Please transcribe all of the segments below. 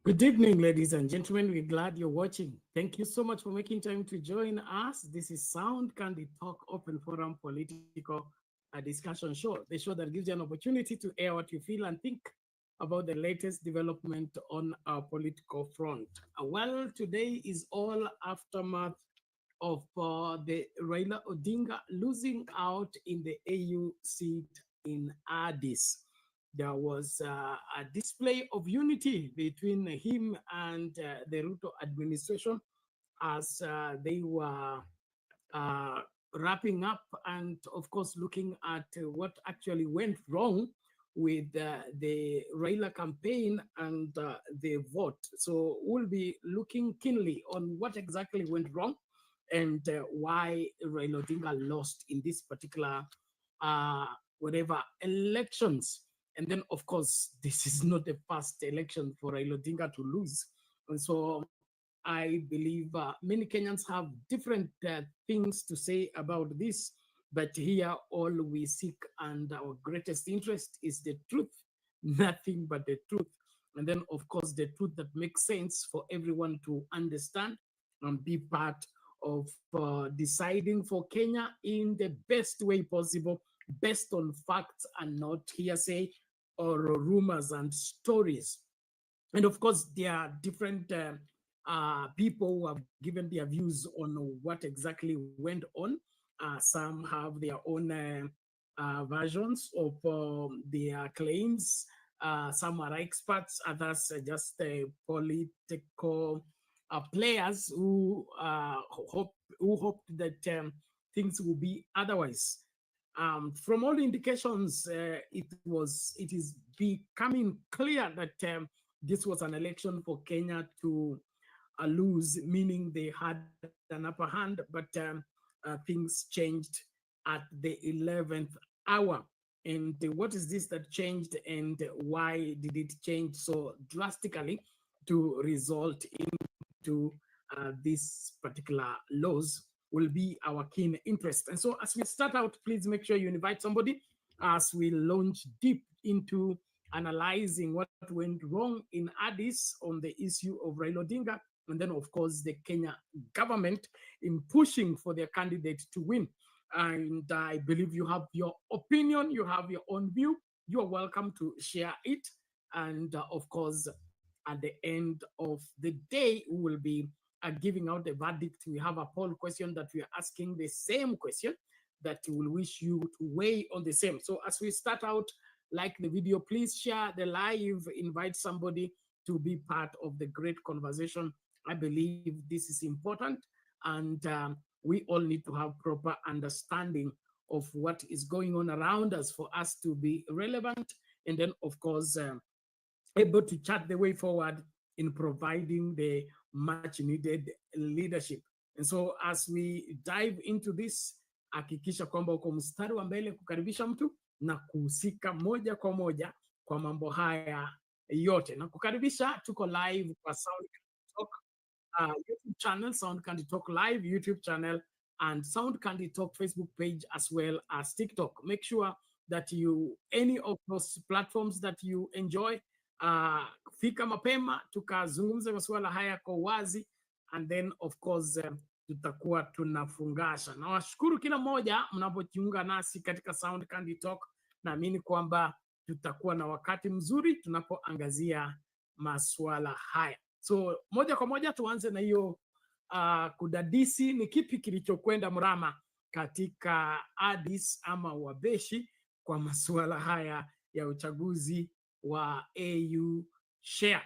Good evening, ladies and gentlemen. We're glad you're watching. Thank you so much for making time to join us. This is Sound Candy Talk Open Forum Political Discussion Show, the show that gives you an opportunity to air what you feel and think about the latest development on our political front. Well, today is all aftermath of the Raila Odinga losing out in the AU seat in Addis. There was a display of unity between him and the Ruto administration as they were wrapping up and, of course, looking at what actually went wrong with the Raila campaign and the vote. So we'll be looking keenly on what exactly went wrong and why Raila Odinga lost in this particular elections. And then, of course, this is not the first election for Raila Odinga to lose. And so I believe many Kenyans have different things to say about this. But here, all we seek and our greatest interest is the truth, nothing but the truth. And then, of course, the truth that makes sense for everyone to understand and be part of deciding for Kenya in the best way possible, based on facts and not hearsay or rumors and stories. And of course, there are different people who have given their views on what exactly went on. Some have their own versions of their claims. Some are experts, others are just political players who hoped that things will be otherwise. From all indications, it is becoming clear that this was an election for Kenya to lose, meaning they had an upper hand, but things changed at the 11th hour. And what is this that changed, and why did it change so drastically to result into this particular loss will be our keen interest. And so as we start out, please make sure you invite somebody as we launch deep into analyzing what went wrong in Addis on the issue of Raila Odinga, and then, of course, the Kenya government in pushing for their candidate to win. And I believe you have your opinion, you have your own view. You are welcome to share it. And of course, at the end of the day, we will be giving out the verdict. We have a poll question that we are asking the same question that we will wish you to weigh on the same. So as we start out, like the video, please share the live, invite somebody to be part of the great conversation. I believe this is important, and we all need to have proper understanding of what is going on around us for us to be relevant, and then, of course, able to chart the way forward in providing the much needed leadership. And so as we dive into this, hakikisha kwamba uko mstari wa mbele kukaribisha mtu na kuhusika moja kwa moja kwa mambo haya yote. Na kukaribisha, tuko live kwa Sound Talk YouTube channel, Sound Candy Talk Live YouTube channel, and Sound Candy Talk Facebook page, as well as TikTok. Make sure that any of those platforms that you enjoy, fika mapema tukazungumza masuala haya kwa wazi, and then of course tutakuwa tunafungasha. Na washukuru kila mmoja mnapojiunga nasi katika Sound Candy Talk. Naamini kwamba tutakuwa na wakati mzuri tunapoangazia masuala haya. So moja kwa moja tuanze na hiyo kudadisi ni kipi kilichokwenda mrama katika Addis ama Wabeshi kwa masuala haya ya uchaguzi wa AU Share.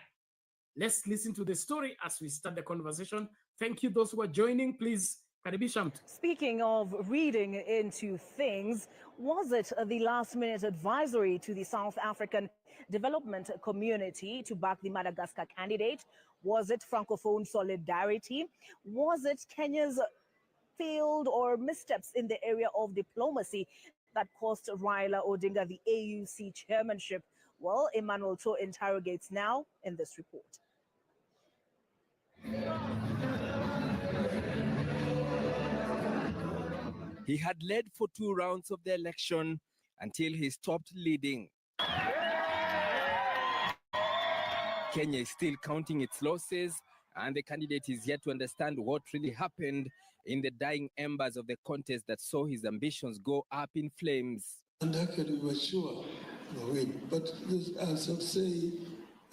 Let's listen to the story as we start the conversation. Thank you those who are joining. Please, karibisha mtu. Speaking of reading into things, was it the last-minute advisory to the South African development community to back the Madagascar candidate? Was it Francophone solidarity? Was it Kenya's failed or missteps in the area of diplomacy that cost Raila Odinga the AUC chairmanship? Well, Emmanuel To interrogates now in this report. He had led for 2 rounds of the election until he stopped leading. Kenya is still counting its losses, and the candidate is yet to understand what really happened in the dying embers of the contest that saw his ambitions go up in flames. And actually we were sure of it, but as I say,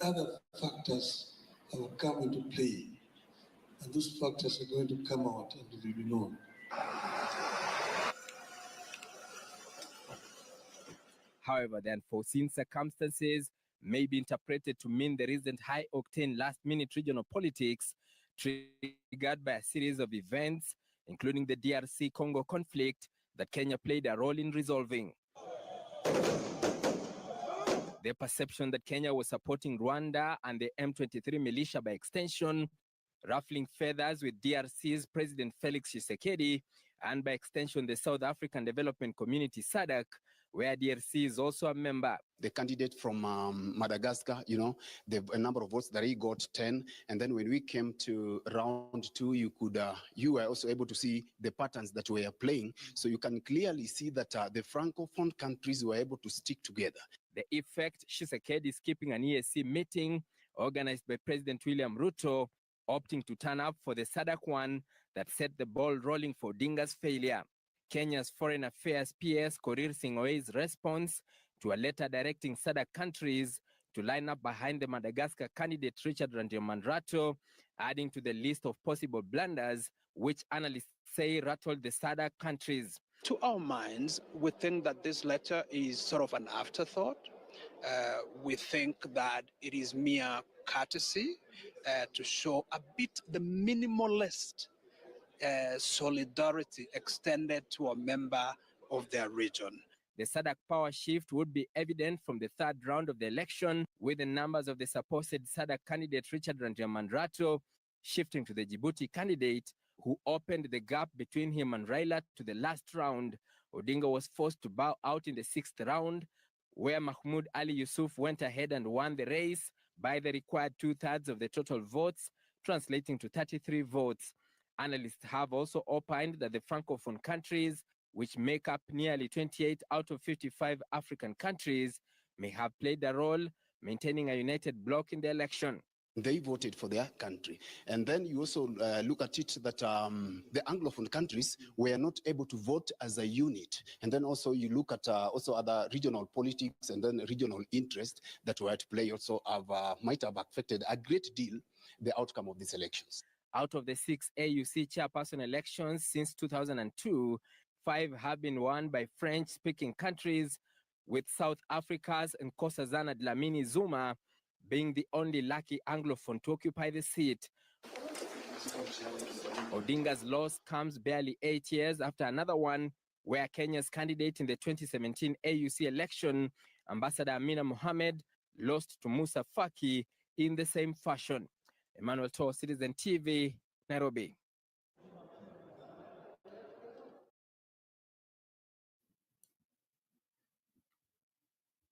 other factors have come into play, and those factors are going to come out and will be known. However, the unforeseen circumstances may be interpreted to mean the recent high-octane last-minute regional politics triggered by a series of events, including the DRC-Congo conflict that Kenya played a role in resolving. The perception that Kenya was supporting Rwanda and the M23 militia by extension, ruffling feathers with DRC's President Felix Tshisekedi, and by extension the South African Development Community SADC, where DRC is also a member. The candidate from Madagascar, the number of votes that he got 10, and then when we came to round 2, you were also able to see the patterns that we are playing. So you can clearly see that the Francophone countries were able to stick together. The effect, Tshisekedi is keeping an EAC meeting organized by President William Ruto, opting to turn up for the SADC one that set the ball rolling for Odinga's failure. Kenya's Foreign Affairs PS Korir Sing'oei's response to a letter directing SADC countries to line up behind the Madagascar candidate Richard Randrato, adding to the list of possible blunders, which analysts say rattled the SADC countries. To our minds, we think that this letter is sort of an afterthought. We think that it is mere courtesy to show a bit the minimalist solidarity extended to a member of their region. The SADC power shift would be evident from the 3rd round of the election, with the numbers of the supposed SADC candidate Richard Randrato shifting to the Djibouti candidate, who opened the gap between him and Raila to the last round. Odinga was forced to bow out in the 6th round, where Mahmoud Youssouf went ahead and won the race by the required 2/3 of the total votes, translating to 33 votes. Analysts have also opined that the Francophone countries, which make up nearly 28 out of 55 African countries, may have played a role maintaining a united bloc in the election. They voted for their country. And then you also look at it that the Anglophone countries were not able to vote as a unit. And then also you look at also other regional politics and then regional interests that were at play also might have affected a great deal the outcome of these elections. Out of the 6 AUC chairperson elections since 2002, 5 have been won by French-speaking countries, with South Africa's Nkosazana Dlamini Zuma being the only lucky Anglophone to occupy the seat. Odinga's loss comes barely 8 years after another one, where Kenya's candidate in the 2017 AUC election, Ambassador Amina Mohamed, lost to Musa Faki in the same fashion. Emmanuel To, Citizen TV, Nairobi.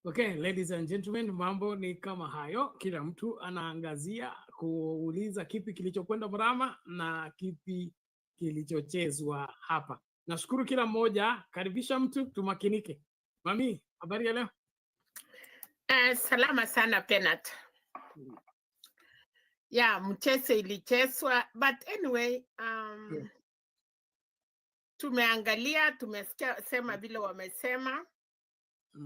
Okay, ladies and gentlemen, mambo ni kama hayo. Kila mtu anaangazia kuuliza kipi kilichokwenda mrama na kipi kilichochezwa hapa. Nashukuru kila mmoja, karibisha mtu tumakinike. Mami, Habari ya leo? Salama sana Penat. Yeah, mchezo ilichezwa, but anyway, tumeangalia, tumesikia sema vile wamesema.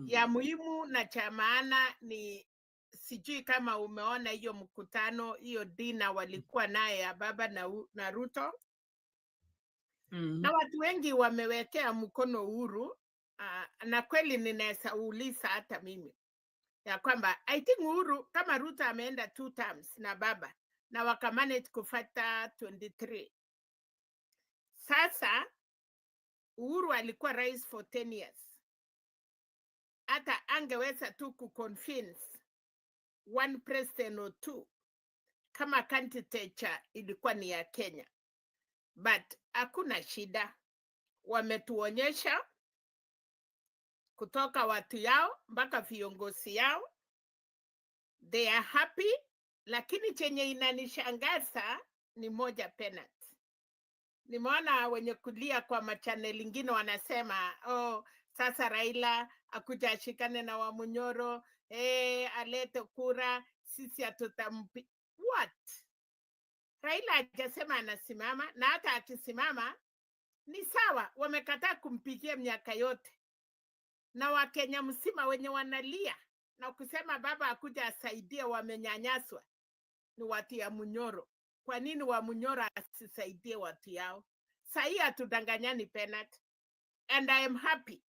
Ya muhimu na cha maana ni sijui kama umeona hiyo mkutano, hiyo dina walikuwa naye ya baba na Ruto. Na watu wengi wamewekea mkono Uhuru, na kweli ninaweza uliza hata mimi ya kwamba I think Uhuru kama Ruto ameenda 2 terms na baba na wakamanage kufata 23. Sasa Uhuru alikuwa rais for 10 years. Hata angeweza tu kuconvince one president or 2 kama candidature ilikuwa ni ya Kenya. But hakuna shida. Wametuonyesha kutoka watu yao mpaka viongozi yao. They are happy, lakini chenye inanishangaza ni moja Penat. Nimeona wenye kulia kwa machanel ingine wanasema, sasa Raila akuja ashikane na Wamunyoro, alete kura, sisi hatutampi. What? Raila hajasema anasimama, na hata akisimama ni sawa, wamekataa kumpigia miaka yote. Na Wakenya msima wenye wanalia na kusema baba akuja asaidie wamenyanyaswa ni watu ya Munyoro. Kwa nini wa Munyoro asisaidie watu yao? Sahi hatudanganyani Penat. And I am happy.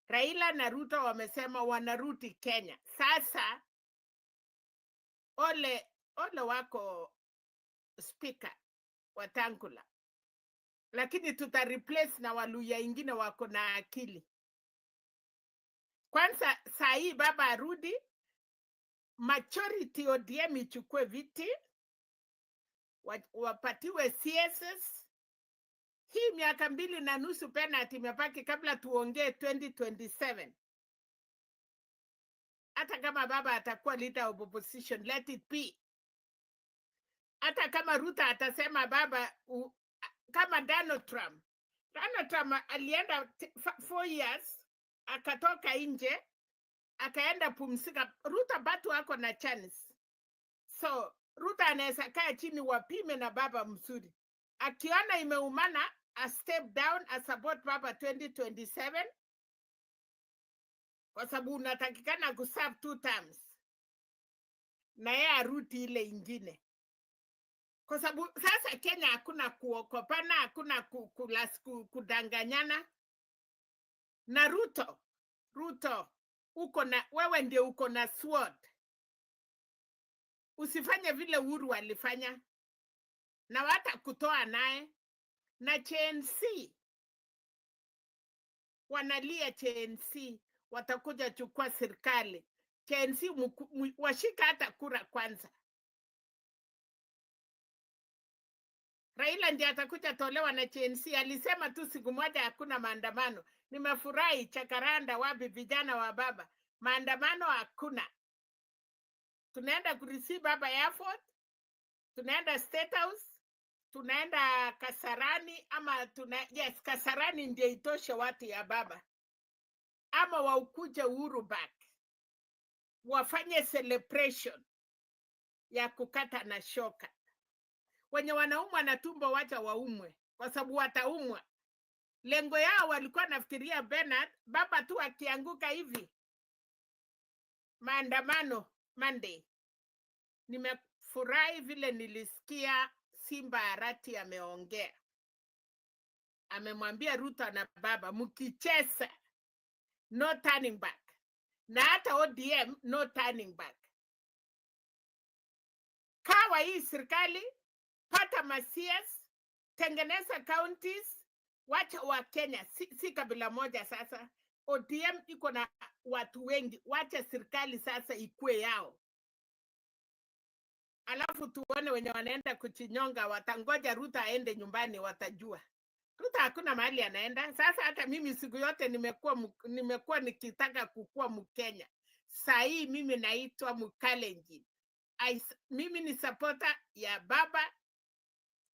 Raila na Ruto wamesema wanarudi Kenya. Sasa ole wako speaker Wetangula. Lakini replace na Waluya ingine wako na akili. Kwanza sahi baba arudi, majority ODM ichukue viti, wapatiwe CSS. Hii miaka 2.5 Penat imepaki kabla tuongee 2027. Hata kama baba atakuwa leader of opposition, let it be. Hata kama Ruto atasema baba, kama Donald Trump alienda 4 years, akatoka nje, akaenda pumzika. Ruto bado wako na chance. So Ruto anaweza kaa chini wapime na baba mzuri. Akiona imeumana, a step down, a support baba 2027. Kwa sababu unatakikana kuserve 2 terms. Na yeye arudi ile ingine. Kwa sababu sasa Kenya hakuna kuokopana, hakuna kudanganyana. Na Ruto, wewe ndio uko na sword. Usifanye vile Uhuru alifanya. Na hata kutoa naye. Na CNC. Wanalia CNC. Watakuja chukua serikali. CNC washika hata kura kwanza. Raila ndiye atakuja tolewa na CNC. Alisema tu siku moja hakuna maandamano. Nimefurahi Chakaranda wapi vijana wa baba. Maandamano hakuna. Tunaenda kureceive baba airport. Tunaenda State House. Tunaenda Kasarani ama yes, Kasarani ndiye itoshe watu ya baba. Ama waukuje Uhuru back. Wafanye celebration ya kukata na shoka. Wenye wanaumwa na tumbo wacha waumwe. Kwa sababu wataumwa. Lengo yao walikuwa nafikiria Bernard, baba tu akianguka hivi. Maandamano Monday. Nimefurahi vile nilisikia Simba Arati ameongea. Amemwambia Ruto na baba, mkicheza, no turning back. Na hata ODM, no turning back. Kawa hii serikali, pata masias, tengeneza counties, wacha wa Kenya, si kabila moja sasa. ODM iko na watu wengi, wacha serikali sasa ikue yao. Alafu tuone wenye wanaenda kuchinyonga, watangoja Ruto aende nyumbani, watajua. Ruto hakuna mahali anaenda. Sasa hata mimi siku yote nimekuwa nikitaka kukua Mkenya. Saa hii mimi naitwa Mkalenjin. Mimi ni supporter ya baba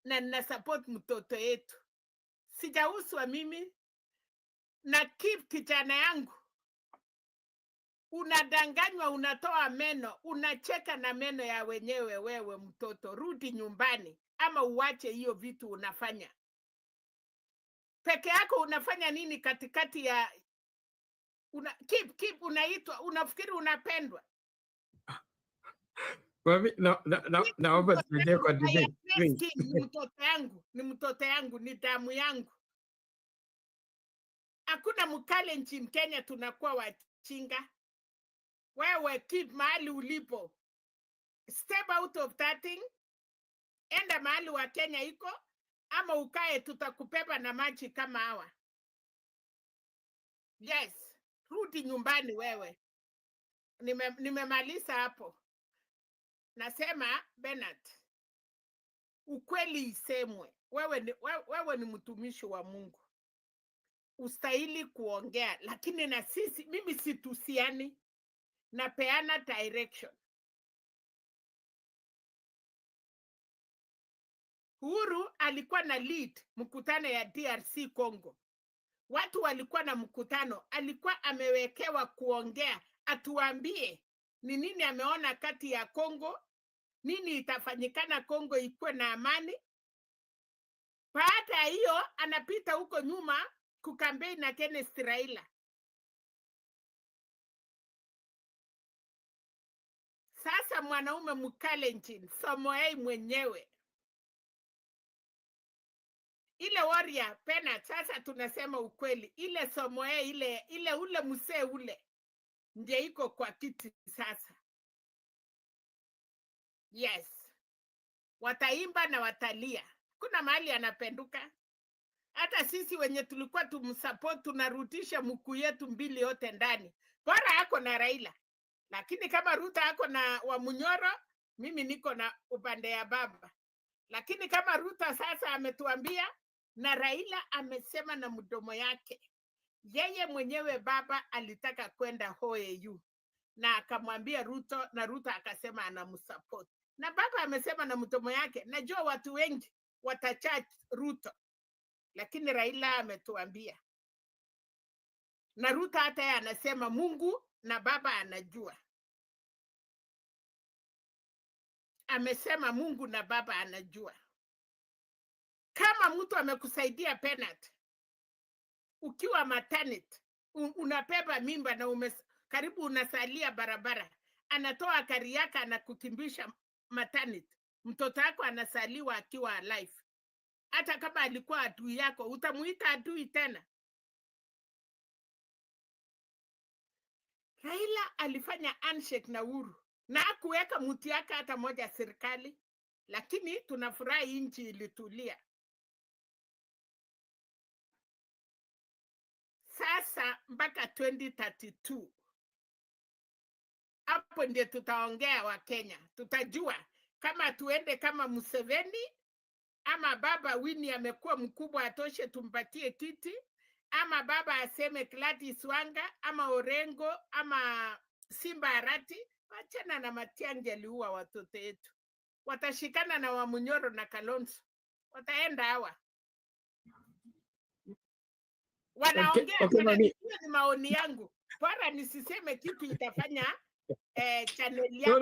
na nina support mtoto yetu. Sijauswa mimi na keep kijana yangu unadanganywa, unatoa meno, unacheka na meno ya wenyewe. Wewe mtoto, rudi nyumbani ama uache hiyo vitu unafanya. Peke yako unafanya nini katikati ya keep unaitwa, unafikiri unapendwa? Naomba tuende kwa debate. Ni mtoto yangu, ni damu yangu. Hakuna mkale nchini Kenya tunakuwa wachinga. Wewe keep mahali ulipo. Step out of that thing. Enda mahali wa Kenya iko, ama ukae tutakupepa na maji kama hawa. Yes, rudi nyumbani wewe. Nimemaliza hapo. Nasema Bernard, ukweli isemwe. Wewe ni mtumishi wa Mungu. Ustahili kuongea, lakini na sisi, mimi situsiani, napeana direction. Uhuru alikuwa na lead mkutano ya DRC Congo. Watu walikuwa na mkutano, alikuwa amewekewa kuongea, atuambie ni nini ameona kati ya Congo, nini itafanyikana Congo ikuwe na amani. Baada ya hiyo anapita huko nyuma kukampeni na Kenneth Raila. Sasa mwanaume mkalenjin Samoei mwenyewe, ile warrior pena. Sasa tunasema ukweli, ile Samoei ile ule msee ule ndiye iko kwa kiti sasa. Yes, wataimba na watalia, kuna mahali anapenduka. Hata sisi wenye tulikuwa tumsupport tunarudisha mkuu yetu mbili yote ndani. Bora yako na Raila. Lakini kama Ruto yako na Wamunyoro, mimi niko na upande ya baba. Lakini kama Ruto sasa ametuambia na Raila amesema na mdomo yake, yeye mwenyewe baba alitaka kwenda OAU na akamwambia Ruto, na Ruto akasema anamsupport. Na baba amesema na mdomo yake, najua watu wengi watacharge Ruto. Lakini Raila ametuambia. Na Ruto hata yeye anasema Mungu na baba anajua. Amesema Mungu na baba anajua. Kama mtu amekusaidia penalty, ukiwa maternity, unabeba mimba na karibu unasalia barabara, anatoa kari yake anakukimbisha maternity, mtoto wako anasaliwa akiwa alive. Hata kama alikuwa adui yako, utamuita adui tena? Raila alifanya handshake na Uhuru na hakuweka mtu yake hata moja serikali, lakini tunafurahi nchi ilitulia. Sasa mpaka 2032 hapo ndio tutaongea wa Kenya, tutajua kama tuende kama Museveni ama baba Winnie amekuwa mkubwa atoshe tumpatie kiti, ama baba aseme Gladys Wanga ama Orengo ama Simba Arati. Wachana na Matiang'i aliua watoto wetu. Watashikana na Wamunyoro na Kalonzo. Wataenda hawa. Wanaongea Okay, ni maoni yangu. Bora nisiseme kitu itafanya channel yako.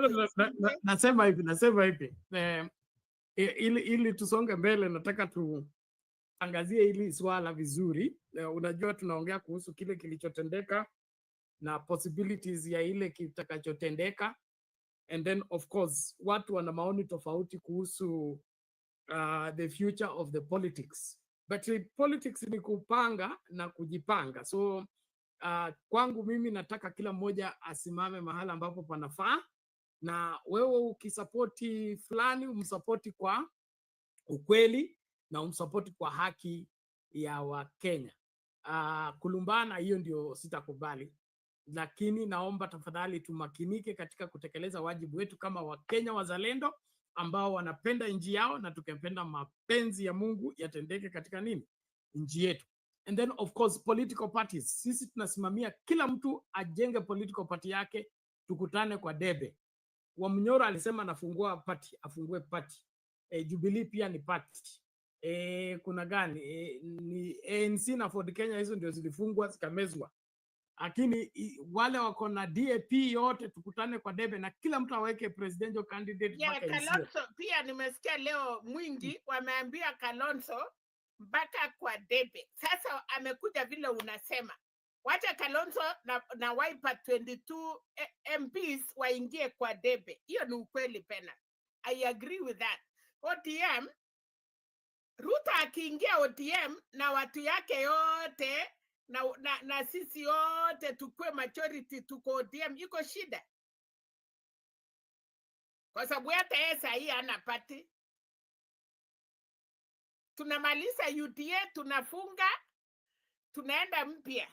Nasema hivi. Ili tusonge mbele, nataka tuangazie hili swala vizuri. Unajua tunaongea kuhusu kile kilichotendeka na possibilities ya ile kitakachotendeka, and then of course watu wana maoni tofauti kuhusu the future of the politics, but politics ni kupanga na kujipanga. So kwangu mimi nataka kila mmoja asimame mahala ambapo panafaa, na wewe ukisapoti fulani umsapoti kwa ukweli na umsapoti kwa haki ya Wakenya. Kulumbana hiyo ndio sitakubali, lakini naomba tafadhali tumakinike katika kutekeleza wajibu wetu kama Wakenya wazalendo ambao wanapenda nchi yao, na tukipenda mapenzi ya Mungu yatendeke katika nchi yetu. And then of course political parties, sisi tunasimamia kila mtu ajenge political party yake, tukutane kwa debe. Wamunyoro alisema anafungua party, afungue party. Jubilee pia ni party. Kuna gani? Ni ANC na Ford Kenya, hizo ndio zilifungwa zikamezwa. lakini wale wako na DAP yote tukutane kwa debe na kila mtu aweke presidential candidate Yeah, mpaka Kalonzo pia nimesikia leo mwingi wameambia Kalonzo mpaka kwa debe. Sasa amekuja vile unasema. Wacha Kalonzo na Wiper 22 MPs waingie kwa debe. Hiyo ni ukweli pena. I agree with that. ODM, Ruto akiingia ODM na watu yake yote na sisi yote tukue majority tuko ODM, iko shida. Kwa sababu hata yeye sahi hana party. Tunamaliza UDA, tunafunga, tunaenda mpya.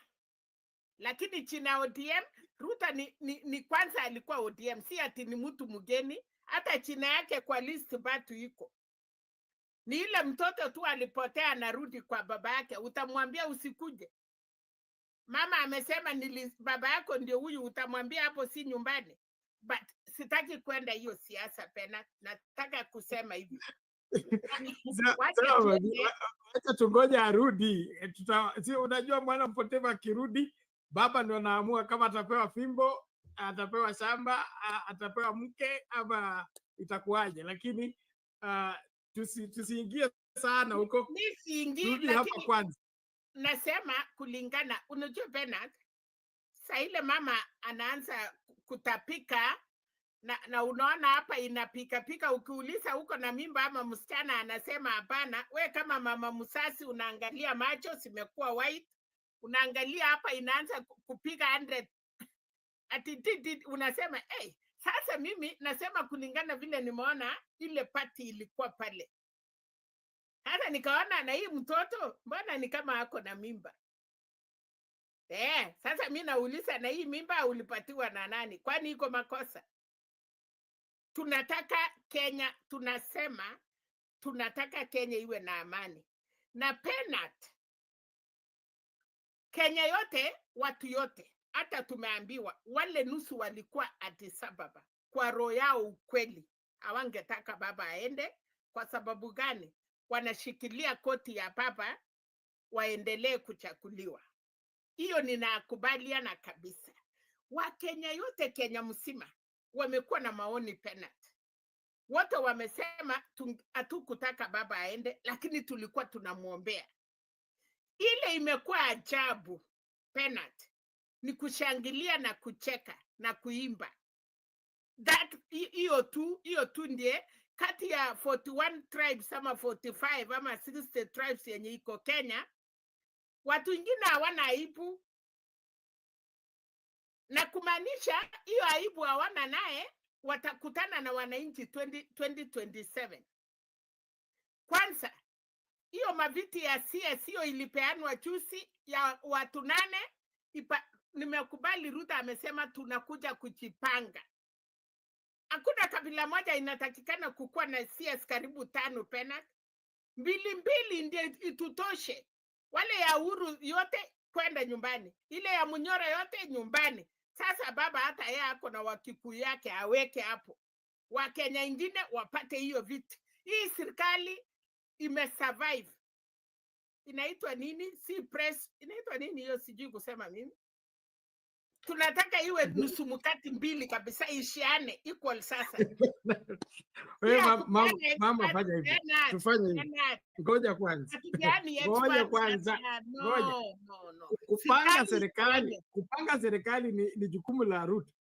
Lakini china ODM, Ruto ni kwanza alikuwa ODM, si ati ni mtu mgeni, hata china yake kwa list bado iko. Ni ile mtoto tu alipotea anarudi kwa baba yake, utamwambia usikuje. Mama amesema baba yako ndio huyu, utamwambia hapo si nyumbani. But sitaki kwenda hiyo siasa pena, nataka kusema hivi. Wacha tungoja arudi. Si unajua mwana mpotevu akirudi, baba ndio anaamua kama atapewa fimbo, atapewa shamba, atapewa mke ama itakuwaje. Lakini tusiingie sana huko. Mimi siingi, lakini hapa kwanza nasema kulingana, unajua Bernard, saa ile mama anaanza kutapika na unaona hapa inapika, ukiuliza huko na mimba ama msichana anasema hapana. We kama mama musasi unaangalia macho zimekuwa white, unaangalia hapa inaanza kupiga 100 ati unasema hey. Sasa mimi nasema kulingana vile nimeona ile party ilikuwa pale. Hata nikaona na hii mtoto mbona ni kama ako na mimba. Sasa mimi nauliza na hii mimba ulipatiwa na nani? Kwani iko makosa? Tunataka Kenya, tunasema tunataka Kenya iwe na amani. Na penat Kenya yote, watu yote, hata tumeambiwa wale nusu walikuwa Addis Ababa. Kwa roho yao ukweli, hawangetaka baba aende. Kwa sababu gani? Wanashikilia koti ya baba waendelee kuchakuliwa. Hiyo ninakubaliana kabisa. Wakenya yote, Kenya mzima, wamekuwa na maoni penat. Wote wamesema hatukutaka baba aende, lakini tulikuwa tunamuombea. Ile imekuwa ajabu penat ni kushangilia na kucheka na kuimba. Hiyo tu ndiye kati ya 41 tribes ama 45 ama 60 tribes yenye iko Kenya, watu wengine hawana aibu. Na kumaanisha hiyo aibu hawana naye, watakutana na wananchi 2027. Kwanza, hiyo maviti ya CS hiyo ilipeanwa juzi ya watu 8. Nimekubali Ruto amesema tunakuja kujipanga. Hakuna kabila moja inatakikana kukuwa na CS karibu 5 penat. 2 ndio itutoshe. Wale ya Uhuru yote kwenda nyumbani. Ile ya Munyora yote nyumbani. Sasa baba hata yeye ako na Wakikuyu yake aweke hapo. Wakenya ingine wapate hiyo viti. Hii serikali imesurvive. Inaitwa nini? Si press. Inaitwa nini hiyo sijui kusema mimi. Tunataka iwe nusu mkati 2 kabisa, ishiane equal sasa. Wewe mama fanya hivi. Tufanye hivi. Ngoja kwanza. Ngoja kwanza. Ngoja. Kupanga serikali ni jukumu la Ruto.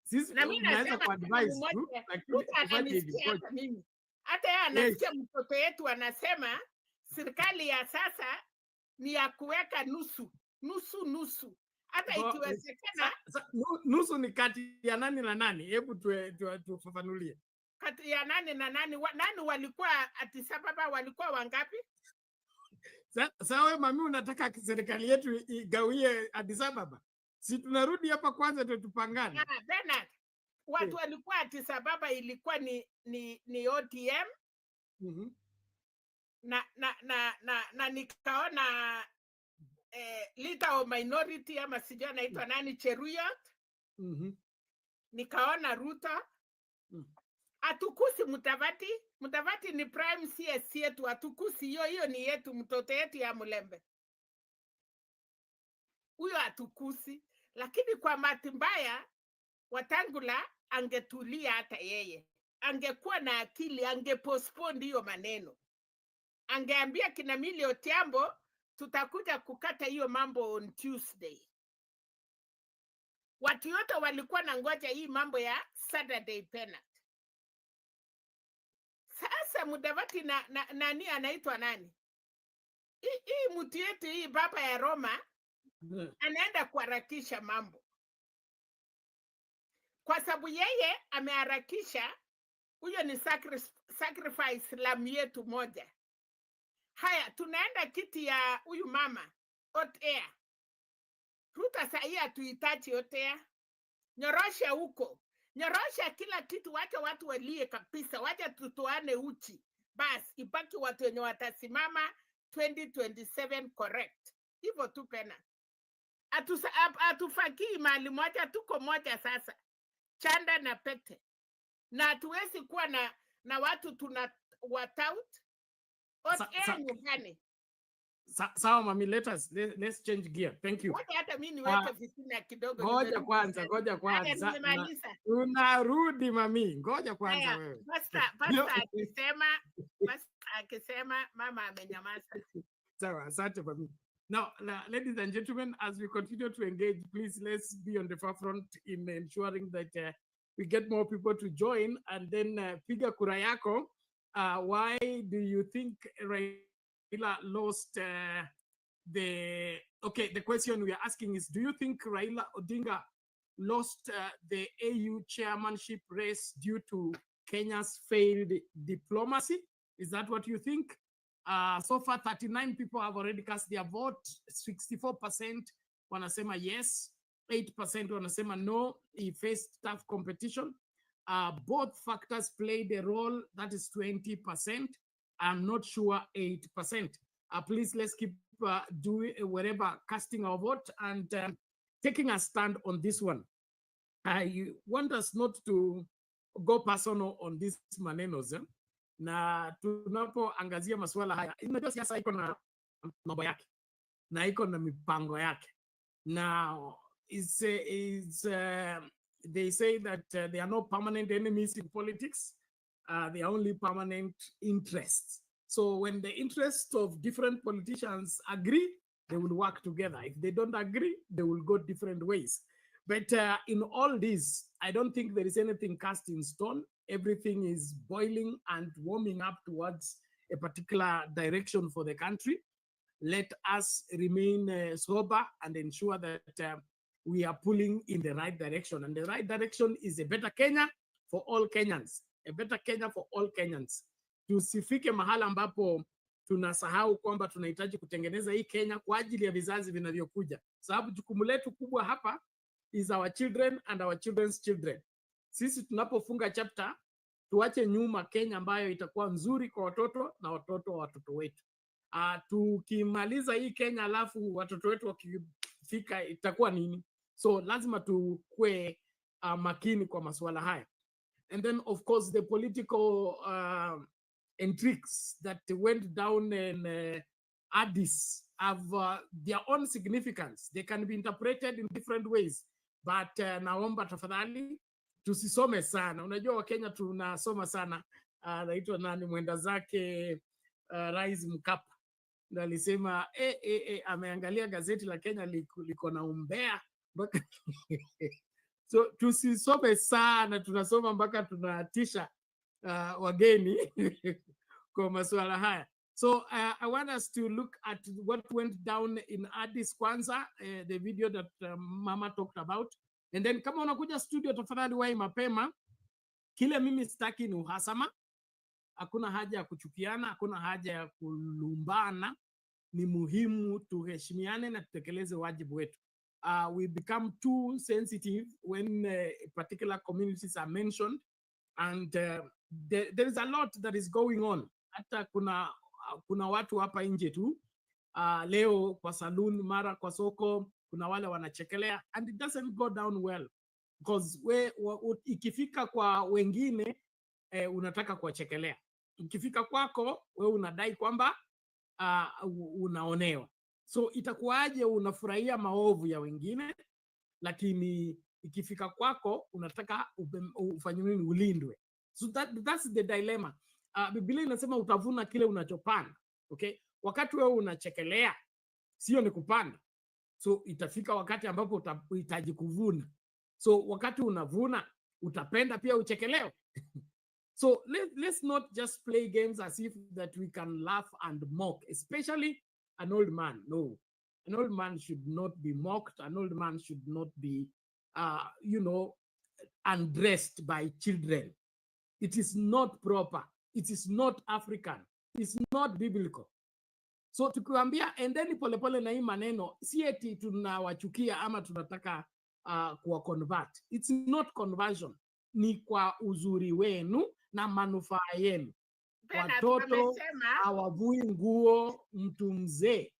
Sisi tunaweza kuadvise tu, lakini hata yeye anasikia mtoto wetu anasema serikali ya sasa ni ya kuweka nusu. Hata ikiwezekana nusu ni kati ya nani na nani? Hebu tufafanulie. Kati ya nani na nani? Nani walikuwa Addis Ababa, walikuwa wangapi? Sasa wewe mami unataka serikali yetu igawie Addis Ababa? Si tunarudi hapa kwanza tupangane. Bernard, watu walikuwa Addis Ababa ilikuwa ni ODM. Na nikaona leader of minority ama sijui anaitwa nani, Cheruyot. Nikaona Ruto. Atukusi Mutavati ni prime CS yetu, atukusi hiyo ni yetu, mtoto yetu ya Mulembe. huyo atukusi. Lakini kwa bahati mbaya Wetangula angetulia, hata yeye angekuwa na akili, angepostpone hiyo maneno, angeambia kina Millie Otiambo tutakuja kukata hiyo mambo on Tuesday. Watu yote walikuwa na ngoja hii mambo ya Saturday penalty. Sasa Mudavadi nani anaitwa nani? Hii mtu yetu hii baba ya Roma anaenda kuharakisha mambo. Kwa sababu yeye ameharakisha, huyo ni sacrifice lamb yetu moja. Haya, tunaenda kiti ya huyu mama hot air. Ruto sahi hatuhitaji hot air. Nyorosha huko. Nyorosha kila kitu, wacha watu walie kabisa, wacha tutoane uchi. Bas, ibaki watu wenye watasimama 2027 correct. Hivyo tu pena. Atufakii mali moja, tuko moja sasa. Chanda na pete. Na hatuwezi kuwa na watu tuna wataut. Sawa mami, let's change gear. Thank you. Hata mimi niweke vitina kidogo. Ngoja kwanza. Unarudi mami. Ngoja kwanza wewe. Basta akisema mama amenyamaza. Sawa, asante mami. Now, ladies and gentlemen, as we continue to engage, please let's be on the forefront in ensuring that we get more people to join, and then piga kura yako. Why do you think Raila lost the question we are asking is, do you think Raila Odinga lost the AU chairmanship race due to Kenya's failed diplomacy? Is that what you think? So far, 39 people have already cast their vote. 64% wanasema yes, 8% wanasema no. He faced tough competition. Both factors played a role. That is 20%. I'm not sure 8%. Please, let's keep doing wherever casting our vote and taking a stand on this one. I want us not to go personal on these manenos. Na tunapoangazia masuala haya, unajua siasa iko na mambo yake na iko na mipango yake. Now they say that there are no permanent enemies in politics. They are only permanent interests. So when the interests of different politicians agree, they will work together. If they don't agree, they will go different ways. But in all this, I don't think there is anything cast in stone. Everything is boiling and warming up towards a particular direction for the country. Let us remain sober and ensure that we are pulling in the right direction. And the right direction is a better Kenya for all Kenyans. A better Kenya for all Kenyans. Tusifike mahala ambapo tunasahau kwamba tunahitaji kutengeneza hii Kenya kwa ajili ya vizazi vinavyokuja. Sababu jukumu letu kubwa hapa is our children and our children's children. Sisi tunapofunga chapter, tuache nyuma Kenya ambayo itakuwa nzuri kwa watoto na watoto wa watoto wetu. Tukimaliza hii Kenya alafu watoto wetu wakifika itakuwa nini? So lazima tukue makini kwa masuala haya. And then of course the political intrigues that went down in Addis have their own significance. They can be interpreted in different ways. But naomba tafadhali tusisome sana. Unajua Wakenya tunasoma sana. Naitwa nani mwenda zake Rais Mkapa. Ndio alisema ameangalia gazeti la Kenya liko na umbea. So tusisome sana, tunasoma mpaka tunatisha wageni kwa masuala haya. So I want us to look at what went down in Addis kwanza, the video that Mama talked about. And then kama unakuja studio tafadhali wahi mapema. Kile mimi sitaki ni uhasama. Hakuna haja ya kuchukiana, hakuna haja ya kulumbana. Ni muhimu tuheshimiane na tutekeleze wajibu wetu. We become too sensitive when particular communities are mentioned, and there is a lot that is going on. Hata kuna watu hapa nje tu leo kwa saloon, mara kwa soko, kuna wale wanachekelea, and it doesn't go down well because ikifika kwa wengine unataka kuwachekelea, ikifika kwako wewe unadai kwamba unaonewa. So itakuwaje unafurahia maovu ya wengine, lakini ikifika kwako unataka ufanywe nini? Ulindwe. So that's the dilemma. Biblia inasema utavuna kile unachopanda. Okay? Wakati wewe unachekelea, sio ni kupanda. So itafika wakati ambapo utahitaji kuvuna. So wakati unavuna, utapenda pia uchekeleo. So let's not just play games as if that we can laugh and mock, especially an old man. No, an old man should not be mocked. An old man should not be, undressed by children. It is not proper. It is not African. It's not biblical. So tukiwaambia endeni polepole na hii maneno, si eti tunawachukia ama tunataka kuwa convert. It's not conversion. Ni kwa uzuri wenu na manufaa yenu. Watoto hawavui nguo mtu mzee.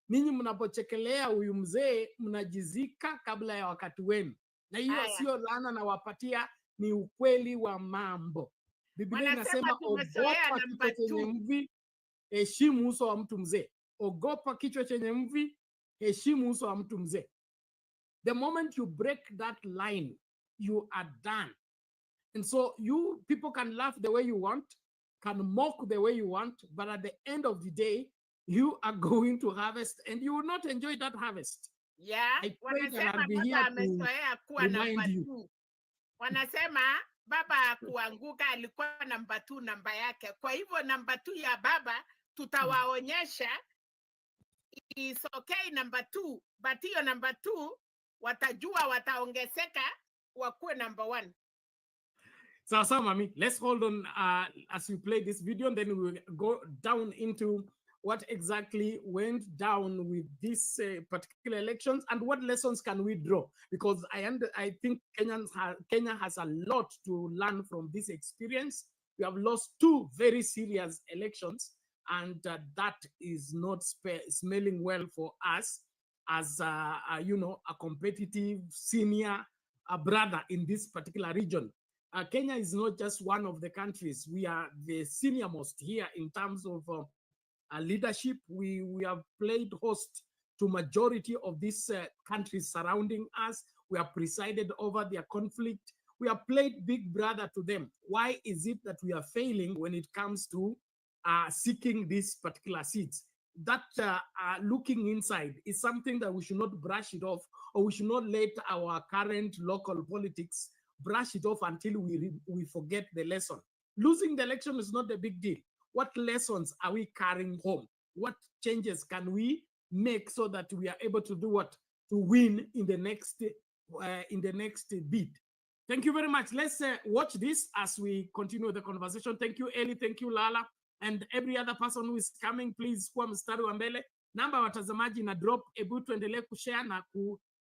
Ninyi mnapochekelea huyu mzee mnajizika kabla ya wakati wenu. Na hiyo sio laana na wapatia, ni ukweli wa mambo. Biblia inasema ogopa kichwa chenye mvi, heshimu uso wa mtu mzee. Ogopa kichwa chenye mvi, heshimu uso wa mtu mzee. The moment you break that line, you are done. And so you people can laugh the way you want, can mock the way you want, but at the end of the day, you are going to harvest and you will not enjoy that harvest. Yeah, wanasema baba amezoea kuwa namba 2. Wanasema baba kuanguka alikuwa namba 2 namba yake. Kwa hivyo namba 2 ya baba tutawaonyesha is okay namba 2, but hiyo namba 2 watajua wataongezeka wakuwe namba 1. So Mami, let's hold on as we play this video, and then we will go down into what exactly went down with these particular elections and what lessons can we draw? Because I think Kenya has a lot to learn from this experience. We have lost 2 very serious elections, and that is not smelling well for us as a competitive senior brother in this particular region. Kenya is not just one of the countries. We are the senior most here in terms of leadership. We have played host to majority of these countries surrounding us. We have presided over their conflict. We have played big brother to them. Why is it that we are failing when it comes to seeking these particular seats? That looking inside is something that we should not brush it off, or we should not let our current local politics brush it off until we forget the lesson. Losing the election is not a big deal. What lessons are we carrying home? What changes can we make so that we are able to do what? To win in the next bid. Thank you very much. Let's watch this as we continue the conversation. Thank you, Eli. Thank you, Lala. And every other person who is coming, please kuwa mstari wa mbele. Namba watazamaji na drop. Ebu tuendelee kushare na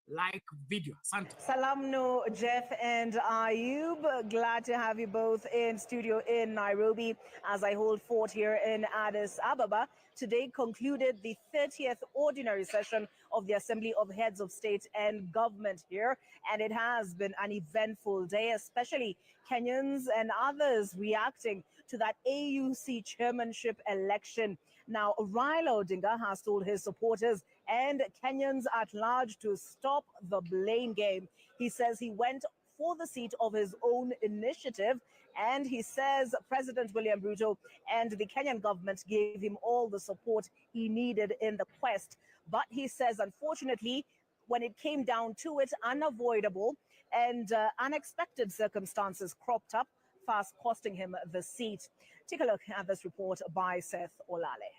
like video. Asante. Salamno, Jeff and Ayub. Glad to have you both in studio in Nairobi as I hold fort here in Addis Ababa. Today concluded the 30th ordinary session of the Assembly of Heads of State and Government here, and it has been an eventful day, especially Kenyans and others reacting to that AUC chairmanship election. Now, Raila Odinga has told his supporters and Kenyans at large to stop the blame game. He says he went for the seat of his own initiative, and he says President William Ruto and the Kenyan government gave him all the support he needed in the quest. But he says, unfortunately, when it came down to it, unavoidable and unexpected circumstances cropped up, fast costing him the seat. Take a look at this report by Seth Olale.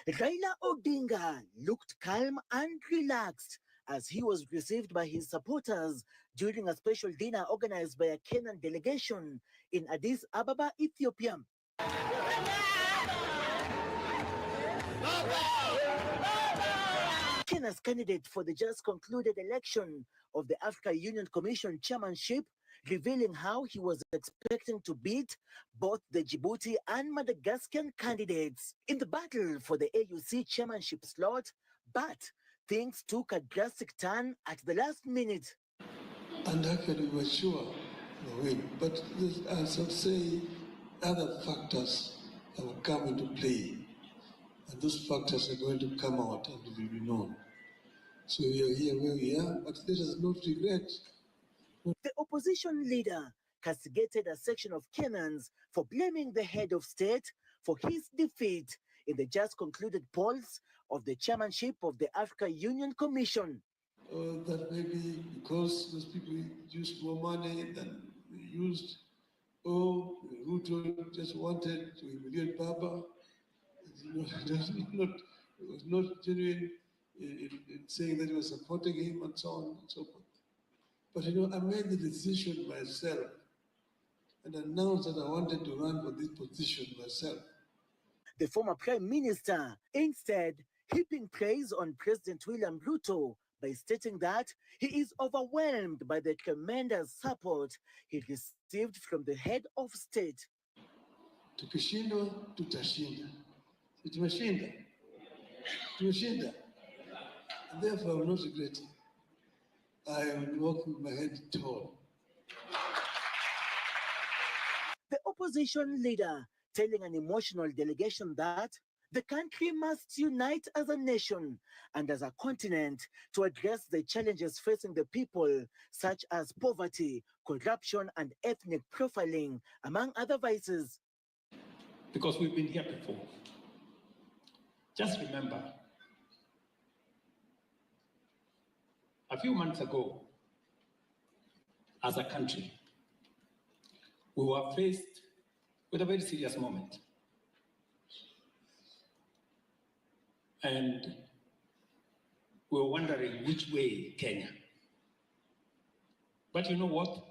Raila Odinga looked calm and relaxed as he was received by his supporters during a special dinner organized by a Kenyan delegation in Addis Ababa, Ethiopia. Kenya's candidate for the just concluded election of the Africa Union Commission chairmanship, revealing how he was expecting to beat both the Djibouti and Madagascan candidates in the battle for the AUC chairmanship slot, but things took a drastic turn at the last minute. And actually we were sure we'll win, but as I say, other factors have come into play, and those factors are going to come out and will be known. So we are here where we are, but let us not regret. The opposition leader castigated a section of Kenyans for blaming the head of state for his defeat in the just concluded polls of the chairmanship of the Africa Union Commission. That maybe because those people used more money than we used, Ruto just wanted to humiliate Baba. It was not genuine in saying that he was supporting him and so on and so forth. But I made the decision myself and announced that I wanted to run for this position myself. The former Prime Minister instead heaping praise on President William Ruto by stating that he is overwhelmed by the tremendous support he received from the head of state. Tukishindwa tutashinda. Tumeshinda. Tumeshinda. And therefore, I'm not regretting. I will walk with my head tall. The opposition leader telling an emotional delegation that the country must unite as a nation and as a continent to address the challenges facing the people, such as poverty, corruption, and ethnic profiling, among other vices. Because we've been here before. Just remember, a few months ago, as a country, we were faced with a very serious moment. And we were wondering which way Kenya. But you know what?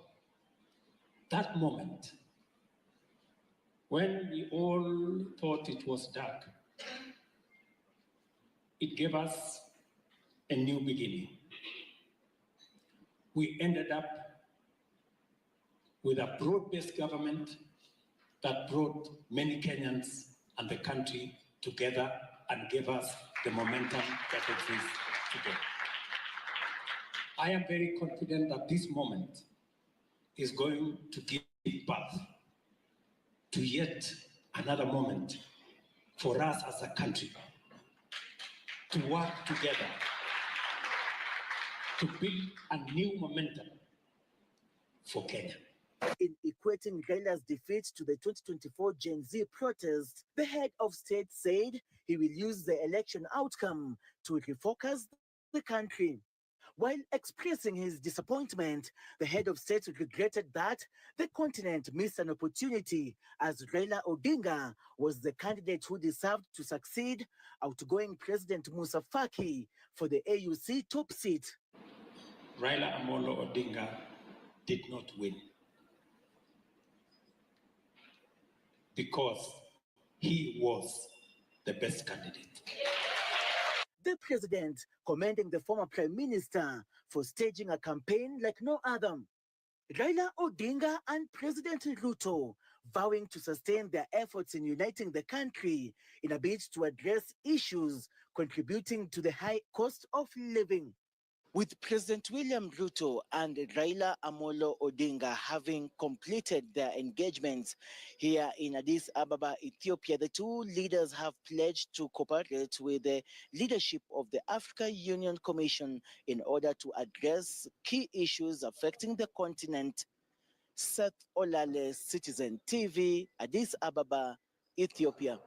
That moment, when we all thought it was dark, it gave us a new beginning. We ended up with a broad-based government that brought many Kenyans and the country together and gave us the momentum that exists today. I am very confident that this moment is going to give birth to yet another moment for us as a country to work together to build a new momentum for Kenya. In equating Raila's defeat to the 2024 Gen Z protest, the head of state said he will use the election outcome to refocus the country. While expressing his disappointment, the head of state regretted that the continent missed an opportunity as Raila Odinga was the candidate who deserved to succeed outgoing President Musa Faki for the AUC top seat. Raila Amolo Odinga did not win because he was the best candidate. The president commending the former prime minister for staging a campaign like no other. Raila Odinga and President Ruto vowing to sustain their efforts in uniting the country in a bid to address issues contributing to the high cost of living. With President William Ruto and Raila Amolo Odinga having completed their engagements here in Addis Ababa, Ethiopia, the two leaders have pledged to cooperate with the leadership of the Africa Union Commission in order to address key issues affecting the continent. Seth Olale, Citizen TV, Addis Ababa, Ethiopia.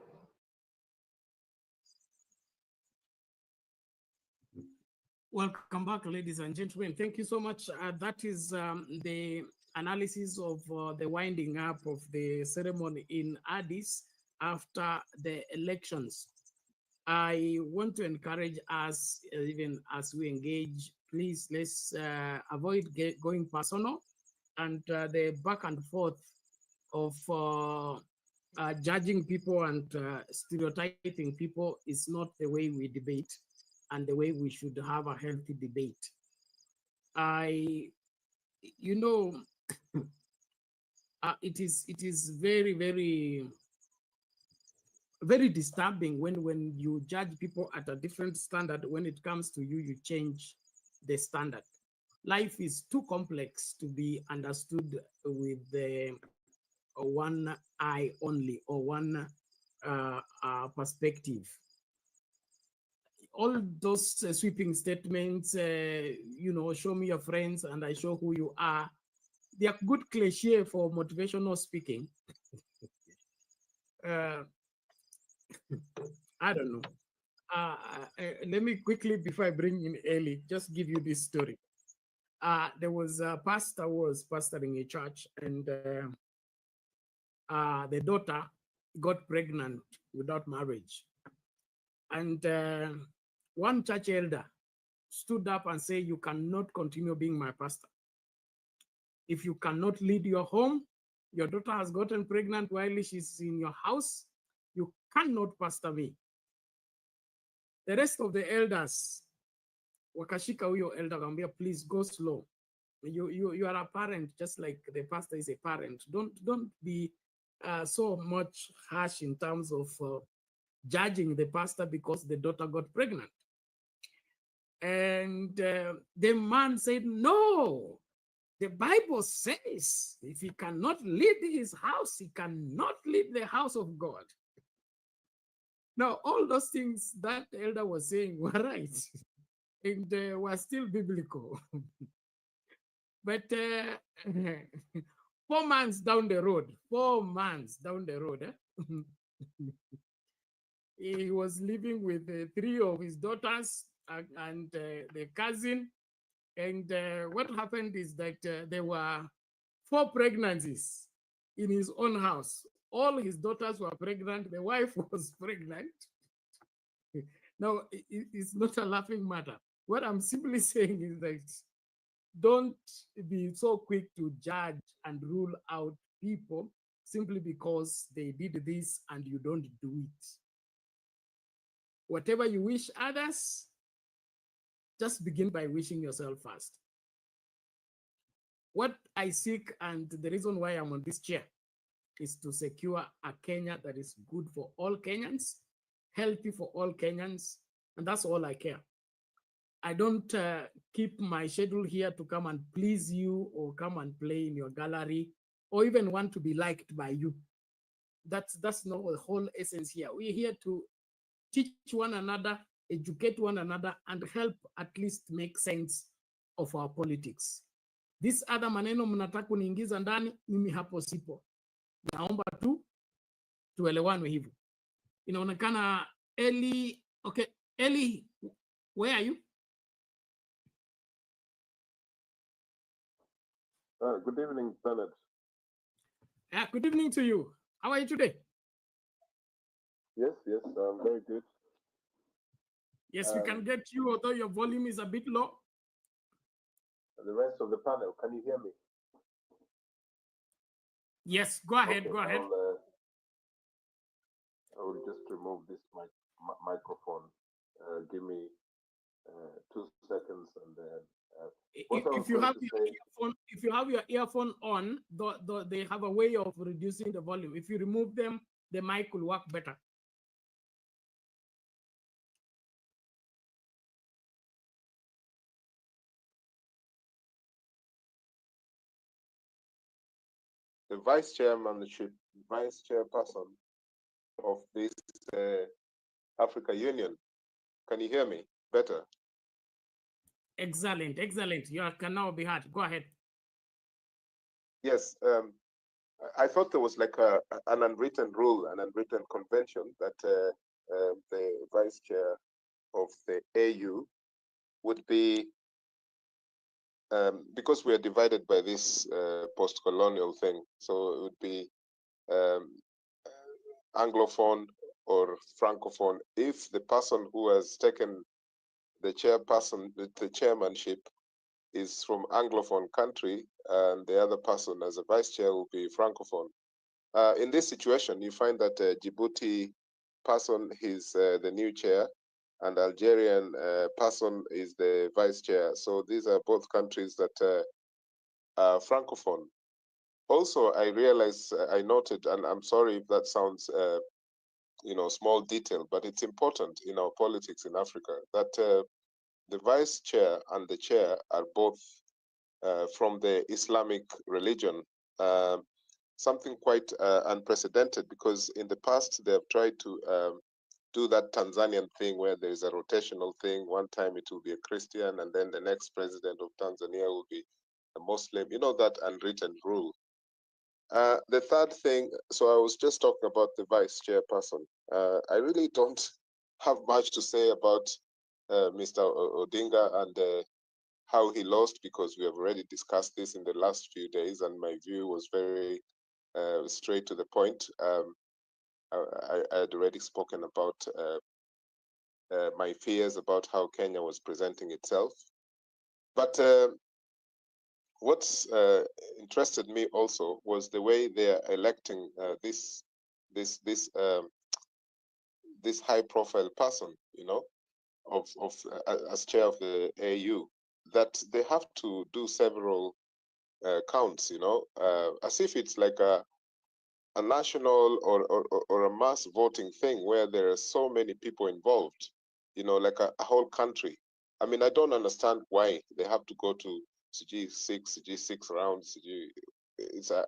Welcome back, ladies and gentlemen. Thank you so much. That is the analysis of the winding up of the ceremony in Addis after the elections. I want to encourage us, even as we engage, please let's avoid going personal, and the back and forth of judging people and stereotyping people is not the way we debate and the way we should have a healthy debate. It is very, very, very disturbing when you judge people at a different standard. When it comes to you, you change the standard. Life is too complex to be understood with the one eye only or one perspective. All those sweeping statements, show me your friends and I show who you are, they are good cliche for motivational speaking. I don't know. Let me quickly, before I bring in Eli, just give you this story. There was a pastor who was pastoring a church, and the daughter got pregnant without marriage. And one church elder stood up and said, you cannot continue being my pastor. If you cannot lead your home, your daughter has gotten pregnant while she's in your house, you cannot pastor me. The rest of the elders, wakashika huyo elder, please go slow. You are a parent, just like the pastor is a parent. Don't be so much harsh in terms of judging the pastor because the daughter got pregnant. And the man said, no, the Bible says if he cannot lead his house, he cannot lead the house of God. Now, all those things that the elder was saying were right and were still biblical. But 4 months down the road, he was living with 3 of his daughters and the cousin. And what happened is that there were 4 pregnancies in his own house. All his daughters were pregnant. The wife was pregnant. Now, it's not a laughing matter. What I'm simply saying is that don't be so quick to judge and rule out people simply because they did this and you don't do it. Whatever you wish others, just begin by wishing yourself first. What I seek, and the reason why I'm on this chair, is to secure a Kenya that is good for all Kenyans, healthy for all Kenyans, and that's all I care. I don't keep my schedule here to come and please you or come and play in your gallery or even want to be liked by you. That's not the whole essence here. We're here to teach one another, educate one another, and help at least make sense of our politics. This other maneno mnataka kuniingiza ndani, mimi hapo sipo. Naomba tu tuelewane hivyo. Inaonekana Eli, okay, Eli, where are you? Good evening, Bernard. Good evening to you. How are you today? Yes, I'm very good. Yes, we can get you, although your volume is a bit low. The rest of the panel, can you hear me? Yes, go ahead, go ahead. I will just remove this microphone. Give me 2 seconds and then. If you have your earphone on, they have a way of reducing the volume. If you remove them, the mic will work better. The vice chairperson of this Africa Union. Can you hear me better? Excellent. You can now be heard. Go ahead. Yes, I thought there was like an unwritten rule, an unwritten convention that the vice chair of the AU would be, because we are divided by this post-colonial thing, so it would be Anglophone or Francophone if the person who has taken the chairmanship is from Anglophone country, and the other person as a vice chair will be Francophone. In this situation, you find that Djibouti person is the new chair, and Algerian person is the vice chair. So these are both countries that are Francophone. Also, I realized, I noted, and I'm sorry if that sounds, small detail, but it's important in our politics in Africa, that the vice chair and the chair are both from the Islamic religion. something quite unprecedented, because in the past they have tried to do that Tanzanian thing where there is a rotational thing. One time it will be a Christian, and then the next president of Tanzania will be a Muslim. You know, that unwritten rule. The third thing, so I was just talking about the vice chairperson. I really don't have much to say about Mr. Odinga and how he lost, because we have already discussed this in the last few days, and my view was very straight to the point. I had already spoken about my fears about how Kenya was presenting itself. But what's interested me also was the way they are electing this high-profile person, you know, as chair of the AU. That they have to do several counts, you know, as if it's like a national or a mass voting thing where there are so many people involved, you know, like a whole country. I mean, I don't understand why they have to go to CG6 rounds.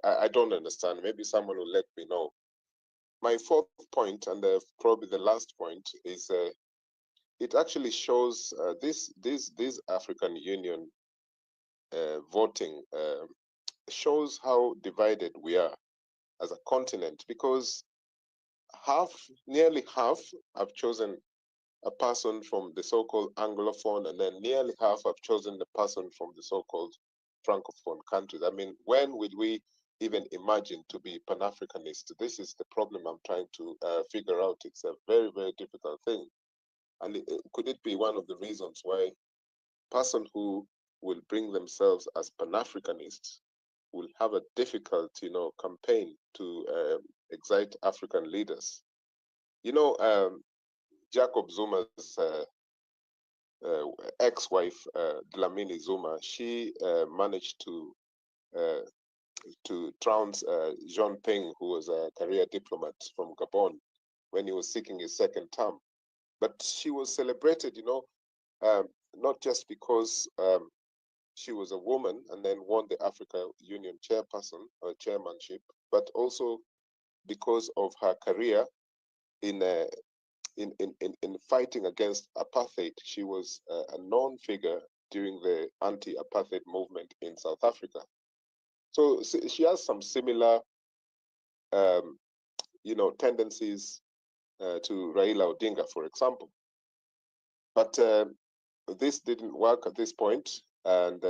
I don't understand. Maybe someone will let me know. My fourth point, and probably the last point, is it actually shows this African Union voting shows how divided we are as a continent, because nearly half have chosen a person from the so-called Anglophone, and then nearly half have chosen the person from the so-called Francophone countries. I mean, when will we even imagine to be Pan-Africanist? This is the problem I'm trying to figure out. It's a very, very difficult thing. And could it be one of the reasons why person who will bring themselves as Pan-Africanists will have a difficult, you know, campaign to excite African leaders? You know, Jacob Zuma's ex-wife, Dlamini Zuma, she managed to trounce Jean Ping, who was a career diplomat from Gabon, when he was seeking his second term. But she was celebrated, you know, not just because she was a woman and then won the Africa Union chairperson or chairmanship, but also because of her career in fighting against apartheid. She was a known figure during the anti-apartheid movement in South Africa. So she has some similar, you know, tendencies to Raila Odinga, for example. But this didn't work at this point, and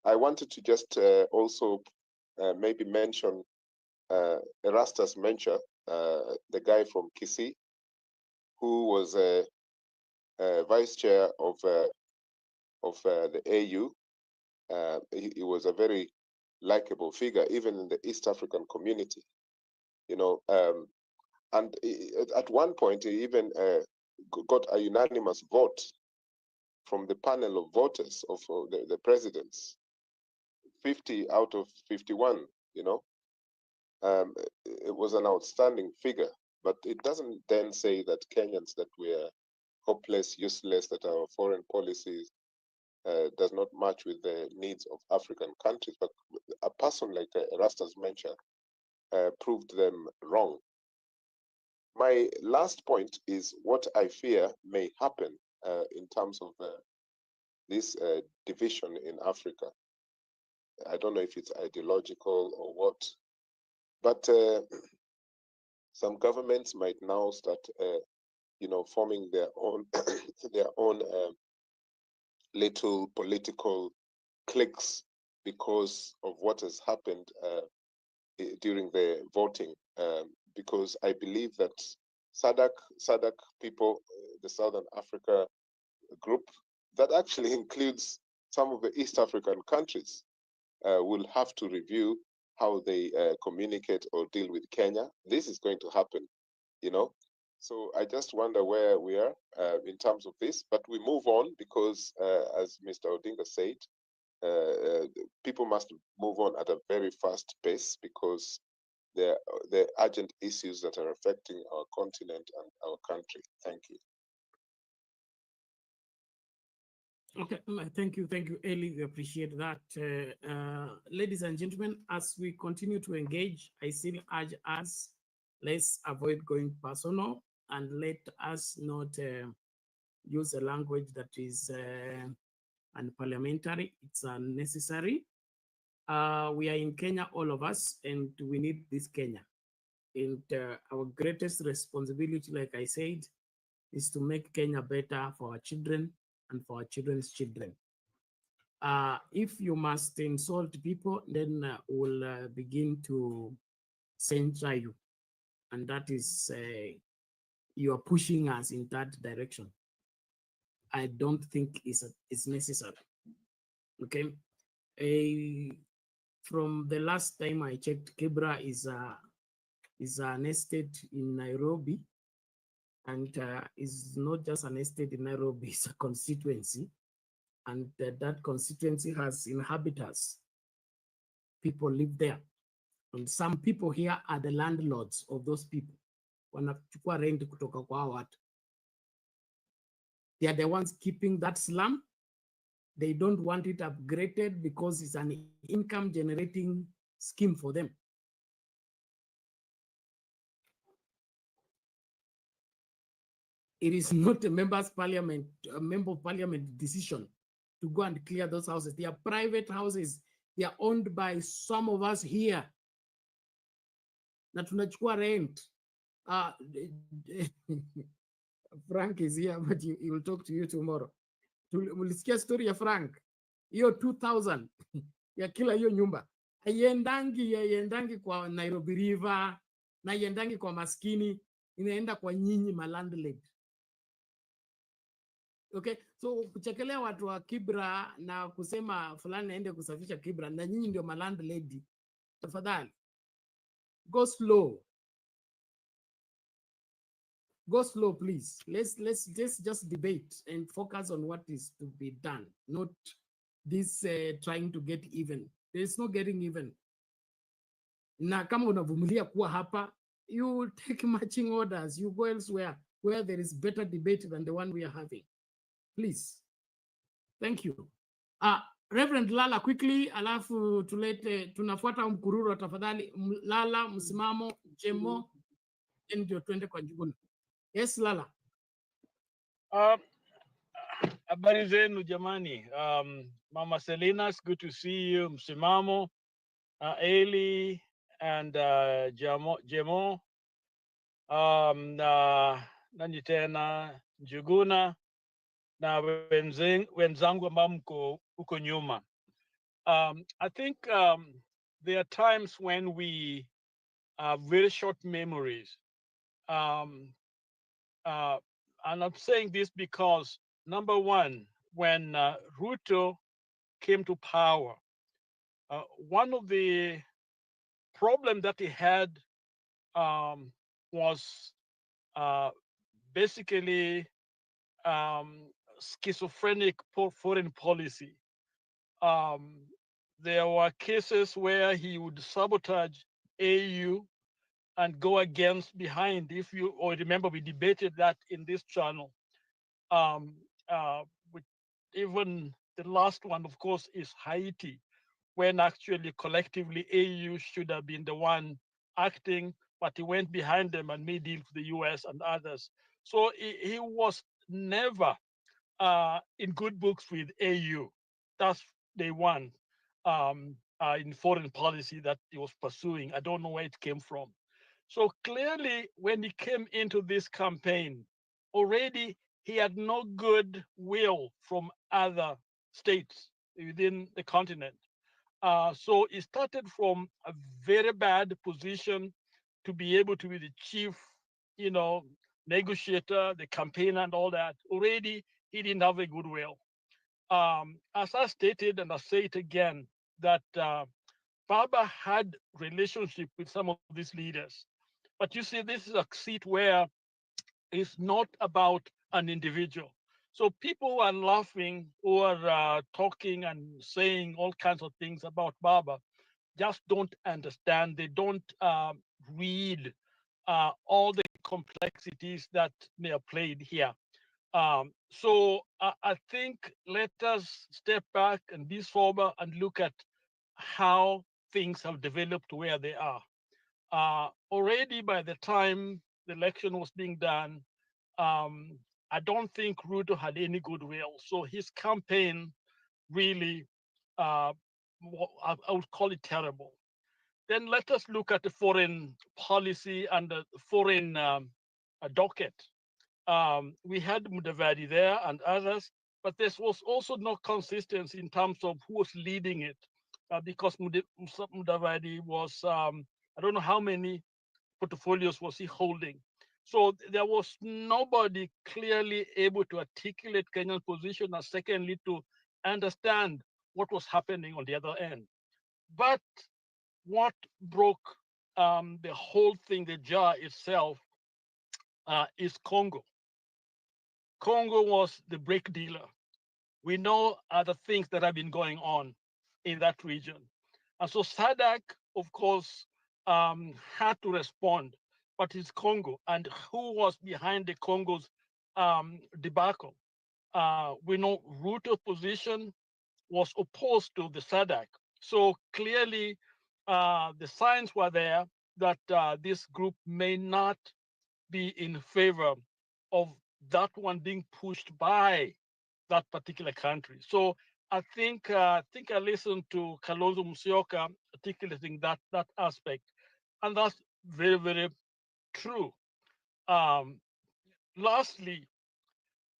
I wanted to just also maybe mention Erastus Mencha, the guy from Kisii, who was a vice chair of the AU. He was a very likable figure, even in the East African community, you know. And at one point, he even got a unanimous vote from the panel of voters of the presidents, 50 out of 51, you know. It was an outstanding figure, but it doesn't then say that Kenyans, that we are hopeless, useless, that our foreign policies does not match with the needs of African countries. But a person like Erastus Mencha proved them wrong. My last point is what I fear may happen in terms of this division in Africa. I don't know if it's ideological or what, but some governments might now start, you know, forming their own their own little political cliques because of what has happened during the voting. Because I believe that SADC people, the Southern Africa group, that actually includes some of the East African countries, will have to review how they communicate or deal with Kenya. This is going to happen, you know. So I just wonder where we are in terms of this, but we move on because, as Mr. Odinga said, people must move on at a very fast pace because there are urgent issues that are affecting our continent and our country. Thank you. Okay, thank you, Eli. We appreciate that. Ladies and gentlemen, as we continue to engage, I still urge us, let's avoid going personal and let us not use a language that is unparliamentary. It's unnecessary. We are in Kenya, all of us, and we need this Kenya. And our greatest responsibility, like I said, is to make Kenya better for our children and for our children's children. If you must insult people, then we'll begin to censor you. And that is, you are pushing us in that direction. I don't think it's necessary. Okay. From the last time I checked, Kibra is an estate in Nairobi, and is not just an estate in Nairobi, it's a constituency, and that constituency has inhabitants. People live there, and some people here are the landlords of those people. Wanachukua rent kutoka kwa watu. They are the ones keeping that slum. They don't want it upgraded because it's an income generating scheme for them. It is not a member of parliament decision to go and clear those houses. They are private houses. They are owned by some of us here. Na tunachukua rent. Frank is here, but he will talk to you tomorrow. Mulisikia story ya Frank. Hiyo 2000 ya kila hiyo nyumba. Haiendangi kwa Nairobi River, na haiendangi kwa maskini, inaenda kwa nyinyi landlord. Okay, so kuchekelea watu wa Kibra na kusema fulani aende kusafisha Kibra na nyinyi ndio landlady. Tafadhali. Go slow. Go slow, please. Let's just debate and focus on what is to be done, not this trying to get even. There is no getting even. Na kama unavumilia kuwa hapa, you take marching orders. You go elsewhere where there is better debate than the one we are having. Please. Thank you. Reverend Lala, quickly, alafu tulete, tunafuata mkururo tafadhali. Lala, msimamo, Jemo, ndio tuende kwa Njuguna. Yes, Lala. Habari zenu jamani. Mama Selina, it's good to see you. Msimamo, Eli, and Jemo. Nani tena, Njuguna, na wenzangu ambao mko uko nyuma. I think there are times when we have very short memories. And I'm saying this because, number one, when Ruto came to power, one of the problems that he had was basically schizophrenic foreign policy. There were cases where he would sabotage AU and go against behind. If you or remember, we debated that in this channel. With even the last one, of course, is Haiti, when actually collectively AU should have been the one acting, but he went behind them and made deals with the US and others. So he was never in good books with AU. That's the one in foreign policy that he was pursuing. I don't know where it came from. So clearly, when he came into this campaign, already he had no good will from other states within the continent. So he started from a very bad position to be able to be the chief, negotiator, the campaigner, and all that. Already, he didn't have a good will. As I stated, and I say it again, that Baba had relationship with some of these leaders. But you see, this is a seat where it's not about an individual. So people are laughing or talking and saying all kinds of things about Baba, just don't understand. They don't read all the complexities that they are played here. So I think let us step back and be sober and look at how things have developed to where they are. Already by the time the election was being done, I don't think Ruto had any goodwill. So his campaign really, I would call it terrible. Then let us look at the foreign policy and the foreign docket. We had Mudavadi there and others, but there was also no consistency in terms of who was leading it, because Mudavadi was, I don't know how many portfolios was he holding. So there was nobody clearly able to articulate Kenya's position, and secondly, to understand what was happening on the other end. But what broke the whole thing, the jar itself, is Congo. Congo was the break dealer. We know other things that have been going on in that region. And so SADC, of course, had to respond, but it's Congo. And who was behind the Congo's debacle? We know Ruto's position was opposed to the SADC. So clearly, the signs were there that this group may not be in favor of that one being pushed by that particular country. So I think I listened to Kalonzo Musyoka articulating that aspect, and that's very, very true. Lastly,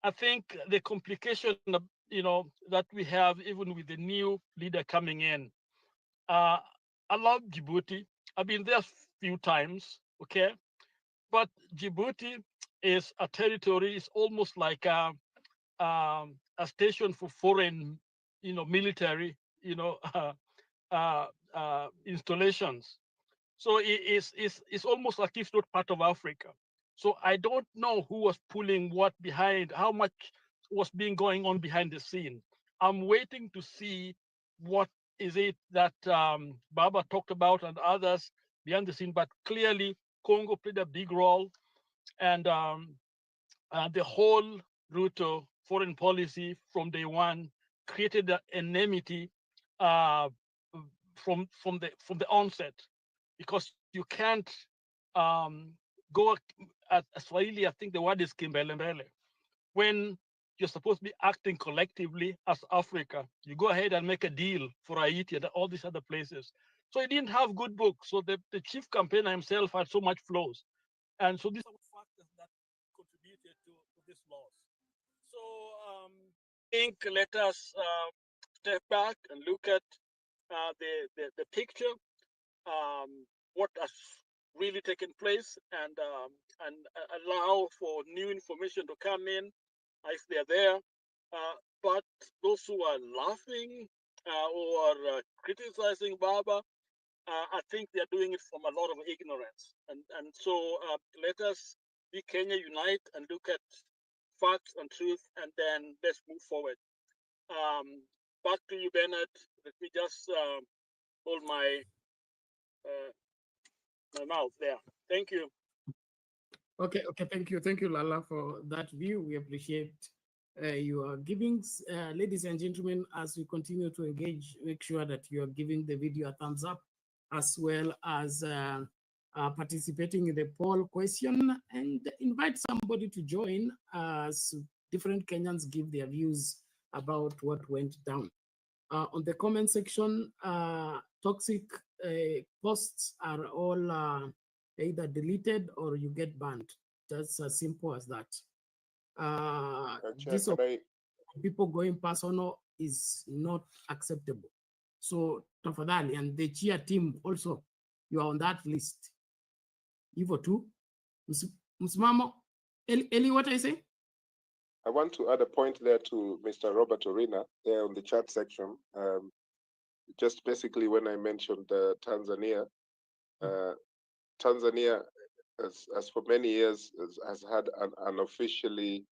I think the complication that we have even with the new leader coming in. I love Djibouti. I've been there a few times, okay? But Djibouti is a territory, it's almost like a station for foreign, military, installations. So it's almost like it's not part of Africa. So I don't know who was pulling what behind, how much was being going on behind the scene. I'm waiting to see what is it that Baba talked about and others behind the scene. But clearly, Congo played a big role, and the whole Ruto foreign policy from day one created an enmity from the onset, because you can't go at Swahili. I think the word is kimbelembele. When you're supposed to be acting collectively as Africa, you go ahead and make a deal for Haiti and all these other places. So he didn't have good books. So the chief campaigner himself had so much flaws. And so these are factors that contributed to this loss. So I think let us step back and look at the picture, what has really taken place, and allow for new information to come in if they're there. But those who are laughing or criticizing Baba, I think they're doing it from a lot of ignorance. And so let us be Kenya unite and look at facts and truth, and then let's move forward. Back to you, Bernard. Let me just hold my my mouth there. Thank you. Okay, thank you, Lala, for that view. We appreciate your givings. Ladies and gentlemen, as we continue to engage, make sure that you are giving the video a thumbs up, as well as participating in the poll question, and invite somebody to join as different Kenyans give their views about what went down. On the comment section, toxic posts are all either deleted or you get banned. That's as simple as that. This of people going personal is not acceptable. So tafadhali, and the cheer team also, you are on that list. Evo too. Msimamo. Eli, what I say? I want to add a point there to Mr. Robert Orina there on the chat section. Just basically when I mentioned Tanzania, Tanzania, as for many years, has had an unofficially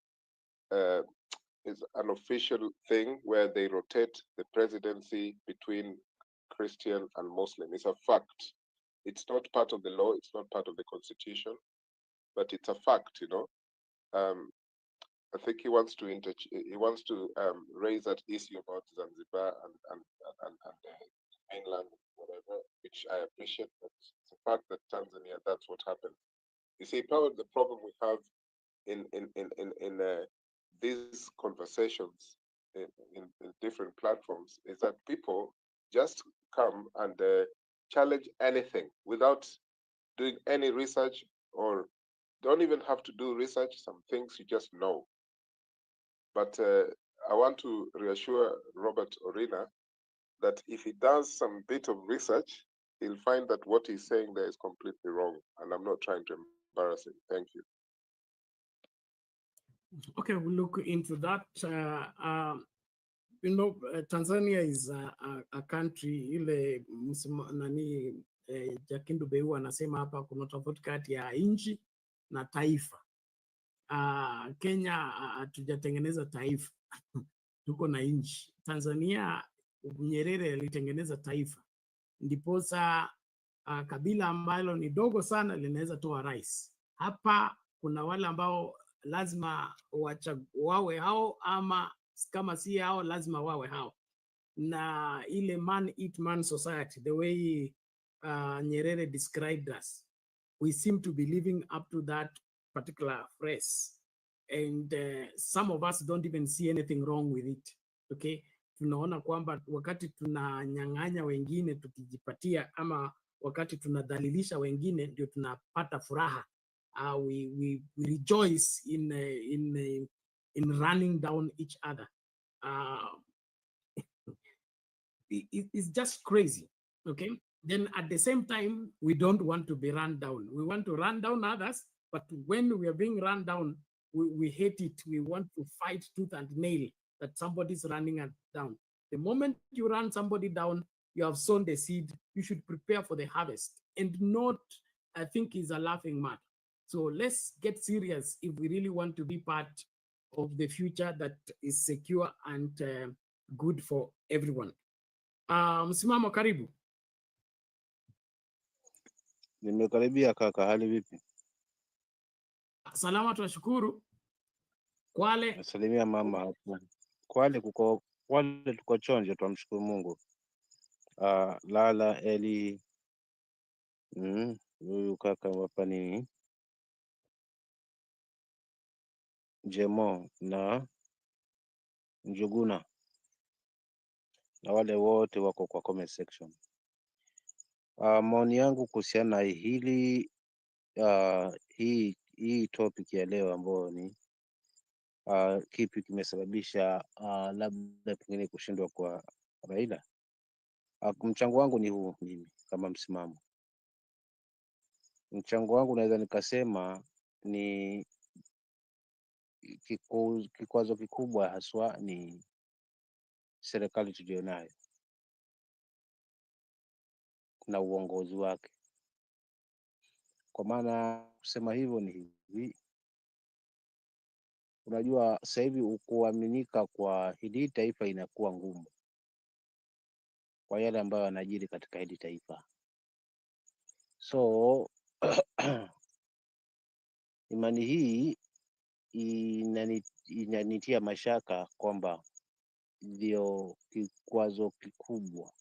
is an official thing where they rotate the presidency between Christian and Muslim. It's a fact. It's not part of the law. It's not part of the constitution, but it's a fact, I think he wants to raise that issue about Zanzibar and mainland, whatever, which I appreciate. But it's a fact that Tanzania, that's what happened. You see, part of the problem we have in these conversations in different platforms is that people just come and challenge anything without doing any research, or don't even have to do research. Some things you just know. But I want to reassure Robert Orina that if he does some bit of research, he'll find that what he's saying there is completely wrong. And I'm not trying to embarrass him. Thank you. Okay, we'll look into that. Tanzania is a country ile nani Jakindu Beu anasema hapa kuna tofauti kati ya nchi na taifa. Kenya hatujatengeneza taifa. Tuko na nchi. Tanzania Nyerere alitengeneza taifa. Ndiposa kabila ambalo ni dogo sana linaweza toa rais. Hapa kuna wale ambao lazima wawe hao, ama kama si hao lazima wawe hao. Na ile man eat man society, the way Nyerere described us, we seem to be living up to that particular phrase, and some of us don't even see anything wrong with it. Okay, tunaona kwamba wakati tunanyang'anya wengine tukijipatia, ama wakati tunadhalilisha wengine ndio tunapata furaha. We rejoice in running down each other. It's just crazy. Okay, then at the same time we don't want to be run down. We want to run down others, but when we are being run down, we hate it. We want to fight tooth and nail that somebody's running us down. The moment you run somebody down, you have sown the seed. You should prepare for the harvest, and not, I think, is a laughing matter. So let's get serious if we really want to be part of the future that is secure and good for everyone. Msimamo, karibu. Nimekaribia kaka, hali vipi? Salama, tunashukuru. Kwale? Nasalimia mama hapo. Kwale tuko chonjo, tunamshukuru Mungu. Lala Eli huyu kaka hapa ni Jemo na Njuguna na wale wote wako kwa comment section. Maoni yangu kuhusiana na hili hii topic ya leo ambayo ni kipi kimesababisha labda pengine kushindwa kwa Raila. Mchango wangu ni huu, mimi kama msimamo. Mchango wangu naweza nikasema ni kikwazo kikubwa haswa ni serikali tulionayo na uongozi wake. Kwa maana kusema hivyo ni hivi, unajua sasa hivi kuaminika kwa hili taifa inakuwa ngumu kwa yale ambayo yanajiri katika hili taifa. So imani hii inanitia mashaka kwamba ndio kikwazo kikubwa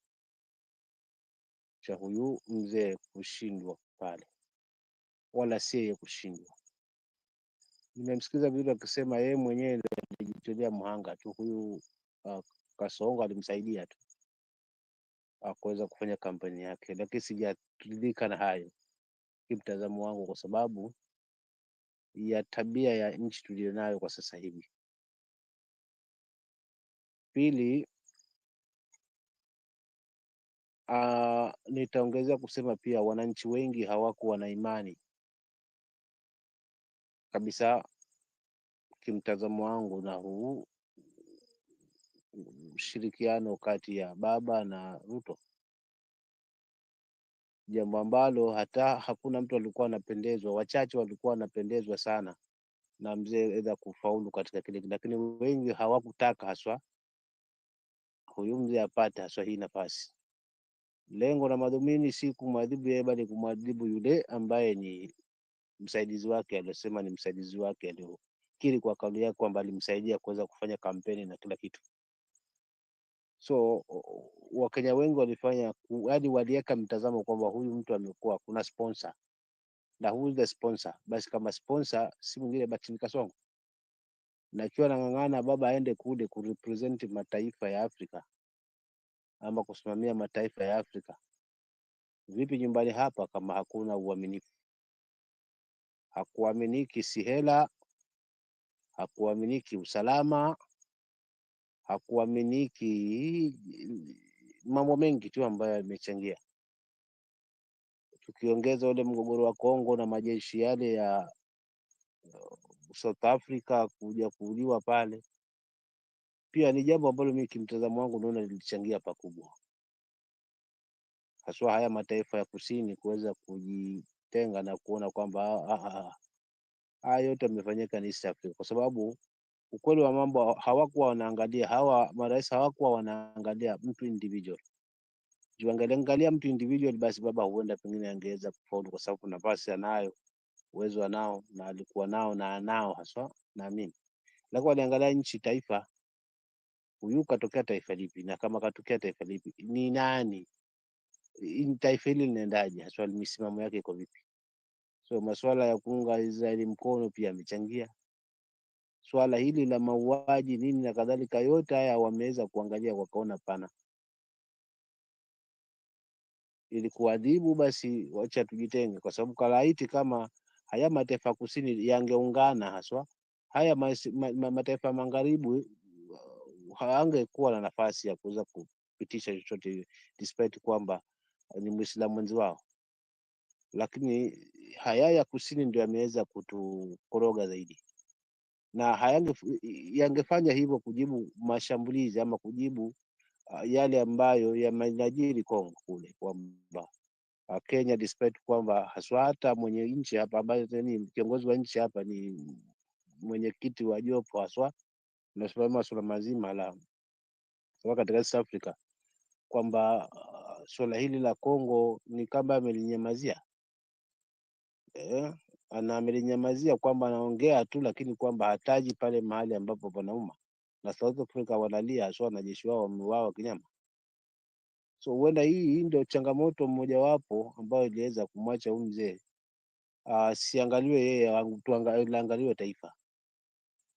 cha huyu mzee kushindwa pale, wala si yeye kushindwa. Nimemsikiza vile akisema yeye mwenyewe alijitolea mhanga tu, huyu Kasongo alimsaidia tu kuweza kufanya kampeni yake, lakini sijaridhika na hayo kimtazamo wangu, kwa sababu ya tabia ya nchi tulionayo kwa sasa hivi. Pili, nitaongezea kusema pia wananchi wengi hawakuwa na imani kabisa kimtazamo wangu na huu ushirikiano kati ya baba na Ruto, jambo ambalo hata hakuna mtu alikuwa anapendezwa. Wachache walikuwa wanapendezwa sana na mzee aidha kufaulu katika kile, lakini wengi hawakutaka haswa huyu mzee apate haswa hii nafasi. Lengo na madhumuni si kumwadhibu yeye, bali kumwadhibu yule ambaye ni msaidizi wake, aliyosema ni msaidizi wake alikiri kwa kauli yake kwamba alimsaidia kuweza kufanya kampeni na kila kitu. So Wakenya wengi walifanya yaani waliweka mtazamo kwamba huyu mtu amekuwa kuna sponsor, na who is the sponsor? Basi kama sponsor si mwingine basi ni Kasongo, na ikiwa nang'ang'ana baba aende kule kurepresent mataifa ya Afrika ama kusimamia mataifa ya Afrika, vipi nyumbani hapa kama hakuna uaminifu? Hakuaminiki si hela, hakuaminiki usalama, hakuaminiki mambo mengi tu ambayo yamechangia. Tukiongeza ule mgogoro wa Kongo na majeshi yale ya South Africa kuja kuuliwa pale, pia ni jambo ambalo mimi kimtazamo wangu naona lilichangia pakubwa, haswa haya mataifa ya kusini kuweza kujitenga na kuona kwamba haya yote yamefanyika ni East Africa, kwa sababu ukweli wa mambo hawakuwa wanaangalia, hawa marais hawakuwa wanaangalia mtu individual. Juu angaliangalia mtu individual, basi baba huenda pengine angeweza kufaulu, kwa sababu nafasi anayo, uwezo anao, na alikuwa nao na anao haswa, naamini. Lakini waliangalia nchi, taifa, huyu katokea taifa lipi, na kama katokea taifa lipi ni nani, taifa hili linaendaje, haswa misimamo yake iko vipi. So masuala ya kuunga Israeli mkono pia yamechangia. Swala hili la mauaji nini na kadhalika, yote haya wameweza kuangalia wakaona pana, ili kuadhibu basi wacha tujitenge, kwa sababu kalaiti kama haya mataifa kusini yangeungana, haswa haya mataifa magharibi hawangekuwa na nafasi ya kuweza kupitisha chochote, despite kwamba ni Muislamu mwenzi wao. Lakini haya ya kusini ndio yameweza kutukoroga zaidi, na yangefanya hivyo kujibu mashambulizi ama kujibu yale ambayo yamenajiri Kongo kule, kwamba Kenya despite kwamba haswa hata mwenye nchi hapa ambaye ni kiongozi wa nchi hapa ni mwenyekiti wa jopo haswa nasimamia masuala mazima la katika East Africa, kwamba swala hili la Kongo ni kama amelinyamazia, ana amelinyamazia kwamba anaongea tu, lakini kwamba hataji pale mahali ambapo panauma, na South Africa wanalia haswa wanajeshi wao wameuawa kinyama. So huenda hii ndio changamoto mmojawapo ambayo iliweza kumwacha huyu mzee siangaliwe yeye, tuangaliwe taifa.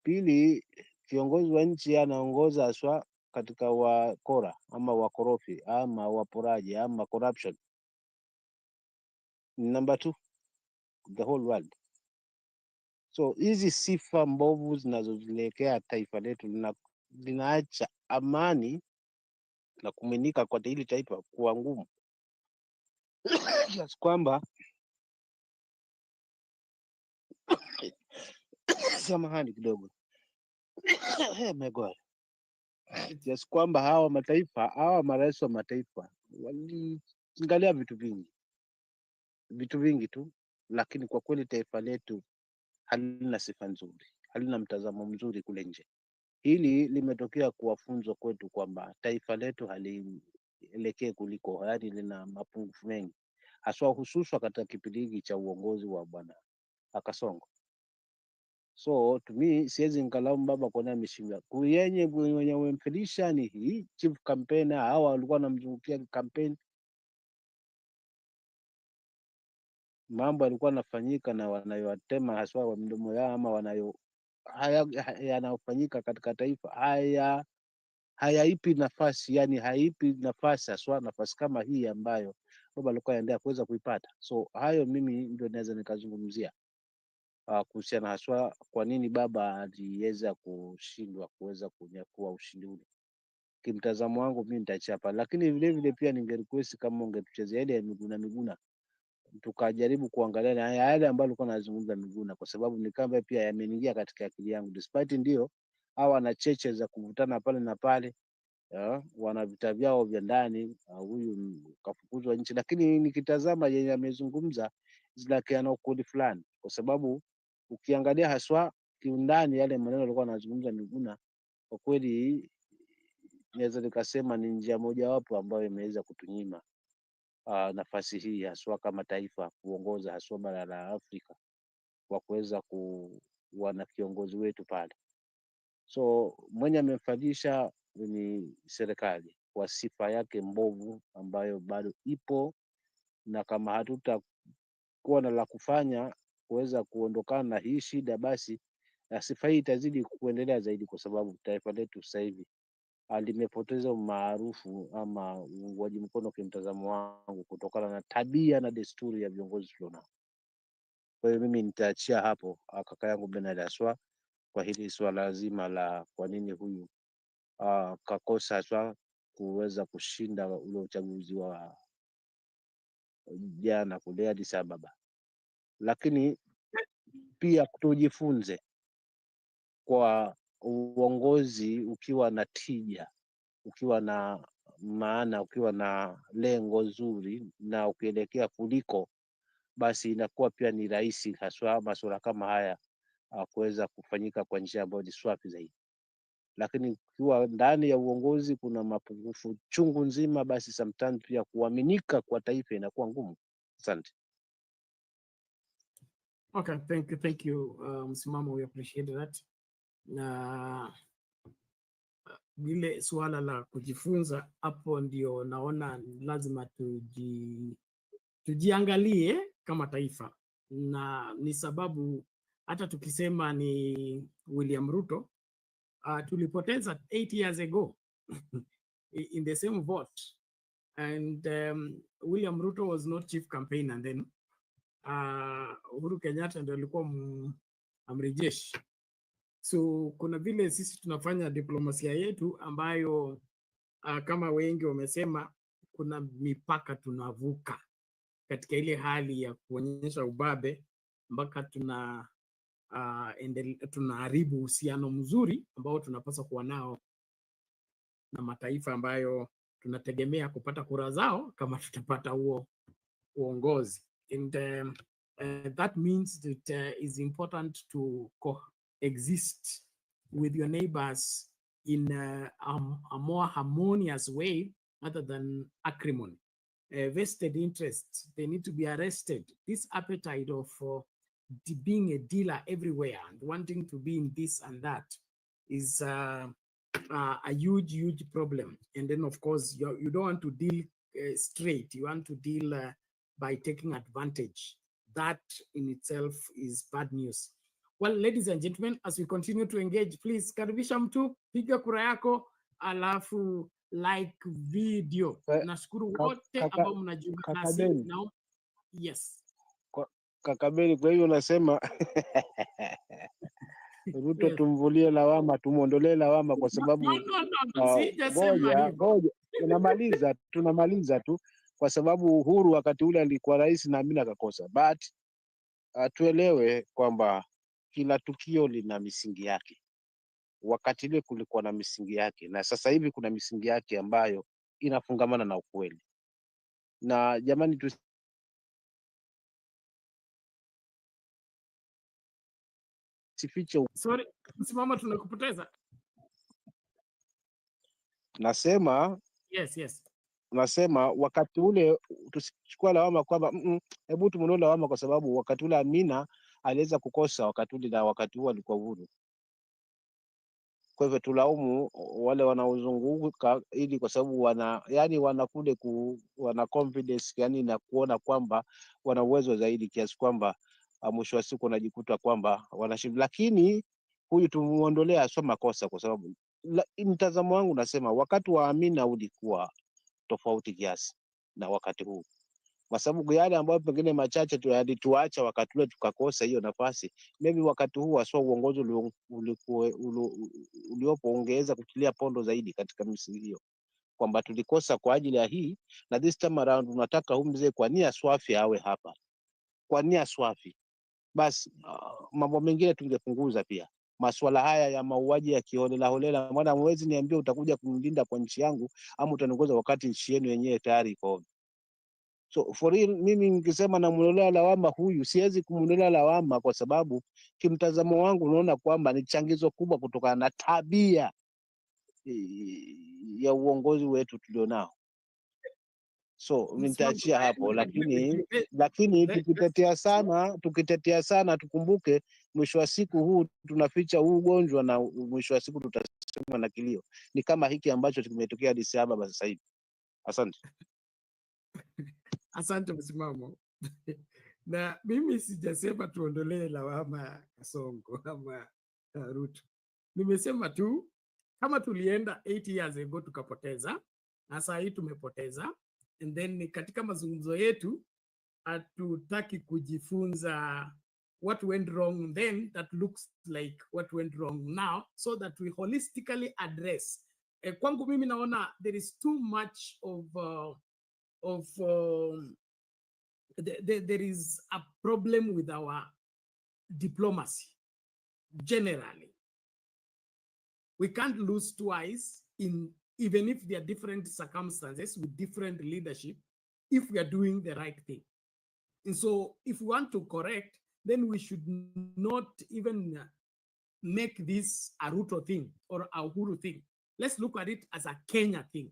Pili, kiongozi wa nchi anaongoza haswa katika wakora ama wakorofi ama waporaji ama corruption. Number 2, the whole world. So hizi sifa mbovu zinazolekea taifa letu linaacha amani na kuaminika kwa hili taifa kuwa ngumu kiasi kwamba samahani kidogo kiasi kwamba hawa marais wa mataifa waliangalia vitu vingi tu, lakini kwa kweli taifa letu halina sifa nzuri, halina mtazamo mzuri kule nje. Hili limetokea kuwa funzo kwetu kwamba taifa letu halielekee kuliko, yaani lina mapungufu mengi, haswa hususa katika kipindi hiki cha uongozi wa bwana Kasongo. So to me siwezi nikalaumu baba kwa nini ameshinda. Yenye wenye wamemfilisha ni hii chief campaigner, hawa walikuwa wanamzungukia kampeni, mambo yalikuwa yanafanyika na wanayowatema haswa wa mdomo yao ama yanayofanyika katika taifa hayaipi nafasi, yani haipi nafasi haswa nafasi kama hii ambayo baba alikuwa anaendelea kuweza kuipata. So hayo mimi ndio naweza nikazungumzia kuhusiana haswa kwa nini baba aliweza kushindwa kuweza kunyakua ushindi ule. Kimtazamo wangu mimi nitachapa, lakini vile vile pia ningerequest kama ungetuchezea ile Miguna tukajaribu kuangalia na yale ambayo alikuwa anazungumza Miguna, kwa sababu ni kama pia yameingia katika akili yangu, despite ndio hawa na cheche za kuvutana pale na pale, wana vita vyao vya ndani, huyu kafukuzwa nchi, lakini nikitazama yeye amezungumza zinakiana ukweli fulani, kwa sababu ukiangalia haswa kiundani yale maneno alikuwa anazungumza Miguna, kwa kweli naweza nikasema ni njia mojawapo ambayo imeweza kutunyima nafasi hii haswa kama taifa kuongoza haswa bara la Afrika kwa kuweza wana kiongozi wetu pale. So mwenye amemfadhisha ni serikali kwa sifa yake mbovu ambayo bado ipo, na kama hatutakuwa na la kufanya kuweza kuondokana na hii shida, basi sifa hii itazidi kuendelea zaidi, kwa sababu taifa letu sasa hivi limepoteza umaarufu ama uungwaji mkono kimtazamo wangu kutokana na tabia na desturi ya viongozi tulionao. Kwa hiyo mimi nitaachia hapo kaka yangu Bernard Aswa kwa hili swala zima la kwa nini huyu kakosa haswa kuweza kushinda ule uchaguzi wa jana kule Addis Ababa. Lakini pia tujifunze kwa uongozi ukiwa na tija, ukiwa na maana, ukiwa na lengo zuri na ukielekea kuliko, basi inakuwa pia ni rahisi haswa masuala kama haya kuweza kufanyika kwa njia ambayo ni swafi zaidi. Lakini ukiwa ndani ya uongozi kuna mapungufu chungu nzima, basi sometimes pia kuaminika kwa taifa inakuwa ngumu. Asante. Okay, thank you. Msimamo, we appreciate that. Na vile suala la kujifunza hapo ndio naona lazima tujiangalie kama taifa, na ni sababu hata tukisema ni William Ruto tulipoteza 8 years ago in the same vote, and William Ruto was not chief campaign, and then Uhuru Kenyatta ndio alikuwa amri jeshi. So kuna vile sisi tunafanya diplomasia yetu ambayo kama wengi wamesema kuna mipaka tunavuka katika ile hali ya kuonyesha ubabe mpaka tunaharibu uhusiano mzuri ambao tunapaswa kuwa nao na mataifa ambayo tunategemea kupata kura zao kama tutapata huo uongozi. And that means that it's important to coexist with your neighbors in a more harmonious way other than acrimony. Vested interests, they need to be arrested. This appetite of being a dealer everywhere and wanting to be in this and that is a huge problem. And then of course you don't want to deal straight, you want to deal by taking advantage. That in itself is bad news. Well, ladies and gentlemen, as we continue to engage, please karibisha mtu, piga kura yako, alafu like video. Nashukuru wote ambao mnajiunga nasi. Now, yes. Kaka Beni, kwa hiyo unasema Ruto tumvulie lawama, tumuondolee lawama kwa sababu ngoja tunamaliza tu kwa sababu Uhuru wakati ule alikuwa rais na Amina akakosa. But tuelewe kwamba kila tukio lina misingi yake. Wakati ile kulikuwa na misingi yake na sasa hivi kuna misingi yake ambayo inafungamana na ukweli. Na jamani tusifiche. Sorry, msimama tunakupoteza. Nasema yes. Nasema wakati ule tusichukua lawama kwamba hebu tumuondoe lawama kwa sababu wakati ule Amina aliweza kukosa wakati ule na wakati huo alikuwa Uhuru. Kwa hivyo tulaumu wale wanaozunguka ili kwa sababu wana confidence yani na kuona kwamba wana uwezo zaidi kiasi kwamba mwisho wa siku wanajikuta kwamba wanashinda. Lakini huyu tumuondolea sio makosa kwa sababu mtazamo wangu nasema wakati wa Amina ulikuwa tofauti kiasi na wakati huu, kwa sababu yale ambayo pengine machache tu yalituacha wakati ule tukakosa hiyo nafasi, maybe wakati huu aswa uongozi uliopo ungeweza kutilia pondo zaidi katika misingi hiyo, kwamba tulikosa kwa ajili ya hii na this time around tunataka huyu mzee kwa nia swafi awe hapa, kwa nia swafi. Basi mambo mengine tungepunguza pia. Masuala haya ya mauaji ya kiholela, maana mwezi niambia utakuja kumlinda kwa nchi yangu ama utaniongoza wakati nchi yenu yenyewe tayari iko. So for real, mimi nikisema namuondolea lawama huyu, siwezi kumuondolea lawama kwa sababu kimtazamo wangu unaona kwamba ni changizo kubwa kutokana na tabia ya uongozi wetu tulionao. So nitaachia hapo, lakini tukitetea sana tukumbuke mwisho wa siku huu tunaficha huu ugonjwa na mwisho wa siku tutasema na kilio. Ni kama hiki ambacho kimetokea Addis Ababa sasa hivi. Asante. Asante msimamo. Na mimi sijasema tuondolee lawama Kasongo ama Ruto. Nimesema tu kama tulienda 8 years ago tukapoteza, na saa hii tumepoteza, and then katika mazungumzo yetu hatutaki kujifunza what went wrong then that looks like what went wrong now, so that we holistically address. Kwangu mimi naona there is too much there is a problem with our diplomacy generally. We can't lose twice, even if there are different circumstances with different leadership, if we are doing the right thing. And so if we want to correct, then we should not even make this a Ruto thing or a Uhuru thing. Let's look at it as a Kenya thing.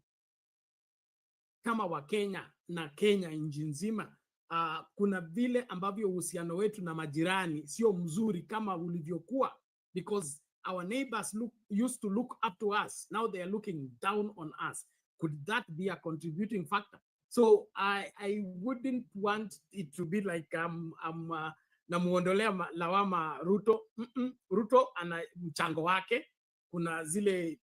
Kama wa Kenya na Kenya nchi nzima, kuna vile ambavyo uhusiano wetu na majirani sio mzuri kama ulivyokuwa, because our neighbors used to look up to us. Now they are looking down on us. Could that be a contributing factor? So I wouldn't want it to be like namuondolea lawama Ruto. Ruto ana mchango wake. Kuna zile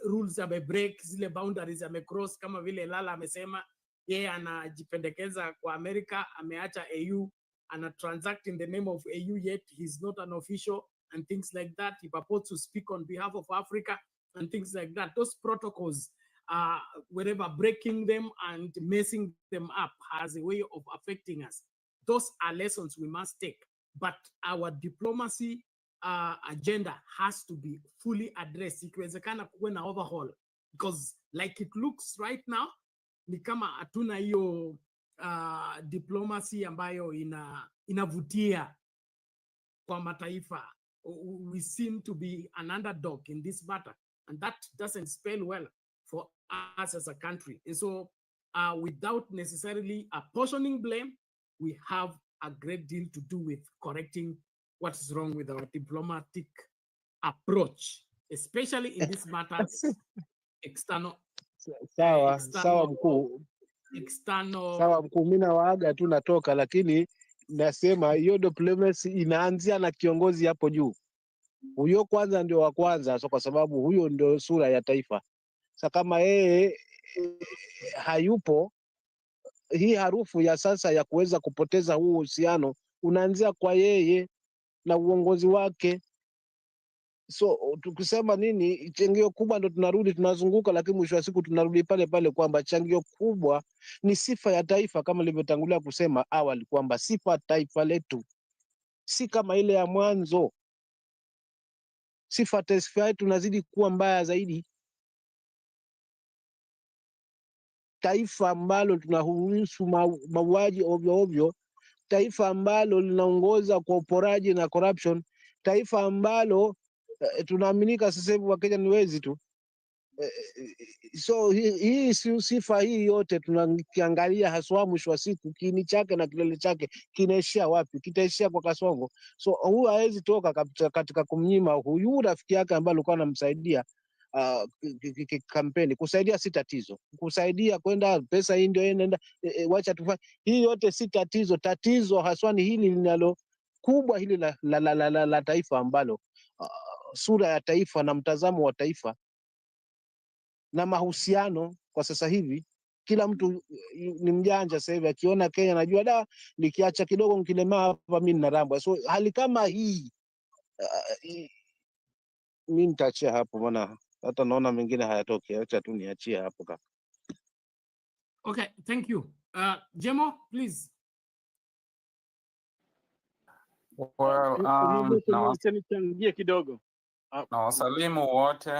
rules break, zile boundaries cross, kama vile Lala amesema yeye anajipendekeza kwa America, ameacha AU, ana transact in the name of AU, yet he's not an official and things like that. He purports to speak on behalf of Africa and things like that. Those protocols, wherever breaking them and messing them up has a way of affecting us. Those are lessons we must take. But our diplomacy agenda has to be fully addressed. Ikiwezekana kuwe na overhaul, because like it looks right now, ni kama hatuna hiyo diplomacy ambayo inavutia kwa mataifa. We seem to be an underdog in this matter, and that doesn't spell well for us as a country. And so without necessarily apportioning blame, we have a great deal to do with correcting what is wrong with our diplomatic approach, especially in these matters external. Sawa mkuu. Sawa mkuu, mimi nawaaga tu natoka, lakini nasema hiyo diplomacy inaanzia na kiongozi hapo juu. Huyo kwanza ndio wa kwanza, so kwa sababu huyo ndio sura ya taifa. Sasa kama yeye hayupo, hii harufu ya sasa ya kuweza kupoteza huu uhusiano unaanzia kwa yeye na uongozi wake. So tukisema nini, changio kubwa ndo tunazunguka, lakini mwisho wa siku tunarudi pale pale kwamba changio kubwa ni sifa ya taifa, kama nilivyotangulia kusema awali kwamba sifa ya taifa letu si kama ile ya mwanzo. Sifa ya taifa letu inazidi kuwa mbaya zaidi. Taifa ambalo tunahusu mauaji ovyo ovyo, taifa ambalo linaongoza kwa uporaji na corruption, taifa ambalo tunaaminika sasa hivi Wakenya ni wezi tu. So hii sifa hii yote tunakiangalia haswa mwisho wa siku kiini chake na kilele chake kinaishia wapi? Kitaishia kwa Kasongo. So huyu hawezi toka katika kumnyima huyu rafiki yake ambaye alikuwa anamsaidia kampeni. Kusaidia si tatizo, kusaidia kwenda pesa hii ndio inaenda, wacha tufanye hii yote si tatizo. Tatizo haswa ni hili linalo kubwa hili la taifa ambalo sura ya taifa na mtazamo wa taifa na mahusiano. Kwa sasa hivi kila mtu ni mjanja sasa hivi, akiona Kenya anajua da, nikiacha kidogo nikilemaa hapa mimi ninarambwa. So hali kama hii mimi nitaachia hapo, maana hata naona mengine hayatoki. Acha tu niachie hapo kaka. Okay, thank you. Jemo, please. Well, nichangie kidogo. Na wasalimu wote.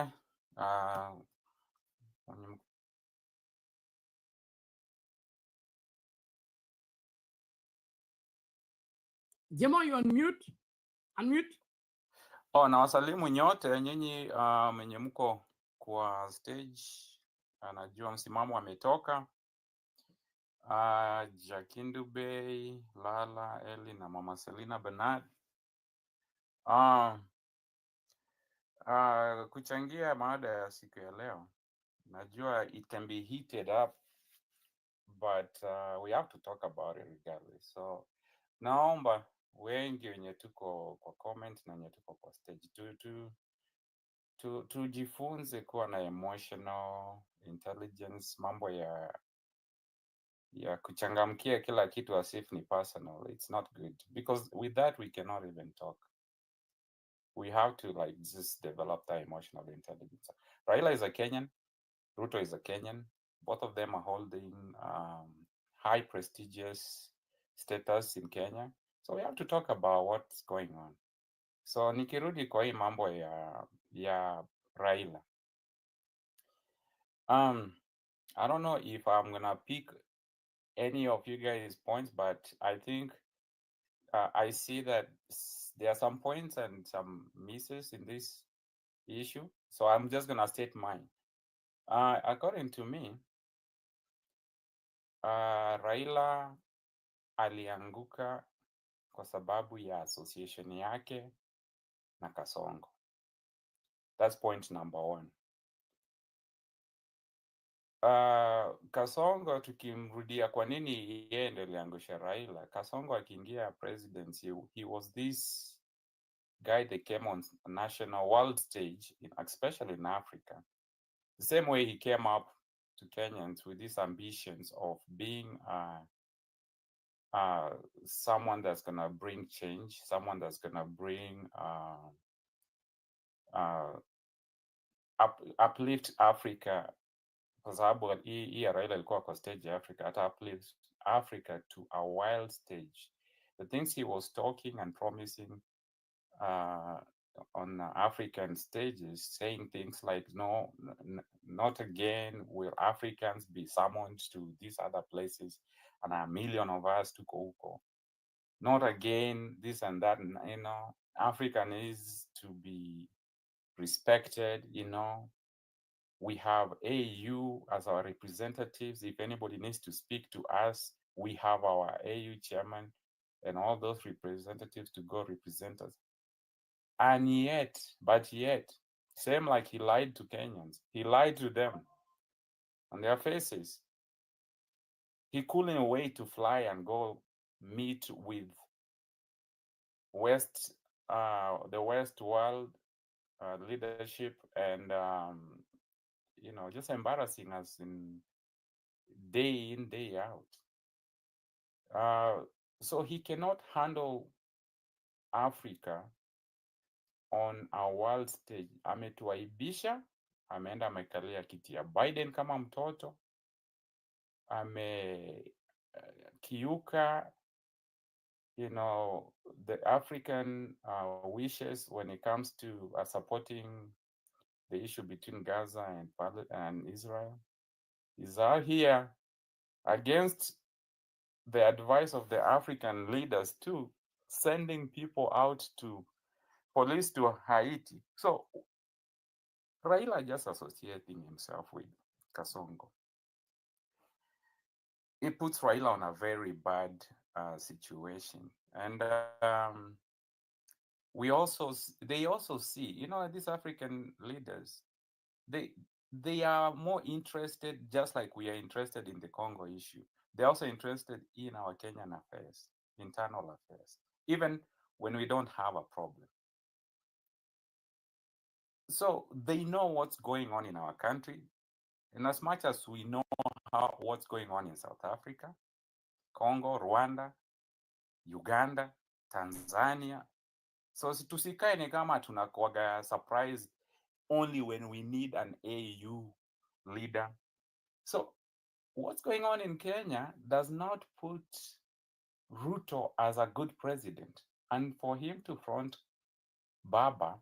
Jemo, you on mute? Unmute? Na wasalimu nyote nyinyi mwenye mko kwa stage, anajua msimamo ametoka. Jakindu Bey, Lala, Eli na Mama Selina Bernard. Kuchangia mada ya siku ya leo. Najua it can be heated up, but we have to talk about it regardless. So naomba wengi wenye tuko kwa comment na wenye tuko kwa stage tujifunze kuwa na emotional intelligence, mambo ya kuchangamkia kila kitu as if ni personal. It's not good, because with that we cannot even talk. We have to like just develop that emotional intelligence. Raila is a Kenyan, Ruto is a Kenyan. Both of them are holding high prestigious status in Kenya. So we have to talk about what's going on. So nikirudi kwa hii mambo ya Raila. I don't know if I'm gonna pick any of you guys' points, but I think I see that there are some points and some misses in this issue. So I'm just gonna state mine. According to me, Raila alianguka kwa sababu ya association yake na Kasongo. That's point number one. Kasongo tukimrudia kwa nini yeye ndo aliangusha Raila. Kasongo akiingia presidency, he was this guy that came on national world stage, especially in Africa. The same way he came up to Kenyans with these ambitions of being someone that's gonna bring change, someone that's gonna bring uplift Africa, kwa sababu hii ya Raila ilikuwa kwa stage ya Africa, ata uplift Africa to a wild stage. The things he was talking and promising on African stages, saying things like, no, not again will Africans be summoned to these other places and a million of us to go. Not again, this and that, Africa needs to be respected, We have AU as our representatives. If anybody needs to speak to us, we have our AU chairman and all those representatives to go represent us. And yet, same like he lied to Kenyans, he lied to them on their faces. He couldn't wait to fly and go meet with the West world leadership and, just embarrassing us in day in, day out. So he cannot handle Africa on a world stage. Ametuaibisha, ameenda amekalia kiti ya Biden kama mtoto, amekiuka the African wishes when it comes to supporting the issue between Gaza and Israel. Is out here against the advice of the African leaders too, sending people out to police to Haiti. So Raila just associating himself with Kasongo. It puts Raila on a very bad situation. And they also see, these African leaders, they are more interested, just like we are interested in the Congo issue. They're also interested in our Kenyan affairs, internal affairs, even when we don't have a problem. So they know what's going on in our country. And as much as we know what's going on in South Africa, Congo, Rwanda, Uganda, Tanzania. So tusikae ni kama tunakuwaga surprised only when we need an AU leader. So what's going on in Kenya does not put Ruto as a good president. And for him to front Baba,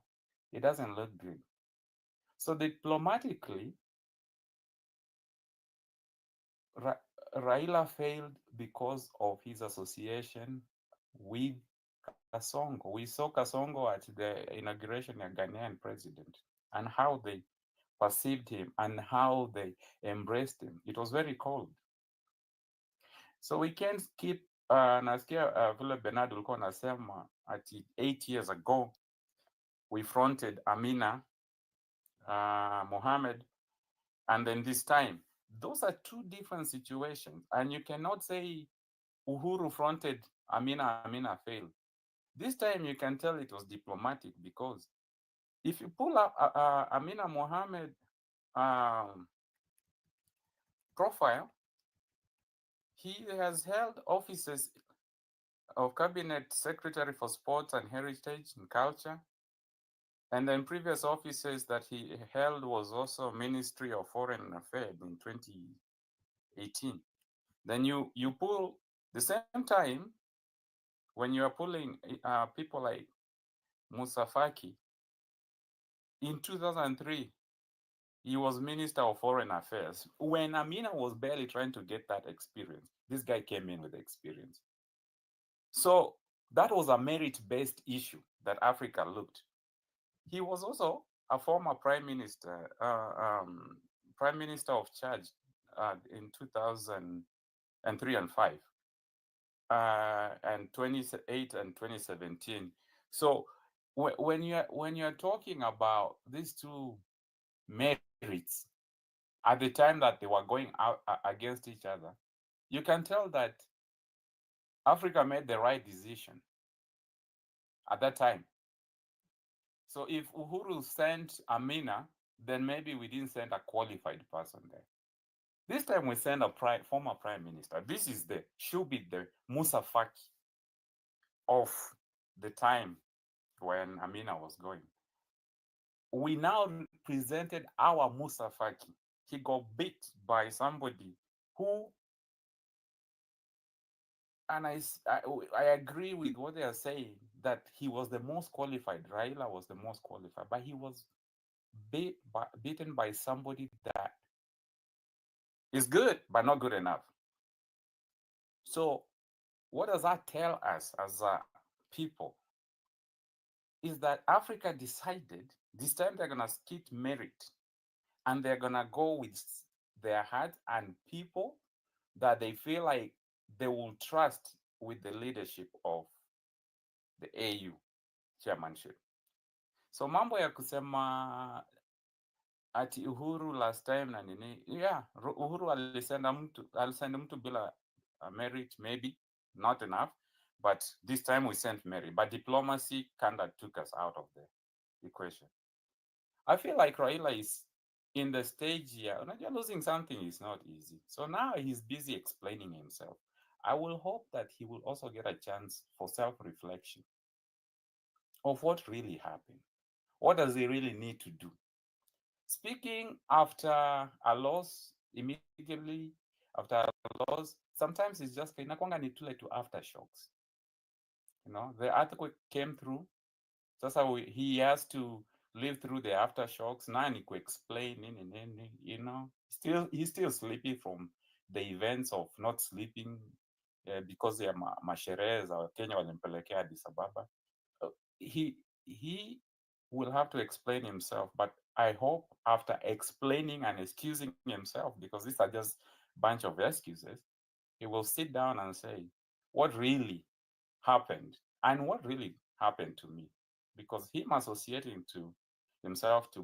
it doesn't look good. So diplomatically, Raila failed because of his association with Kasongo. We saw Kasongo at the inauguration of Ghanaian president and how they perceived him and how they embraced him. It was very cold. So we can't keep nasikia vile Bernard ulikuwa unasema ati 8 years ago we fronted Amina Mohammed, and then this time. Those are two different situations, and you cannot say Uhuru fronted Amina failed. This time you can tell it was diplomatic, because if you pull up Amina Mohammed profile, he has held offices of Cabinet Secretary for Sports and Heritage and Culture. And then previous offices that he held was also Ministry of Foreign Affairs in 2018. Then you pull the same time when you are pulling people like Musa Faki. In 2003, he was Minister of Foreign Affairs. When Amina was barely trying to get that experience, this guy came in with experience. So that was a merit-based issue that Africa looked. He was also a former prime minister of Chad in 2003 and 5, and 28 and 2017. So when you're talking about these two merits at the time that they were going out against each other, you can tell that Africa made the right decision at that time. So if Uhuru sent Amina, then maybe we didn't send a qualified person there. This time we send a former prime minister. This should be the Musa Faki of the time when Amina was going. We now presented our Musa Faki. He got beat by somebody who, and I agree with what they are saying, that he was the most qualified. Raila was the most qualified, but he was beaten by somebody that is good, but not good enough. So what does that tell us as a people? Is that Africa decided this time they're going to skip merit, and they're going to go with their heart and people that they feel like they will trust with the leadership of the AU chairmanship. So mambo ya kusema ati Uhuru last time na nini, yeah, Uhuru alisenda mtu bila merit, maybe not enough, but this time we sent merit. But diplomacy kind of took us out of the equation. I feel like Raila is in the stage here. Losing something is not easy. So now he's busy explaining himself. I will hope that he will also get a chance for self-reflection of what really happened. What does he really need to do? Speaking after a loss, immediately after a loss, sometimes it's just inakwanga ni too late to aftershocks. You know, the earthquake came through. So he has to live through the aftershocks. Now he could explain, you know, he's still sleepy from the events of not sleeping because they are masherehes or Kenya walimpelekea Addis Ababa. He will have to explain himself, but I hope after explaining and excusing himself, because these are just a bunch of excuses, he will sit down and say what really happened and what really happened to me. Because him associating to himself to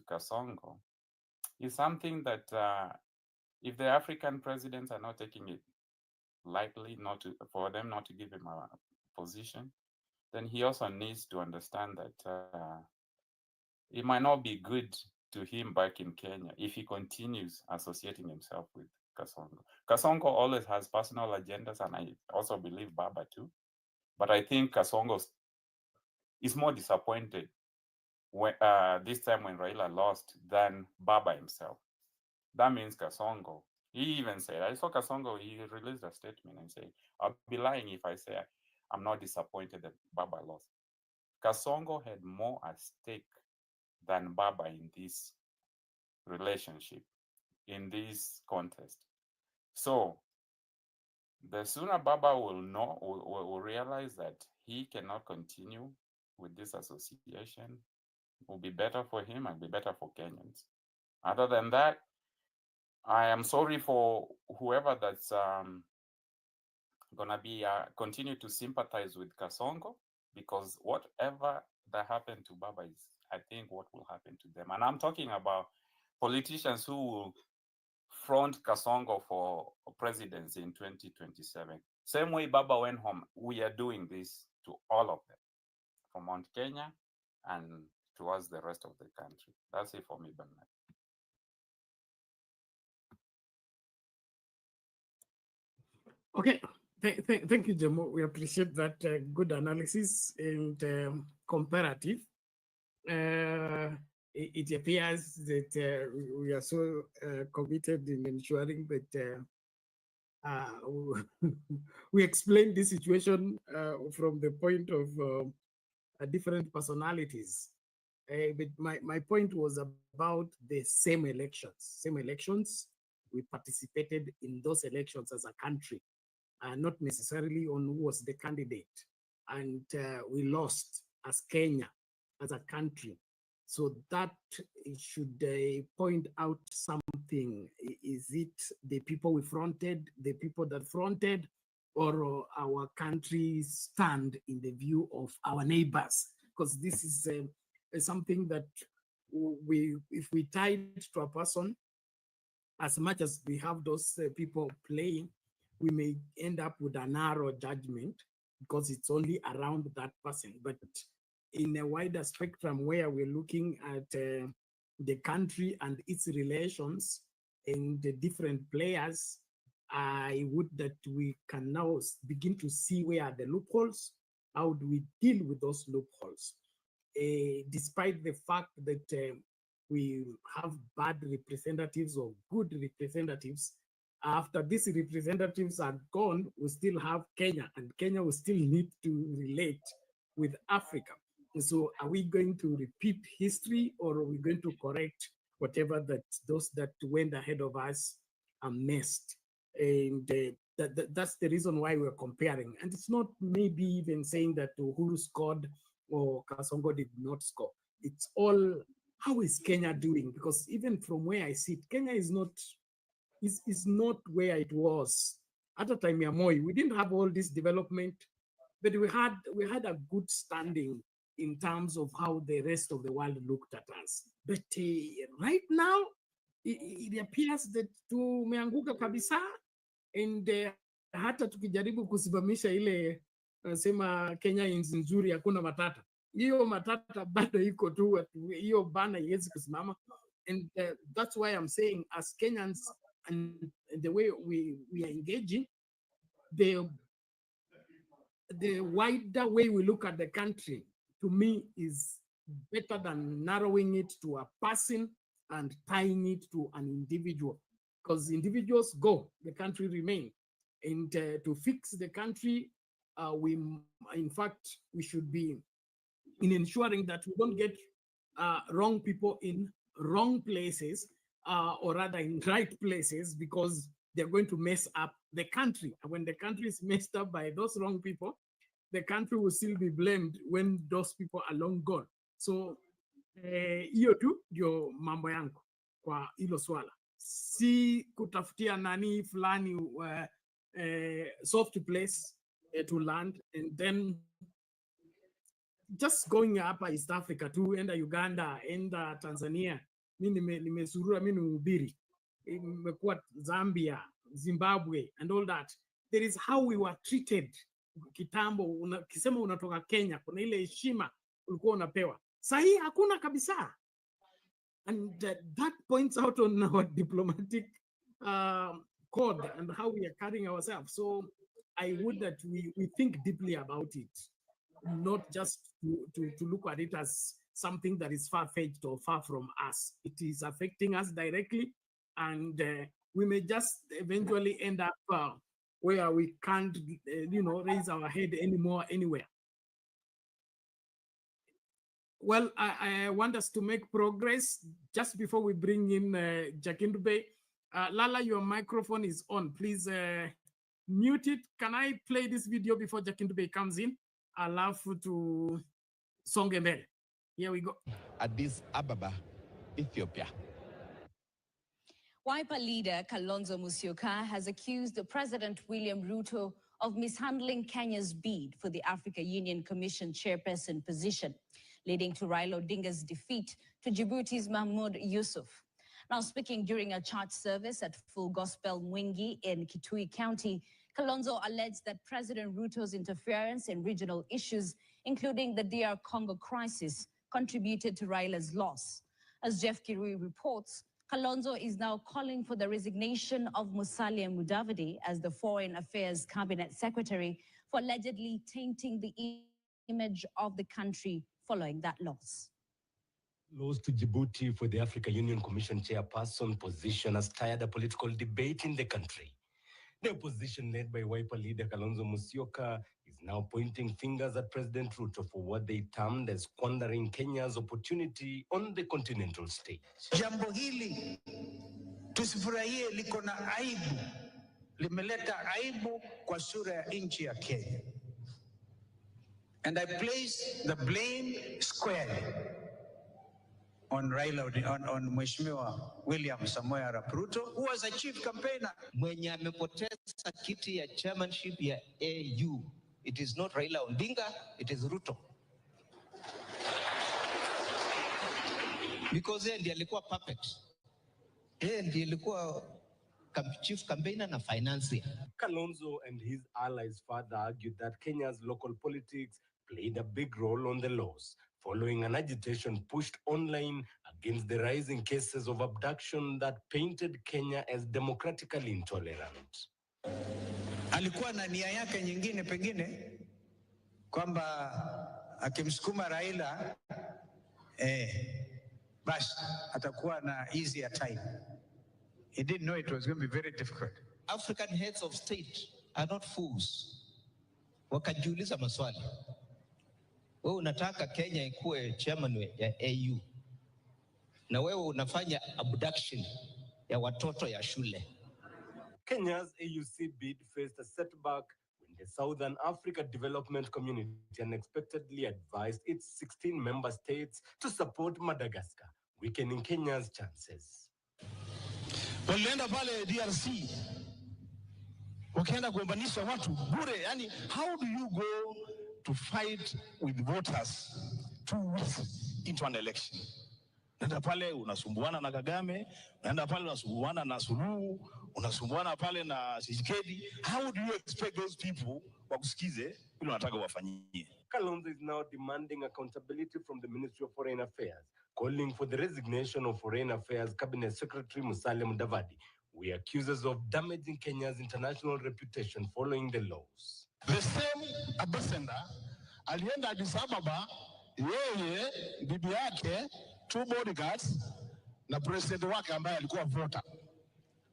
Kasongo is something that if the African presidents are not taking it lightly, for them not to give him a position, then he also needs to understand that it might not be good to him back in Kenya if he continues associating himself with Kasongo. Kasongo always has personal agendas, and I also believe Baba too. But I think Kasongo is more disappointed when, this time when Raila lost than Baba himself. That means Kasongo. He even said, I saw Kasongo, he released a statement and said, I'll be lying if I say I'm not disappointed that Baba lost. Kasongo had more at stake than Baba in this relationship, in this contest. So the sooner Baba will realize that he cannot continue with this association, it will be better for him and be better for Kenyans. Other than that, I am sorry for whoever that's gonna be continue to sympathize with Kasongo, because whatever that happened to Baba is, I think, what will happen to them. And I'm talking about politicians who will front Kasongo for presidency in 2027. Same way Baba went home, we are doing this to all of them, from Mount Kenya and towards the rest of the country. That's it for me, Bernard. Okay, thank you, Jemo. We appreciate that good analysis and comparative. It appears that we are so committed in ensuring that we explain this situation from the point of different personalities. But my point was about the same elections. Same elections. We participated in those elections as a country, not necessarily on who was the candidate. And we lost as Kenya, as a country. So that should point out something. Is it the people we fronted, the people that fronted, or our country's stand in the view of our neighbors? Because this is something that if we tie it to a person, as much as we have those people playing, we may end up with a narrow judgment because it's only around that person. But in a wider spectrum where we're looking at the country and its relations and the different players, I would that we can now begin to see where are the loopholes. How do we deal with those loopholes? Despite the fact that we have bad representatives or good representatives, after these representatives are gone, we still have Kenya, and Kenya will still need to relate with Africa. And so are we going to repeat history, or are we going to correct whatever that those that went ahead of us missed? And that's the reason why we're comparing. And it's not maybe even saying that Uhuru scored or Kasongo did not score. It's all, how is Kenya doing? Because even from where I sit, Kenya is not where it was at the time of Moi. We didn't have all this development, but we had a good standing in terms of how the rest of the world looked at us. But right now, it appears that tumeanguka kabisa, and hata tukijaribu kusimamisha ile sema Kenya nchi nzuri, hakuna matata. Hiyo matata bado iko tu, hiyo bana haiwezi kusimama. And that's why I'm saying, as Kenyans, and the way we are engaging, the wider way we look at the country, to me, is better than narrowing it to a person and tying it to an individual. Because individuals go, the country remain. And to fix the country, in fact, we should be in ensuring that we don't get wrong people in wrong places, or rather in right places, because they're going to mess up the country. And when the country is messed up by those wrong people, the country will still be blamed when those people are long gone. So hiyo tu ndio mambo yangu kwa hilo swala, si kutafutia nani fulani soft place to land and then just going up East Africa to enda Uganda, enda Tanzania. Mimi nimesurura, mimi uhubiri, nimekuwa Zambia, Zimbabwe and all that. There is how we were treated kitambo. Ukisema unatoka Kenya, kuna ile heshima ulikuwa unapewa. Sahi hakuna kabisa. And that points out on our diplomatic code and how we are carrying ourselves. So I would that we think deeply about it, not just to look at it as something that is far-fetched or far from us. It is affecting us directly, and we may just eventually end up where we can't, raise our head anymore anywhere. Well, I want us to make progress. Just before we bring in Jakindube, Lala, your microphone is on. Please mute it. Can I play this video before Jakindube comes in? I'll love to songe mbele. Here we go. Addis Ababa, Ethiopia. Wiper leader Kalonzo Musyoka has accused President William Ruto of mishandling Kenya's bid for the Africa Union Commission chairperson position, leading to Raila Odinga's defeat to Djibouti's Mahmoud Youssouf. Now, speaking during a church service at Full Gospel Mwingi in Kitui County, Kalonzo alleged that President Ruto's interference in regional issues, including the DR Congo crisis, contributed to Raila's loss. As Jeff Kirui reports, Kalonzo is now calling for the resignation of Musalia Mudavadi as the Foreign Affairs Cabinet Secretary for allegedly tainting the image of the country following that loss. Loss to Djibouti for the Africa Union Commission chairperson position has stirred a political debate in the country. The opposition led by Wiper leader Kalonzo Musyoka is now pointing fingers at President Ruto for what they termed as squandering Kenya's opportunity on the continental stage. Jambo hili tusifurahie, liko na aibu, limeleta aibu kwa sura ya nchi ya Kenya. And I place the blame squarely on Raila, on Mheshimiwa William Samoei Arap Ruto, who was a chief campaigner. Mwenye amepoteza kiti ya chairmanship ya AU. It is not Raila Odinga, it is Ruto. Because yeye ndiye alikuwa puppet. Yeye ndiye alikuwa chief campaigner na financier. Kalonzo and his allies further argued that Kenya's local politics played a big role on the loss, following an agitation pushed online against the rising cases of abduction that painted Kenya as democratically intolerant. Alikuwa na nia yake nyingine pengine kwamba akimsukuma Raila basi atakuwa na easier time. He didn't know it was going to be very difficult. African heads of state are not fools. Wakajiuliza maswali. Wewe unataka Kenya ikuwe chairman ya AU. Na wewe unafanya abduction ya watoto ya shule. Kenya's AUC bid faced a setback when the Southern Africa Development Community unexpectedly advised its 16 member states to support Madagascar, weakening Kenya's chances. Walienda pale DRC, wakienda kuombanisha watu bure. Yani, how do you go to fight with voters 2 weeks into an election? Unaenda pale unasumbuana na Kagame, unaenda pale unasumbuana na Suluhu, unasumbuana pale na Tshisekedi. How do you expect those people wakusikize ili wanataka wafanyie? Kalonzo is now demanding accountability from the Ministry of Foreign Affairs, calling for the resignation of Foreign Affairs Cabinet Secretary Musalia Mudavadi, who he accuses of damaging Kenya's international reputation following the loss. The same ambassador alienda Addis Ababa, yeye, bibi yake, 2 bodyguards, na president wake ambaye alikuwa voter.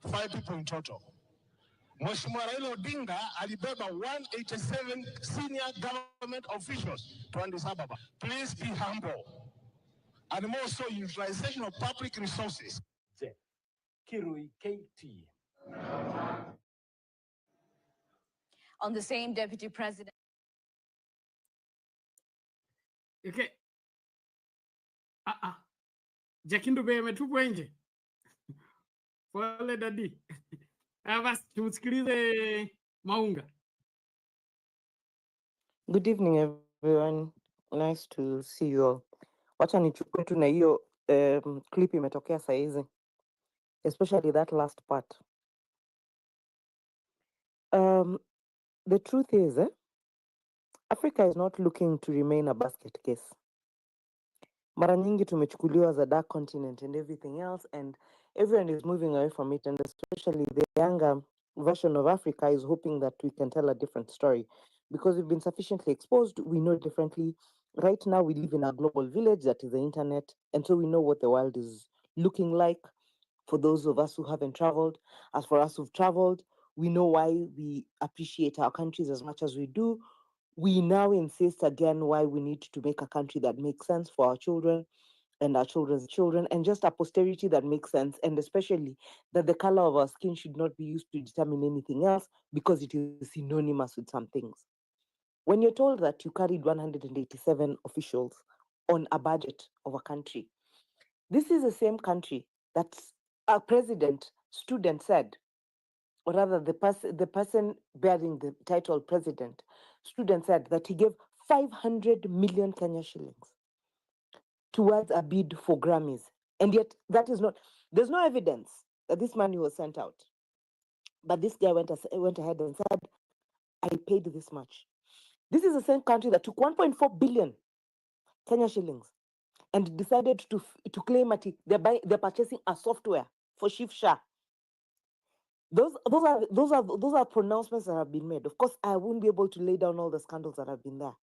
5 people in total. Mheshimiwa Raila Odinga alibeba 187 senior government officials to Addis Ababa. Please be humble. And more so, utilization of public resources. Kirui, KT. On the same deputy president. Okay. Jakindu be ametupwa nje. Pole dadi. Basi tusikilize Maunga. Good evening, everyone. Nice to see you all. Wacha nichukue tu na hiyo clip imetokea saa hizi, especially that last part. The truth is, Africa is not looking to remain a basket case. Mara nyingi tumechukuliwa as a dark continent and everything else, and everyone is moving away from it, and especially the younger version of Africa is hoping that we can tell a different story. Because we've been sufficiently exposed, we know differently. Right now, we live in a global village that is the internet, and so we know what the world is looking like for those of us who haven't traveled. As for us who've traveled, we know why we appreciate our countries as much as we do. We now insist again why we need to make a country that makes sense for our children and our children's children, and just a posterity that makes sense, and especially that the color of our skin should not be used to determine anything else because it is synonymous with some things. When you're told that you carried 187 officials on a budget of a country, this is the same country that's our president, student said, or rather the person bearing the title president, student said that he gave 500 million Kenya shillings towards a bid for Grammys. And yet that is not, there's no evidence that this money was sent out. But this guy went ahead and said, I paid this much. This is the same country that took 1.4 billion Kenya shillings and decided to claim that they're purchasing a software for Shifsha. Those are pronouncements that have been made. Of course, I won't be able to lay down all the scandals that have been there.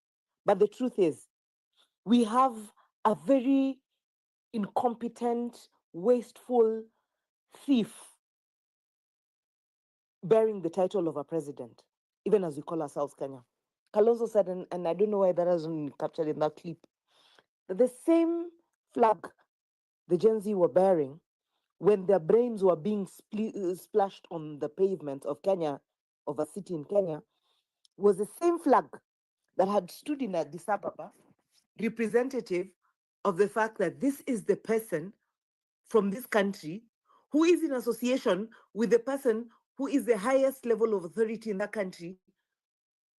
But the truth is, we have a very incompetent, wasteful thief bearing the title of a president, even as we call ourselves Kenya. Kalonzo said, and I don't know why that hasn't captured in that clip, that the same flag the Gen Z were bearing when their brains were being splashed on the pavement of Kenya, of a city in Kenya, was the same flag that had stood in Addis Ababa, representative of the fact that this is the person from this country who is in association with the person who is the highest level of authority in that country,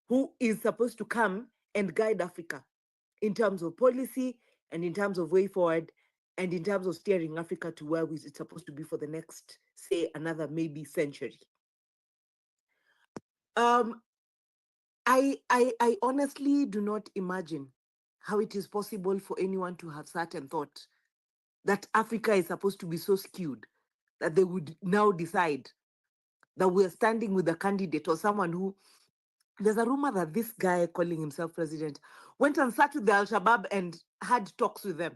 who is supposed to come and guide Africa in terms of policy and in terms of way forward and in terms of steering Africa to where it's supposed to be for the next, say, another maybe century. I honestly do not imagine how it is possible for anyone to have sat and thought that Africa is supposed to be so skewed that they would now decide that we're standing with a candidate or someone who, there's a rumor that this guy calling himself president went and sat with the Al-Shabaab and had talks with them,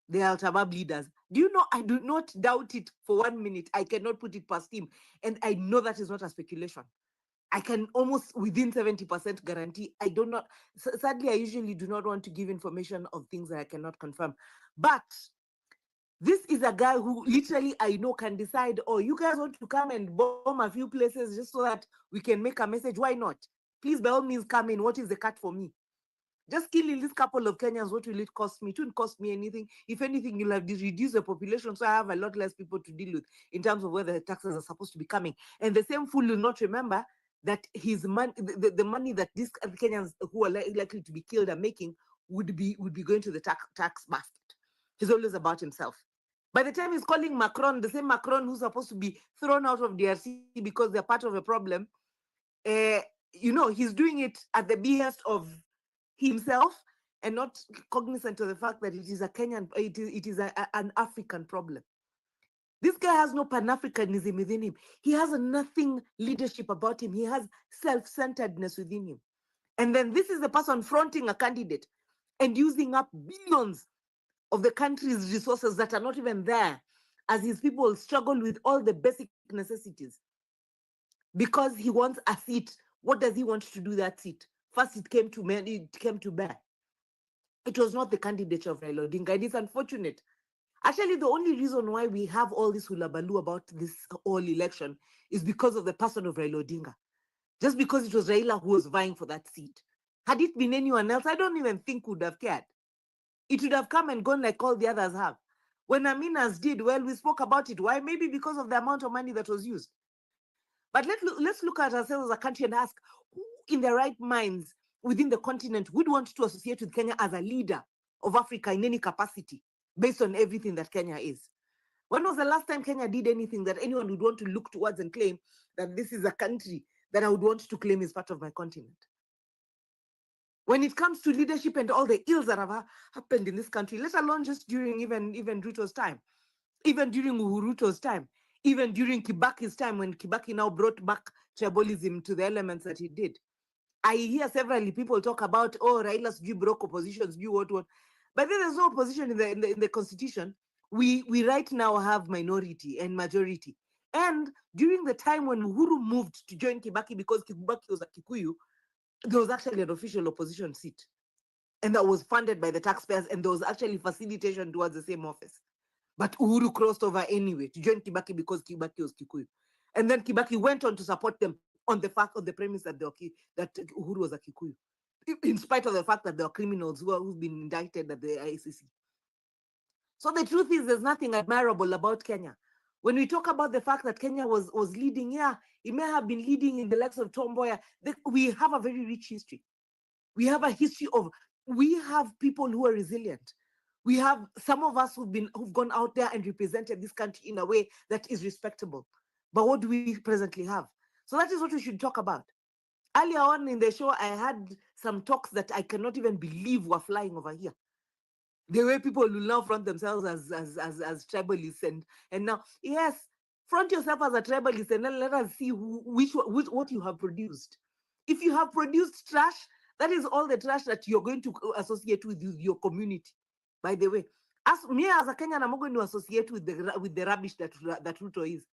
the Al-Shabaab leaders. Do you know, I do not doubt it for 1 minute. I cannot put it past him. And I know that is not a speculation. I can almost within 70% guarantee. I do not, sadly, I usually do not want to give information of things that I cannot confirm. But this is a guy who literally I know can decide, oh, you guys want to come and bomb a few places just so that we can make a message. Why not? Please, by all means, come in. What is the cut for me? Just killing this couple of Kenyans, what will it cost me? It won't cost me anything. If anything, you'll have reduced the population, so I have a lot less people to deal with in terms of where the taxes are supposed to be coming. And the same fool will not remember that his money, the money that these Kenyans who are likely to be killed are making would be going to the tax basket. He's always about himself. By the time he's calling Macron, the same Macron who's supposed to be thrown out of DRC because they're part of a problem, he's doing it at the behest of himself and not cognizant of the fact that it is a Kenyan, it is an African problem. This guy has no Pan-Africanism within him. He has nothing leadership about him. He has self-centeredness within him. And then this is the person fronting a candidate and using up billions of the country's resources that are not even there as his people struggle with all the basic necessities. Because he wants a seat. What does he want to do that seat? First, it came to bear. It was not the candidature of Raila Odinga. It is unfortunate. Actually, the only reason why we have all this hullabaloo about this whole election is because of the person of Raila Odinga. Just because it was Raila who was vying for that seat. Had it been anyone else, I don't even think would have cared. It would have come and gone like all the others have. When Aminas did, well, we spoke about it. Why? Maybe because of the amount of money that was used. But let's look at ourselves as a country and ask, who in their right minds within the continent would want to associate with Kenya as a leader of Africa in any capacity, based on everything that Kenya is? When was the last time Kenya did anything that anyone would want to look towards and claim that this is a country that I would want to claim is part of my continent? When it comes to leadership and all the ills that have happened in this country, let alone just during even Ruto's time, even during Uhuruto's time, even during Kibaki's time, when Kibaki now brought back tribalism to the elements that he did. I hear several people talk about, oh, Raila's view broke opposition's view, what. But then there's no opposition in the constitution. We right now have minority and majority. And during the time when Uhuru moved to join Kibaki because Kibaki was a Kikuyu, there was actually an official opposition seat. And that was funded by the taxpayers, and there was actually facilitation towards the same office. But Uhuru crossed over anyway to join Kibaki because Kibaki was Kikuyu. And then Kibaki went on to support them on the premise that Uhuru was a Kikuyu, in spite of the fact that there are criminals who've been indicted at the ICC. So the truth is, there's nothing admirable about Kenya. When we talk about the fact that Kenya was leading, yeah, it may have been leading in the likes of Tom Mboya. We have a very rich history. We have a history of, we have people who are resilient. We have some of us who've gone out there and represented this country in a way that is respectable. But what do we presently have? So that is what we should talk about. Earlier on in the show, I had some talks that I cannot even believe were flying over here. The way people will now front themselves as tribalists, and now, yes, front yourself as a tribalist, and then let us see what you have produced. If you have produced trash, that is all the trash that you're going to associate with your community. By the way, as a Kenyan, I'm not going to associate with the rubbish that Ruto is.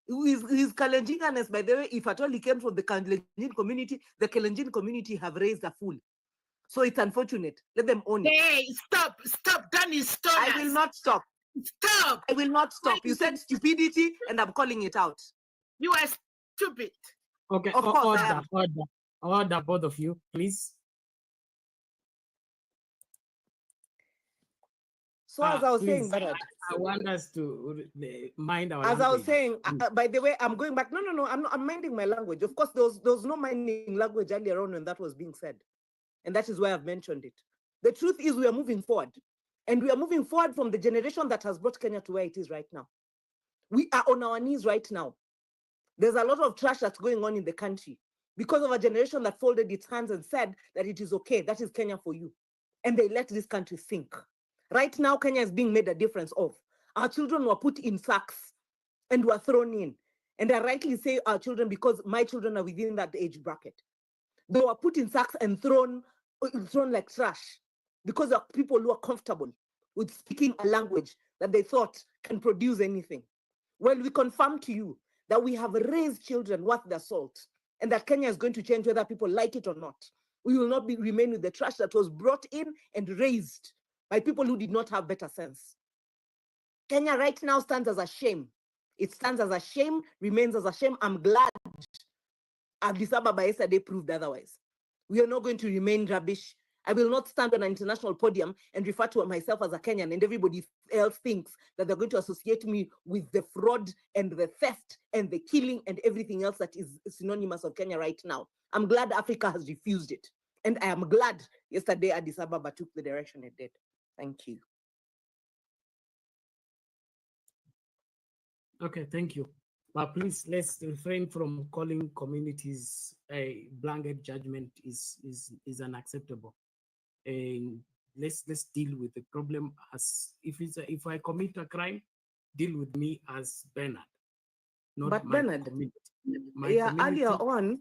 His Kalenjinganess, by the way, if at all he came from the Kalenjin community, the Kalenjin community have raised a fool. So it's unfortunate. Let them own it. Hey, stop, Danny, stop. I will not stop. Stop. I will not stop. You said stupidity, and I'm calling it out. You are stupid. Okay, of course I am. Order, both of you, please. So as I was please, saying, Barad, I want us to mind our as language. I was saying, by the way, I'm going back. No, I'm minding my language. Of course, there was no minding language earlier on when that was being said. And that is why I've mentioned it. The truth is we are moving forward. And we are moving forward from the generation that has brought Kenya to where it is right now. We are on our knees right now. There's a lot of trash that's going on in the country because of a generation that folded its hands and said that it is okay, that is Kenya for you. And they let this country sink. Right now, Kenya is being made a difference of. Our children were put in sacks and were thrown in. And I rightly say our children because my children are within that age bracket. They were put in sacks and thrown like trash because of people who are comfortable with speaking a language that they thought can produce anything. Well, we confirm to you that we have raised children worth their salt and that Kenya is going to change whether people like it or not. We will not remain with the trash that was brought in and raised by people who did not have better sense. Kenya right now stands as a shame. It stands as a shame, remains as a shame. I'm glad Addis Ababa yesterday proved otherwise. We are not going to remain rubbish. I will not stand on an international podium and refer to myself as a Kenyan and everybody else thinks that they're going to associate me with the fraud and the theft and the killing and everything else that is synonymous of Kenya right now. I'm glad Africa has refused it. And I am glad yesterday Addis Ababa took the direction it did. Thank you. Okay, thank you. But please, let's refrain from calling communities a blanket judgment is unacceptable. And let's deal with the problem as if I commit a crime, deal with me as Bernard, not but my Bernard, community. Yeah, earlier on,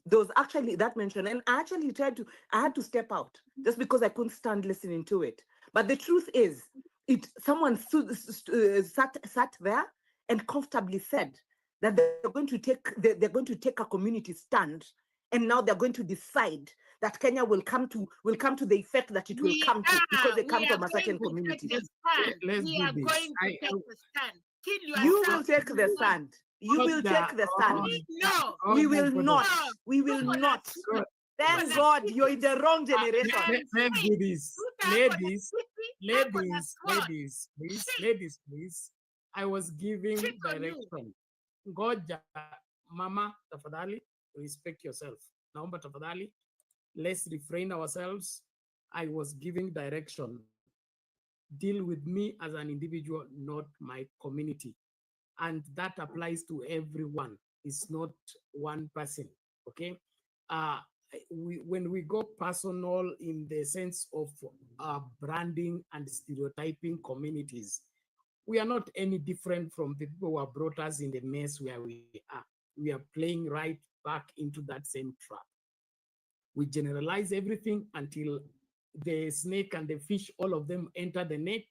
there was actually that mention, and I actually I had to step out just because I couldn't stand listening to it. But the truth is, someone sat there and comfortably said that they're going to take a community stand, and now they're going to decide that Kenya will come to the effect that it will come to because they come from a certain community. Let's We do are this. going to take the stand. Kill You yourself. will take the stand. You will take the stand. No. We will not. We will not. Thank God you're in the wrong generation. Let's do this. Ladies, please. I was giving direction. Goja, Mama, tafadhali, respect yourself. Naomba tafadhali, let's refrain ourselves. I was giving direction. Deal with me as an individual, not my community. And that applies to everyone. It's not one person, okay? When we go personal in the sense of branding and stereotyping communities, we are not any different from the people who have brought us in the mess where we are. We are playing right back into that same trap. We generalize everything until the snake and the fish, all of them enter the net.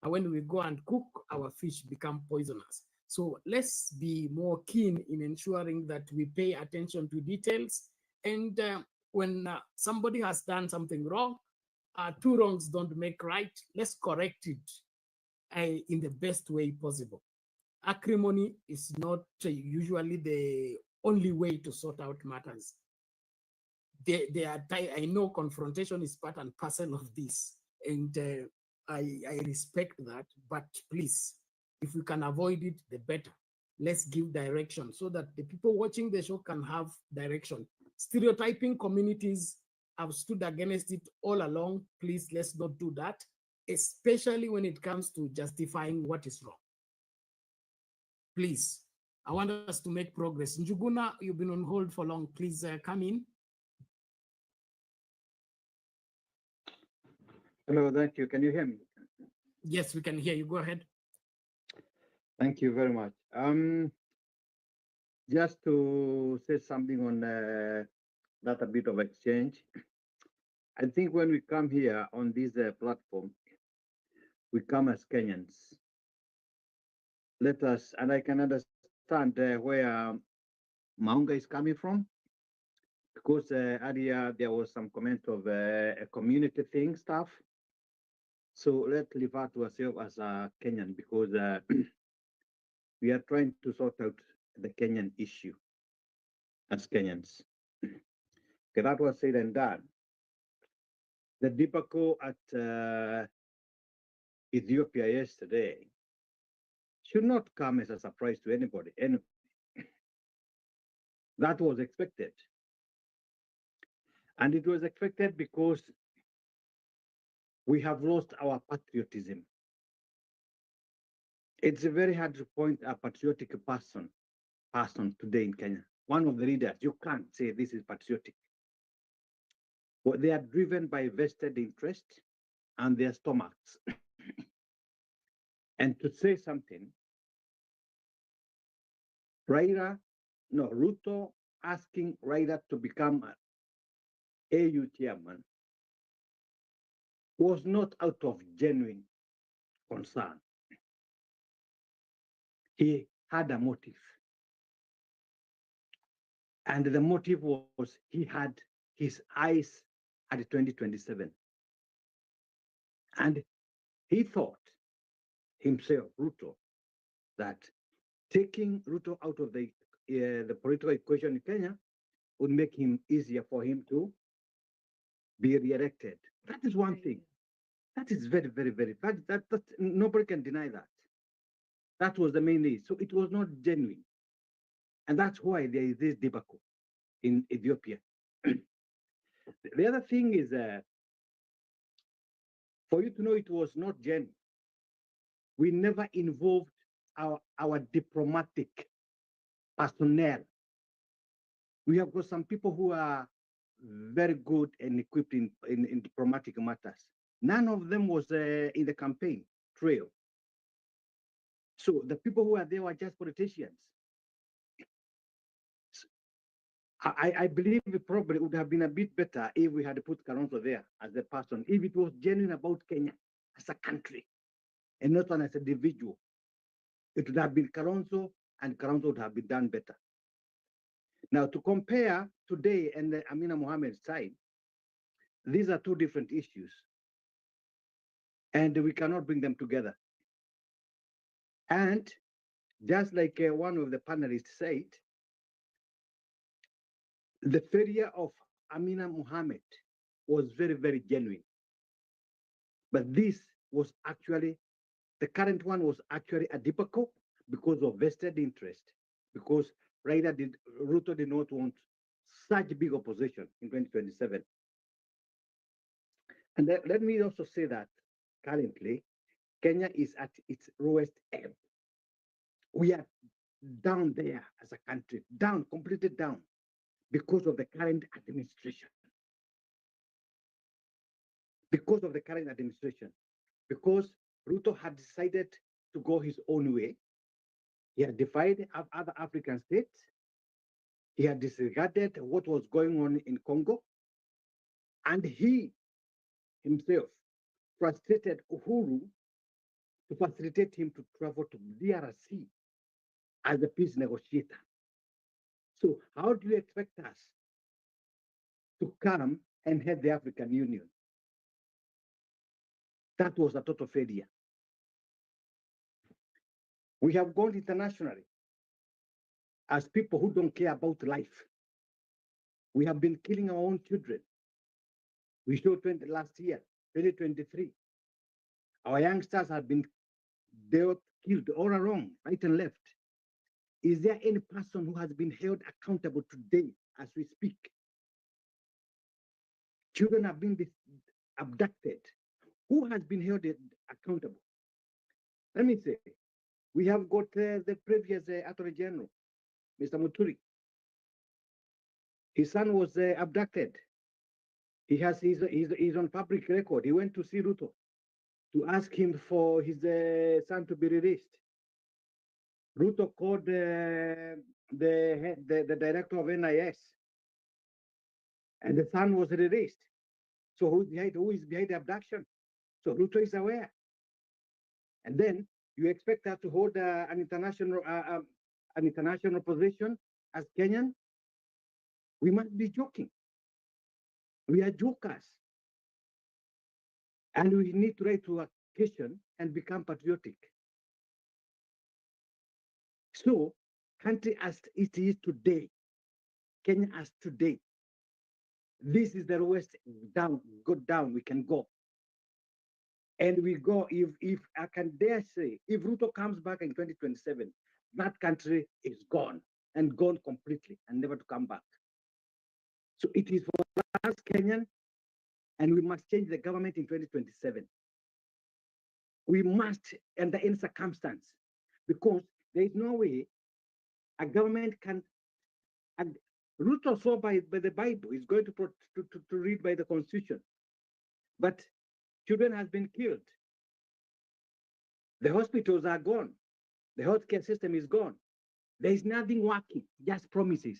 And when we go and cook, our fish become poisonous. So let's be more keen in ensuring that we pay attention to details. And when somebody has done something wrong, two wrongs don't make right. Let's correct it in the best way possible. Acrimony is not usually the only way to sort out matters. I know confrontation is part and parcel of this, and I respect that, but please, If we can avoid it, the better. Let's give direction so that the people watching the show can have direction. Stereotyping communities, have stood against it all along. Please, let's not do that, especially when it comes to justifying what is wrong. Please, I want us to make progress. Njuguna, you've been on hold for long. Please come in. Hello, thank you. Can you hear me? Yes, we can hear you. Go ahead. Thank you very much. Just to say something on that a bit of exchange. I think when we come here on this platform, we come as Kenyans. Let us, and I can understand where Maunga is coming from, because earlier there was some comment of a community thing stuff. So let's refer to ourselves as a Kenyan, because we are trying to sort out the Kenyan issue as Kenyans. Okay, that was said and done. The debacle at Ethiopia yesterday should not come as a surprise to anybody. That was expected. And it was expected because we have lost our patriotism. It's very hard to point a patriotic person today in Kenya. One of the leaders, you can't say this is patriotic. Well, they are driven by vested interest and their stomachs. And to say something, Ruto asking Raila to become AU chairman was not out of genuine concern. He had a motive. And the motive was he had his eyes at 2027. And he thought himself, Ruto, that taking Ruto out of the political equation in Kenya would make him easier for him to be re-elected. That is one thing. That is very, very, very bad. That nobody can deny that. That was the main need. So it was not genuine. And that's why there is this debacle in Ethiopia. The other thing is, for you to know it was not genuine, we never involved our diplomatic personnel. We have got some people who are very good and equipped in diplomatic matters. None of them was in the campaign trail. So the people who are there were just politicians. I believe it probably would have been a bit better if we had put Kalonzo there as a person, if it was genuine about Kenya as a country and not as an individual. It would have been Kalonzo, and Kalonzo would have been done better. Now, to compare today and Amina Mohammed's side, these are two different issues, and we cannot bring them together. And just like one of the panelists said, the failure of Amina Mohammed was very, very genuine. But this was actually, the current one was actually a debacle because of vested interest, because Ruto did not want such big opposition in 2027. And let me also say that currently, Kenya is at its lowest ebb. We are down there as a country, down, completely down, because of the current administration. Because of the current administration. Because Ruto had decided to go his own way. He had defied other African states. He had disregarded what was going on in Congo. And he himself frustrated Uhuru to facilitate him to travel to DRC as a peace negotiator. So how do you expect us to come and head the African Union? That was a total failure. We have gone internationally as people who don't care about life. We have been killing our own children. We showed last year, 2023. Our youngsters have been dealt killed all along, right and left. Is there any person who has been held accountable today as we speak? Children have been abducted. Who has been held accountable? Let me say, we have got the previous Attorney General, Mr. Muturi. His son was abducted. He's on public record. He went to see Ruto to ask him for his son to be released. Ruto called the director of NIS, and the son was released. So who is behind the abduction? So Ruto is aware. And then you expect us to hold an international position as Kenyan? We must be joking. We are jokers. And we need to rise to occasion and become patriotic. So, country as it is today, Kenya as today, this is the lowest down we can go. And we go, if I can dare say, if Ruto comes back in 2027, that country is gone and gone completely and never to come back. So it is for us, Kenyan, and we must change the government in 2027. We must, under any circumstance, because there is no way a government can, and Ruto saw by the Bible, is going to read by the Constitution. But children has been killed. The hospitals are gone. The healthcare system is gone. There is nothing working, just promises,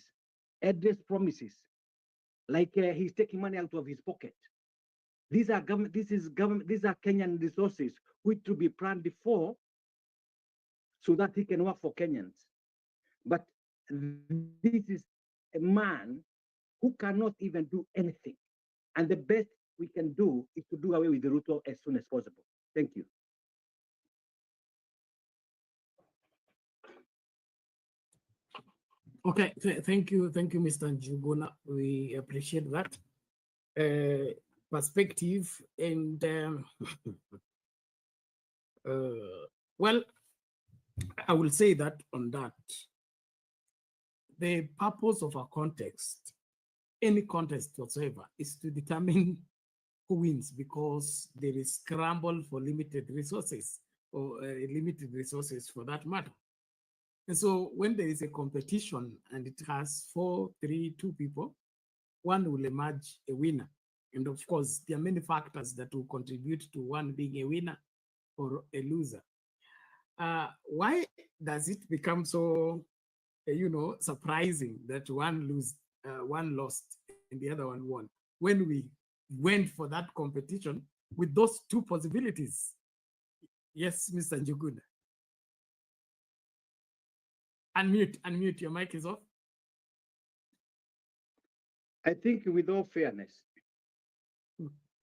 address promises. Like he's taking money out of his pocket. These are Kenyan resources which to be planned before so that he can work for Kenyans. But this is a man who cannot even do anything. And the best we can do is to do away with the Ruto as soon as possible. Thank you. Okay, thank you, Mr. Njuguna. We appreciate that perspective. And well, I will say that on that, the purpose of a contest, any contest whatsoever, is to determine who wins, because there is scramble for limited resources, or limited resources for that matter. And so when there is a competition and it has 4, 3, 2 people, one will emerge a winner. And of course, there are many factors that will contribute to one being a winner or a loser. Why does it become so, surprising that one lost and the other one won, when we went for that competition with those two possibilities? Yes, Mr. Njuguna. Unmute, your mic is off. I think with all fairness,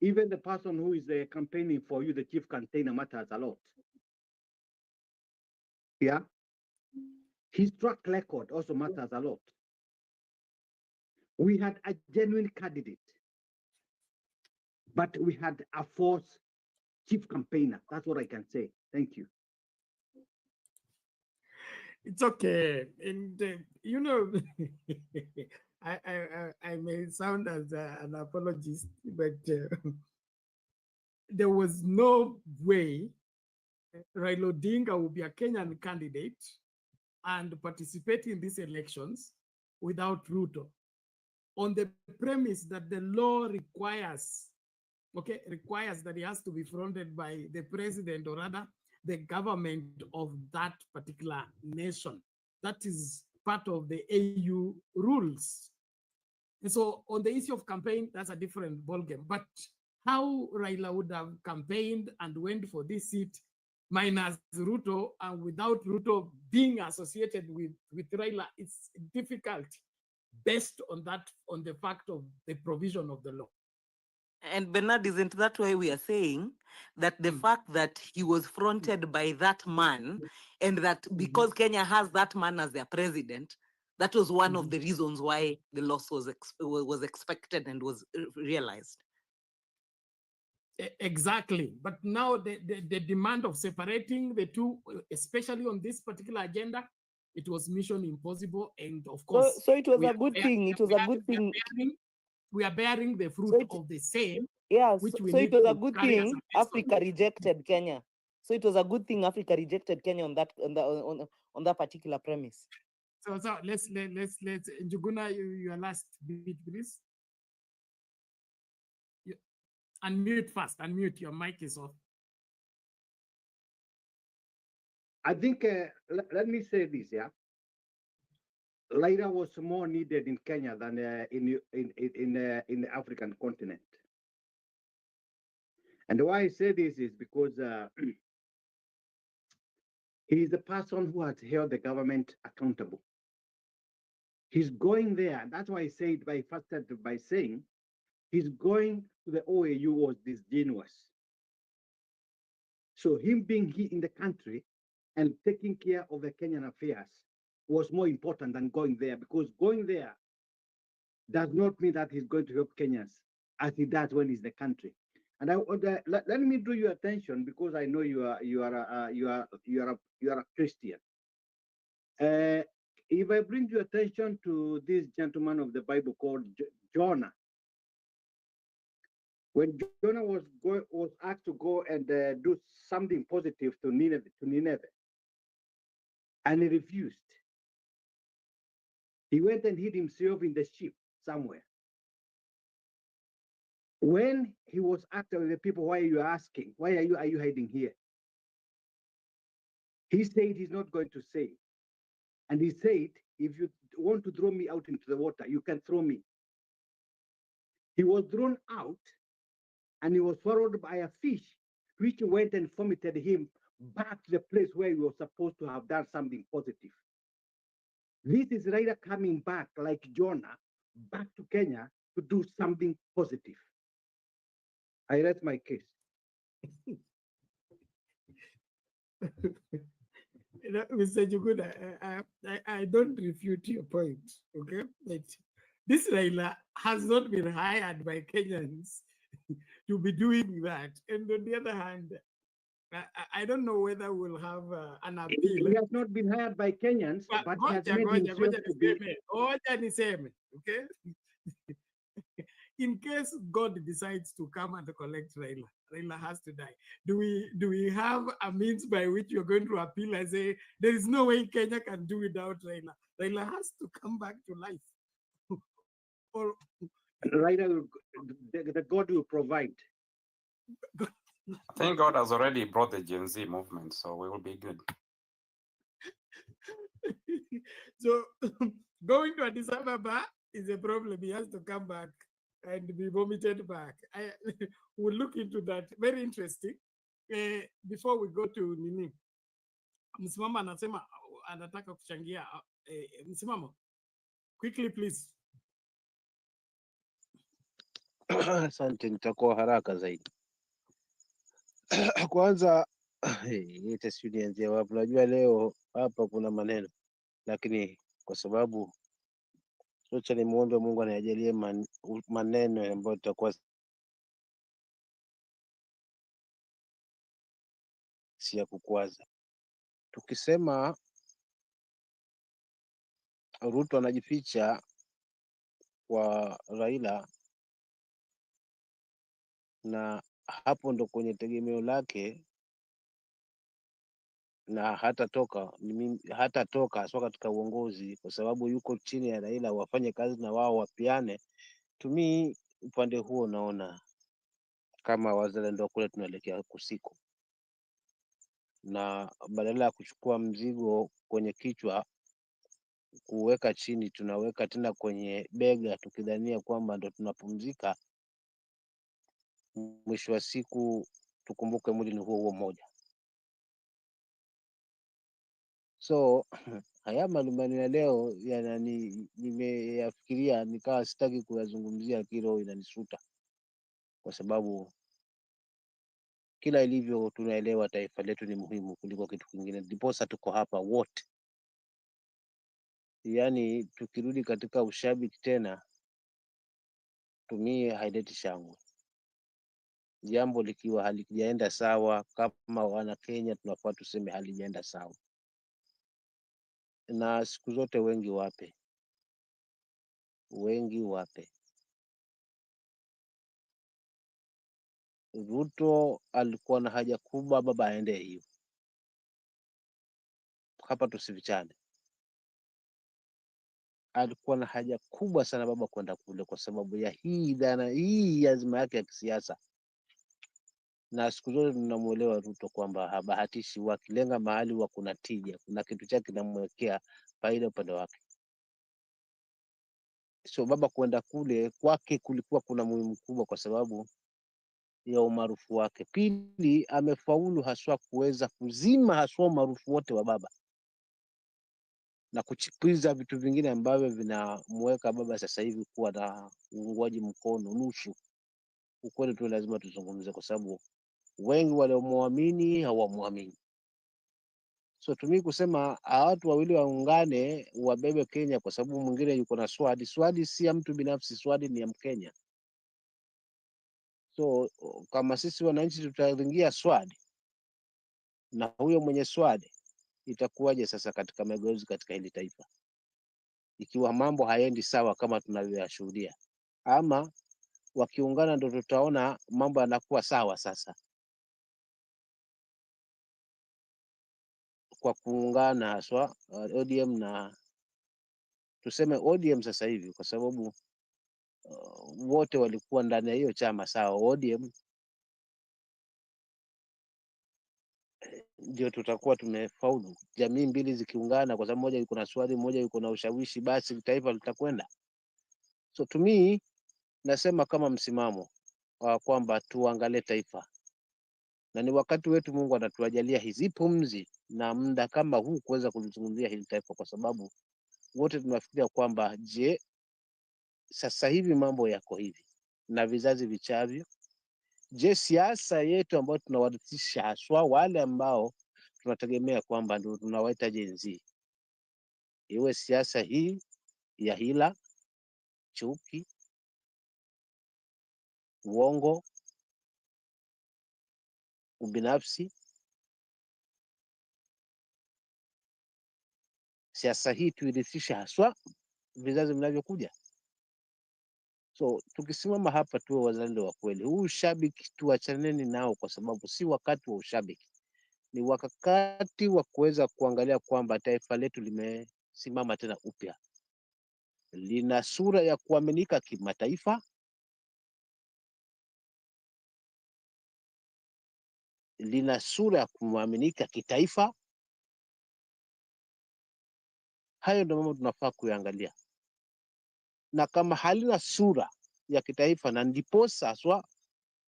even the person who is campaigning for you, the chief campaigner, matters a lot. Yeah. His track record also matters a lot. We had a genuine candidate, but we had a false chief campaigner. That's what I can say. Thank you. It's okay. And, I may sound as an apologist, but there was no way Raila Odinga would be a Kenyan candidate and participate in these elections without Ruto, on the premise that the law requires that he has to be fronted by the president, or rather the government of that particular nation. That is part of the AU rules. And so on the issue of campaign, that's a different ballgame. But how Raila would have campaigned and went for this seat minus Ruto, and without Ruto being associated with Raila, it's difficult based on the fact of the provision of the law. And Bernard, isn't that why we are saying that the fact that he was fronted by that man, and that because Kenya has that man as their president, that was one of the reasons why the loss was expected and was realized? Exactly. But now the demand of separating the two, especially on this particular agenda, it was mission impossible. And of course, So it was a good thing. It was a good thing. We are bearing the fruit of the same. Yeah, which so, we so need it was a to good carry as a thing lesson. Africa rejected Kenya. So it was a good thing Africa rejected Kenya on that particular premise. So let's Njuguna, your last bit, please. Unmute first. Unmute. Your mic is off. I think, let me say this, yeah. Raila was more needed in Kenya than in the African continent. And why I say this is because he is the person who has held the government accountable. He's going there. That's why I said by saying he's going to the OAU was disingenuous. So him being here in the country and taking care of the Kenyan affairs was more important than going there, because going there does not mean that he's going to help Kenyans as he does when he's in the country. And let me draw your attention, because I know you are a Christian. If I bring your attention to this gentleman of the Bible called Jonah, when Jonah was asked to go and do something positive to Nineveh, and he refused. He went and hid himself in the ship somewhere. When he was asked by the people, why are you asking? Why are you hiding here? He said he's not going to say. And he said, if you want to throw me out into the water, you can throw me. He was thrown out, and he was swallowed by a fish, which went and vomited him back to the place where he was supposed to have done something positive. This is Raila coming back, like Jonah, back to Kenya to do something positive. I rest my case. Mr. Juguna, I don't refute your point, okay? But this Raila has not been hired by Kenyans to be doing that. And on the other hand, I don't know whether we'll have an appeal. He has not been hired by Kenyans, but he has made himself to be. Okay? In case God decides to come and collect Raila, Raila has to die. Do we have a means by which you're going to appeal and say there is no way Kenya can do without Raila? Raila has to come back to life. Or Raila, the God will provide. I think God has already brought the Gen Z movement, so we will be good. So going to Addis Ababa is a problem. He has to come back and be vomited back. We'll look into that. Very interesting. Before we go to Nini, Msimamo anasema anataka kuchangia. Msimamo, quickly please. Asante, nitakuwa haraka zaidi. Kwanza nianzie wapi? Unajua leo hapa kuna maneno, lakini kwa sababu socha ni muombe Mungu anijalie maneno ambayo tutakuwa si ya kukwaza. Tukisema Ruto anajificha kwa Raila, na hapo ndo kwenye tegemeo lake, na hatatoka haswa katika uongozi, kwa sababu yuko chini ya Raila, wafanye kazi na wao wapiane. Tumi upande huo naona kama wazalendo kule tunaelekea kusiku, na badala ya kuchukua mzigo kwenye kichwa kuweka chini, tunaweka tena kwenye bega, tukidhania kwamba ndo tunapumzika. Mwisho wa siku tukumbuke mwili ni huo mmoja. So haya malumbano ya leo nimeyafikiria nikawa sitaki kuyazungumzia, kilo inanisuta, kwa sababu kila ilivyo tunaelewa taifa letu ni muhimu kuliko kitu kingine, ndiposa tuko hapa wote. Yaani tukirudi katika ushabiki tena, tumie haileti shangwe. jambo likiwa halijaenda sawa, kama wana Kenya tunafaa tuseme halijaenda sawa, na siku zote wengi wape. Ruto alikuwa na haja kubwa baba aende hiyo, hapa tusivichane. Alikuwa na haja kubwa sana baba kwenda kule kwa sababu ya hii dhana, hii azma yake ya kisiasa, na siku zote tunamuelewa Ruto kwamba habahatishi, wakilenga mahali wa kuna tija, kuna kitu chake kinamwekea faida upande wake. So baba kwenda kule kwake kulikuwa kuna muhimu kubwa kwa sababu ya umaarufu wake. Pili, amefaulu haswa kuweza kuzima haswa umaarufu wote wa baba na kuchipiza vitu vingine ambavyo vinamweka baba sasa hivi kuwa na uungwaji mkono nusu. Ukweli tu lazima tuzungumze, kwa sababu wengi waliomwamini hawamwamini. So tumi kusema watu wawili waungane wabebe Kenya kwa sababu mwingine yuko na swadi. Swadi si ya mtu binafsi, swadi ni ya Mkenya. So kama sisi wananchi tutaingia swadi na huyo mwenye swadi, itakuwaje sasa katika mageuzi katika hili taifa, ikiwa mambo haendi sawa kama tunavyoyashuhudia? Ama wakiungana ndo tutaona mambo yanakuwa sawa sasa, kwa kuungana haswa ODM na tuseme ODM sasa hivi, kwa sababu wote walikuwa ndani ya hiyo chama sawa. ODM ndio tutakuwa tumefaulu. Jamii mbili zikiungana, kwa sababu moja yuko na swali, moja yuko na ushawishi, basi taifa litakwenda. So to me, nasema kama msimamo kwamba tuangalie taifa, na ni wakati wetu, Mungu anatuajalia hizi pumzi na muda kama huu kuweza kulizungumzia hili taifa, kwa sababu wote tunafikiria kwamba je, sasa hivi mambo yako hivi na vizazi vichavyo, je, siasa yetu ambayo tunawarithisha haswa wale ambao tunategemea kwamba ndio tunawaita Gen Z, iwe siasa hii ya hila, chuki, uongo, ubinafsi, siasa hii tuirithisha haswa vizazi vinavyokuja. So tukisimama hapa tuwe wazalendo wa kweli. Huu ushabiki tuachaneni nao, kwa sababu si wakati wa ushabiki, ni wakati wa kuweza kuangalia kwamba taifa letu limesimama tena upya, lina sura ya kuaminika kimataifa, lina sura ya kuaminika kitaifa. Hayo ndio mambo tunafaa kuangalia, na kama halina sura ya kitaifa, na ndiposa haswa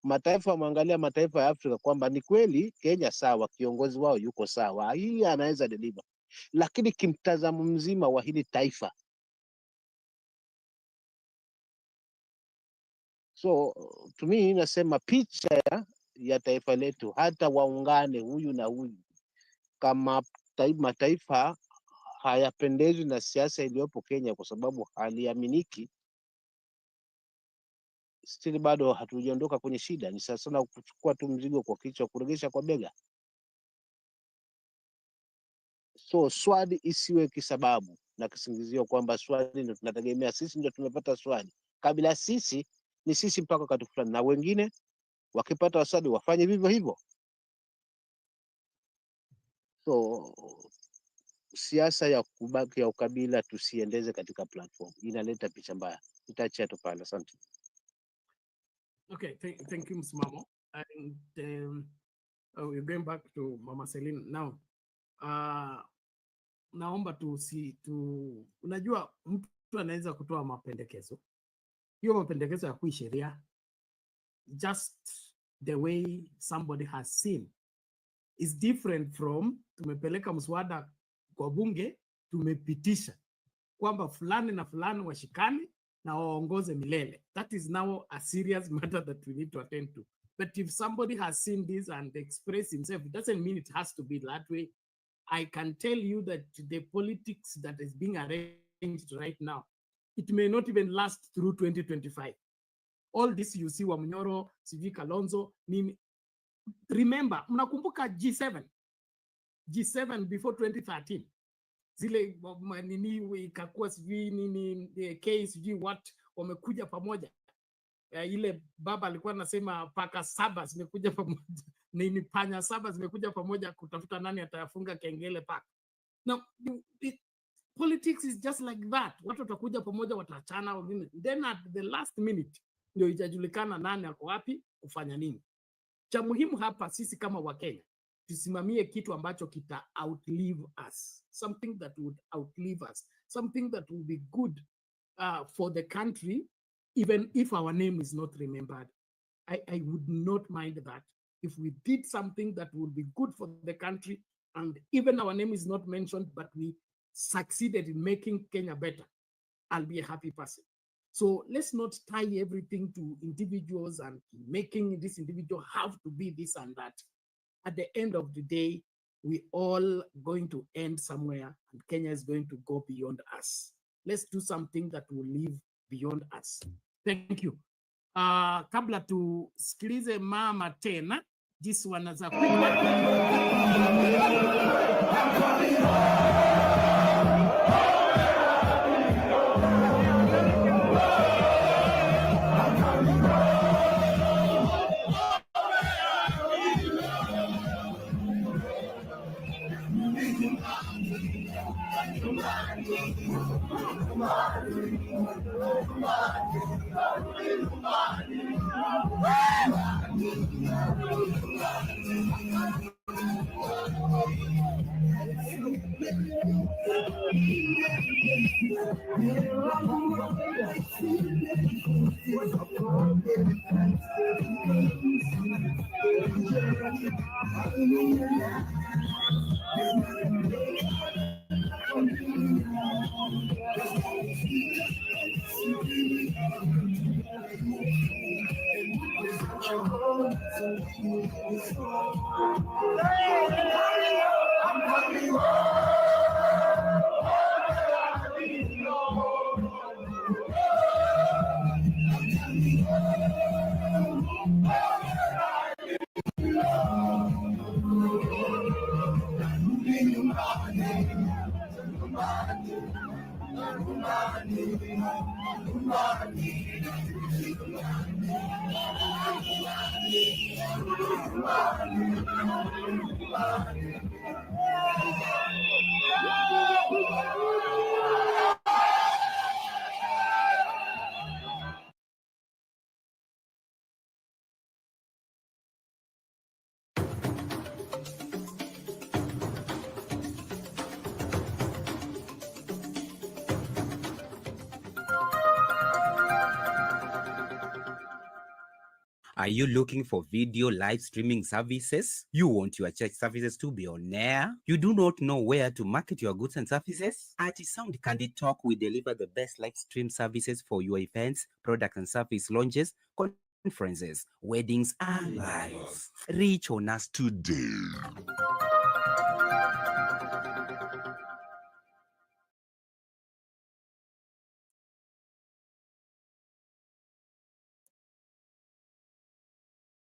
mataifa mwangalia mataifa ya Afrika kwamba ni kweli Kenya sawa, kiongozi wao yuko sawa, hii anaweza deliver, lakini kimtazamo mzima wa hili taifa. So to me nasema picha ya taifa letu, hata waungane huyu na huyu, kama mataifa hayapendezwi na siasa iliyopo Kenya kwa sababu haliaminiki, still bado hatujaondoka kwenye shida. Ni sasa sana kuchukua tu mzigo kwa kichwa, kuregesha kwa bega. So swali isiwe kisababu na kisingizio kwamba swali ndio tunategemea sisi, ndio tumepata swali. Kabla sisi ni sisi mpaka wakati fulani, na wengine wakipata wasadi wafanye vivyo hivyo. So siasa ya kubaki ya ukabila tusiendeze katika platform, inaleta picha mbaya. Itaachia tu pale, asante. Okay, thank you msimamo. And we're going back to Mama Celine now. Naomba unajua mtu anaweza kutoa mapendekezo, hiyo mapendekezo ya kui sheria, just the way somebody has seen is different from tumepeleka mswada kwa bunge, tumepitisha kwamba fulani na fulani washikane na waongoze milele. That is now a serious matter that we need to attend to. But if somebody has seen this and expressed himself, it doesn't mean it has to be that way. I can tell you that the politics that is being arranged right now, it may not even last through 2025. all this you see Wamnyoro, sijui Kalonzo, nini. Remember, mnakumbuka G7 before 2013. Zile nini ikakuwa sijui nini case sijui what wamekuja pamoja. Ile baba alikuwa anasema paka 7 zimekuja pamoja. Nini panya 7 zimekuja pamoja kutafuta nani atayafunga kengele paka. Now politics is just like that. Watu watakuja pamoja wataachana, then at the last minute ndio itajulikana nani ako wapi kufanya nini. Cha muhimu hapa sisi kama Wakenya tusimamie kitu ambacho kita outlive us, something that would outlive us, something that will be good for the country, even if our name is not remembered. I would not mind that if we did something that would be good for the country and even our name is not mentioned, but we succeeded in making Kenya better, I'll be a happy person. So let's not tie everything to individuals and making this individual have to be this and that. At the end of the day, we all going to end somewhere and Kenya is going to go beyond us. Let's do something that will live beyond us. Thank you. Kabla tusikilize mama tena, this one is a quick Are you looking for video live streaming services? You want your church services to be on air? You do not know where to market your goods and services? At Sound Candid Talk, we deliver the best live stream services for your events, product and service launches, conferences, weddings, and lives. Reach on us today.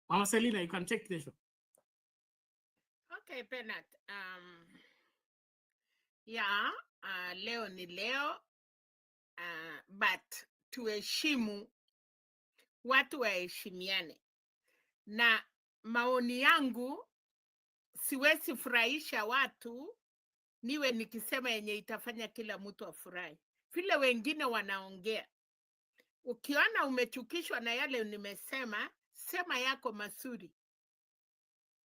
Mama Selina, you can check the show. Okay, Penat. Yeah, leo ni leo, but tuheshimu, watu waheshimiane. Na maoni yangu, siwezi furahisha watu, niwe nikisema yenye itafanya kila mtu afurahi. Vile wengine wanaongea. Ukiona umechukishwa na yale nimesema, sema yako mazuri.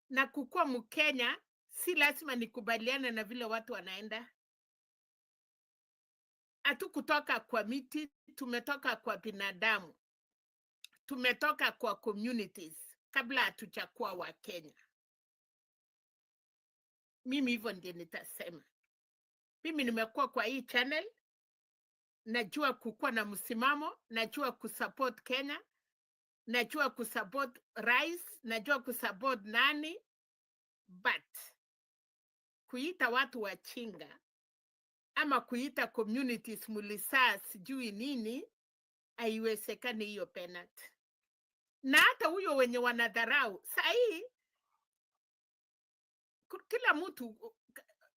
Na kukua Mkenya, si lazima nikubaliane na vile watu wanaenda. Hatukutoka kwa miti, tumetoka kwa binadamu. Tumetoka kwa communities kabla hatujakuwa wa Kenya. Mimi hivyo ndiye nitasema. Mimi nimekuwa kwa hii channel, najua kukua na msimamo, najua kusupport Kenya, najua kusupport rais, najua kusupport nani, but kuita watu wachinga ama kuita communities mulisaa sijui nini, haiwezekani hiyo Penat. Na hata huyo wenye wanadharau sahii, kila mtu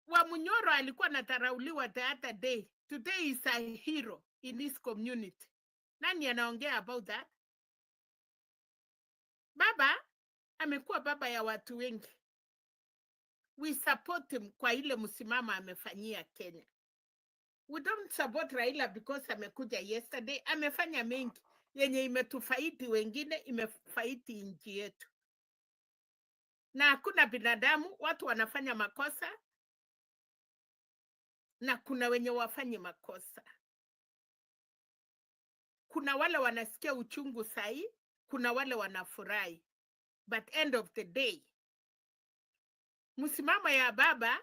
wa Munyoro alikuwa anadharauliwa the other day. Today is a hero in this community. Nani anaongea about that? Baba amekuwa baba ya watu wengi. We support him kwa ile msimama amefanyia Kenya. We don't support Raila because amekuja yesterday. Amefanya mengi yenye imetufaidi wengine, imefaidi nchi yetu. Na hakuna binadamu, watu wanafanya makosa na kuna wenye wafanye makosa. Kuna wale wanasikia uchungu sahi, kuna wale wanafurahi. But end of the day, msimamo ya baba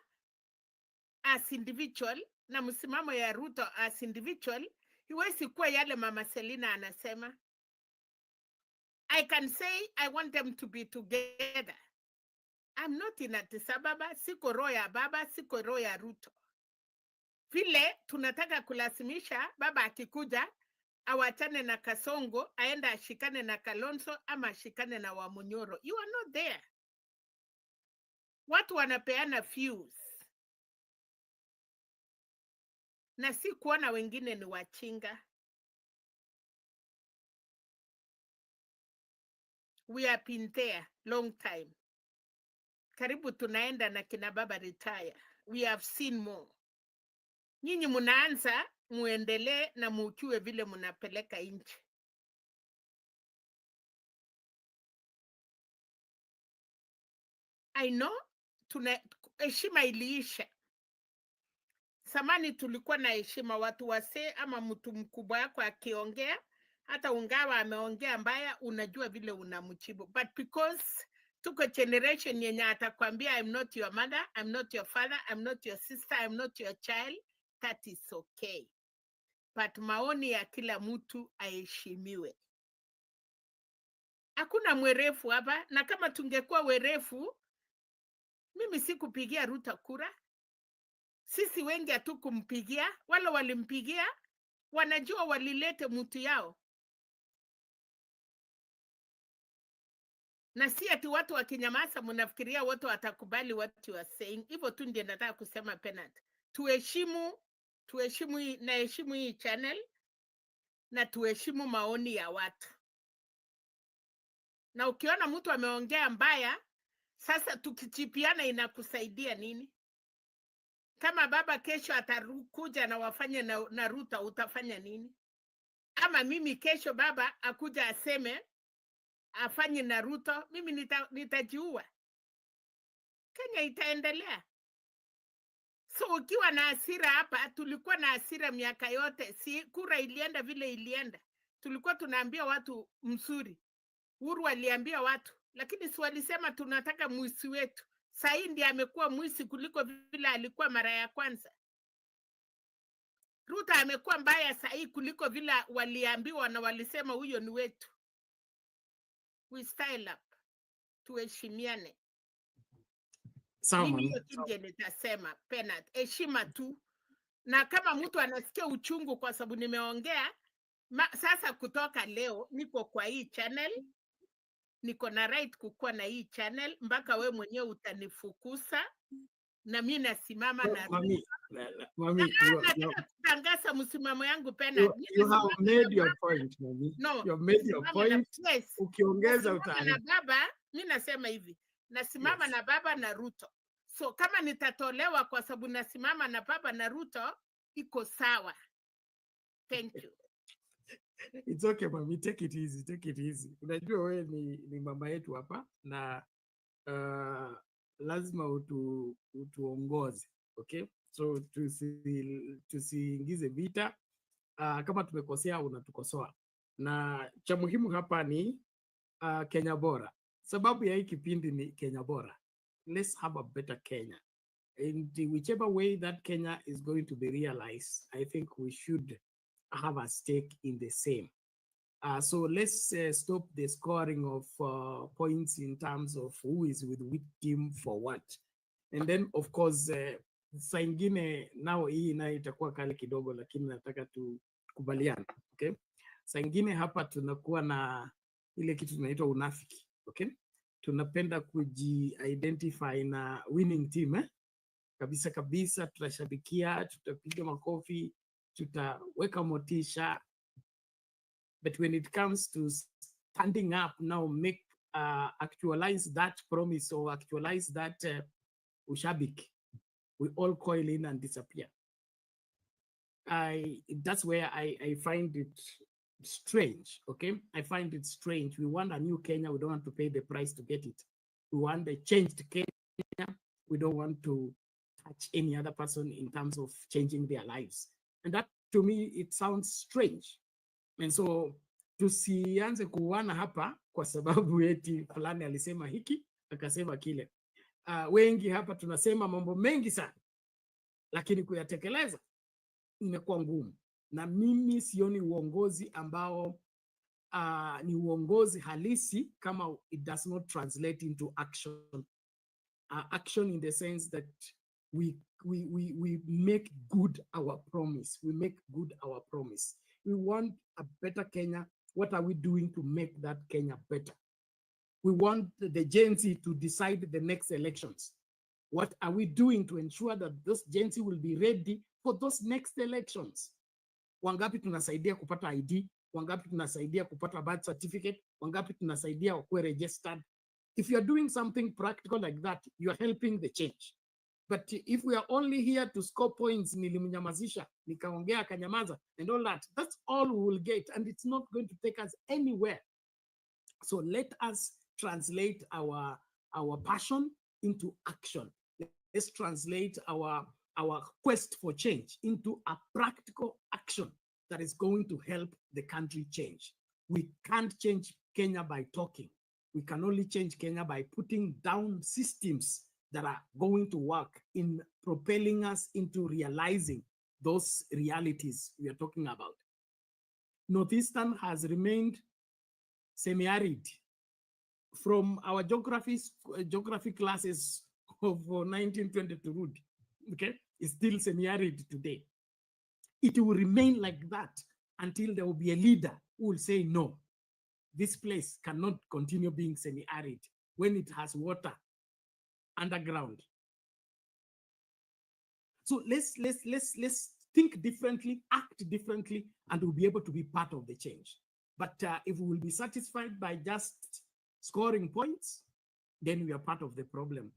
as individual na msimamo ya Ruto as individual, iwezi kuwa yale Mama Selina anasema. I can say I want them to be together. I'm not in Addis Ababa, siko roho ya baba, siko roho ya Ruto. Vile tunataka kulazimisha baba akikuja awachane na Kasongo, aenda ashikane na Kalonzo ama ashikane na Wamunyoro. You are not there. Watu wanapeana views. Na si kuona wengine ni wachinga. We have been there long time. Karibu tunaenda na kina baba retire. We have seen more. Nyinyi munaanza muendelee na muchue vile munapeleka nchi. I know heshima iliisha. Samani tulikuwa na heshima, watu wase ama mtu mkubwa yako akiongea, hata ungawa ameongea mbaya, unajua vile unamchibu. But because tuko generation yenye atakwambia I'm not your mother, I'm not your father, I'm not your sister, I'm not your child, that is okay. But maoni ya kila mtu aheshimiwe. Hakuna mwerefu hapa, na kama tungekuwa werefu, mimi sikupigia Ruto kura. Sisi wengi hatukumpigia, wale walimpigia wanajua walilete mtu yao. Na si ati watu wakinyamaza mnafikiria wote watakubali what you are saying. Hivyo tu ndiye nataka kusema Penat. Tuheshimu hii channel na tuheshimu maoni ya watu. Na ukiona mtu ameongea mbaya, sasa tukichipiana inakusaidia nini? Kama baba kesho atakuja na wafanye na Ruto, utafanya nini? Ama mimi kesho baba akuja aseme afanye na Ruto, mimi nitajiua. Kenya itaendelea. So ukiwa na hasira hapa, tulikuwa na hasira miaka yote. Si kura ilienda vile ilienda. Tulikuwa tunaambia watu mzuri. Uhuru aliambia watu, lakini si walisema tunataka mwisi wetu. Sasa ndiye amekuwa mwisi kuliko vile alikuwa mara ya kwanza. Ruto amekuwa mbaya sasa kuliko vile waliambiwa na walisema huyo ni wetu. We style up. Tuheshimiane. Mimi hiyo tu ndiye nitasema Penat, heshima tu. Na kama mtu anasikia uchungu kwa sababu nimeongea, sasa kutoka leo niko kwa hii channel. Niko na right kukuwa na hii channel mpaka we mwenyewe utanifukusa na mimi nasimama na Mami, nataka kutangaza msimamo yangu Penat. You have made your point, Mami. No, you have made your point. Yes. Ukiongeza na baba, mimi nasema hivi. Nasimama na baba na Ruto. So kama nitatolewa kwa sababu nasimama na baba na Ruto, iko sawa. Thank you. It's okay, Mami. Take it easy. Take it easy. Unajua wewe ni mama yetu hapa na lazima utuongoze. Okay? So tusiingize vita. Kama tumekosea unatukosoa. Na cha muhimu hapa ni Kenya bora. Sababu ya hii kipindi ni Kenya bora. Let's have a better Kenya. In whichever way that Kenya is going to be realized, I think we should have a stake in the same. So let's stop the scoring of points in terms of who is with which team for what. And then of course, saa ingine nao hii nayo itakuwa kali kidogo, lakini nataka tukubaliana. Okay? Saa ingine hapa tunakuwa na ile kitu tunaitwa unafiki, okay? Tunapenda kuji-identify na winning team kabisa kabisa, tutashabikia, tutapiga makofi, tutaweka motisha, but when it comes to standing up now, make actualize that promise or actualize that ushabik, we all coil in and disappear. That's where I find it strange, okay? I find it strange. We want a new Kenya. We don't want to pay the price to get it. We want a changed Kenya. We don't want to touch any other person in terms of changing their lives. And that, to me, it sounds strange. And so, tusianze kuwana hapa kwa sababu eti fulani alisema hiki, akasema kile. Wengi hapa tunasema mambo mengi sana, lakini kuyatekeleza imekuwa ngumu. Na mimi sioni uongozi ambao ni uongozi halisi kama it does not translate into action. Action in the sense that we make good our promise. We make good our promise. We want a better Kenya. What are we doing to make that Kenya better? We want the Gen Z to decide the next elections. What are we doing to ensure that those Gen Z will be ready for those next elections? Wangapi tunasaidia kupata ID? Wangapi tunasaidia kupata birth certificate? Wangapi tunasaidia wakuwe registered? If you're doing something practical like that, you're helping the change. But if we are only here to score points, nilimnyamazisha, nikaongea kanyamaza, and all that, that's all we will get, and it's not going to take us anywhere. So let us translate our passion into action. Let's translate our quest for change into a practical action that is going to help the country change. We can't change Kenya by talking. We can only change Kenya by putting down systems that are going to work in propelling us into realizing those realities we are talking about. Northeastern has remained semi-arid. From our geography classes of 1920 to Rood, okay, it's still semi-arid today. It will remain like that until there will be a leader who will say, no, this place cannot continue being semi-arid when it has water underground. So let's think differently, act differently, and we'll be able to be part of the change. But if we will be satisfied by just scoring points, then we are part of the problem.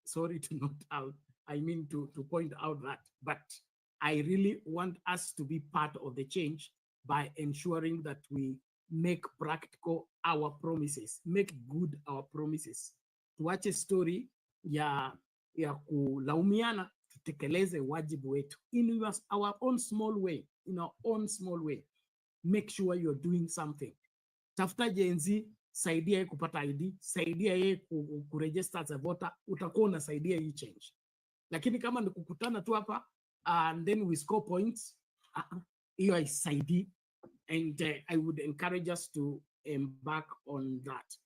Sorry to not out, I mean to point out that, but I really want us to be part of the change by ensuring that we make practical our promises, make good our promises. Tuache story ya kulaumiana, tutekeleze wajibu wetu in our own small way, in our own small way. Make sure you're doing something. Tafuta Gen Z, saidia ye kupata ID, saidia ye kuregister as a voter, utakuwa unasaidia hii change. Lakini kama ni kukutana tu hapa and then we score points, hiyo haisaidii. And I would encourage us to embark on that.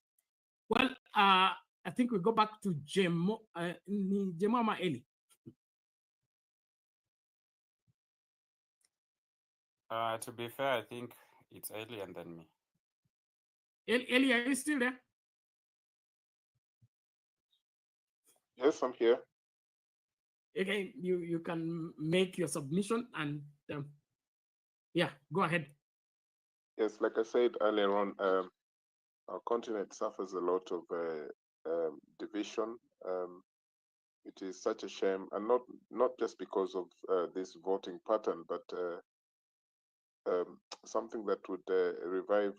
Well, I think we go back to Jemo ama Eli. To be fair, I think it's Eli and then me. Eli, are you still there? Yes, I'm here. Okay, you can make your submission and yeah, go ahead. Yes, like I said earlier on, our continent suffers a lot of division. It is such a shame, and not just because of this voting pattern, but something that would revive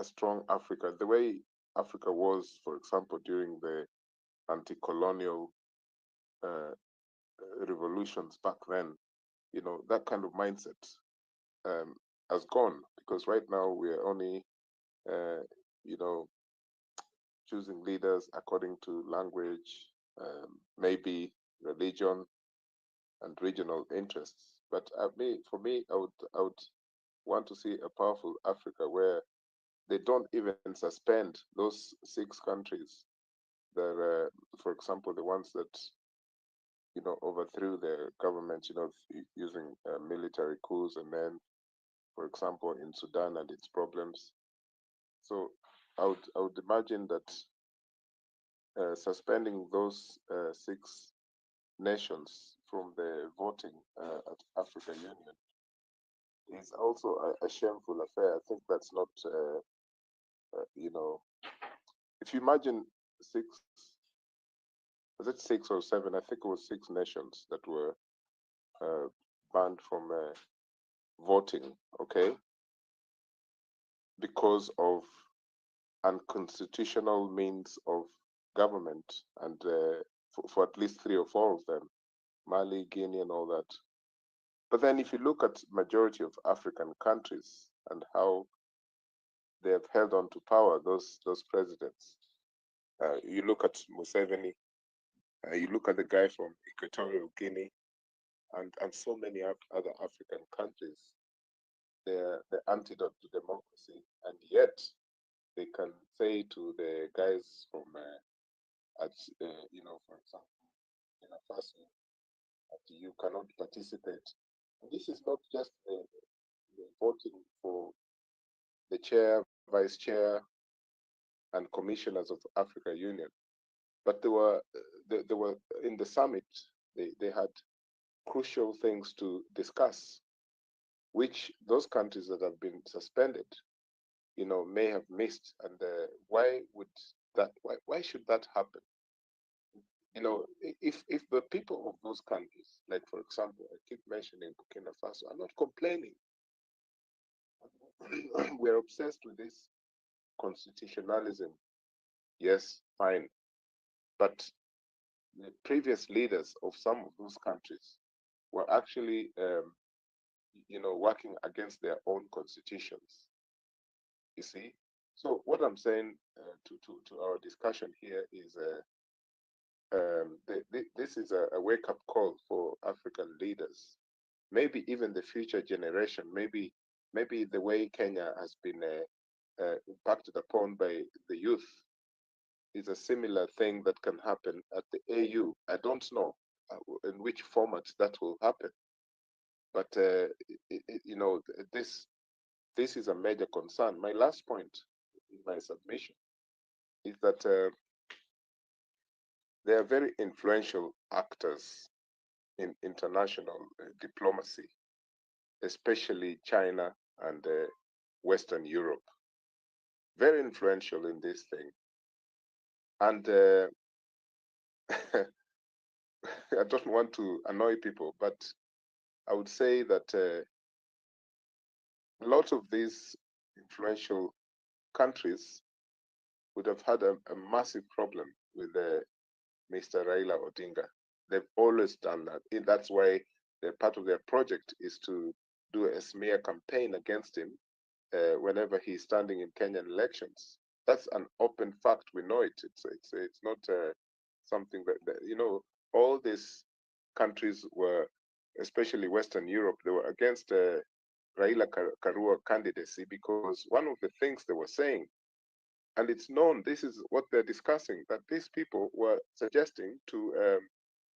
a strong Africa, the way Africa was, for example, during the anti-colonial revolutions back then. You know, that kind of mindset has gone, because right now we are only, you know, choosing leaders according to language, maybe religion, and regional interests. But for me, I would want to see a powerful Africa where they don't even suspend those 6 countries that, for example, the ones that, you know, overthrew their government, you know, using military coups, and then, for example, in Sudan and its problems, So I would imagine that suspending those 6 nations from the voting at Africa Union is also a shameful affair. I think that's not, you know, if you imagine 6, was it 6 or 7? I think it was 6 nations that were banned from voting, okay, because of unconstitutional means of government, and for at least 3 or 4 of them, Mali, Guinea, and all that. But then if you look at majority of African countries and how they have held on to power, those presidents, you look at Museveni, you look at the guy from Equatorial Guinea, and so many other African countries, they're the antidote to democracy, and yet they can say to the guys from, you know, for example, in a Faso, that you cannot participate. And this is not just the voting for the chair, vice chair, and commissioners of Africa Union, but they were in the summit. They had crucial things to discuss, which those countries that have been suspended, you know, may have missed. And why would that? Why should that happen? You know, if the people of those countries, like for example, I keep mentioning Burkina Faso, are not complaining. We're obsessed with this constitutionalism. Yes, fine, but the previous leaders of some of those countries were actually, you know, working against their own constitutions. You see, so what I'm saying to our discussion here is, this is a wake-up call for African leaders, maybe even the future generation. Maybe the way Kenya has been impacted upon by the youth is a similar thing that can happen at the AU. I don't know in which format that will happen, but you know, this is a major concern. My last point in my submission is that they are very influential actors in international diplomacy, especially China and Western Europe. Very influential in this thing. And I don't want to annoy people, but I would say that a lot of these influential countries would have had a massive problem with Mr. Raila Odinga. They've always done that. And that's why part of their project is to do a smear campaign against him whenever he's standing in Kenyan elections. That's an open fact. We know it. It's not something that, you know, all these countries were, especially Western Europe, they were against Raila Karua candidacy because one of the things they were saying, and it's known, this is what they're discussing, that these people were suggesting to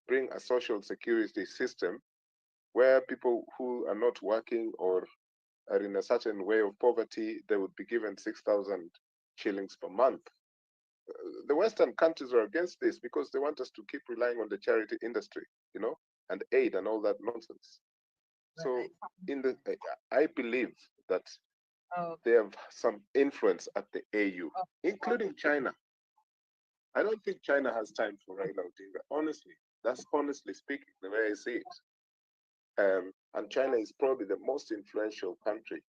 bring a social security system where people who are not working or are in a certain way of poverty, they would be given 6,000 shillings per month. The Western countries are against this because they want us to keep relying on the charity industry, you know, and aid and all that nonsense. So I believe that they have some influence at the AU, including China. I don't think China has time for Raila Odinga, honestly. That's honestly speaking, the way I see it. And China is probably the most influential country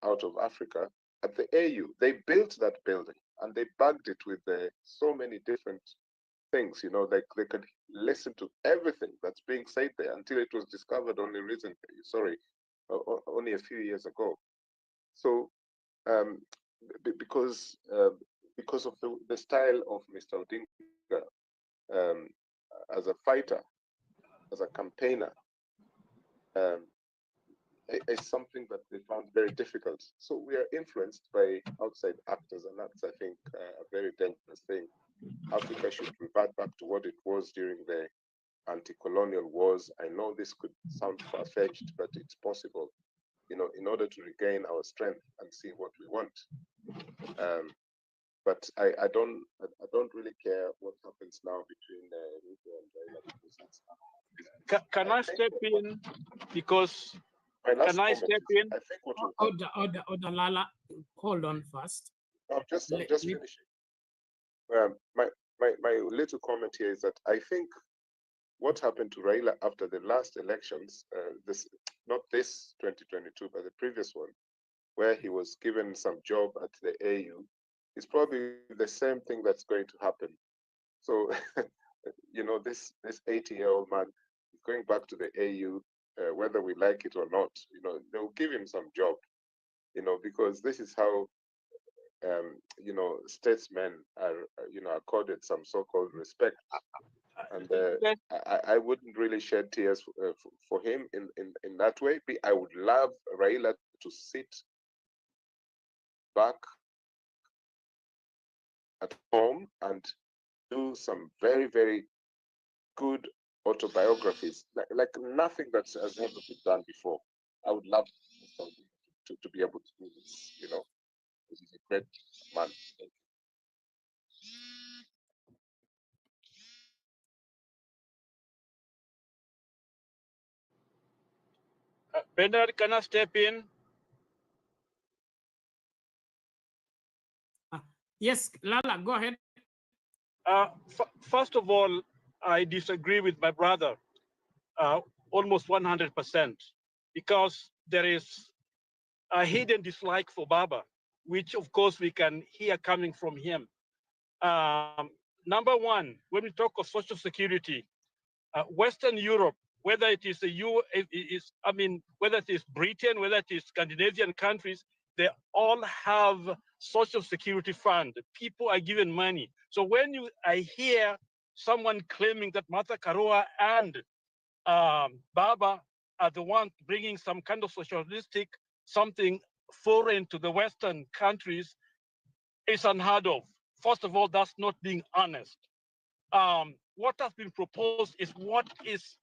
out of Africa at the AU. They built that building and they bagged it with so many different things, you know, like they could listen to everything that's being said there until it was discovered only recently, only a few years ago. So because of the style of Mr. Odinga as a fighter, as a campaigner, is something that they found very difficult. So we are influenced by outside actors, and that's, I think, a very dangerous thing. Africa should revert back to what it was during the anti-colonial wars. I know this could sound far-fetched, but it's possible, you know, in order to regain our strength and see what we want. But I don't really care what happens now between Ruto and Raila, because Can I step in? Because my last can I comment step is, in? I think what will happen. Order, Lala. Hold on first. I'm just Let- finishing. My little comment here is that I think what happened to Raila after the last elections, not this 2022, but the previous one, where he was given some job at the AU, is probably the same thing that's going to happen. So, this 80-year-old man is going back to the AU, whether we like it or not. They'll give him some job. Because this is how statesmen are, accorded some so-called respect. And I wouldn't really shed tears for him in that way. I would love Raila to sit back at home and do some very, very good autobiographies, like nothing that has ever been done before. I would love to be able to do this, because he's a great man. Thank you. Bernard, can I step in? Yes, Lala, go ahead. First of all, I disagree with my brother almost 100%, because there is a hidden dislike for Baba, which of course we can hear coming from him. Number one, when we talk of social security, Western Europe, whether it is whether it is Britain, whether it is Scandinavian countries, they all have social security fund. People are given money. So when I hear someone claiming that Martha Karua and Baba are the ones bringing some kind of socialistic, something foreign to the Western countries, is unheard of. First of all, that's not being honest. What has been proposed is what is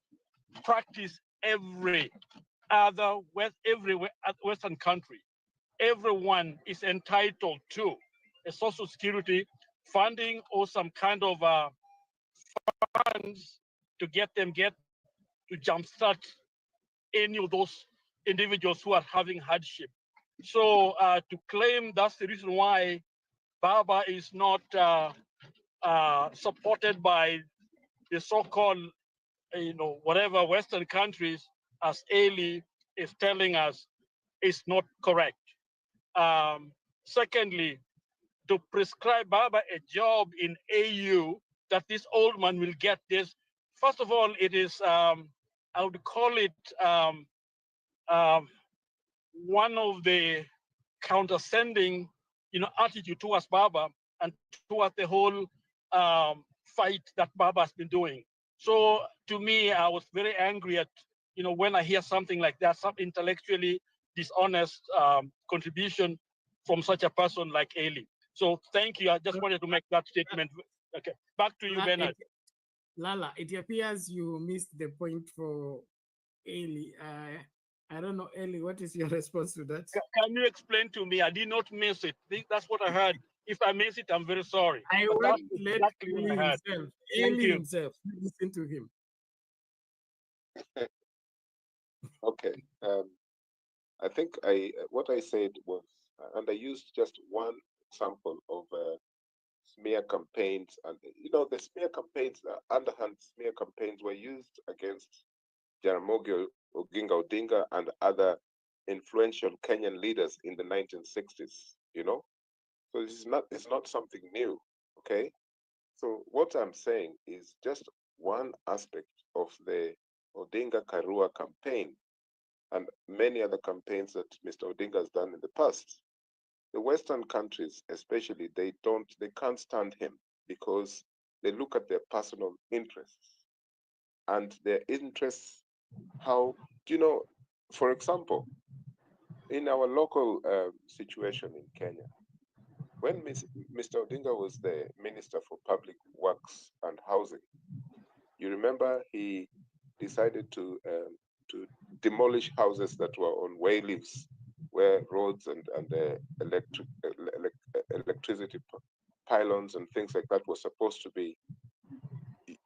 practiced every Western country. Everyone is entitled to a social security funding or some kind of funds to get to jumpstart any of those individuals who are having hardship. So to claim that's the reason why Baba is not supported by the so-called, whatever Western countries, as Ailey is telling us, is not correct. Secondly, to prescribe Baba a job in AU that this old man will get this. First of all, it is, I would call it one of the condescending, attitude towards Baba and towards the whole fight that Baba has been doing. So to me, I was very angry at, when I hear something like that, some intellectually dishonest contribution from such a person like Ailey. So thank you. I just wanted to make that statement. Okay, back to you, Bernard. Lala, it appears you missed the point for Ailey. I don't know, Ailey, what is your response to that? Can you explain to me? I did not miss it. That's what I heard. If I miss it, I'm very sorry. I But will that's let exactly what I heard. Thank Ailey you. himself, listen to him. Okay. I think what I said was, and I used just one example of smear campaigns, and the smear campaigns, underhand smear campaigns, were used against Jaramogi Oginga Odinga and other influential Kenyan leaders in the 1960s. So it's not something new. Okay. So what I'm saying is just one aspect of the Odinga Karua campaign and many other campaigns that Mr. Odinga has done in the past. The Western countries, especially, they can't stand him because they look at their personal interests. And their interests, for example, in our local situation in Kenya, when Mr. Odinga was the Minister for Public Works and Housing, you remember he decided to demolish houses that were on way leaves, where roads and electricity pylons and things like that were supposed to be,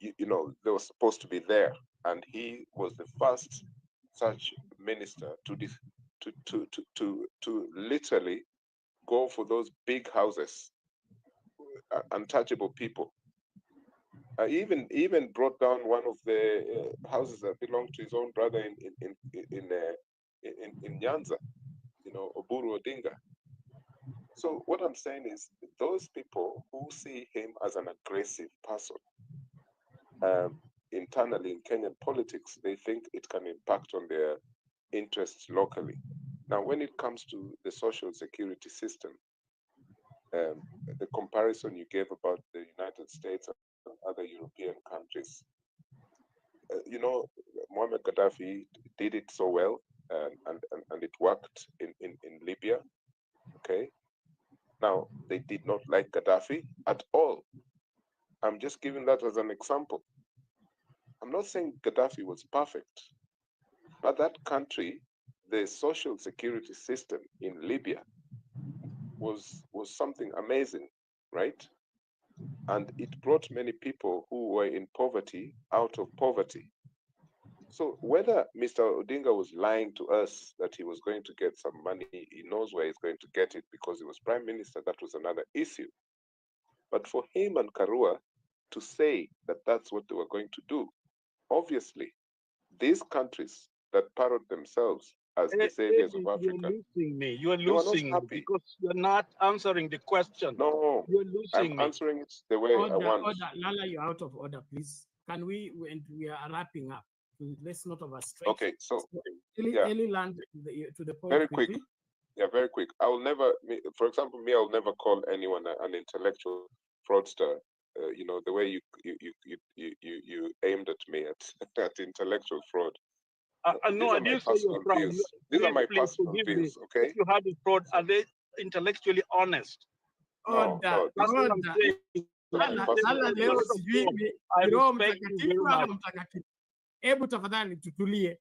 they were supposed to be there. And he was the first such minister to literally go for those big houses, untouchable people. Even brought down one of the houses that belonged to his own brother in Nyanza, Oburu Odinga. So what I'm saying is, those people who see him as an aggressive person, internally in Kenyan politics, they think it can impact on their interests locally. Now, when it comes to the social security system, the comparison you gave about the United States and other European countries, Muammar Gaddafi did it so well, and it worked in Libya. Okay. Now, they did not like Gaddafi at all. I'm just giving that as an example. I'm not saying Gaddafi was perfect, but that country, the social security system in Libya was something amazing, right? And it brought many people who were in poverty out of poverty. So whether Mr. Odinga was lying to us that he was going to get some money, he knows where he's going to get it because he was prime minister, that was another issue. But for him and Karua to say that that's what they were going to do, obviously, these countries that parrot themselves as the saviors of Africa, you're losing me. You're they were not losing me happy. because you're not answering the question. No, You're losing I'm me. answering it the way I want. Order. Lala, you're out of order, please. Can we, and we are wrapping up, let's not overstretch. Okay, so Eli land to the point very quickly. quick. Yeah, very quick. I will never, for example, I'll never call anyone an intellectual fraudster. The way you aimed at me at intellectual fraud. No, I didn't say you're proud. These are my Please personal forgive me. views, okay? If you had a fraud, are they intellectually honest? No, Order. That's what I'm saying. Lala leo sijui ni Roho Mtakatifu ama mtakatifu. Hebu tafadhali tutulie,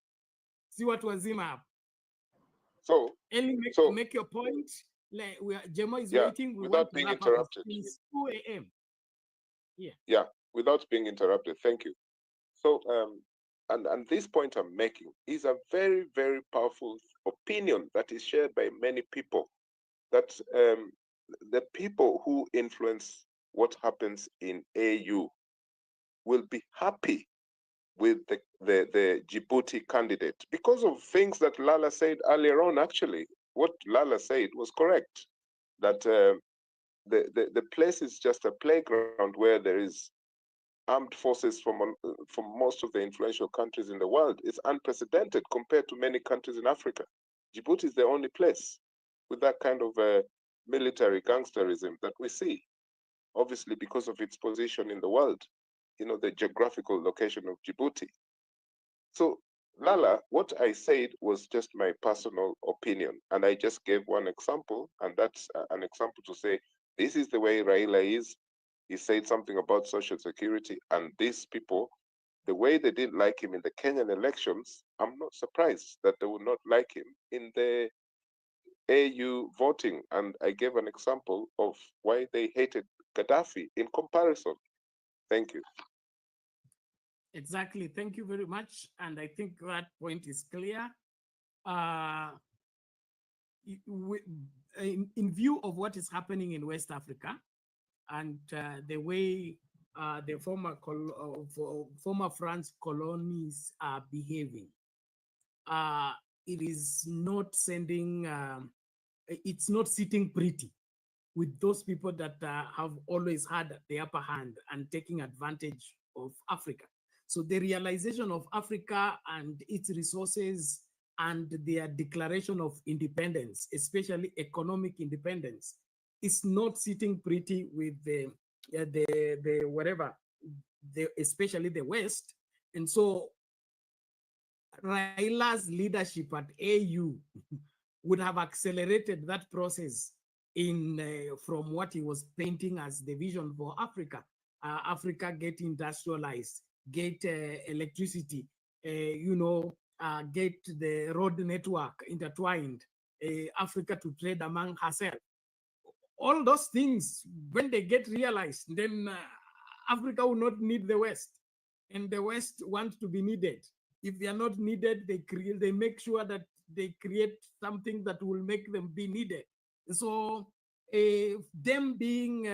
si watu wazima hapa. So, Eli, make your point. Like Jemo is waiting. We without want being to wrap interrupted. Up. It's 2 a.m. Yeah, without being interrupted. Thank you. So, and this point I'm making is a very, very powerful opinion that is shared by many people, that the people who influence what happens in AU will be happy with the Djibouti candidate because of things that Lala said earlier on. Actually, what Lala said was correct, that the place is just a playground where there is armed forces from most of the influential countries in the world. It's unprecedented compared to many countries in Africa. Djibouti is the only place with that kind of military gangsterism that we see, obviously because of its position in the world, the geographical location of Djibouti. So, Lala, what I said was just my personal opinion, and I just gave one example, and that's an example to say, this is the way Raila is. He said something about social security, and these people, the way they didn't like him in the Kenyan elections, I'm not surprised that they would not like him in the AU voting. And I gave an example of why they hated Gaddafi in comparison. Thank you. Exactly. Thank you very much. And I think that point is clear. In view of what is happening in West Africa and the way the former France colonies are behaving, it is not sending, it's not sitting pretty with those people that have always had the upper hand and taking advantage of Africa. So the realization of Africa and its resources and their declaration of independence, especially economic independence, is not sitting pretty with especially the West. And so Raila's leadership at AU would have accelerated that process from what he was painting as the vision for Africa. Africa get industrialized, get electricity, get the road network intertwined, Africa to trade among herself. all those things, when they get realized, then Africa will not need the West, and the West want to be needed. If they are not needed, they make sure that they create something that will make them be needed. So them being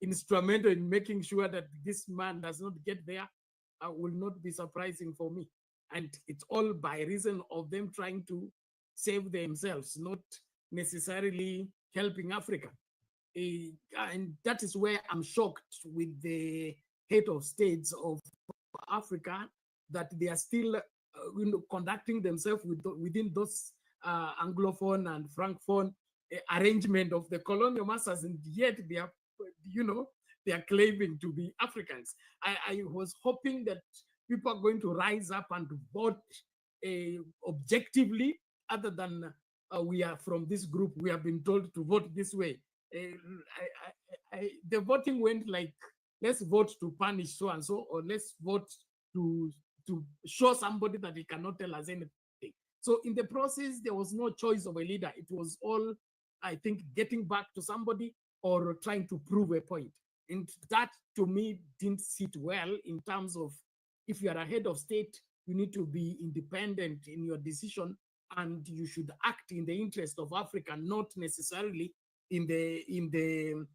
instrumental in making sure that this man does not get there will not be surprising for me. And it's all by reason of them trying to save themselves, not necessarily helping Africa. And that is where I'm shocked with the head of states of Africa, that they are still conducting themselves within those Anglophone and Francophone arrangement of the colonial masters, and yet they are, they are claiming to be Africans. I was hoping that people are going to rise up and vote objectively, other than we are from this group, we have been told to vote this way. The voting went like, let's vote to punish so and so, or let's vote to show somebody that he cannot tell us anything. So in the process, there was no choice of a leader. It was all, I think, getting back to somebody or trying to prove a point. And that, to me, didn't sit well in terms of, if you are a head of state, you need to be independent in your decision, and you should act in the interest of Africa, not necessarily in the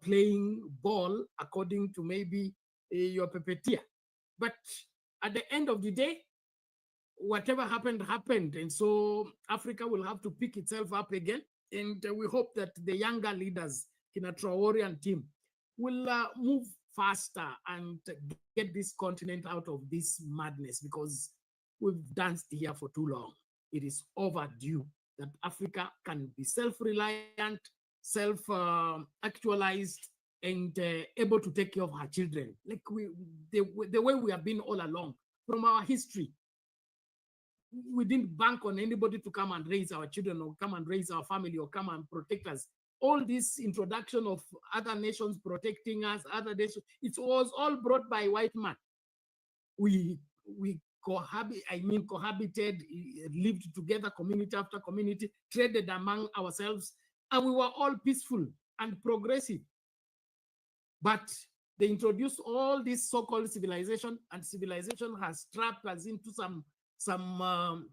playing ball according to maybe your puppeteer. But at the end of the day, whatever happened, happened. And so Africa will have to pick itself up again. And we hope that the younger leaders, Kina Traore and team, will move faster and get this continent out of this madness, because we've danced here for too long. It is overdue that Africa can be self-reliant, self-actualized, and able to take care of her children, like the way we have been all along from our history. We didn't bank on anybody to come and raise our children, or come and raise our family, or come and protect us. All this introduction of other nations protecting us, other nations, it was all brought by white man. We cohabited, lived together, community after community, traded among ourselves, and we were all peaceful and progressive. But they introduced all this so-called civilization, and civilization has trapped us into some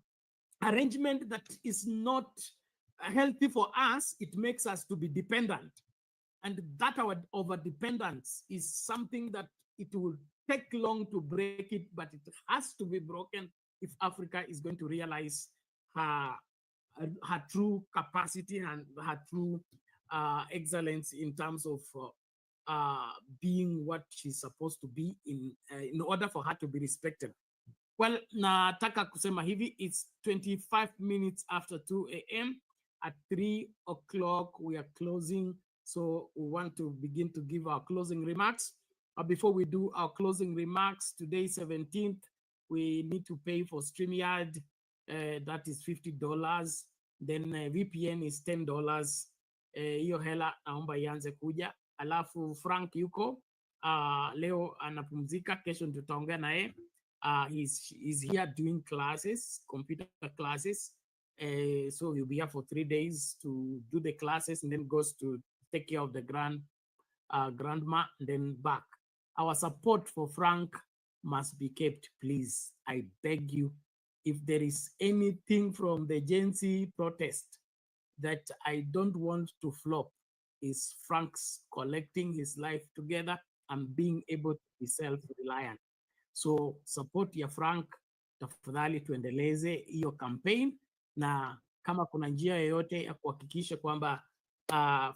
arrangement that is not healthy for us. It makes us to be dependent, and that our over-dependence is something that it will take long to break it, but it has to be broken if Africa is going to realize her true capacity and her true excellence in terms of being what she's supposed to be in order for her to be respected. Well, nataka kusema hivi, it's 25 minutes after 2 a.m. At 3 o'clock, we are closing. So we want to begin to give our closing remarks. Before we do our closing remarks, today, 17th, we need to pay for StreamYard. That is $50. Then VPN is $10. Hiyo hela naomba ianze kuja. Alafu Frank yuko. Leo anapumzika, kesho tutaongea naye. He's here doing classes, computer classes. So he'll be here for 3 days to do the classes, and then goes to take care of the grandma, and then back. Our support for Frank must be kept, please. I beg you. If there is anything from the Gen Z protest that I don't want to flop, is Frank's collecting his life together and being able to be self-reliant. So support ya Frank, tafadhali tuendeleze hiyo campaign, na kama kuna njia yoyote ya kuhakikisha kwamba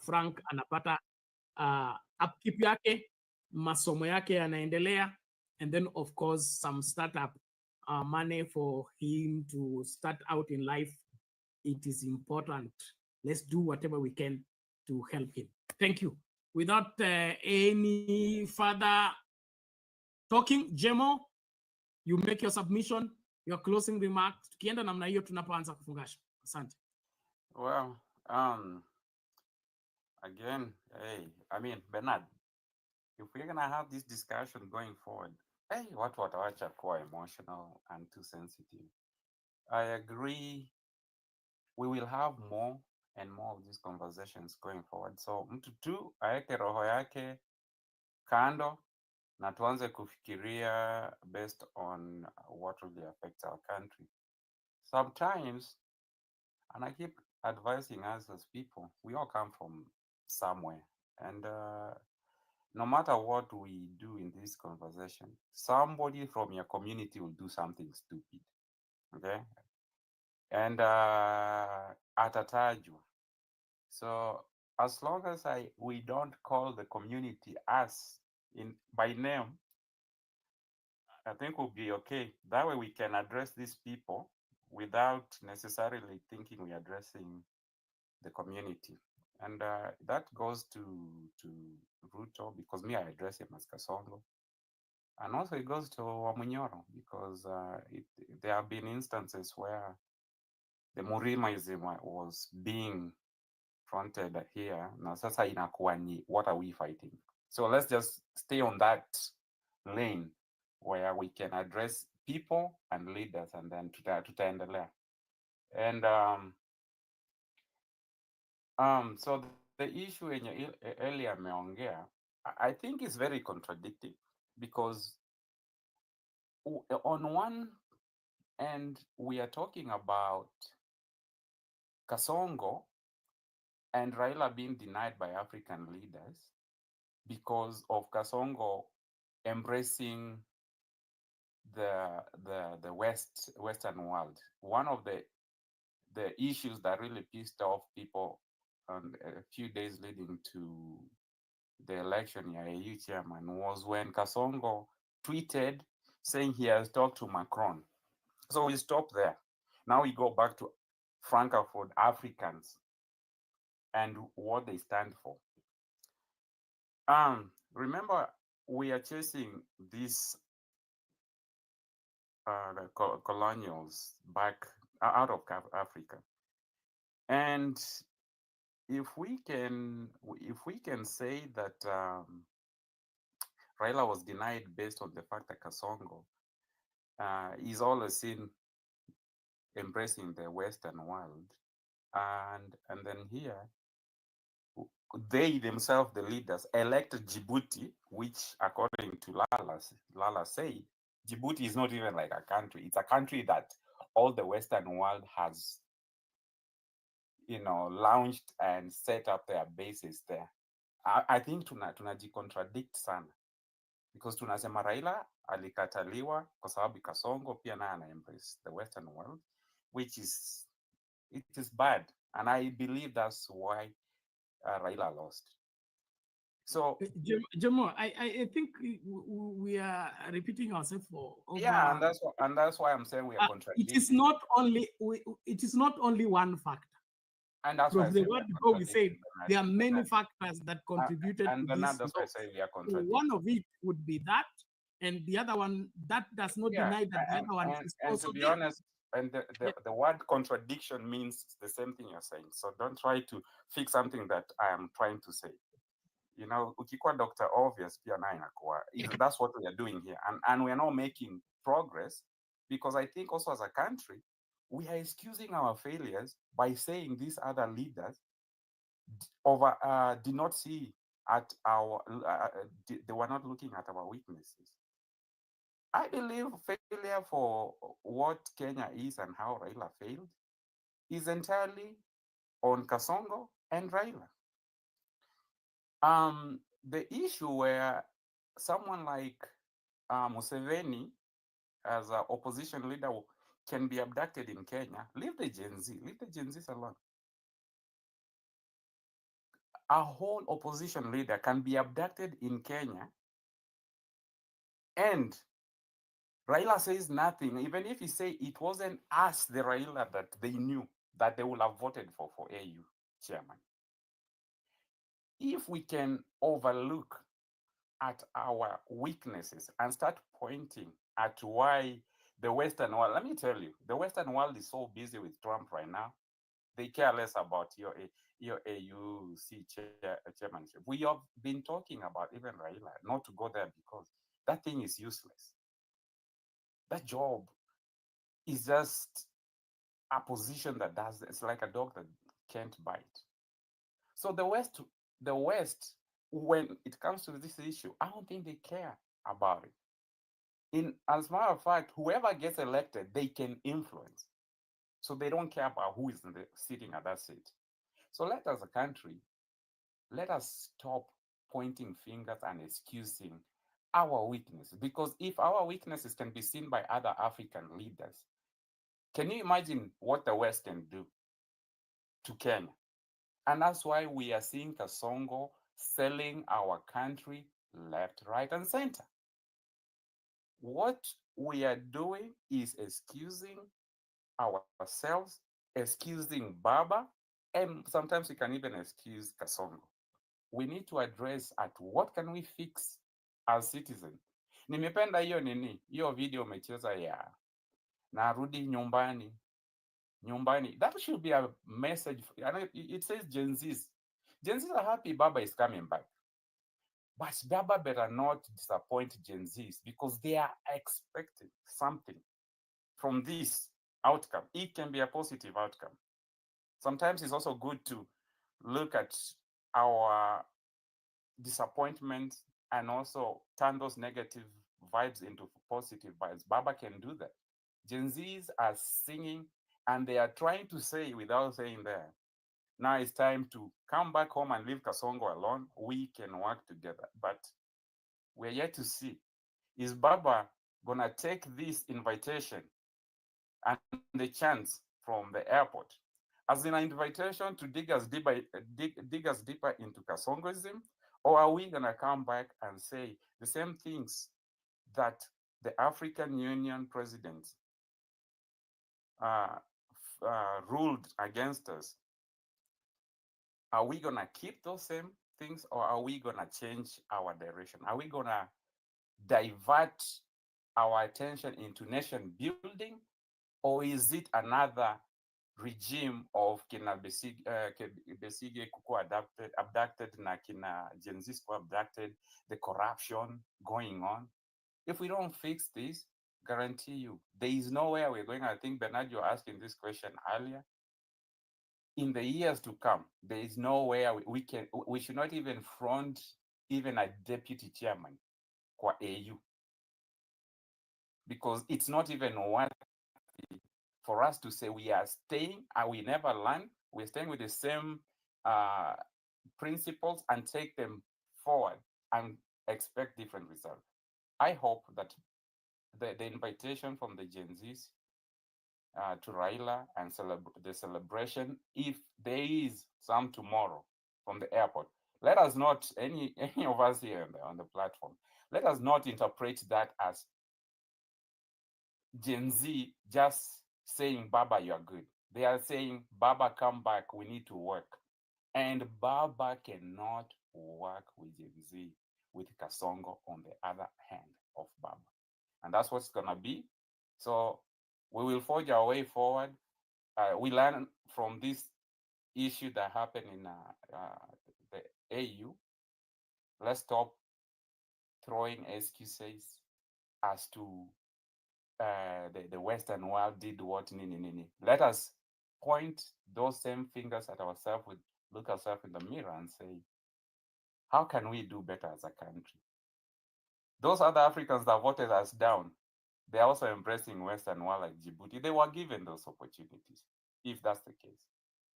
Frank anapata upkeep yake, masomo yake yanaendelea, and then of course some startup money for him to start out in life, it is important. Let's do whatever we can to help him. Thank you. Without any further talking, Jemo, you make your submission, your closing remarks. Tukienda namna hiyo tunapoanza kufungasha. Asante. Well, again, hey, I mean, Bernard, if we're gonna have this discussion going forward, hey, what watawacha kuwa emotional and too sensitive. I agree. We will have more and more of these conversations going forward. So mtu tu aeke roho yake kando na tuanze kufikiria based on what really affects our country. Sometimes, and I keep advising us as people, we all come from somewhere. And no matter what we do in this conversation, somebody from your community will do something stupid. Okay? And atatajwa. So as long as we don't call the community us by name, I think we'll be okay. That way we can address these people without necessarily thinking we're addressing the community. And that goes to Ruto, because me, I address him as Kasongo. And also it goes to Wamunyoro, because there have been instances where the Murimaism was being fronted here. Now sasa inakuwa ni, what are we fighting? So let's just stay on that lane where we can address people and leaders, and then tutaendelea. And so the issue earlier ameongea, I think is very contradicting, because on one end we are talking about Kasongo and Raila being denied by African leaders because of Kasongo embracing the Western world. One of the issues that really pissed off people on a few days leading to the election AU chairman was when Kasongo tweeted saying he has talked to Macron. So we stop there. Now we go back to Francophone Africans and what they stand for. Remember, we are chasing these colonials back out of Africa, and if we can say that Raila was denied based on the fact that Kasongo is always seen embracing the Western world, and then here they themselves, the leaders, elected Djibouti, which according to Lala said, Djibouti is not even like a country. It's a country that all the Western world has, launched and set up their bases there. I think tunajicontradict sana, because tunasema Raila alikataliwa kwa sababu Kasongo pia naye ana embrace the Western world, which is, it is bad, and I believe that's why Raila lost. So Jamo, I think we are repeating ourselves for over. Yeah, and that's why I'm saying we are contradicting. It is not only one factor. And that's From why the word go, we said there are many factors that contributed and to this. that's why I say we are So contradicting. one of it would be that, and the other one, that does not deny that the other one is and also to be there. honest, and the word contradiction means the same thing you're saying. So don't try to fix something that I am trying to say. Ukikuwa Dr. Obvious pia naye inakuwa. That's what we are doing here, and we are not making progress, because I think also as a country we are excusing our failures by saying these other leaders did not see at our they were not looking at our weaknesses. I believe failure for what Kenya is and how Raila failed is entirely on Kasongo and Raila. The issue where someone like Museveni as an opposition leader can be abducted in Kenya, leave the Gen Zs alone. A whole opposition leader can be abducted in Kenya, and Raila says nothing, even if he say it wasn't us, the Raila that they knew that they would have voted for AU chairman. If we can overlook at our weaknesses and start pointing at why the Western world, let me tell you, the Western world is so busy with Trump right now, they care less about your AUC chairmanship. We have been talking about even Raila, not to go there because that thing is useless. That job is just a position that does, it's like a dog that can't bite. So the West, when it comes to this issue, I don't think they care about it. As a matter of fact, whoever gets elected, they can influence. So they don't care about who is sitting at that seat. So let us, a country, let us stop pointing fingers and excusing our weaknesses. Because if our weaknesses can be seen by other African leaders, can you imagine what the West can do to Kenya? And that's why we are seeing Kasongo selling our country left, right, and center. What we are doing is excusing ourselves, excusing Baba, and sometimes we can even excuse Kasongo. We need to address at what can we fix as citizens. Nimependa hiyo video umecheza ya narudi nyumbani. That should be a message. It says Gen Zs. Gen Zs are happy Baba is coming back. But Baba better not disappoint Gen Zs because they are expecting something from this outcome. It can be a positive outcome. Sometimes it's also good to look at our disappointment and also turn those negative vibes into positive vibes. Baba can do that. Gen Zs are singing and they are trying to say without saying there. Now it's time to come back home and leave Kasongo alone. We can work together. But we're yet to see. Is Baba gonna take this invitation and the chance from the airport as an invitation to dig us deeper into Kasongoism? Or are we gonna come back and say the same things that the African Union president ruled against us? Are we gonna keep those same things or are we gonna change our direction? Are we gonna divert our attention into nation building, or is it another regime of kina Besige kuku abducted na kina Gen Z abducted, the corruption going on? If we don't fix this, guarantee you, there is nowhere we're going. I think Bernard, you're asking this question earlier. In the years to come, there is nowhere we should not even front even a deputy chairman for AU, because it's not even worthy for us to say we are staying and we never learn. We're staying with the same principles and take them forward and expect different results. I hope that the invitation from the Gen Zs to Raila and the celebration, if there is some tomorrow from the airport, let us not, any of us here on the platform, let us not interpret that as Gen Z just saying, Baba, you're good. They are saying, Baba, come back, we need to work. And Baba cannot work with Gen Z, with Kasongo on the other hand of Baba. And that's what's gonna be. So we will forge our way forward. We learn from this issue that happened in the AU. Let's stop throwing excuses as to the Western world did what, nini. Let us point those same fingers at ourselves, look ourselves in the mirror and say, how can we do better as a country? Those other Africans that voted us down, they're also embracing Western world like Djibouti. They were given those opportunities, if that's the case.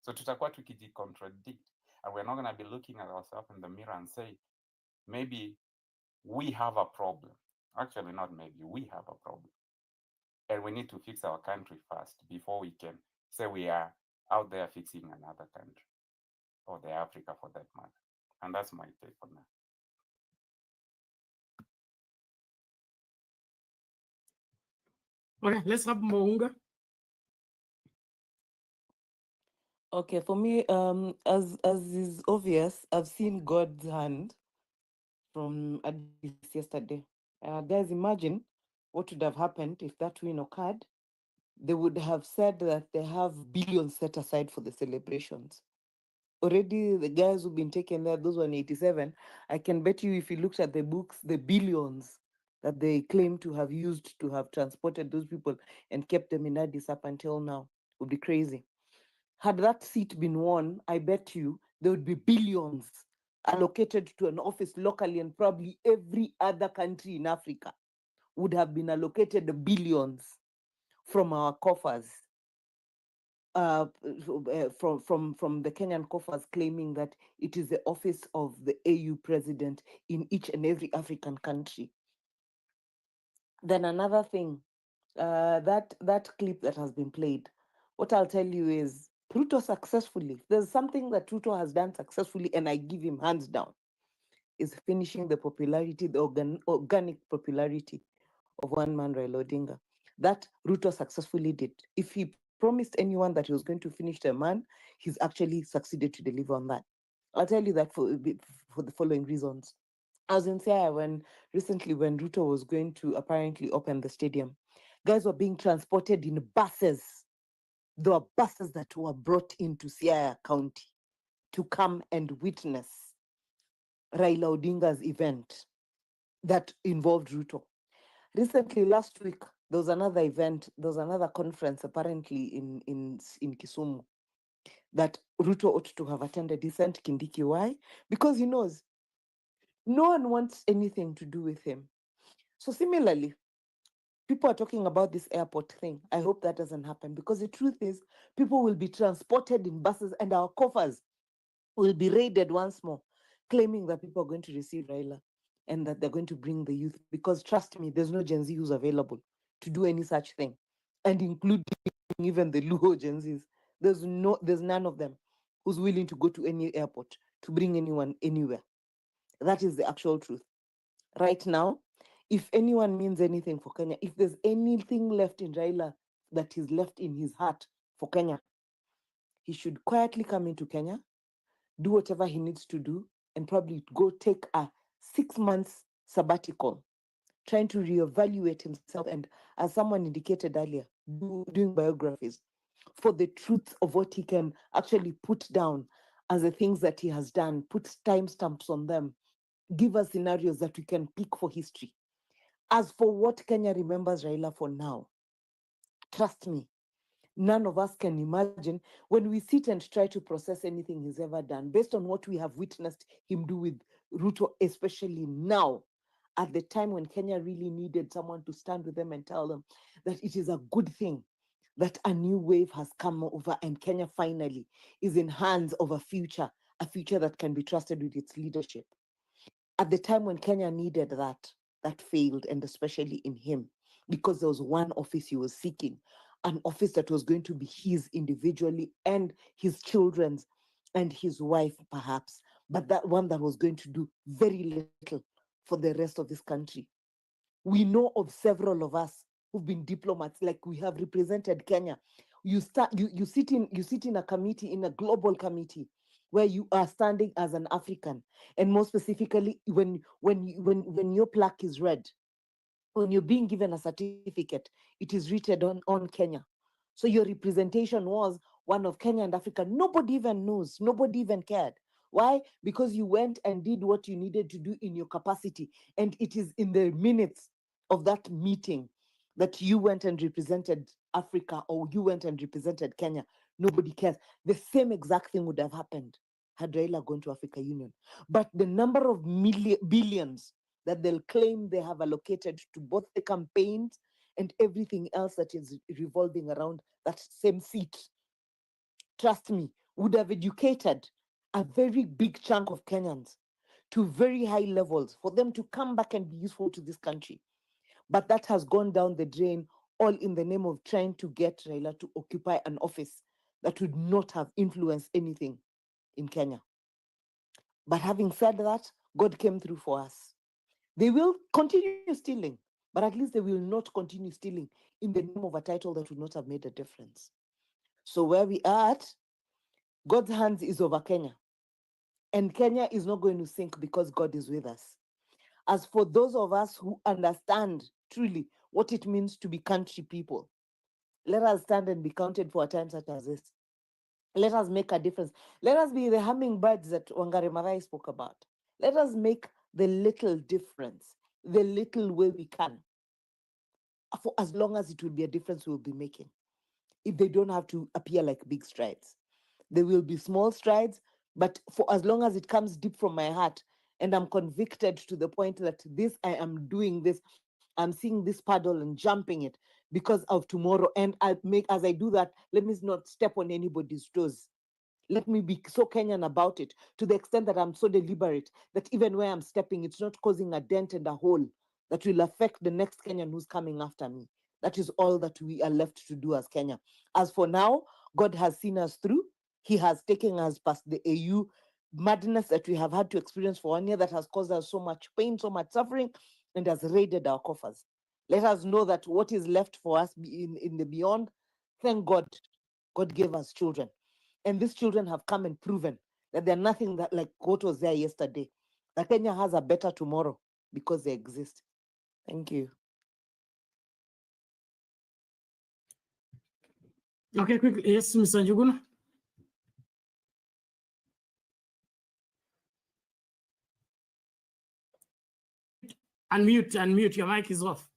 So tutakuwa contradict, and we're not going to be looking at ourselves in the mirror and say, maybe we have a problem. Actually, not maybe, we have a problem. And we need to fix our country first before we can say we are out there fixing another country, or the Africa for that matter. And that's my take on that. Okay, let's have Mounga. Okay, for me, as is obvious, I've seen God's hand from Addis yesterday. Guys, imagine what would have happened if that win occurred. They would have said that they have billions set aside for the celebrations. Already, the guys who've been taken there, those 187, I can bet you if you looked at the books, the billions that they claim to have used to have transported those people and kept them in Addis up until now would be crazy. Had that seat been won, I bet you there would be billions allocated to an office locally, and probably every other country in Africa would have been allocated the billions from our coffers, from the Kenyan coffers, claiming that it is the office of the AU president in each and every African country. Then another thing, that clip that has been played, what I'll tell you is Ruto successfully, there's something that Ruto has done successfully, and I give him hands down, is finishing the popularity, the organic popularity of one man, Raila Odinga. That Ruto successfully did. If he promised anyone that he was going to finish the man, he's actually succeeded to deliver on that. I'll tell you that for the following reasons. I was in Siaya recently when Ruto was going to apparently open the stadium. Guys were being transported in buses. There were buses that were brought into Siaya County to come and witness Raila Odinga's event that involved Ruto. Recently, last week, there was another event, there was another conference apparently in Kisumu that Ruto ought to have attended. He sent Kindiki. Why? Because he knows no one wants anything to do with him. So similarly, people are talking about this airport thing. I hope that doesn't happen, because the truth is people will be transported in buses and our coffers will be raided once more, claiming that people are going to receive Raila and that they're going to bring the youth. Because trust me, there's no Gen Z who's available to do any such thing, and including even the Luo Gen Zs. There's none of them who's willing to go to any airport to bring anyone anywhere. That is the actual truth. Right now, if anyone means anything for Kenya, if there's anything left in Raila that is left in his heart for Kenya, he should quietly come into Kenya, do whatever he needs to do, and probably go take a 6 months sabbatical, trying to reevaluate himself. And as someone indicated earlier, doing biographies for the truth of what he can actually put down as the things that he has done, put timestamps on them, give us scenarios that we can pick for history. As for what Kenya remembers Raila for now, trust me, none of us can imagine when we sit and try to process anything he's ever done, based on what we have witnessed him do with Ruto, especially now, at the time when Kenya really needed someone to stand with them and tell them that it is a good thing that a new wave has come over and Kenya finally is in hands of a future that can be trusted with its leadership. At the time when Kenya needed that failed, and especially in him, because there was one office he was seeking, an office that was going to be his individually and his children's and his wife perhaps, but that one that was going to do very little for the rest of this country. We know of several of us who've been diplomats, like we have represented Kenya. You sit in a committee, in a global committee, where you are standing as an African, and more specifically, when your plaque is read, when you're being given a certificate, it is written on Kenya. So your representation was one of Kenya and Africa. Nobody even knows. Nobody even cared. Why? Because you went and did what you needed to do in your capacity. And it is in the minutes of that meeting that you went and represented Africa, or you went and represented Kenya. Nobody cares. The same exact thing would have happened had Raila gone to Africa Union. But the number of billions that they'll claim they have allocated to both the campaigns and everything else that is revolving around that same seat, trust me, would have educated a very big chunk of Kenyans to very high levels for them to come back and be useful to this country. But that has gone down the drain, all in the name of trying to get Raila to occupy an office that would not have influenced anything in Kenya. But having said that, God came through for us. They will continue stealing, but at least they will not continue stealing in the name of a title that would not have made a difference. So where we are at, God's hands is over Kenya. And Kenya is not going to sink because God is with us. As for those of us who understand truly what it means to be country people, let us stand and be counted for a time such as this. Let us make a difference. Let us be the hummingbirds that Wangari Maathai spoke about. Let us make the little difference, the little way we can, for as long as it will be a difference we'll be making, if they don't have to appear like big strides. There will be small strides, but for as long as it comes deep from my heart and I'm convicted to the point that this, I am doing this, I'm seeing this paddle and jumping it because of tomorrow. And as I do that, let me not step on anybody's toes. Let me be so Kenyan about it, to the extent that I'm so deliberate that even where I'm stepping, it's not causing a dent and a hole that will affect the next Kenyan who's coming after me. That is all that we are left to do as Kenya. As for now, God has seen us through. He has taken us past the AU madness that we have had to experience for 1 year, that has caused us so much pain, so much suffering, and has raided our coffers. Let us know that what is left for us in the beyond, thank God, God gave us children. And these children have come and proven that they're nothing that like what was there yesterday. That Kenya has a better tomorrow because they exist. Thank you. Okay, quickly. Yes, Mr. Njuguna. Unmute. Your mic is off.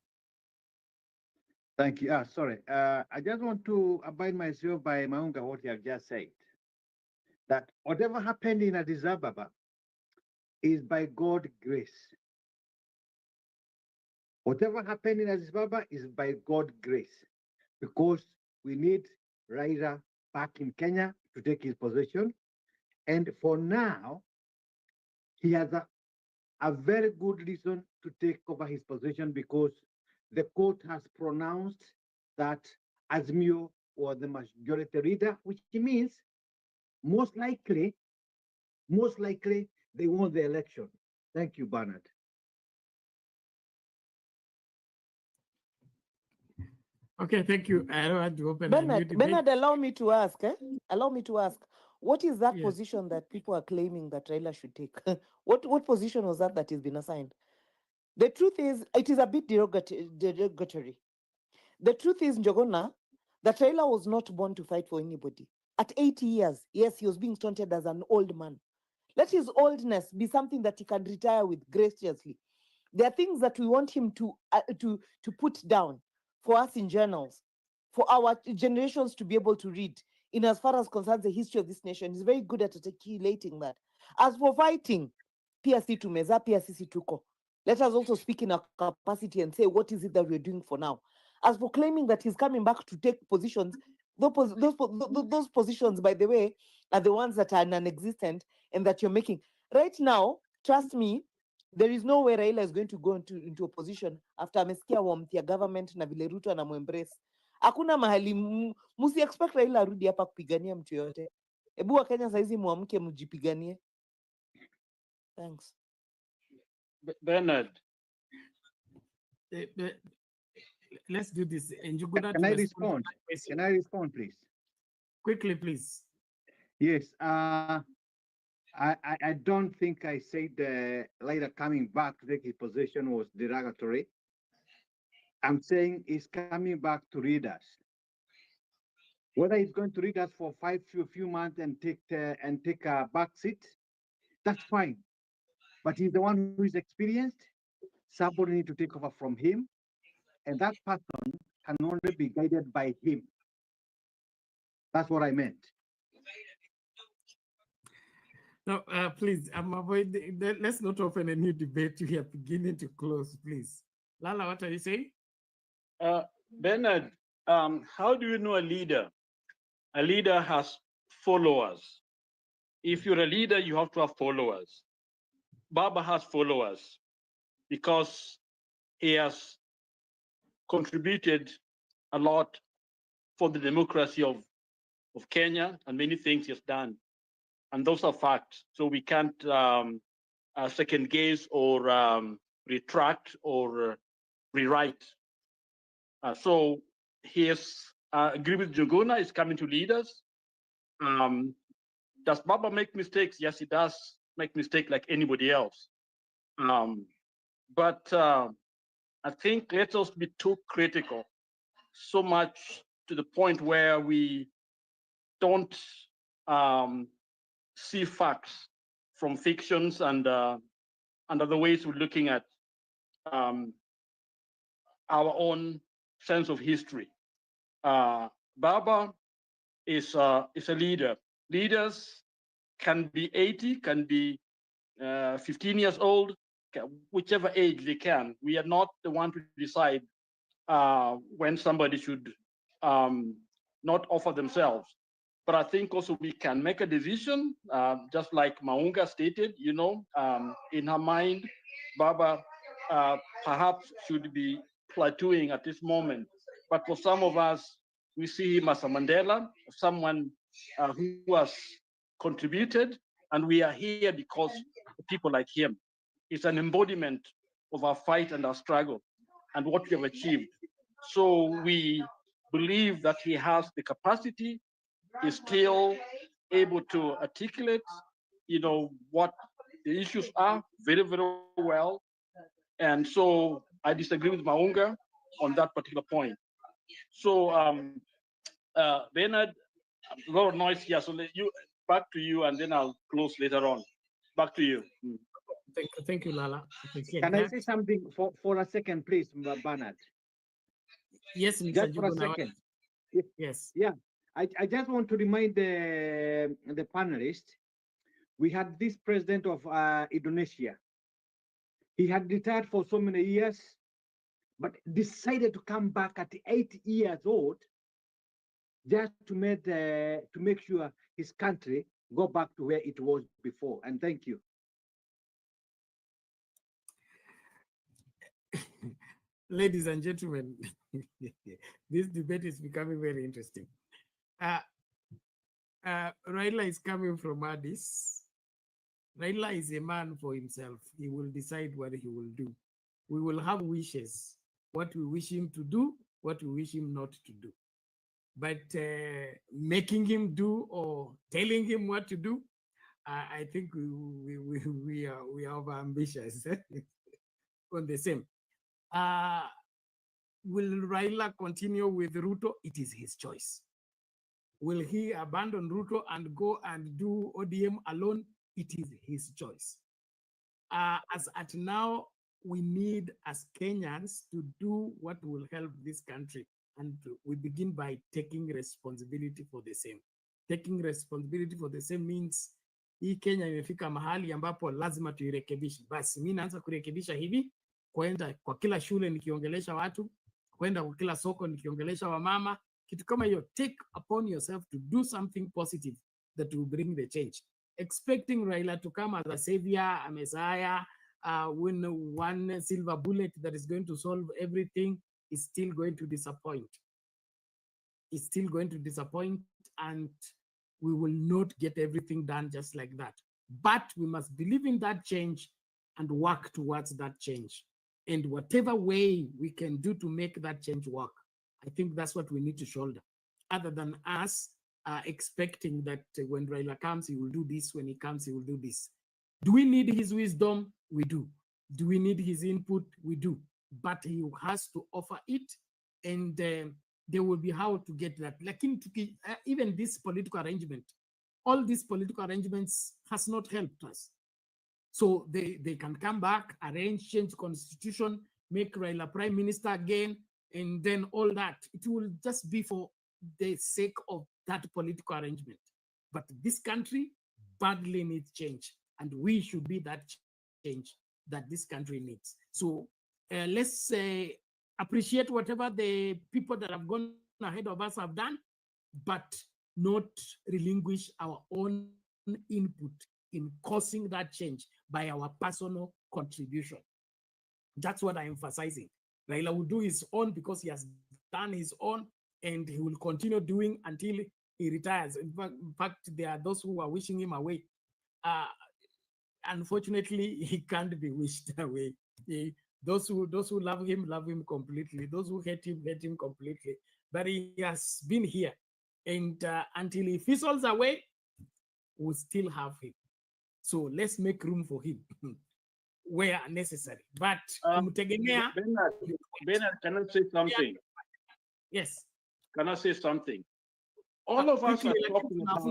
Thank you. Sorry. I just want to abide myself by Maunga, what you have just said. That whatever happened in Addis Ababa is by God's grace. Whatever happened in Addis Ababa is by God's grace, because we need Raila back in Kenya to take his position. And for now, he has a very good reason to take over his position, because the court has pronounced that Azimio was the majority leader, which means most likely they won the election. Thank you, Bernard. Okay, thank you. I don't want to open a new Bernard, debate. Bernard, allow me to ask. Allow me to ask. What is that Yes. position that people are claiming that Raila should take? What position was that has been assigned? The truth is, it is a bit derogatory. The truth is, Njogona, that Raila was not born to fight for anybody. At 80 years, yes, he was being taunted as an old man. Let his oldness be something that he can retire with graciously. There are things that we want him to put down for us in journals, for our generations to be able to read. In as far as concerns the history of this nation, he's very good at articulating that. As for fighting, PSC tumeza, PSC tuko. Let us also speak in our capacity and say, what is it that we're doing for now? As for claiming that he's coming back to take positions, those positions, by the way, are the ones that are non-existent and that you're making. Right now, trust me, there is no way Raila is going to go into a position after amesikia wamtia government na vile Ruto anamuembrace. Hakuna mahali, musi expect Raila arudi hapa kupigania mtu yote. Ebu wa Kenya saizi muamke mjipiganie. Thanks. Bernard. Let's do this. Can I respond? Can I respond, please? Quickly, please. Yes. I don't think I said later coming back to take his position was derogatory. I'm saying he's coming back to read us. Whether he's going to read us for few months and take a back seat, that's fine. But he's the one who is experienced. Somebody need to take over from him, and that person can only be guided by him. That's what I meant. No, please, I'm avoiding. Let's not open a new debate. We are beginning to close, please. Lala, what are you saying? Bernard, how do you know a leader? A leader has followers. If you're a leader, you have to have followers. Baba has followers because he has contributed a lot for the democracy of Kenya, and many things he has done. And those are facts. So we can't second guess or retract or rewrite. So he has agreed with Njuguna, is coming to lead us. Does Baba make mistakes? Yes, he does make mistakes like anybody else. But I think let us be too critical, so much to the point where we don't see facts from fictions and other ways we're looking at our own sense of history. Baba is a leader. Leaders can be 80, can be 15 years old, whichever age they can. We are not the one to decide when somebody should not offer themselves. But I think also we can make a decision, just like Maunga stated, in her mind, Baba perhaps should be plateauing at this moment. But for some of us, we see him as a Mandela, someone who has contributed, and we are here because of people like him. It's an embodiment of our fight and our struggle and what we have achieved. So we believe that he has the capacity, is still able to articulate, what the issues are very, very well. And so I disagree with Maunga on that particular point. So Bernard, a lot of noise here. So back to you, and then I'll close later on. Back to you. Thank you, Lala. Can I say something for a second, please, Bernard? Yes, Mr. Just for a Juguna. second. Yes. Yeah, I just want to remind the panelists, we had this president of Indonesia. He had retired for so many years, but decided to come back at 8 years old just to make sure his country go back to where it was before. And thank you. Ladies and gentlemen, this debate is becoming very interesting. Raila is coming from Addis. Raila is a man for himself. He will decide what he will do. We will have wishes, what we wish him to do, what we wish him not to do. But making him do or telling him what to do, I think we are over ambitious on the same. Will Raila continue with Ruto? It is his choice. Will he abandon Ruto and go and do ODM alone? It is his choice. As at now, we need as Kenyans to do what will help this country. And we begin by taking responsibility for the same. Taking responsibility for the same means hii Kenya imefika mahali ambapo lazima tuirekebishe. Basi mimi naanza kurekebisha hivi, kwenda kwa kila shule nikiongelesha watu, kwenda kwa kila soko nikiongelesha wamama, kitu kama hiyo. Take upon yourself to do something positive that will bring the change. Expecting Raila to come as a savior, a messiah, win one silver bullet that is going to solve everything is still going to disappoint. It's still going to disappoint, and we will not get everything done just like that. But we must believe in that change and work towards that change. And whatever way we can do to make that change work, I think that's what we need to shoulder. Other than us expecting that when Raila comes, he will do this. When he comes, he will do this. Do we need his wisdom? We do. Do we need his input? We do. But he has to offer it, and there will be how to get that. Like even this political arrangement, all these political arrangements has not helped us. So they can come back, arrange, change constitution, make Raila prime minister again, and then all that. It will just be for the sake of that political arrangement. But this country badly needs change, and we should be that change that this country needs. So let's appreciate whatever the people that have gone ahead of us have done, but not relinquish our own input in causing that change by our personal contribution. That's what I'm emphasizing. Raila will do his own because he has done his own, and he will continue doing until he retires. In fact, there are those who are wishing him away. Unfortunately, he can't be wished away. Those who love him completely. Those who hate him completely. But he has been here, and until he fizzles away, we'll still have him. So let's make room for him where necessary. But Bernard, can I say something? Yes. Can I say something? All of us are talking about.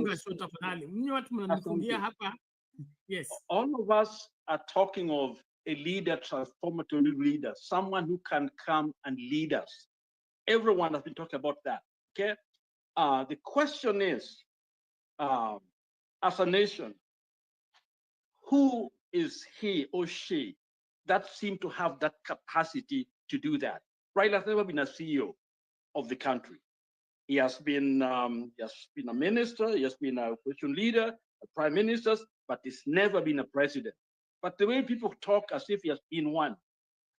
Yes. All of us are talking of a leader, transformative leader, someone who can come and lead us. Everyone has been talking about that. Okay. The question is, as a nation, who is he or she that seem to have that capacity to do that? Raila has never been a CEO of the country. He has been a minister, he has been a opposition leader, a prime minister, but he's never been a president. But the way people talk as if he has been one,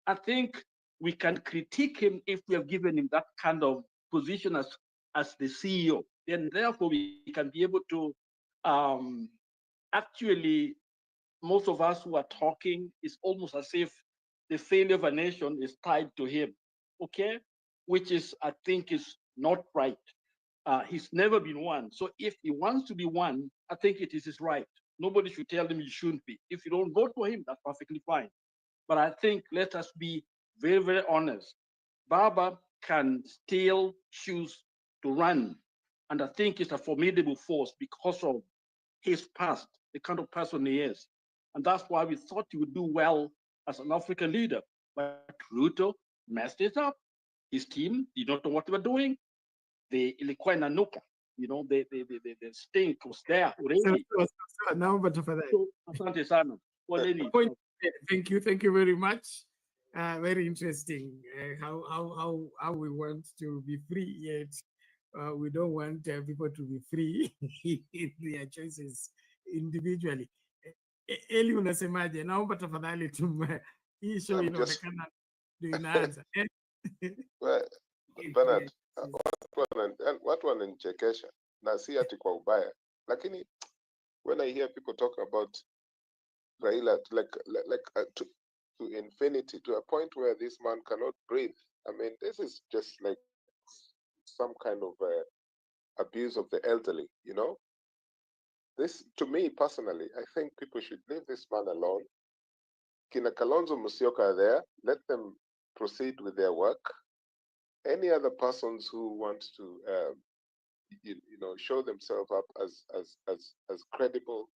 I think we can critique him if we have given him that kind of position as the CEO. Then therefore we can be able to actually, most of us who are talking, is almost as if the failure of a nation is tied to him, okay? Which is, I think, is not right. He's never been one. So if he wants to be one, I think it is his right. Nobody should tell him he shouldn't be. If you don't vote for him, that's perfectly fine. But I think let us be very, very honest. Baba can still choose to run. And I think it's a formidable force because of his past, the kind of person he is. And that's why we thought he would do well as an African leader. But Ruto messed it up. His team did not know what they were doing. The Ilikuwa Nuka, the stink was there already. Now, but for that. Asante sana. Thank you very much. Very interesting. How we want to be free, yet we don't want people to be free in their choices individually. Eli, unasemaje? Naomba tafadhali hii show inaonekana ndio inaanza. Bernard, watu wananichekesha na si ati kwa ubaya, lakini when I hear people talk about Raila to infinity, to a point where this man cannot breathe, I mean, this is just like some kind of abuse of the elderly, you know? This, to me personally, I think people should leave this man alone. Kina Kalonzo Musyoka are there, let them proceed with their work. Any other persons who want to, show themselves up as credible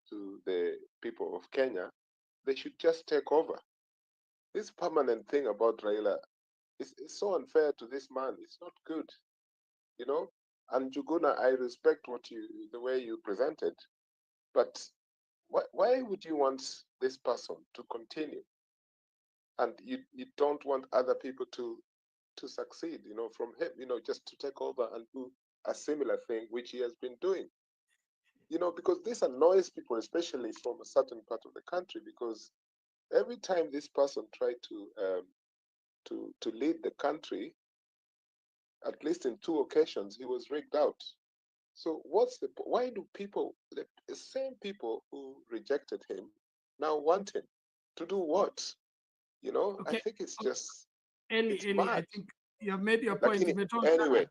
to the people of Kenya, they should just take over. This permanent thing about Raila is so unfair to this man. It's not good, you know. And Juguna, I respect the way you presented, but why would you want this person to continue, and you don't want other people to succeed, from him, just to take over and do a similar thing which he has been doing, because this annoys people, especially from a certain part of the country, because every time this person tried to lead the country, at least in 2 occasions, he was rigged out. So why do people, the same people who rejected him, now want him to do what? Okay. I think it's just, Eli, bad. I think you have made your point. Anyway,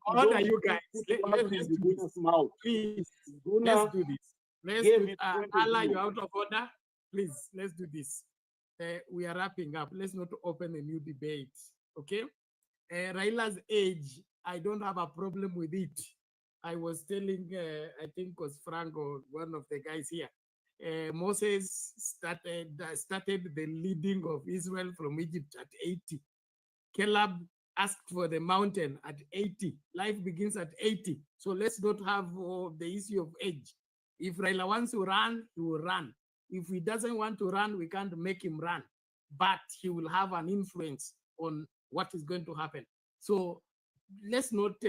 order you guys. Let's do this. Please, let's do this. Allah, you're out of order. Please, let's do this. We are wrapping up. Let's not open a new debate. Okay? Raila's age, I don't have a problem with it. I was telling, I think it was Franco, one of the guys here. Moses started the leading of Israel from Egypt at 80. Caleb asked for the mountain at 80. Life begins at 80. So let's not have the issue of age. If Raila wants to run, he will run. If he doesn't want to run, we can't make him run. But he will have an influence on what is going to happen. So let's not,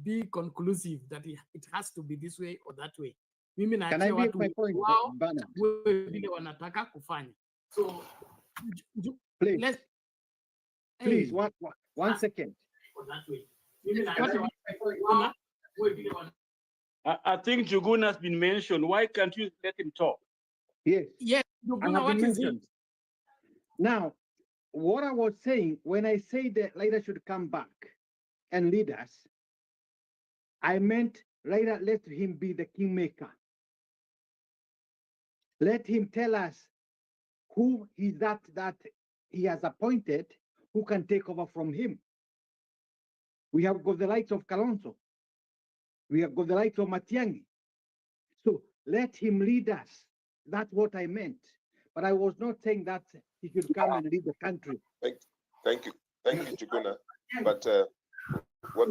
be conclusive that it has to be this way or that way. Can I make my point, Bernard? So, please, please, one second. I think Juguna has been mentioned. Why can't you let him talk? Yes. Yes, Juguna, what is it? Now, what I was saying, when I say that Raila should come back and lead us, I meant Raila, let him be the kingmaker. Let him tell us who is that he has appointed, who can take over from him. We have got the likes of Kalonzo. We have got the likes of Matiang'i. So let him lead us. That's what I meant. But I was not saying that he should come and lead the country. Thank you, Juguna. But what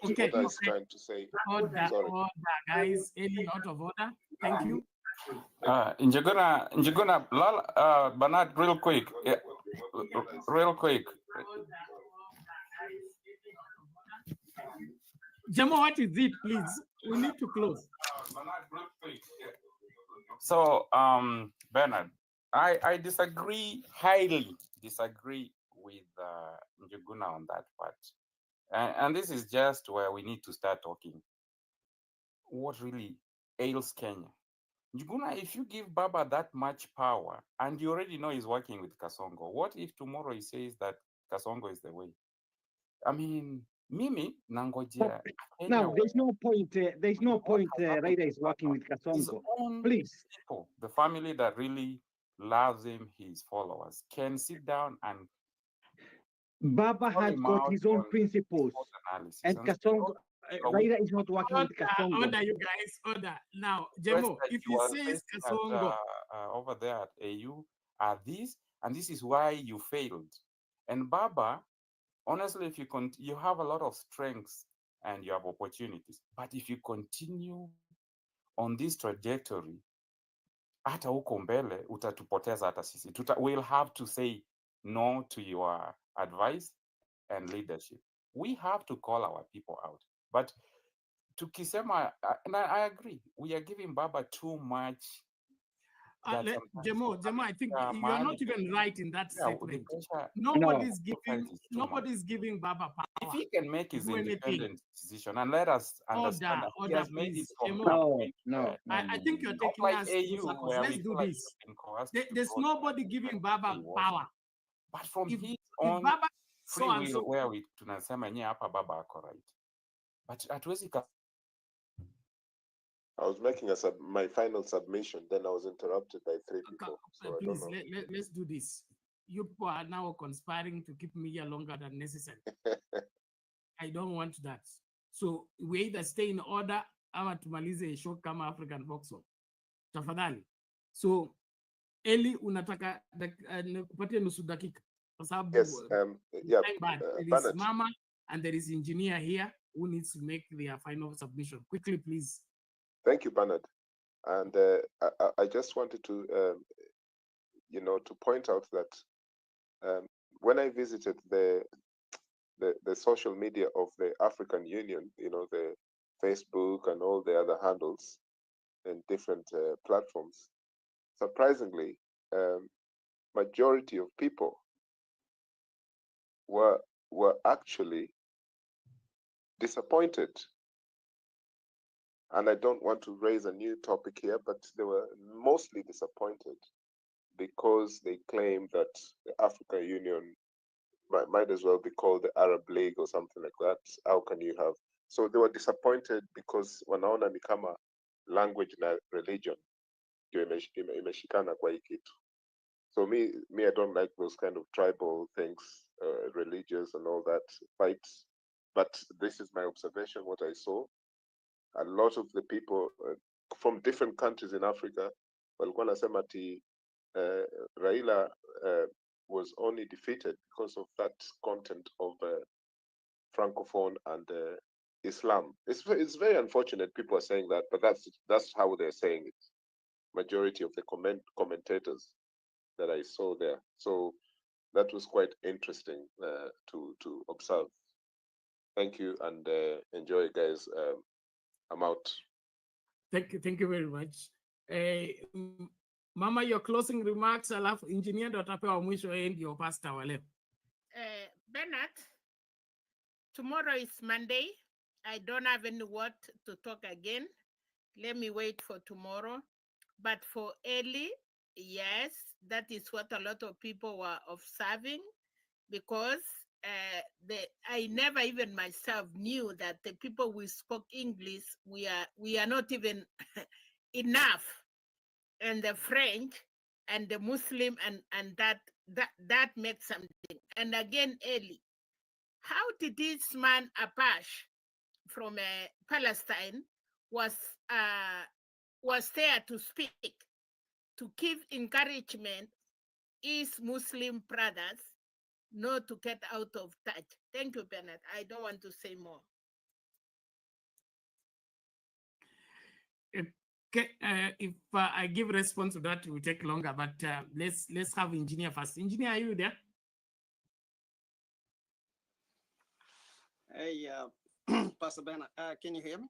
Okay, Oda is trying to say. order, Sorry. order, guys. Any out of order? Thank you. Njuguna, Bernard, real quick, real quick. Jamo, what is it, please? We need to close. So, Bernard, I highly disagree with Njuguna on that part. And this is just where we need to start talking. What really ails Kenya? Njuguna, if you give Baba that much power, and you already know he's working with Kasongo, what if tomorrow he says that Kasongo is the way? I mean, Mimi, Nangojia. Now, there's no point. Raila is working with Kasongo. Please. People, the family that really loves him, his followers, can sit down and Baba has got his own principles, and Kasongo, Raila is not working with Kasongo. Order, you guys, order. Now, Jemo, if he says Kasongo, over there at AU are these, and this is why you failed. And Baba, honestly, if you have a lot of strengths and you have opportunities, but if you continue on this trajectory, hata huko mbele utatupoteza hata sisi. We'll have to say no to your advice and leadership. We have to call our people out. But tukisema, and I agree, we are giving Baba too much. Jemo, I think you are not even right in that statement. Nobody's giving Baba power. If he can make his independent decision, and let us understand that he has made it from I think you're taking us to circles. Let's do this. There's nobody giving Baba power. But from his own free will, where we tunasema nye hapa Baba ako right. But hatuwezi. I was making my final submission, then I was interrupted by three people. So Please, let's do this. You people are now conspiring to keep me here longer than necessary. I don't want that. So we either stay in order ama tumalize show kama African Voxel. Tafadhali. So Eli, unataka kupatia nusu dakika. Yes, yeah. There is Mama and there is engineer here who needs to make their final submission. Quickly, please. Thank you, Bernard. And I just wanted to, to point out that when I visited the social media of the African Union, the Facebook and all the other handles and different platforms, surprisingly, majority of people were actually disappointed. And I don't want to raise a new topic here, but they were mostly disappointed because they claim that the African Union might as well be called the Arab League or something like that. How can you have? So they were disappointed because wanaona ni kama language na religion imeshikana kwa hii kitu. So me, I don't like those kind of tribal things, religious and all that fights. But this is my observation, what I saw. A lot of the people from different countries in Africa, walikuwa nasema ati Raila was only defeated because of that content of Francophone and Islam. It's very unfortunate people are saying that, but that's how they're saying it. Majority of the commentators that I saw there. So that was quite interesting to observe. Thank you and enjoy, guys. I'm out. Thank you very much. Mama, your closing remarks, alafu engineer ndo atapewa mwisho ndio pastor wa leo. Bernard, tomorrow is Monday. I don't have any word to talk again. Let me wait for tomorrow. But for early, yes, that is what a lot of people were observing because I never even myself knew that the people who spoke English, we are not even enough, and the French and the Muslim and that makes something. And again, Eli, how did this man Apache from Palestine was there to speak, to give encouragement his Muslim brothers not to get out of touch. Thank you, Bernard. I don't want to say more. Okay, if I give response to that, it will take longer. But let's have engineer first. Engineer, are you there? Hey, Pastor Bernard, can you hear me?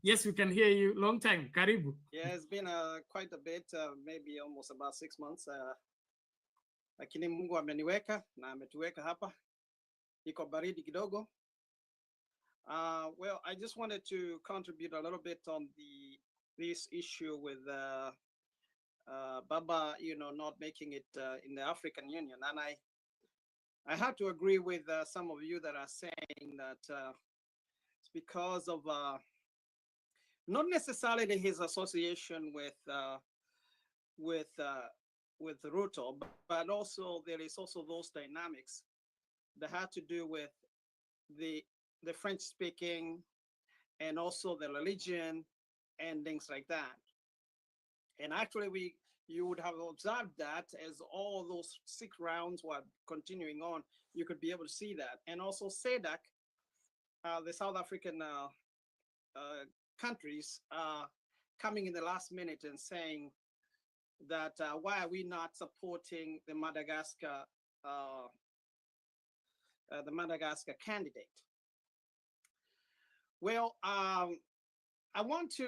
Yes, we can hear you. Long time. Karibu. Yeah, it's been quite a bit, maybe almost about 6 months. Lakini Mungu ameniweka na ametuweka hapa. Iko baridi kidogo. Well, I just wanted to contribute a little bit on this issue with Baba, not making it in the African Union. And I have to agree with some of you that are saying that it's because of not necessarily his association with Ruto, but also there is also those dynamics that had to do with the French speaking and also the religion and things like that. And actually, you would have observed that as all those 6 rounds were continuing on, you could be able to see that. And also SADC, the South African countries coming in the last minute and saying that why are we not supporting the Madagascar candidate? Well, I want to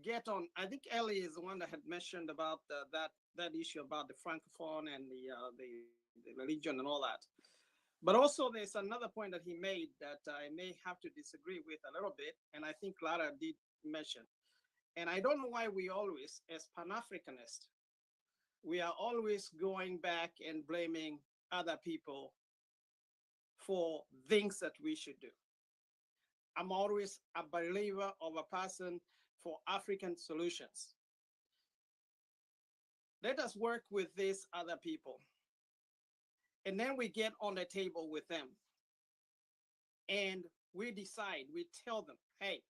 get on. I think Ellie is the one that had mentioned about that issue about the Francophone and the religion and all that. But also there's another point that he made that I may have to disagree with a little bit, and I think Clara did mention. And I don't know why we always, as Pan-Africanists, we are always going back and blaming other people for things that we should do. I'm always a believer of a person for African solutions. Let us work with these other people. And then we get on the table with them. And we decide, we tell them, hey,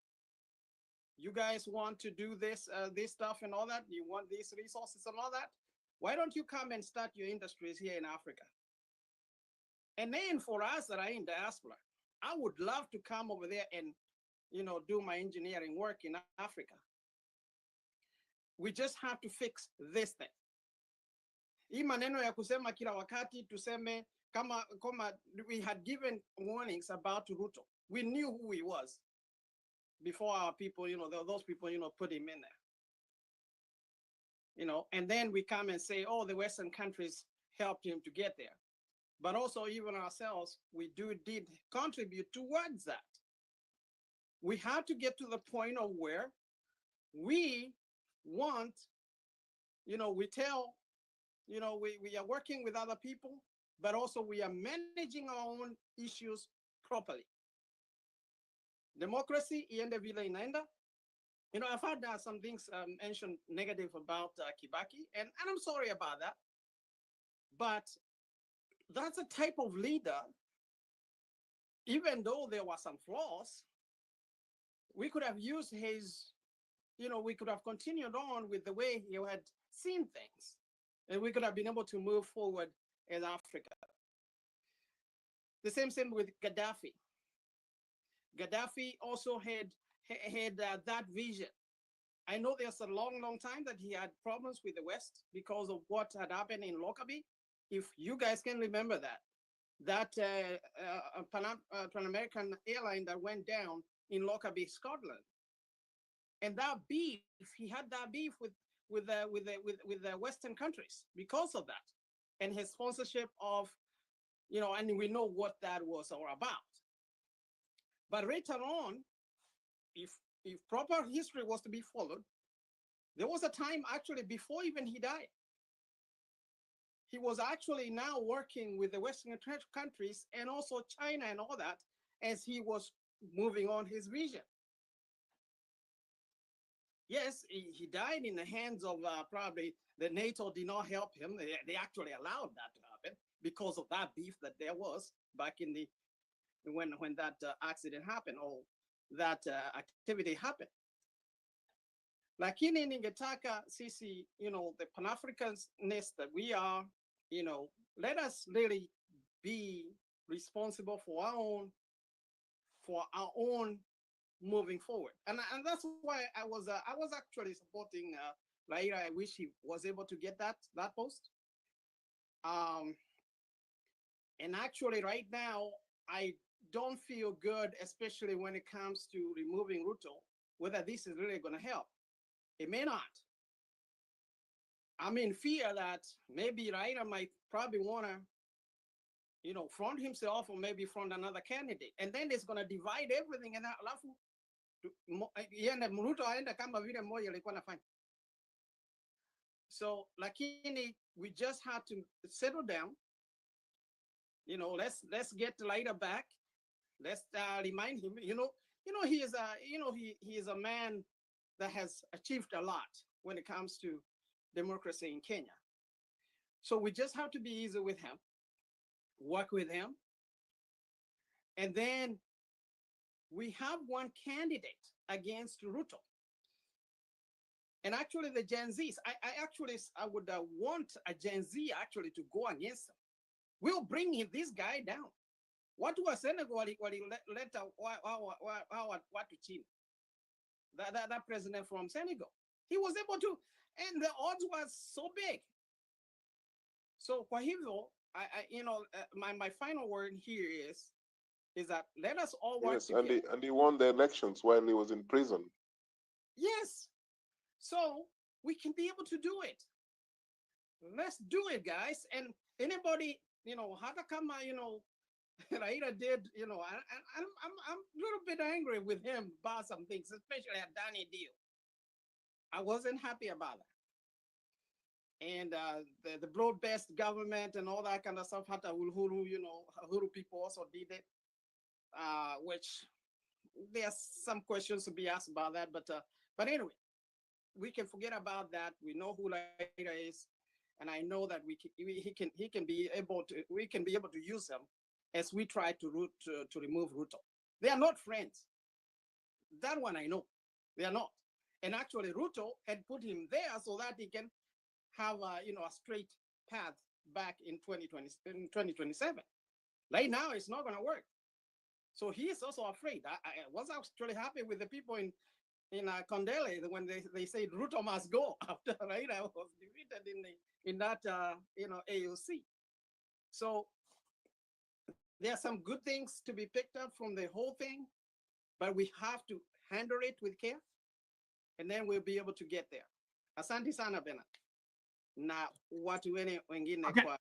you guys want to do this stuff and all that? You want these resources and all that? Why don't you come and start your industries here in Africa? And then for us that are in diaspora, I would love to come over there and, do my engineering work in Africa. We just have to fix this thing. Hii maneno ya kusema kila wakati tuseme kama we had given warnings about Ruto. We knew who he was before our people, those people, put him in there. And then we come and say, oh, the Western countries helped him to get there. But also even ourselves, we did contribute towards that. We have to get to the point of where we want, we tell, we are working with other people, but also we are managing our own issues properly. Democracy, iende vile inaenda. I've heard some things mentioned negative about Kibaki, and I'm sorry about that. But that's a type of leader, even though there were some flaws, we could have used his, we could have continued on with the way he had seen things, and we could have been able to move forward in Africa. The same thing with Gaddafi. Gaddafi also had that vision. I know there's a long time that he had problems with the West because of what had happened in Lockerbie. If you guys can remember that Pan American airline that went down in Lockerbie, Scotland, and that beef, he had that beef with the Western countries because of that, and his sponsorship of, and we know what that was all about. But later on, if proper history was to be followed, there was a time actually before even he died. He was actually now working with the Western countries and also China and all that as he was moving on his vision. Yes, he died in the hands of probably the NATO did not help him. They actually allowed that to happen because of that beef that there was back in when that accident happened or that activity happened. Lakini ningetaka sisi, the Pan-Africanness that we are, let us really be responsible for our own moving forward. And that's why I was actually supporting Raila. I wish he was able to get that post. And actually, right now, I don't feel good, especially when it comes to removing Ruto, whether this is really going to help. It may not. I'm in fear that maybe Raila might probably want to, front himself or maybe front another candidate. And then it's going to divide everything. And alafu, Ruto aenda kama vile moja alikuwa anafanya. So, lakini, we just have to settle down. Let's get Raila back. Let's remind him. He is he is a man that has achieved a lot when it comes to democracy in Kenya. So we just have to be easy with him, work with him, and then we have one candidate against Ruto. And actually, the Gen Zs, I would want a Gen Z actually to go against him. We'll bring this guy down. What was Senegal let what to China? That president from Senegal. He was able to, and the odds was so big. So kwa hivyo, my final word here is that let us all work together. And he won the elections while he was in prison. Yes. So we can be able to do it. Let's do it, guys. And anybody, hata kama, Raila did, I'm a little bit angry with him about some things, especially at Danny deal. I wasn't happy about that. And the broad-based government and all that kind of stuff, hata Uhuru, Uhuru people also did it, which there's some questions to be asked about that. But anyway, we can forget about that. We know who Raila is, and I know that we can be able to use him as we try to remove Ruto. They are not friends. That one I know. They are not. And actually, Ruto had put him there so that he can have a straight path back in 2027. Right now, it's not going to work. So he is also afraid. I was actually happy with the people in Kondele when they said Ruto must go after Raila was defeated in that AUC. So there are some good things to be picked up from the whole thing, but we have to handle it with care, and then we'll be able to get there. Asante sana Bena. Na watu wengine kwa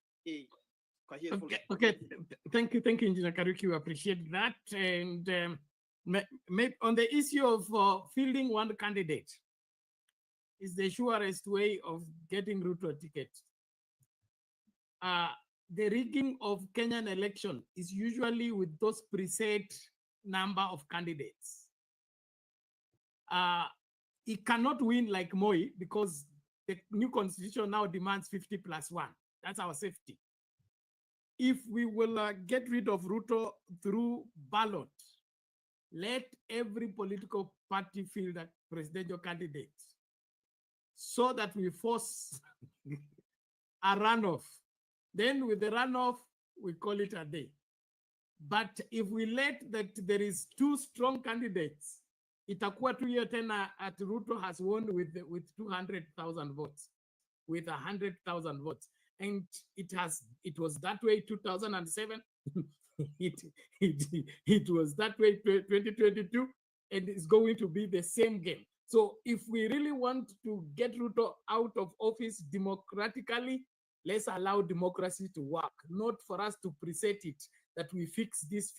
Okay. Thank you, Engineer Karuki. We appreciate that. And on the issue of fielding one candidate is the surest way of getting Ruto a ticket. The rigging of Kenyan election is usually with those preset number of candidates. He cannot win like Moi because the new constitution now demands 50+1. That's our safety. If we will get rid of Ruto through ballot, let every political party field a presidential candidate so that we force a runoff. Then with the runoff, we call it a day. But if we let that there is two strong candidates, itakuwa tu hiyo tena at Ruto has won with 200,000 votes, with 100,000 votes. And it was that way 2007. it was that way 2022, and it's going to be the same game. So if we really want to get Ruto out of office democratically, let's allow democracy to work, not for us to preset it, that we fix this,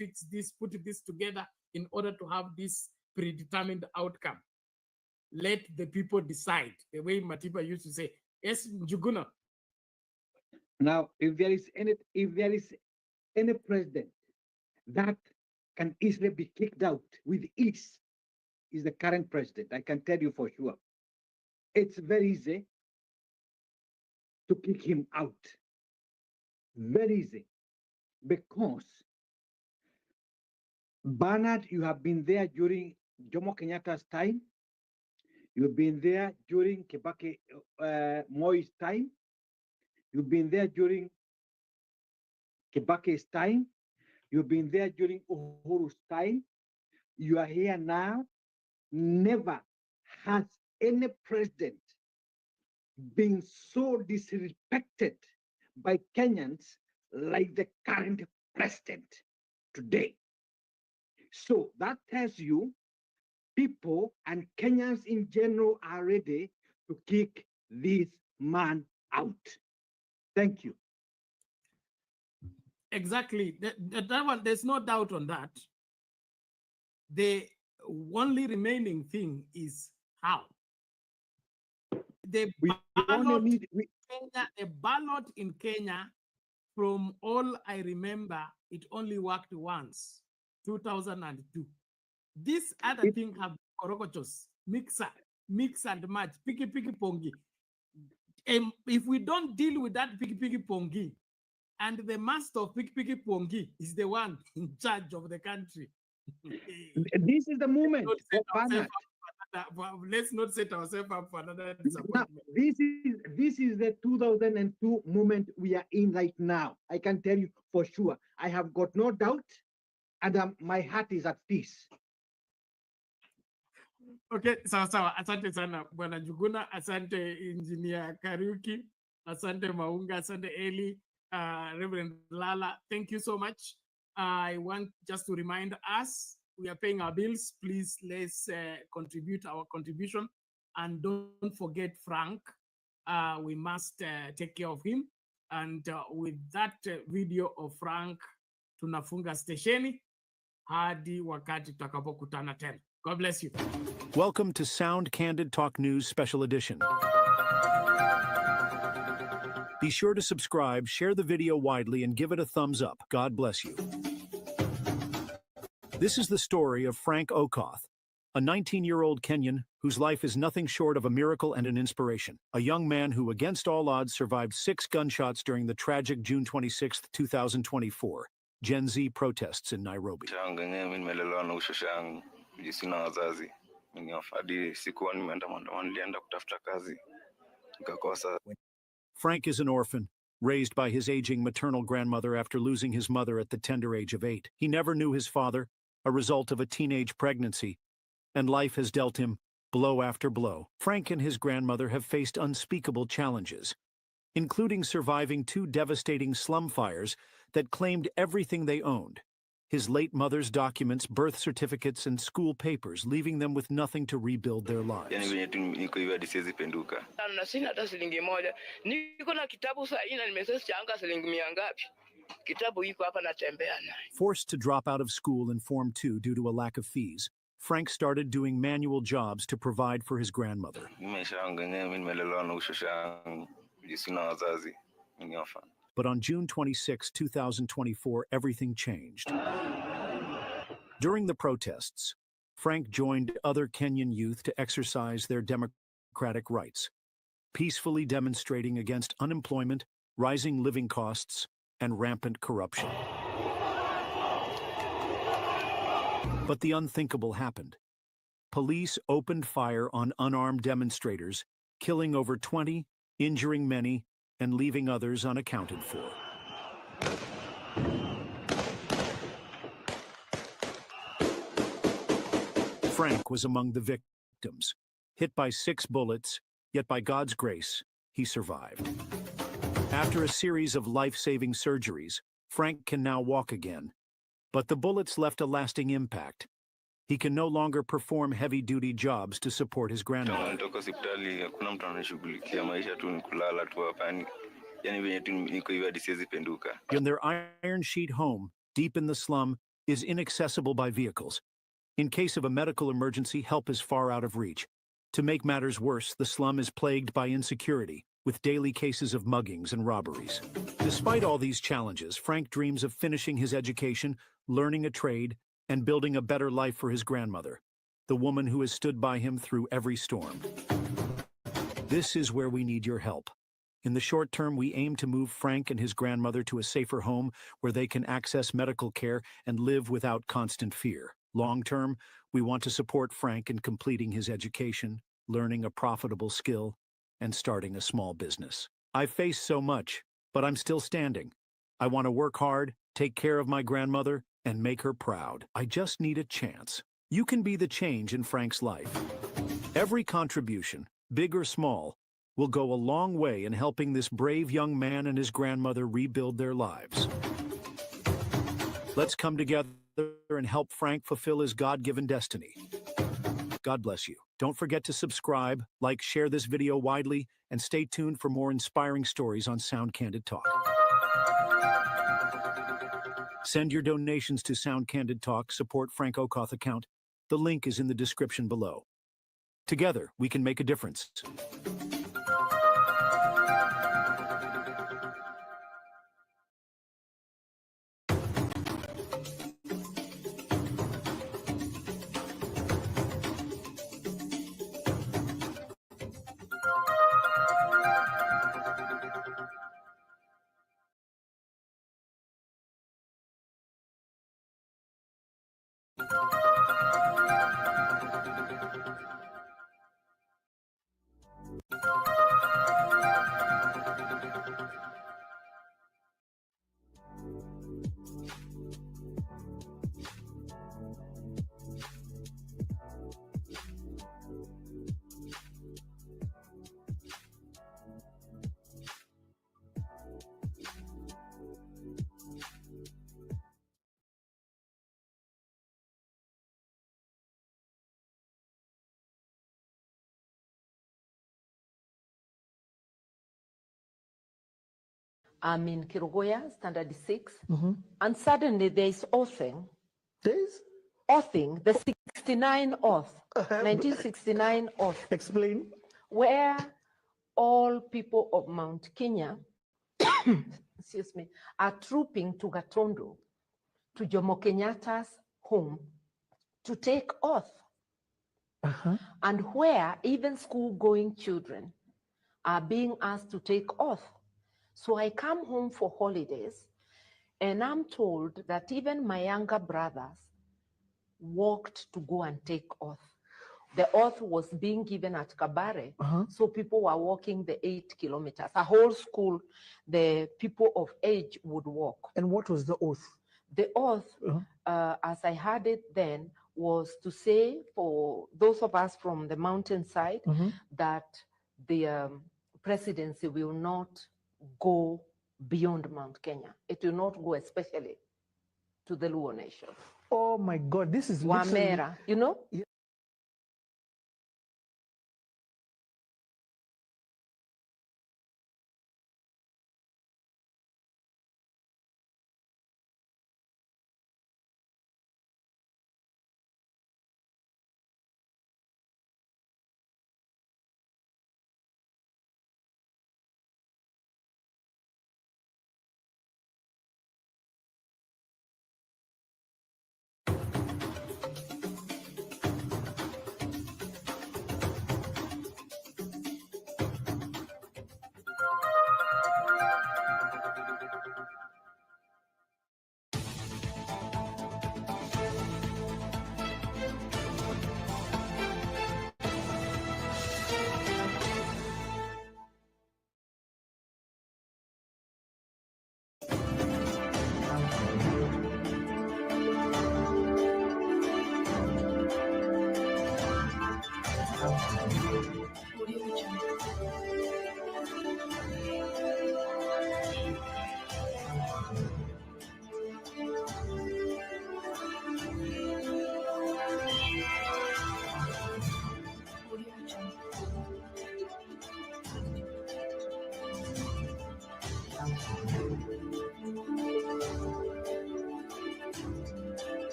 put this together in order to have this predetermined outcome. Let the people decide, the way Matiba used to say. Yes, Njuguna. Now, if there is any president that can easily be kicked out with ease, is the current president. I can tell you for sure. It's very easy to kick him out. Very easy. Because Bernard, you have been there during Jomo Kenyatta's time. You've been there during Kibaki Moi's time. You've been there during Kibaki's time. You've been there during Uhuru's time. You are here now. Never has any president been so disrespected by Kenyans like the current president today. So that tells you people and Kenyans in general are ready to kick this man out. Thank you. Exactly. That one, there's no doubt on that. The only remaining thing is how. The ballot in Kenya, from all I remember, it only worked once, 2002. This other thing have korokochos, mix and match, piki pongi. If we don't deal with that piki pongi, and the master of piki pongi is the one in charge of the country. This is the moment. Let's not set ourselves up for another disappointment. Now, this is the 2002 moment we are in right now. I can tell you for sure. I have got no doubt, and my heart is at peace. Okay, sawa. Asante sana Bwana Njuguna, asante Engineer Kariuki, asante Maunga, asante Eli, Reverend Lala. Thank you so much. I want just to remind us, we are paying our bills. Please, let's contribute our contribution. And don't forget Frank. We must take care of him. And with that video of Frank, tunafunga stesheni hadi wakati tutakapokutana tena. God bless you. Welcome to Sound Candid Talk News Special Edition. Be sure to subscribe, share the video widely, and give it a thumbs up. God bless you. This is the story of Frank Okoth, a 19-year-old Kenyan whose life is nothing short of a miracle and an inspiration. A young man who, against all odds, survived 6 gunshots during the tragic June 26, 2024, Gen Z protests in Nairobi. Frank is an orphan, raised by his aging maternal grandmother after losing his mother at the tender age of 8. He never knew his father, a result of a teenage pregnancy, and life has dealt him blow after blow. Frank and his grandmother have faced unspeakable challenges, including surviving 2 devastating slum fires that claimed everything they owned: his late mother's documents, birth certificates, and school papers, leaving them with nothing to rebuild their lives. Forced to drop out of school in Form 2 due to a lack of fees, Frank started doing manual jobs to provide for his grandmother. But on June 26, 2024, everything changed. During the protests, Frank joined other Kenyan youth to exercise their democratic rights, peacefully demonstrating against unemployment, rising living costs, and rampant corruption. But the unthinkable happened. Police opened fire on unarmed demonstrators, killing over 20, injuring many, and leaving others unaccounted for. Frank was among the victims, hit by 6 bullets, yet by God's grace, he survived. After a series of life-saving surgeries, Frank can now walk again. But the bullets left a lasting impact. He can no longer perform heavy-duty jobs to support his grandmother. And their iron sheet home, deep in the slum, is inaccessible by vehicles. In case of a medical emergency, help is far out of reach. To make matters worse, the slum is plagued by insecurity, with daily cases of muggings and robberies. Despite all these challenges, Frank dreams of finishing his education, learning a trade, and building a better life for his grandmother, the woman who has stood by him through every storm. This is where we need your help. In the short term, we aim to move Frank and his grandmother to a safer home where they can access medical care and live without constant fear. Long term, we want to support Frank in completing his education, learning a profitable skill, and starting a small business. I've faced so much, but I'm still standing. I want to work hard, take care of my grandmother, and make her proud. I just need a chance. You can be the change in Frank's life. Every contribution, big or small, will go a long way in helping this brave young man and his grandmother rebuild their lives. Let's come together and help Frank fulfill his God-given destiny. God bless you. Don't forget to subscribe, like, share this video widely, and stay tuned for more inspiring stories on Sound Candid Talk. Send your donations to Sound Candid Talk, support Frank Okoth account. The link is in the description below. Together, we can make a difference. I'm in Kirugoya, standard 6, and suddenly there is oathing. There's oathing, the 69 oath, 1969 oath. Explain. Where all people of Mount Kenya, excuse me, are trooping to Gatundu, to Jomo Kenyatta's home, to take oath. And where even school-going children are being asked to take oath. So I come home for holidays, and I'm told that even my younger brothers walked to go and take oath. The oath was being given at Kabare, so people were walking the 8 kilometers. A whole school, the people of age would walk. And what was the oath? The oath, as I had it then, was to say for those of us from the mountainside that the presidency will not go beyond Mount Kenya. It will not go especially to the Luo nation. Oh my God, this is Wamera, you know? Yeah.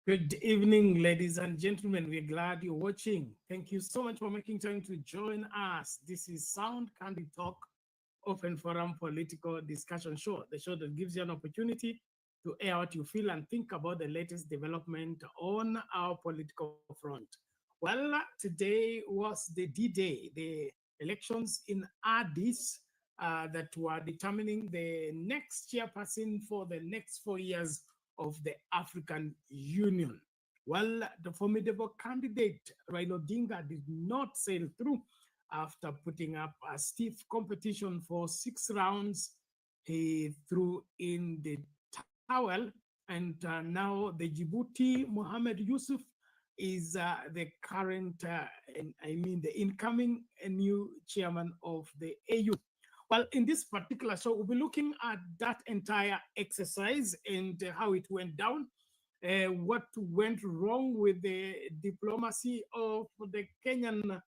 Good evening, ladies and gentlemen. We're glad you're watching. Thank you so much for making time to join us. This is Sound Candid Talk, Open Forum Political Discussion Show, the show that gives you an opportunity to air what you feel and think about the latest development on our political front. Well, today was the D-Day, the elections in Addis that were determining the next chairperson for the next 4 years of the African Union. Well, the formidable candidate Raila Odinga did not sail through after putting up a stiff competition for 6 rounds. He threw in the towel, and now the Djibouti Mahmoud Youssouf is the current, the incoming new chairman of the AU. Well, in this particular show, we'll be looking at that entire exercise and how it went down, what went wrong with the diplomacy of the Kenyan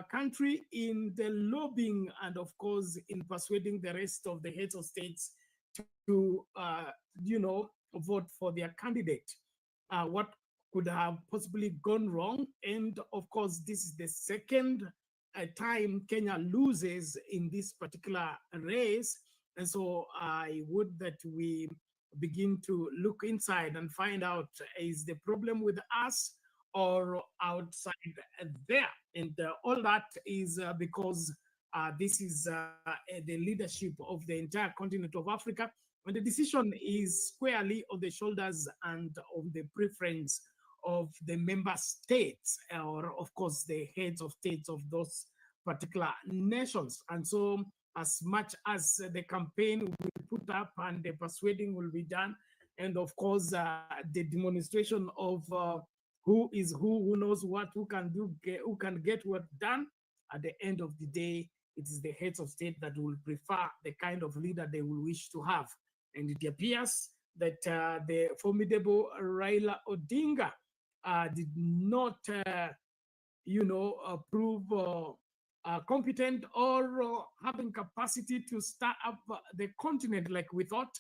country in the lobbying, and of course, in persuading the rest of the heads of states to, vote for their candidate. What could have possibly gone wrong? And of course, this is the second time Kenya loses in this particular race. And so I would that we begin to look inside and find out, is the problem with us or outside there? And all that is because this is the leadership of the entire continent of Africa. And the decision is squarely on the shoulders and of the preference of the member states, or of course the heads of states of those particular nations. And so as much as the campaign will put up and the persuading will be done, and of course the demonstration of who is who knows what, who can get what done, at the end of the day, it is the heads of state that will prefer the kind of leader they will wish to have. And it appears that the formidable Raila Odinga did not, prove competent or having capacity to start up the continent like we thought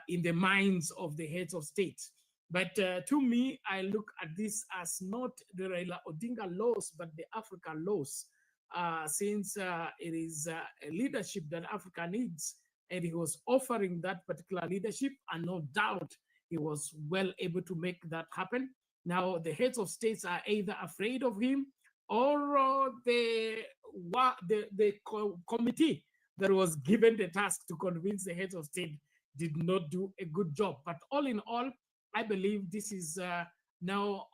in the minds of the heads of state. But to me, I look at this as not the Raila Odinga loss, but the Africa loss, since it is a leadership that Africa needs. And he was offering that particular leadership, and no doubt he was well able to make that happen. Now, the heads of states are either afraid of him, or the committee that was given the task to convince the heads of state did not do a good job. But all in all, I believe this is now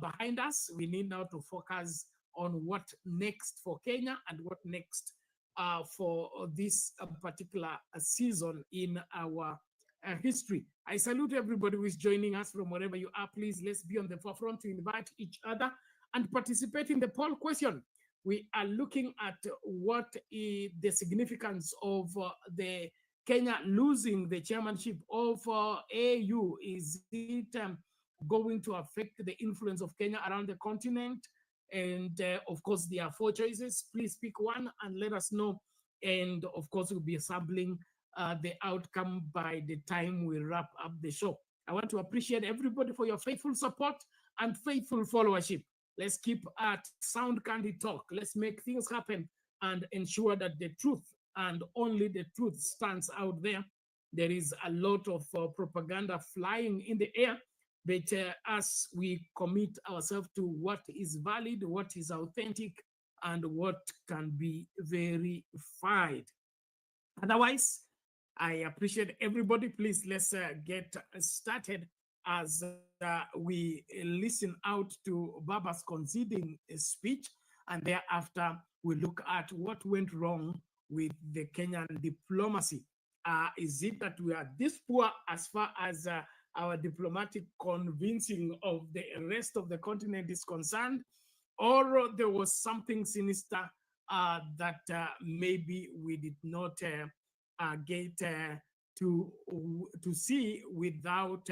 behind us. We need now to focus on what next for Kenya and what next for this particular season in our history. I salute everybody who is joining us from wherever you are. Please, let's be on the forefront to invite each other and participate in the poll question. We are looking at what is the significance of the Kenya losing the chairmanship of AU. Is it going to affect the influence of Kenya around the continent? And of course, there are 4 choices. Please pick one and let us know. And of course, we'll be sampling the outcome by the time we wrap up the show. I want to appreciate everybody for your faithful support and faithful followership. Let's keep at Sound Candid Talk. Let's make things happen and ensure that the truth and only the truth stands out there. There is a lot of propaganda flying in the air, but as we commit ourselves to what is valid, what is authentic, and what can be verified. Otherwise, I appreciate everybody. Please, let's get started as we listen out to Baba's conceding speech, and thereafter we look at what went wrong with the Kenyan diplomacy. Is it that we are this poor as far as our diplomatic convincing of the rest of the continent is concerned, or there was something sinister that maybe we did not get to see without,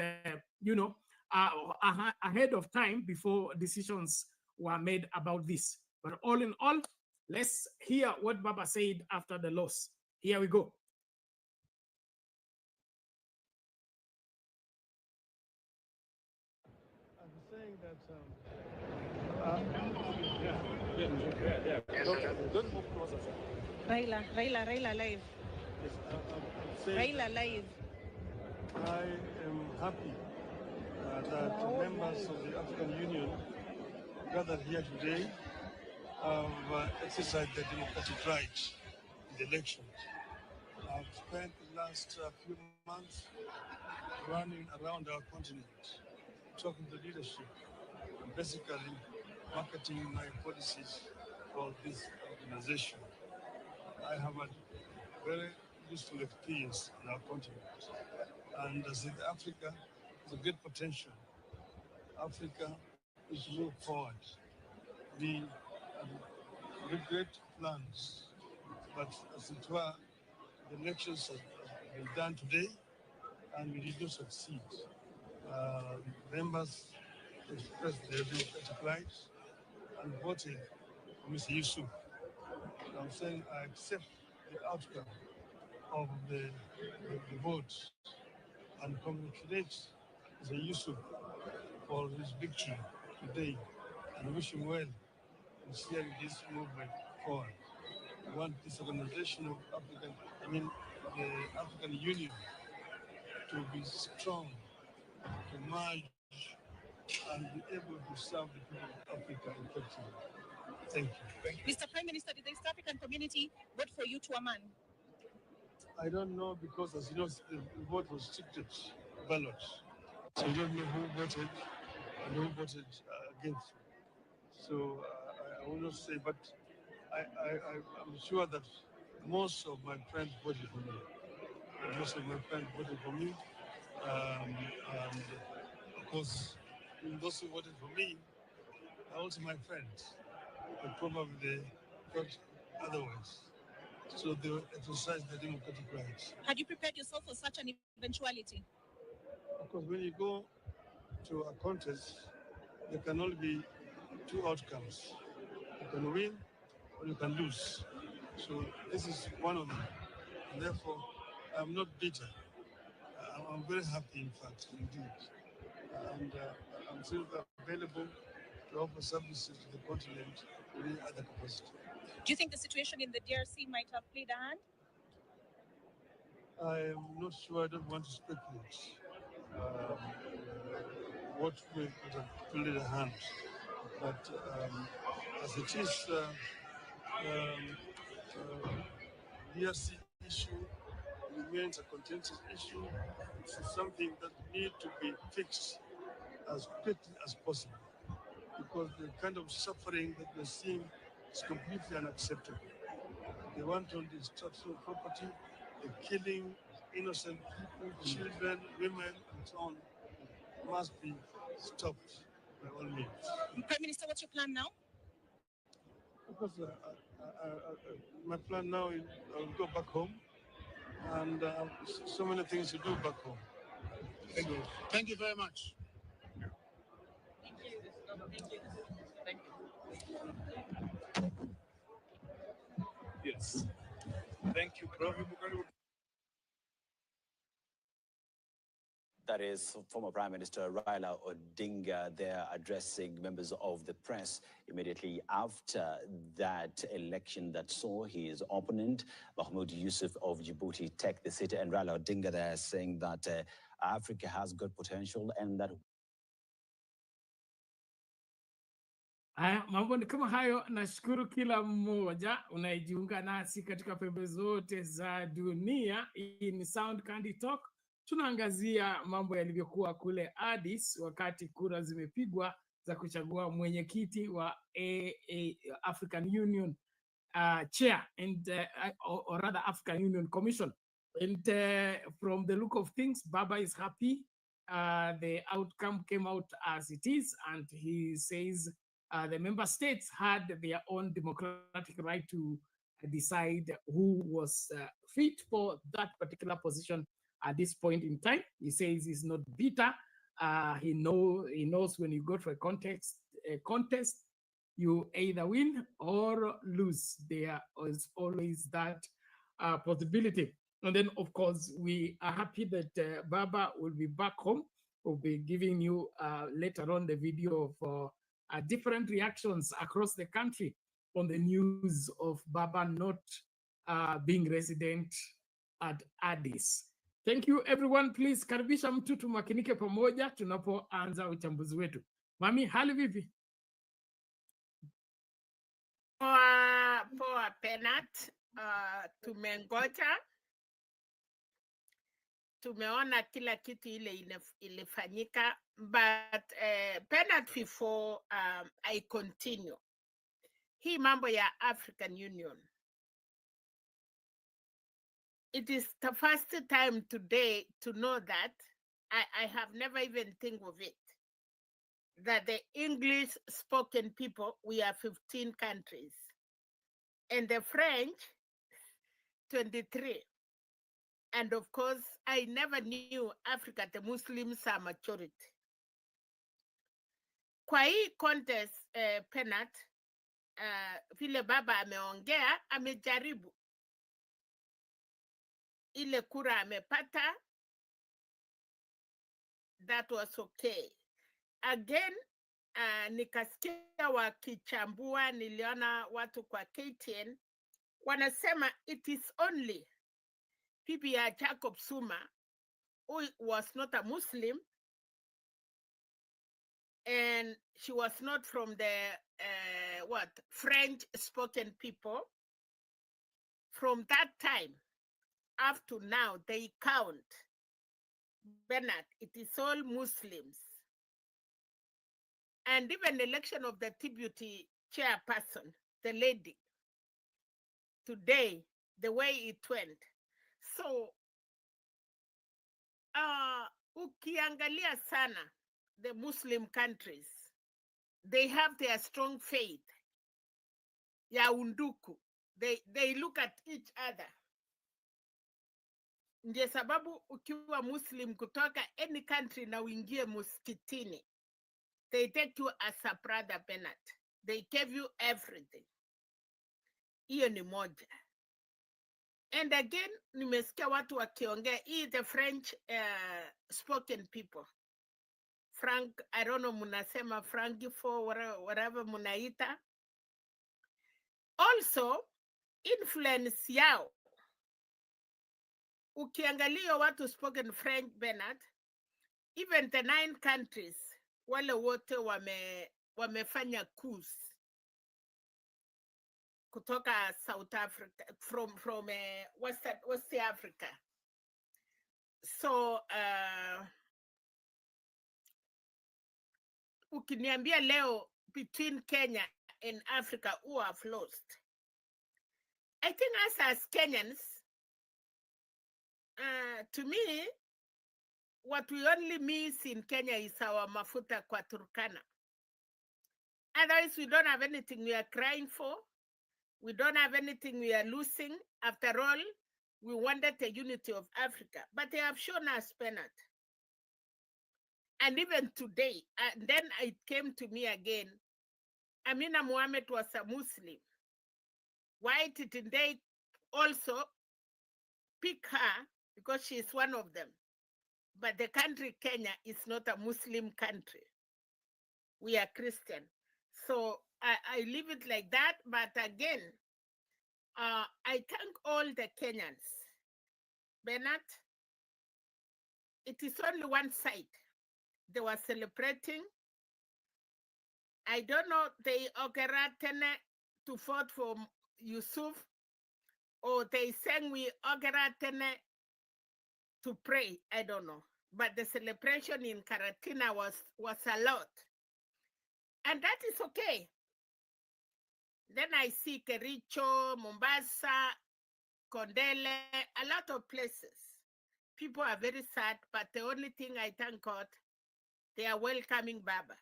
ahead of time before decisions were made about this? But all in all, let's hear what Baba said after the loss. Here we go. Don't move closer, sir. Raila live. Yes, I'm saying Raila live. I am happy that the members of the African Union gathered here today have exercised their democratic right in the election. I've spent the last few months running around our continent, talking to leadership, and basically marketing my policies for this organization. I have a very useful experience in our continent. And as in Africa, has a great potential. Africa is to move forward. We have great plans, but as it were, the elections have been done today, and we did not succeed. Members expressed their democratic rights and voted for Mr. Youssouf. I'm saying I accept the outcome of the vote and congratulate Mr. Youssouf for his victory today and wish him well in steering this movement forward. I want this organization of the African Union to be strong, to merge and be able to serve the people of Africa effectively. Thank you. Mr. Prime Minister, did the East African community vote for you to a man? I don't know because, as you know, the vote was secret ballot. So I don't know who voted and who voted against. So I will not say, but I'm sure that most of my friends voted for me. Most of my friends voted for me. And of course, those who voted for me are also my friends. But probably they thought otherwise. So they exercised their democratic rights. Had you prepared yourself for such an eventuality? Of course, when you go to a contest, there can only be two outcomes. You can win or you can lose. So this is one of them. And therefore, I'm not bitter. I'm very happy, in fact, indeed. And I'm still available to offer services to the continent in any other capacity. Do you think the situation in the DRC might have played a hand? I am not sure. I don't want to speculate what will have played a hand. But as it is, DRC issue remains a contentious issue. It's something that needs to be fixed as quickly as possible, because the kind of suffering that we're seeing is completely unacceptable. They want to destruction of property, the killing innocent people, children, women, and so on, must be stopped by all means. Prime Minister, what's your plan now? Because my plan now is I'll go back home, and so many things to do back home. Thank you very much. Yes. Thank you, Prof. That is former Prime Minister Raila Odinga there addressing members of the press immediately after that election that saw his opponent, Mahmoud Youssouf of Djibouti, take the city. And Raila Odinga there saying that Africa has good potential and that mambo ni kama hayo. Nashukuru kila mmoja unayejiunga nasi katika pembe zote za dunia. Hii ni Sound Candy Talk. Tunaangazia mambo yalivyokuwa kule Addis wakati kura zimepigwa za kuchagua mwenyekiti wa African Union chair and or rather African Union Commission. And from the look of things, Baba is happy. The outcome came out as it is, and he says the member states had their own democratic right to decide who was fit for that particular position at this point in time. He says he's not bitter. He knows when you go for a contest, you either win or lose. There is always that possibility. And then, of course, we are happy that Baba will be back home. We'll be giving you later on the video of different reactions across the country on the news of Baba not being resident at Addis. Thank you everyone. Please karibisha mtu tumakinike pamoja tunapoanza uchambuzi wetu. Mami, hali vipi? Poa Penat, tumengoja, tumeona kila kitu ile ilifanyika, but Penat, before I continue, hii mambo ya African Union, it is the first time today to know that I have never even think of it, that the English spoken people, we are 15 countries, and the French, 23. And of course, I never knew Africa, the Muslims are majority. Kwa hii contest, Penat, vile baba ameongea, amejaribu. Ile kura amepata, that was okay. Again, nikasikia wakichambua, niliona watu kwa KTN, wanasema it is only PPR Jacob Zuma, who was not a Muslim, and she was not from the French-spoken people. From that time up to now, they count. Bernard, it is all Muslims. And even election of the deputy chairperson, the lady, today, the way it went. So, ukiangalia sana, the Muslim countries, they have their strong faith. Ya unduku. They look at each other. Ndiye sababu ukiwa Muslim kutoka any country na uingie muskitini, they take you as a brother, Bernard. They give you everything. Hiyo ni moja. And again, nimesikia watu wakiongea, the French spoken people. Frank, I don't know, munasema Francophonie, whatever munaita. Also, influence yao. Ukiangalia watu spoken French, Bernard, even the 9 countries, wale wote wamefanya coups kutoka South Africa, from West Africa. So, ukiniambia leo between Kenya and Africa who have lost, I think as Kenyans, to me, what we only miss in Kenya is our mafuta kwa Turkana. Otherwise, we don't have anything we are crying for. We don't have anything we are losing. After all, we wanted the unity of Africa, but they have shown us Bernard. And even today, and then it came to me again, Amina Mohammed was a Muslim. Why didn't they also pick her? Because she is one of them. But the country Kenya is not a Muslim country. We are Christian. So I leave it like that. But again, I thank all the Kenyans. Bernard, it is only one side. They were celebrating. I don't know, they ogeratene to vote for Youssouf, or they sang we ogeratene to pray. I don't know. But the celebration in Karatina was a lot. And that is okay. Then I see Kericho, Mombasa, Kondele, a lot of places. People are very sad, but the only thing I thank God, they are welcoming Baba.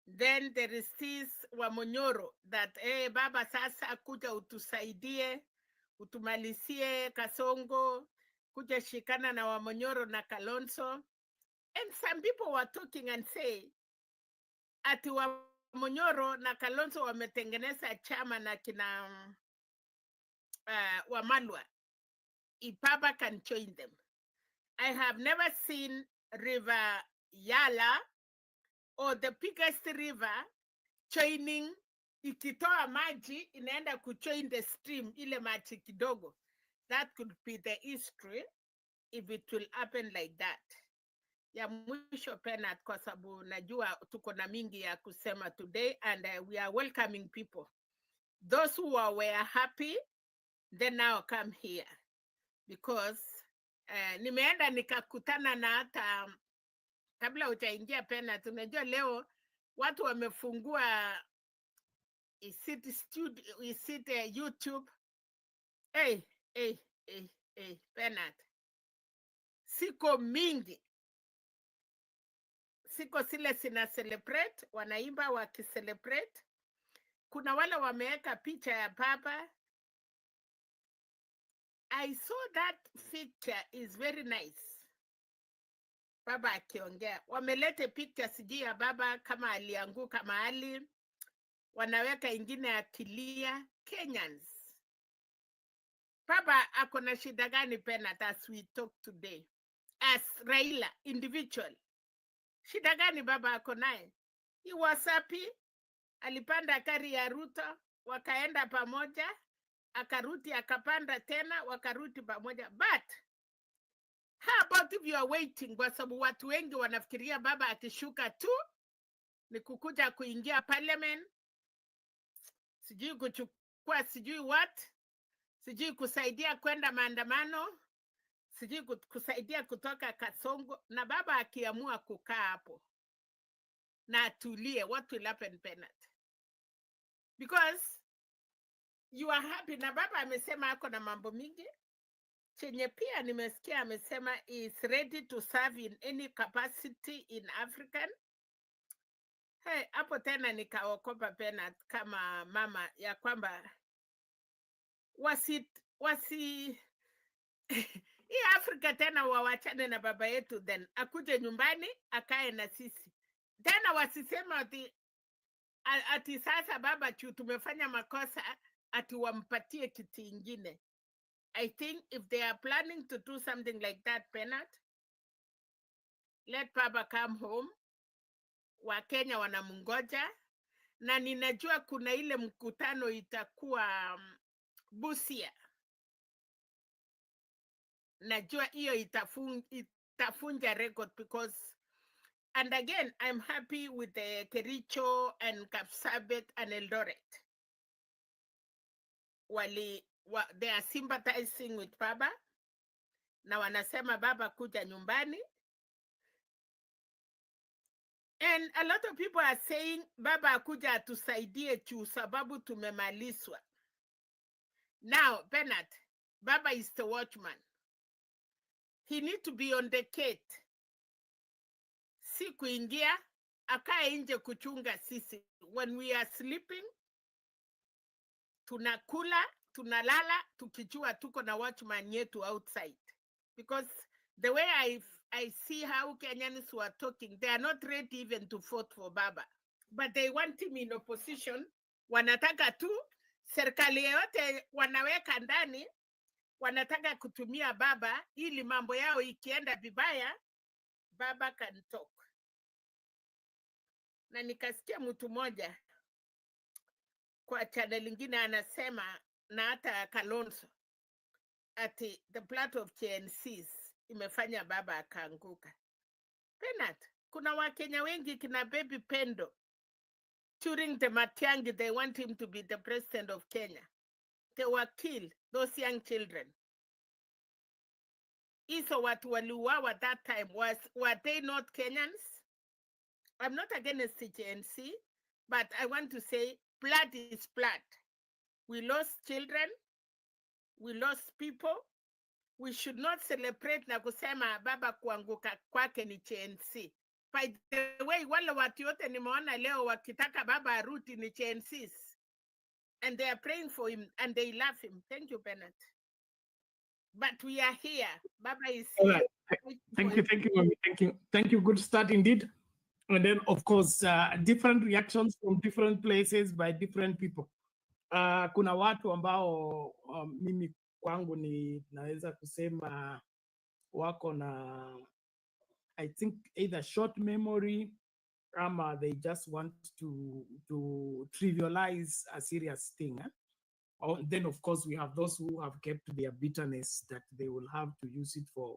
Then there is this Wamonyoro that, hey, Baba sasa kuja utusaidie, utumalisie Kasongo, kuja shikana na Wamonyoro na Kalonzo. And some people were talking and say, ati Wamonyoro na Kalonzo wametengeneza chama na kina Wamalwa. If Baba can join them. I have never seen River Yala or the biggest river joining ikitoa maji inaenda kujoin the stream, ile maji kidogo. That could be the history if it will happen like that. Ya mwisho Penat, kwa sababu najua tuko na mingi ya kusema today, and we are welcoming people. Those who were happy, then now come here. Because nimeenda nikakutana na hata kabla hujaingia Penat, unajua leo watu wamefungua YouTube. Penat. Siko mingi. Siko sile sina celebrate, wanaimba wakicelebrate. Kuna wale wameweka picha ya baba. I saw that picture is very nice. Baba akiongea. Wamelete picture sijui ya baba kama alianguka mahali. Wanaweka ingine akilia. Kenyans. Baba ako na shida gani Penat as we talk today? As Raila, individual. Shida gani baba ako naye? He was happy. Alipanda gari ya Ruto, wakaenda pamoja, akaruti akapanda tena, wakaruti pamoja. But how about if you are waiting? Kwa sababu watu wengi wanafikiria baba akishuka tu ni kukuja kuingia parliament, sijui kuchukua sijui what, sijui kusaidia kwenda maandamano, sijui kusaidia kutoka Kasongo, na baba akiamua kukaa hapo na atulie, what will happen Penat? Because you are happy, na baba amesema ako na mambo mingi. Chenye pia nimesikia amesema is ready to serve in any capacity in African. Hey, hapo tena nikaokopa Penat kama mama ya kwamba hii Afrika tena wawachane na baba yetu, then akuje nyumbani akae na sisi. Tena wasisema ati sasa baba tumefanya makosa ati wampatie kiti ingine. I think if they are planning to do something like that, Penat, let baba come home. Wakenya wanamungoja, na ninajua kuna ile mkutano itakuwa Busia. Najua hiyo itafunja record because, and again, I'm happy with the Kericho and Kapsabet and Eldoret. They are sympathizing with baba. Na wanasema baba kuja nyumbani. And a lot of people are saying baba akuja atusaidie juu sababu tumemaliswa. Now, Penat, baba is the watchman. He need to be on the gate. Si kuingia, akae nje kuchunga sisi. When we are sleeping, tunakula, tunalala, tukijua tuko na watchman yetu outside. Because the way I see how Kenyans were talking, they are not ready even to vote for baba. But they want him in opposition. Wanataka tu, serikali yote wanaweka ndani, wanataka kutumia baba, ili mambo yao ikienda vibaya, baba can talk. Na nikasikia mtu moja kwa channel lingine anasema, na hata Kalonzo, ati the blood of GNCs imefanya baba akaanguka. Penat, kuna Wakenya wengi kina Baby Pendo. During the Matiang'i, they want him to be the president of Kenya. They were killed, those young children. Hizo watu waliuawa that time, were they not Kenyans? I'm not against the GNC, but I want to say blood is blood. We lost children, we lost people. We should not celebrate na kusema baba kuanguka kwake ni GNC. By the way, wale watu yote nimeona leo wakitaka baba arudi ni GNCs. And they are praying for him and they love him. Thank you, Bennett. But we are here. Baba is here. All right. Thank you, Mami. Thank you. Good start indeed. And then, of course, different reactions from different places by different people. Kuna watu ambao mimi kwangu ni naweza kusema wako na, I think, either short memory they just want to trivialize a serious thing. Then, of course, we have those who have kept their bitterness that they will have to use it for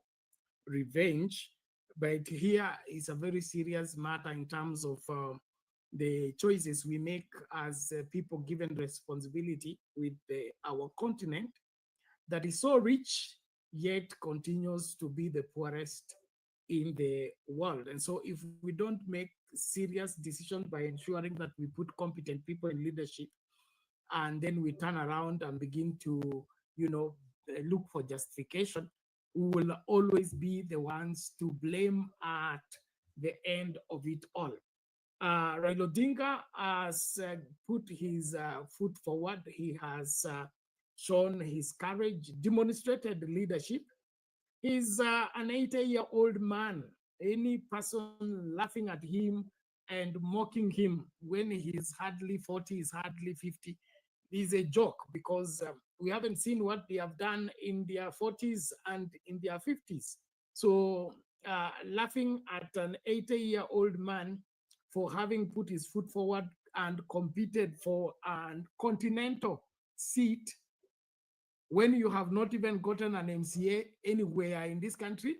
revenge. But here is a very serious matter in terms of the choices we make as people given responsibility with our continent that is so rich, yet continues to be the poorest in the world. And so if we don't make serious decisions by ensuring that we put competent people in leadership, and then we turn around and begin to, look for justification, we will always be the ones to blame at the end of it all. Raila Odinga has put his foot forward. He has shown his courage, demonstrated leadership. He's an 80-year-old man. Any person laughing at him and mocking him when he's hardly 40, is hardly 50, is a joke, because we haven't seen what they have done in their 40s and in their 50s. So laughing at an 80-year-old man for having put his foot forward and competed for a continental seat when you have not even gotten an MCA anywhere in this country,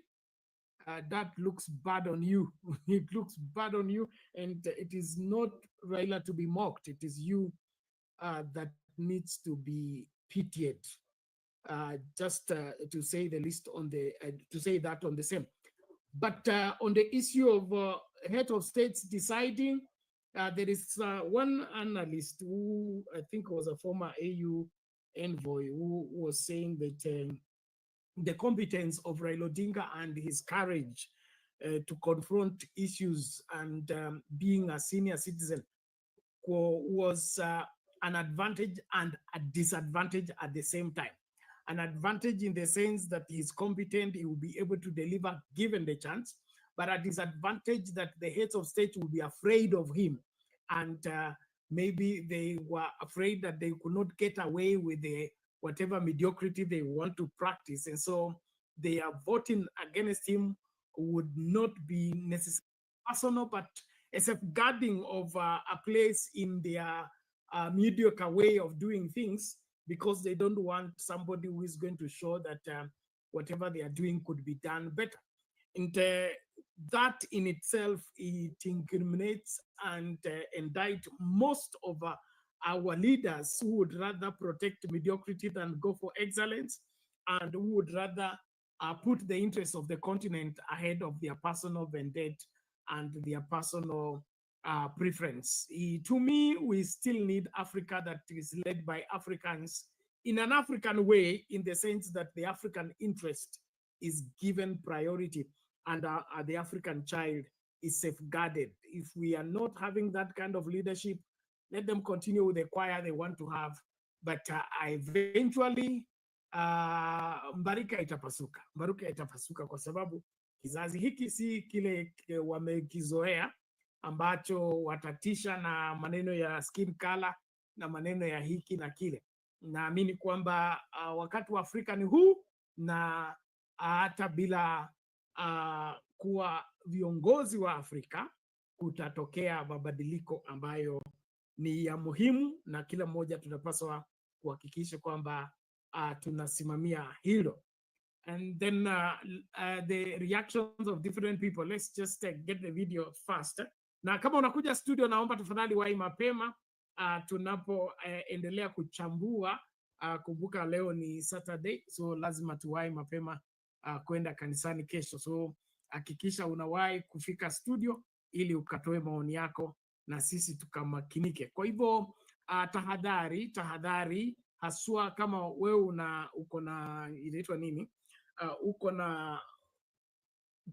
that looks bad on you. It looks bad on you, and it is not Raila to be mocked. It is you that needs to be pitied, just to say the least on the to say that on the same. But on the issue of head of states deciding, there is one analyst who I think was a former AU envoy who was saying that the competence of Raila Odinga and his courage to confront issues and being a senior citizen was an advantage and a disadvantage at the same time. An advantage in the sense that he's competent, he will be able to deliver given the chance, but a disadvantage that the heads of state will be afraid of him. And maybe they were afraid that they could not get away with the whatever mediocrity they want to practice. And so they are voting against him would not be necessarily personal, but a safeguarding of a place in their mediocre way of doing things, because they don't want somebody who is going to show that whatever they are doing could be done better. And that in itself, it incriminates and indict most of our leaders who would rather protect mediocrity than go for excellence, and who would rather put the interests of the continent ahead of their personal vendetta and their personal preference. To me, we still need Africa that is led by Africans in an African way, in the sense that the African interest is given priority and the African child is safeguarded. If we are not having that kind of leadership, let them continue with the choir they want to have, but eventually mbarika itapasuka kwa sababu kizazi hiki si kile wamekizoea ambacho watatisha na maneno ya skin color na maneno ya hiki na kile. Naamini kwamba wakati wa Afrika ni huu, na hata bila kuwa viongozi wa Afrika kutatokea mabadiliko ambayo ni ya muhimu, na kila mmoja tunapaswa kuhakikisha kwamba tunasimamia hilo. And then the reactions of different people. Let's just get the video first. Na kama unakuja studio, naomba tafadhali wahi mapema tunapoendelea kuchambua. Kumbuka leo ni Saturday, so lazima tuwahi mapema kwenda kanisani kesho. So hakikisha unawahi kufika studio ili ukatoe maoni yako na sisi tukamakinike. Kwa hivyo tahadhari haswa kama wewe uko na inaitwa nini, uko na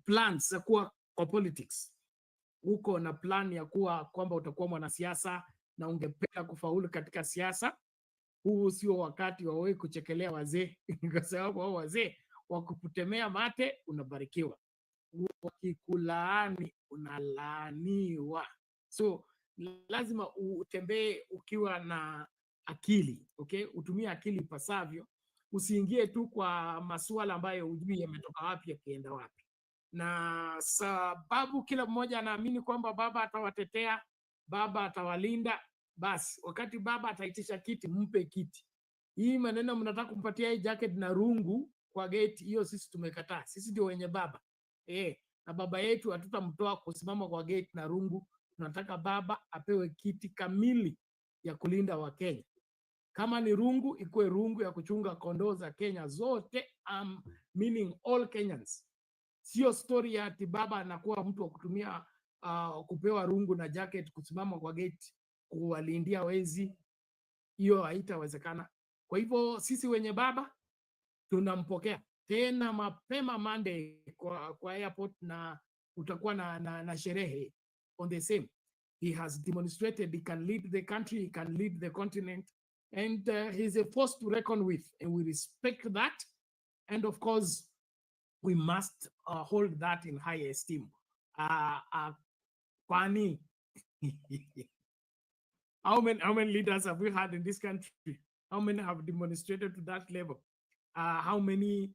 plans za kuwa kwa politics, uko na plan ya kuwa kwamba utakuwa mwanasiasa na ungependa kufaulu katika siasa, huu sio wakati wa wewe kuchekelea wazee kwa sababu hao wazee wakukutemea mate unabarikiwa, wakikulaani unalaaniwa. So lazima utembee ukiwa na akili, okay? Utumie akili pasavyo, usiingie tu kwa masuala ambayo hujui yametoka wapi yakienda wapi. na sababu kila mmoja anaamini kwamba baba atawatetea, baba atawalinda. Basi wakati baba ataitisha kiti, mpe kiti. Hii maneno mnataka kumpatia hii jacket na rungu kwa gate, hiyo sisi tumekataa. Sisi ndio wenye baba. Na baba yetu hatutamtoa kusimama kwa gate na rungu. Tunataka baba apewe kiti kamili ya kulinda Wakenya. Kama ni rungu, ikuwe rungu ya kuchunga kondoo za Kenya zote, meaning all Kenyans. Sio story ya ati baba anakuwa mtu wa kutumia kupewa rungu na jacket kusimama kwa gate kuwalindia wezi. Hiyo haitawezekana. Kwa hivyo sisi wenye baba tunampokea tena mapema Monday kwa airport, na utakuwa na sherehe on the same. He has demonstrated he can lead the country, he can lead the continent, and he's a force to reckon with, and we respect that. And of course, we must hold that in high esteem. Kwani, how many leaders have we had in this country? How many have demonstrated to that level? How many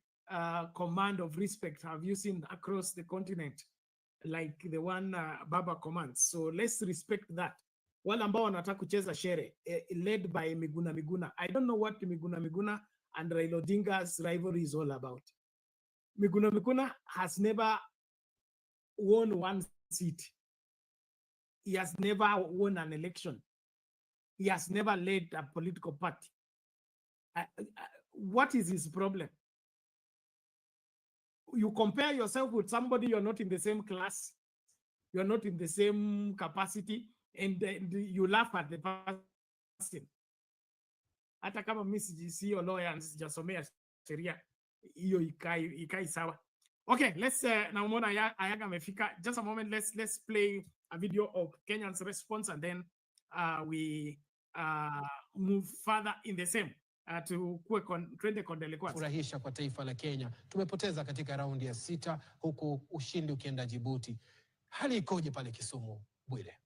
command of respect have you seen across the continent, like the one Baba commands? So let's respect that. Wale ambao wanataka kucheza shere, led by Miguna. I don't know what Miguna and Raila Odinga's rivalry is all about. Miguna has never won one seat. He has never won an election. He has never led a political party. What is his problem? You compare yourself with somebody, you're not in the same class, you're not in the same capacity, and you laugh at the person. Hata kama mimi sio lawyer, sijasomea sheria, hiyo ikai sawa. Okay, let's now Mona Ayaga amefika. Just a moment, let's play a video of Kenyan's response, and then we move further in the same. Furahisha kwa taifa la Kenya. Tumepoteza katika raundi ya 6 huku ushindi ukienda Djibouti. Hali ikoje pale Kisumu, Bwile?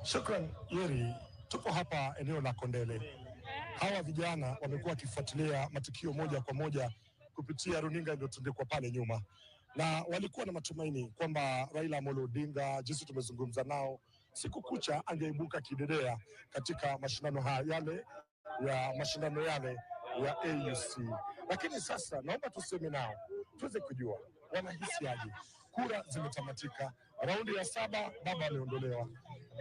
Shukran Yeri, tupo hapa eneo la Kondele. Hawa vijana wamekuwa wakifuatilia matukio moja kwa moja kupitia runinga iliyotundikwa pale nyuma, na walikuwa na matumaini kwamba Raila Amolo Odinga, jinsi tumezungumza nao siku kucha, angeibuka kidedea katika mashindano yale ya AUC. Lakini sasa naomba tuseme nao tuweze kujua wanahisi aje. Kura zimetamatika, raundi ya 7 baba ameondolewa.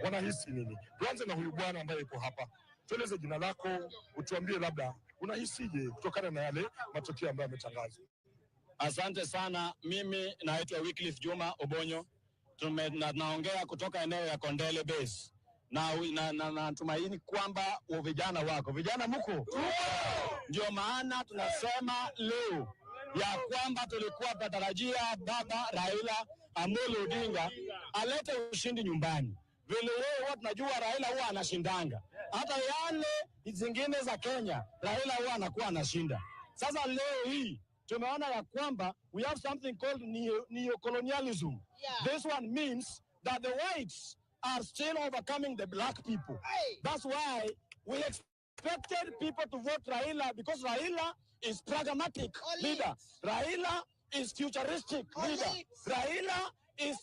Wanahisi nini? Tuanze na huyu bwana ambaye yuko hapa. Tueleze jina lako, utuambie labda unahisije kutokana na yale matokeo ambayo yametangazwa. Asante sana. Mimi naitwa Wycliffe Juma Obonyo. Naongea kutoka eneo ya Kondele Base. Na tumaini kwamba vijana wako. Vijana mko? Ndio maana tunasema leo ya kwamba tulikuwa tunatarajia baba Raila Amolo Odinga alete ushindi nyumbani. Vile wewe tunajua Raila huwa anashindanga. Hata yale zingine za Kenya Raila huwa anakuwa anashinda. Sasa leo hii tumeona ya kwamba we have something called neo-colonialism. This one means that the whites are still overcoming the black people. That's why we expected people to vote Raila, because Raila is pragmatic leader. Raila is futuristic leader. Raila is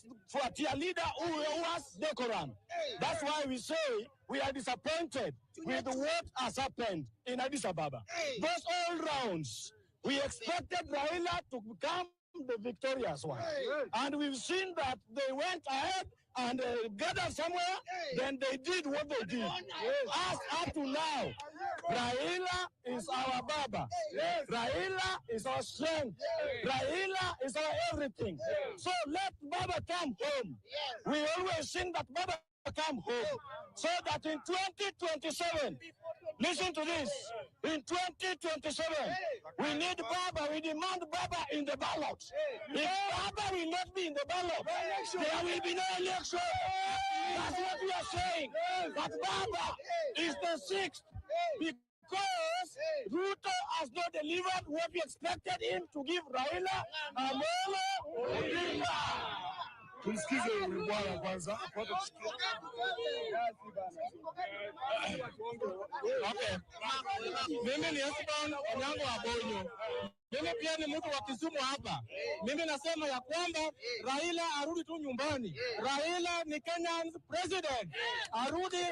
a leader who has decorum. That's why we say we are disappointed with what has happened in Addis Ababa. Those all rounds, we expected Raila to become the victorious one. And we've seen that they went ahead and gathered somewhere, then they did what they did. As up to now, Raila is our Baba. Raila is our strength. Raila is our everything. So let Baba come home. We always sing that Baba come home. So that in 2027, listen to this, in 2027, we need Baba, we demand Baba in the ballot. If Baba will not be in the ballot, there will be no election. That's what we are saying. But Baba is the 6th because Ruto has not delivered what we expected him to give Raila Amolo Odinga. Tumsikize huyu bwana kwanza. Okay. Mimi ni Esbon Onyango Abonyo. Mimi pia ni mtu wa Kisumu hapa. Mimi nasema ya kwamba Raila arudi tu nyumbani. Raila ni Kenya's president. Arudi.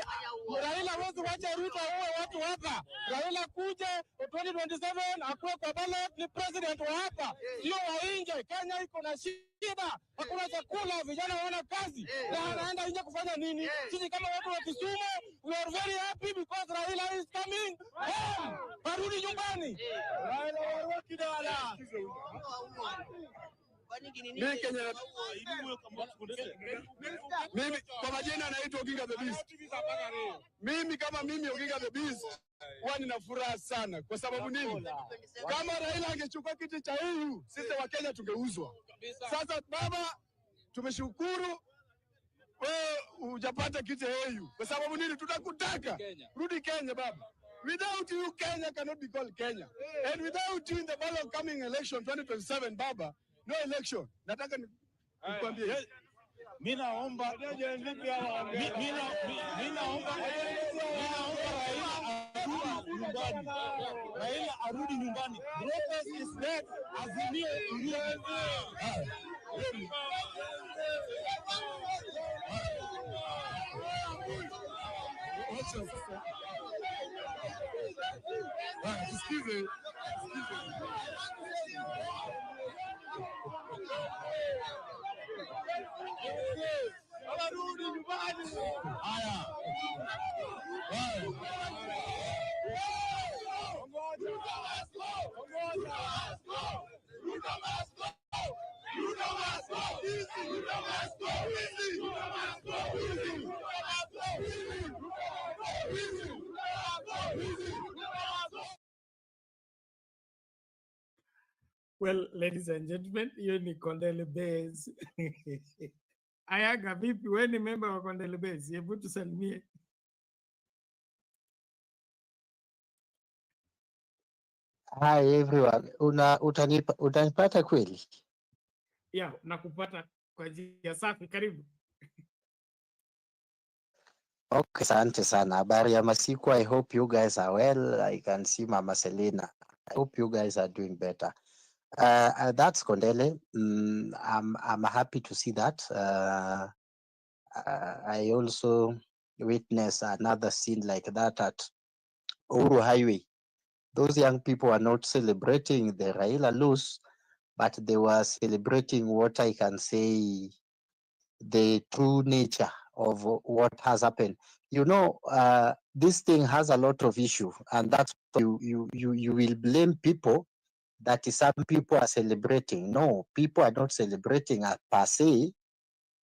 Raila hawezi wacha Ruto uwe watu hapa. Raila kuje 2027 akuwe kwa ballot, ni president wa hapa. Sio wa nje. Kenya iko na shida. Hakuna chakula, vijana hawana kazi. Na anaenda nje kufanya nini? Sisi kama watu wa Kisumu, we are very happy because Raila is coming home. Arudi nyumbani. Raila warudi dala. Mimi kwa majina naitwa Oginga the Beast. Mimi kama mimi Oginga the Beast huwa nina furaha sana kwa sababu nini? Kama Raila angechukua kiti cha EU, sisi wa Kenya tungeuzwa. Sasa baba, tumeshukuru wewe hujapata kiti EU. Kwa sababu nini? Tutakutaka. Rudi Kenya baba. Without you, Kenya cannot be called Kenya. And without you in the ballot coming election 2027, baba, no election. Nataka nikwambie. Mimi naomba Raila arudi nyumbani. Protest is dead. Azimio urudi. Excuse. Arudi nyumbani. Haya. Well, ladies and gentlemen, hiyo ni Kondele Base. Ayaga vipi, wewe ni member wa Kondele Base? Hebu tusalimie. Hi everyone. Utanipata kweli? Yeah, nakupata kwa njia safi, karibu. Okay, asante sana. Habari ya masiku. I hope you guys are well. I can see Mama Selena. I hope you guys are doing better. That's Kondele. I'm happy to see that. I also witnessed another scene like that at Uhuru Highway. Those young people are not celebrating the Raila loss, but they were celebrating what I can say the true nature of what has happened. You know, this thing has a lot of issue, and that's you will blame people that some people are celebrating. No, people are not celebrating per se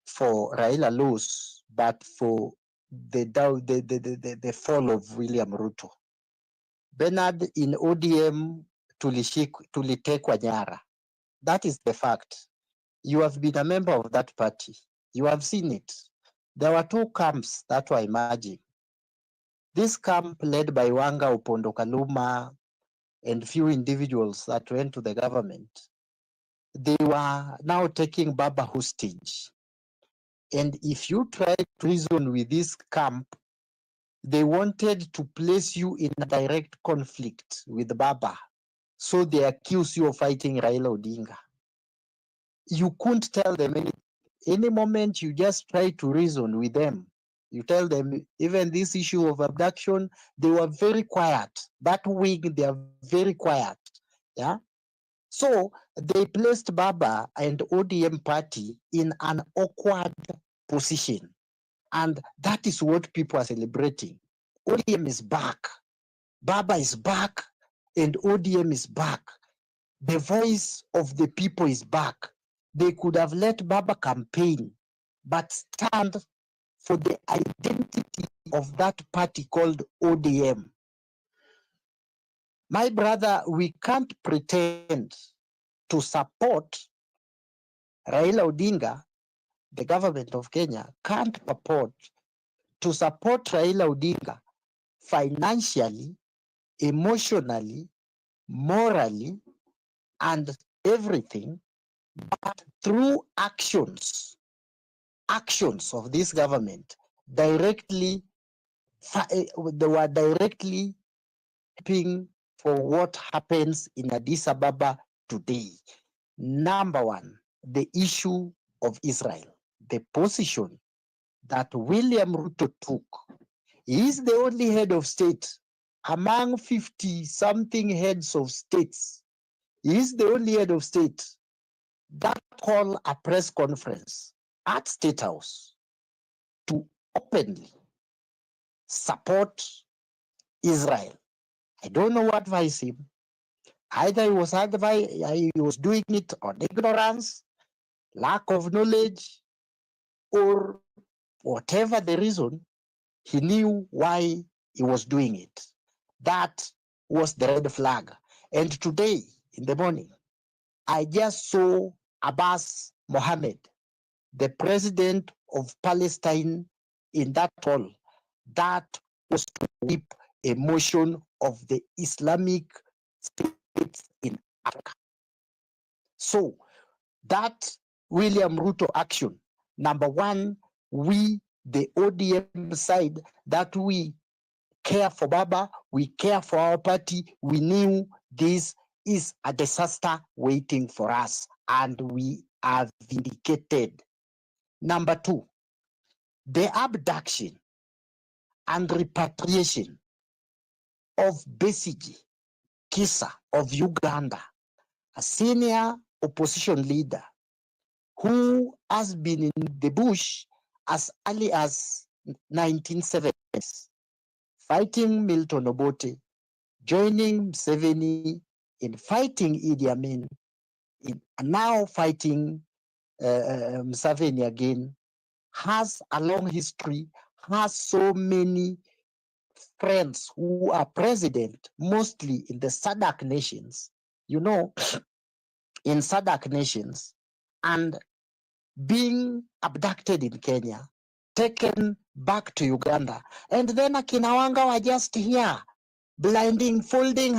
for Raila loss, but for the fall of William Ruto. Bernard, in ODM tulitekwa nyara. That is the fact. You have been a member of that party. You have seen it. There were two camps that were emerging. This camp led by Wanga Opondo Kaluma and few individuals that went to the government. They were now taking Baba hostage. And if you try to reason with this camp, they wanted to place you in a direct conflict with Baba. So they accuse you of fighting Raila Odinga. You couldn't tell them anything. Any moment you just try to reason with them, you tell them, even this issue of abduction, they were very quiet. That week, they are very quiet. Yeah. So they placed Baba and ODM party in an awkward position. And that is what people are celebrating. ODM is back. Baba is back and ODM is back. The voice of the people is back. They could have let Baba campaign, but stand for the identity of that party called ODM. My brother, we can't pretend to support Raila Odinga. The government of Kenya can't purport to support Raila Odinga financially, emotionally, morally, and everything, but through actions of this government they were directly helping for what happens in Addis Ababa today. Number one, the issue of Israel, the position that William Ruto took. He is the only head of state among 50-something heads of states. He is the only head of state that called a press conference at State House to openly support Israel. I don't know what advised him. Either he was doing it on ignorance, lack of knowledge, or whatever the reason, he knew why he was doing it. That was the red flag. And today, in the morning, I just saw Abbas Mohammed, the president of Palestine, in that hall. That was to whip a motion of the Islamic states in Africa. So that William Ruto action, number one, we, the ODM side, that we care for Baba, we care for our party, we knew this is a disaster waiting for us, and we are vindicated. Number two, the abduction and repatriation of Besigye Kisa of Uganda, a senior opposition leader who has been in the bush as early as 1970s, fighting Milton Obote, joining Museveni in fighting Idi Amin, now fighting Museveni again, has a long history, has so many friends who are president, mostly in the SADC nations, you know, in SADC nations, and being abducted in Kenya, taken back to Uganda, and then Akinawanga were just here, blindfolding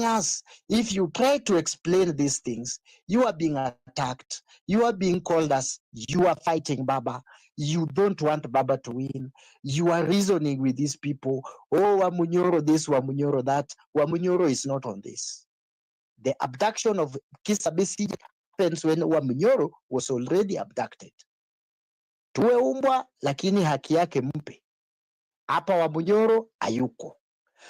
us. If you try to explain these things, you are being attacked, you are being called as you are fighting Baba, you don't want Baba to win, you are reasoning with these people, oh, Wamunyoro this, Wamunyoro that. Wamunyoro is not on this. The abduction of Kizza Besigye happens when Wamunyoro was already abducted. Tuwe umbwa lakini haki yake mpe. Hapa Wamunyoro hayuko.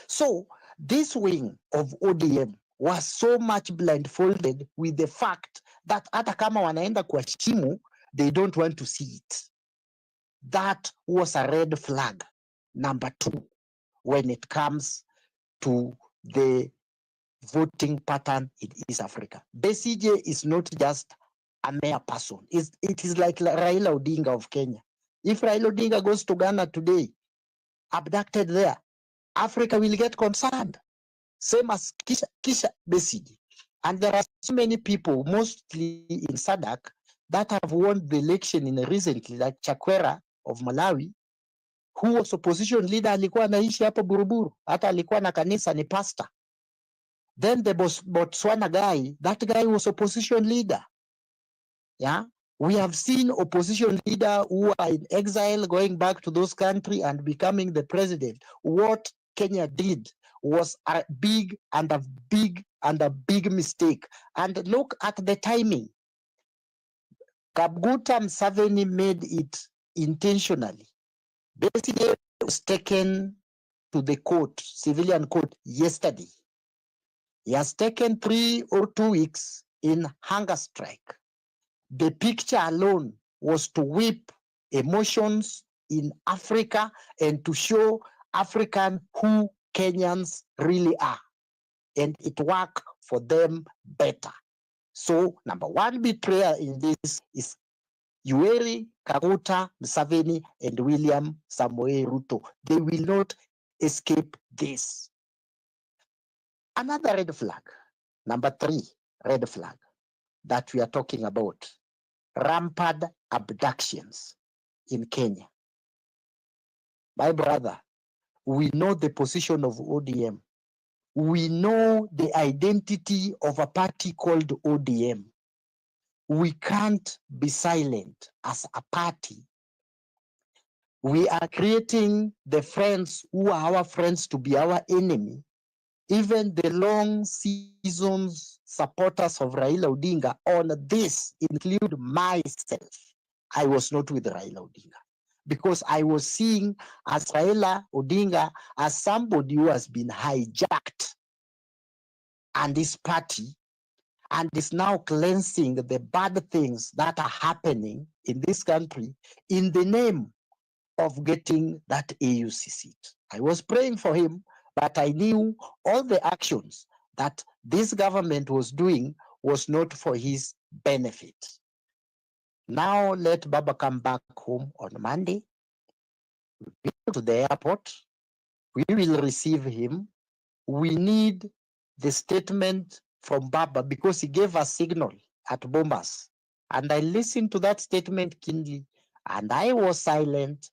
So this wing of ODM was so much blindfolded with the fact that hata kama wanaenda kwa shimo, they don't want to see it. That was a red flag. Number two, when it comes to the voting pattern in East Africa. Besigye is not just a mere person. It is like Raila Odinga of Kenya. If Raila Odinga goes to Ghana today, abducted there, Africa will get concerned. Same as Kizza Besigye. And there are so many people, mostly in SADC, that have won the election in recently, like Chakwera of Malawi, who was opposition leader, alikuwa anaishi hapo Buruburu, hata alikuwa na kanisa, ni pastor. Then the Botswana guy, that guy was opposition leader. Yeah, we have seen opposition leader who are in exile going back to those countries and becoming the president. What Kenya did was a big mistake. And look at the timing. Kaguta Museveni made it intentionally. Basically, was taken to the court, civilian court, yesterday. He has taken 3 or 2 weeks in hunger strike. The picture alone was to whip emotions in Africa and to show African who Kenyans really are. And it worked for them better. So, number one betrayer in this is Yoweri Kaguta Museveni and William Samoei Ruto. They will not escape this. Another red flag, number 3 red flag that we are talking about, rampant abductions in Kenya. My brother, we know the position of ODM. We know the identity of a party called ODM. We can't be silent as a party. We are creating the friends who are our friends to be our enemy even the long seasons supporters of Raila Odinga on this include myself. I was not with Raila Odinga because I was seeing as Raila Odinga as somebody who has been hijacked and his party and is now cleansing the bad things that are happening in this country in the name of getting that AUC seat. I was praying for him, but I knew all the actions that this government was doing was not for his benefit. Now let Baba come back home on Monday. We go to the airport. We will receive him. We need the statement from Baba because he gave a signal at Bombas. And I listened to that statement keenly and I was silent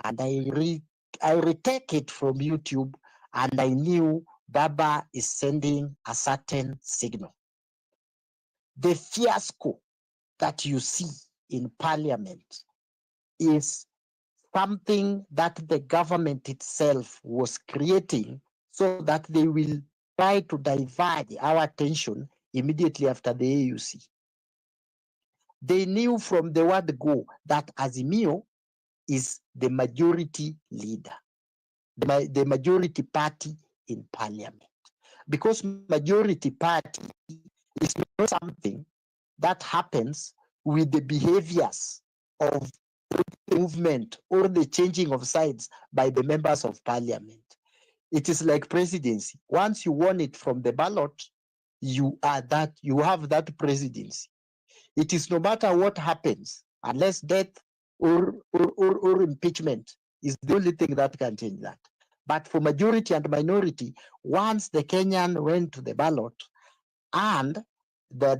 and I retake it from YouTube and I knew Baba is sending a certain signal. The fiasco that you see in parliament is something that the government itself was creating so that they will try to divert our attention immediately after the AUC. They knew from the word go that Azimio is the majority leader, the majority party in parliament. Because majority party is not something that happens with the behaviors of the movement or the changing of sides by the members of parliament. It is like presidency. Once you won it from the ballot, you have that presidency. It is no matter what happens, unless death or impeachment is the only thing that can change that. But for majority and minority, once the Kenyan went to the ballot and the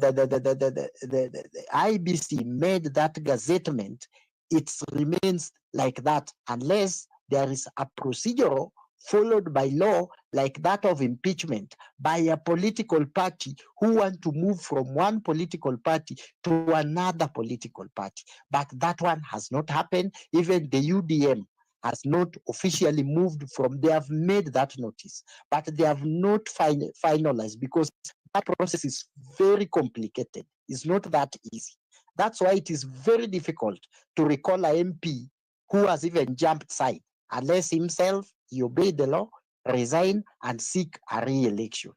IBC made that gazettement, it remains like that unless there is a procedural followed by law like that of impeachment by a political party who want to move from one political party to another political party. But that one has not happened. Even the UDM has not officially moved from, they have made that notice, but they have not finalized because that process is very complicated. It's not that easy. That's why it is very difficult to recall a MP who has even jumped side, unless himself, he obeyed the law, resign, and seek a re-election.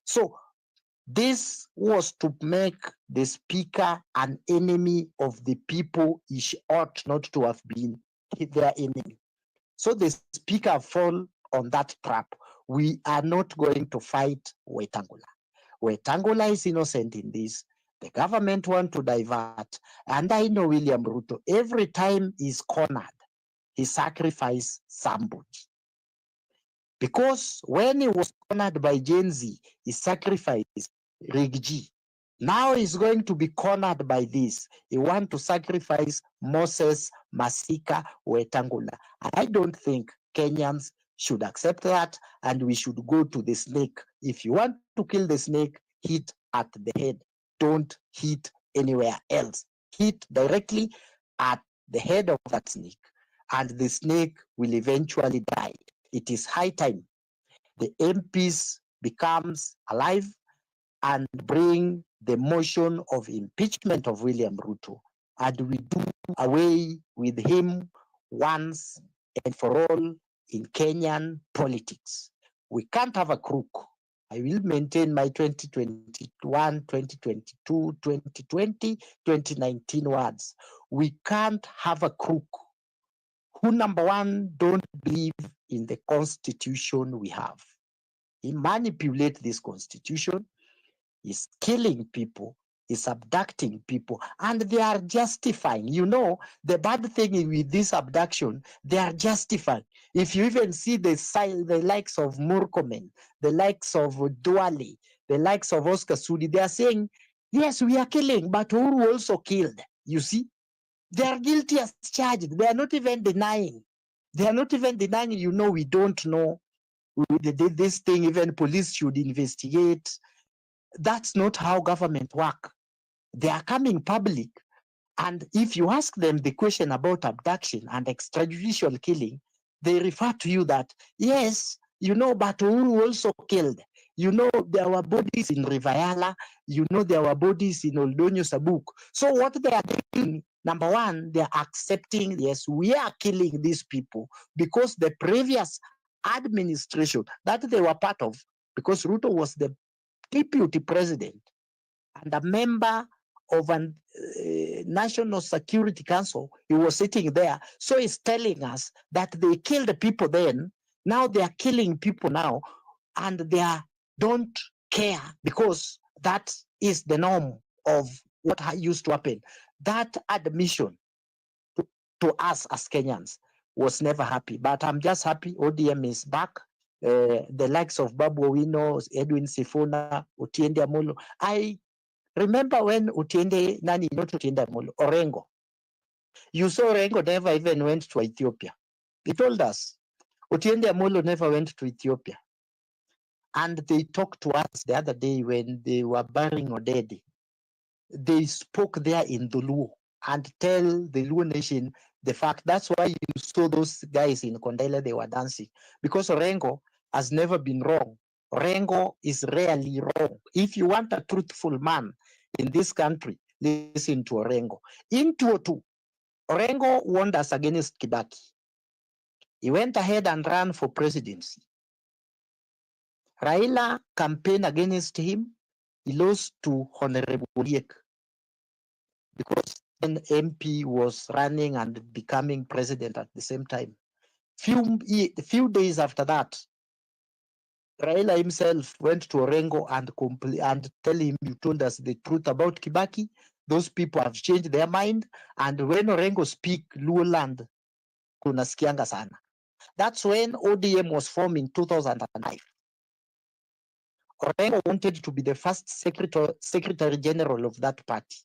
So this was to make the speaker an enemy of the people he ought not to have been their enemy. So the speaker fall on that trap. We are not going to fight Wetangula. Wetangula is innocent in this. The government want to divert. And I know William Ruto, every time he's cornered, he sacrificed somebody. Because when he was cornered by Gen Z, he sacrificed Rigji. Now he's going to be cornered by this. He want to sacrifice Moses, Masika, Wetangula. I don't think Kenyans should accept that, and we should go to the snake. If you want to kill the snake, hit at the head. Don't hit anywhere else. Hit directly at the head of that snake, and the snake will eventually die. It is high time the MPs becomes alive and bring the motion of impeachment of William Ruto, and we do away with him once and for all in Kenyan politics. We can't have a crook. I will maintain my 2021, 2022, 2020, 2019 words. We can't have a crook who, number one, don't believe in the constitution we have. He manipulates this constitution, he's killing people, he's abducting people, and they are justifying. You know, the bad thing with this abduction, they are justifying. If you even see the likes of Murkomen, the likes of Duale, the likes of Oscar Sudi, they are saying, yes, we are killing, but Uhuru also killed. You see? They are guilty as charged. They are not even denying. They are not even denying, you know, we don't know. We did this thing, even police should investigate. That's not how government work. They are coming public. And if you ask them the question about abduction and extrajudicial killing, they refer to you that, yes, you know, but Uhuru also killed. You know, there were bodies in Rivayala. You know, there were bodies in Oldonyo Sabuk. So what they are doing, number one, they are accepting, yes, we are killing these people because the previous administration that they were part of, because Ruto was the deputy president and a member of a National Security Council, he was sitting there. So he's telling us that they killed the people then, now they are killing people now, and they are, don't care because that is the norm of what used to happen. That admission to us as Kenyans was never happy, but I'm just happy ODM is back. The likes of Babu Owino, Edwin Sifuna, Otiende Amolo. I remember when not Otiende Amolo, Orengo. You saw Orengo never even went to Ethiopia. He told us Otiende Amolo never went to Ethiopia. And they talked to us the other day when they were burying Odedi. They spoke there in the Luo and tell the Luo nation the fact. That's why you saw those guys in Kondele, they were dancing. Because Orengo has never been wrong. Orengo is rarely wrong. If you want a truthful man in this country, listen to Orengo. In 2002, Orengo warned us against Kibaki. He went ahead and ran for presidency. Raila campaigned against him. He lost to Honorable Yek because an MP was running and becoming president at the same time. Few days after that, Raila himself went to Orengo and tell him, you told us the truth about Kibaki. Those people have changed their mind. And when Orengo speak Luo land, kunasikianga sana. That's when ODM was formed in 2005. Orengo wanted to be the first secretary general of that party.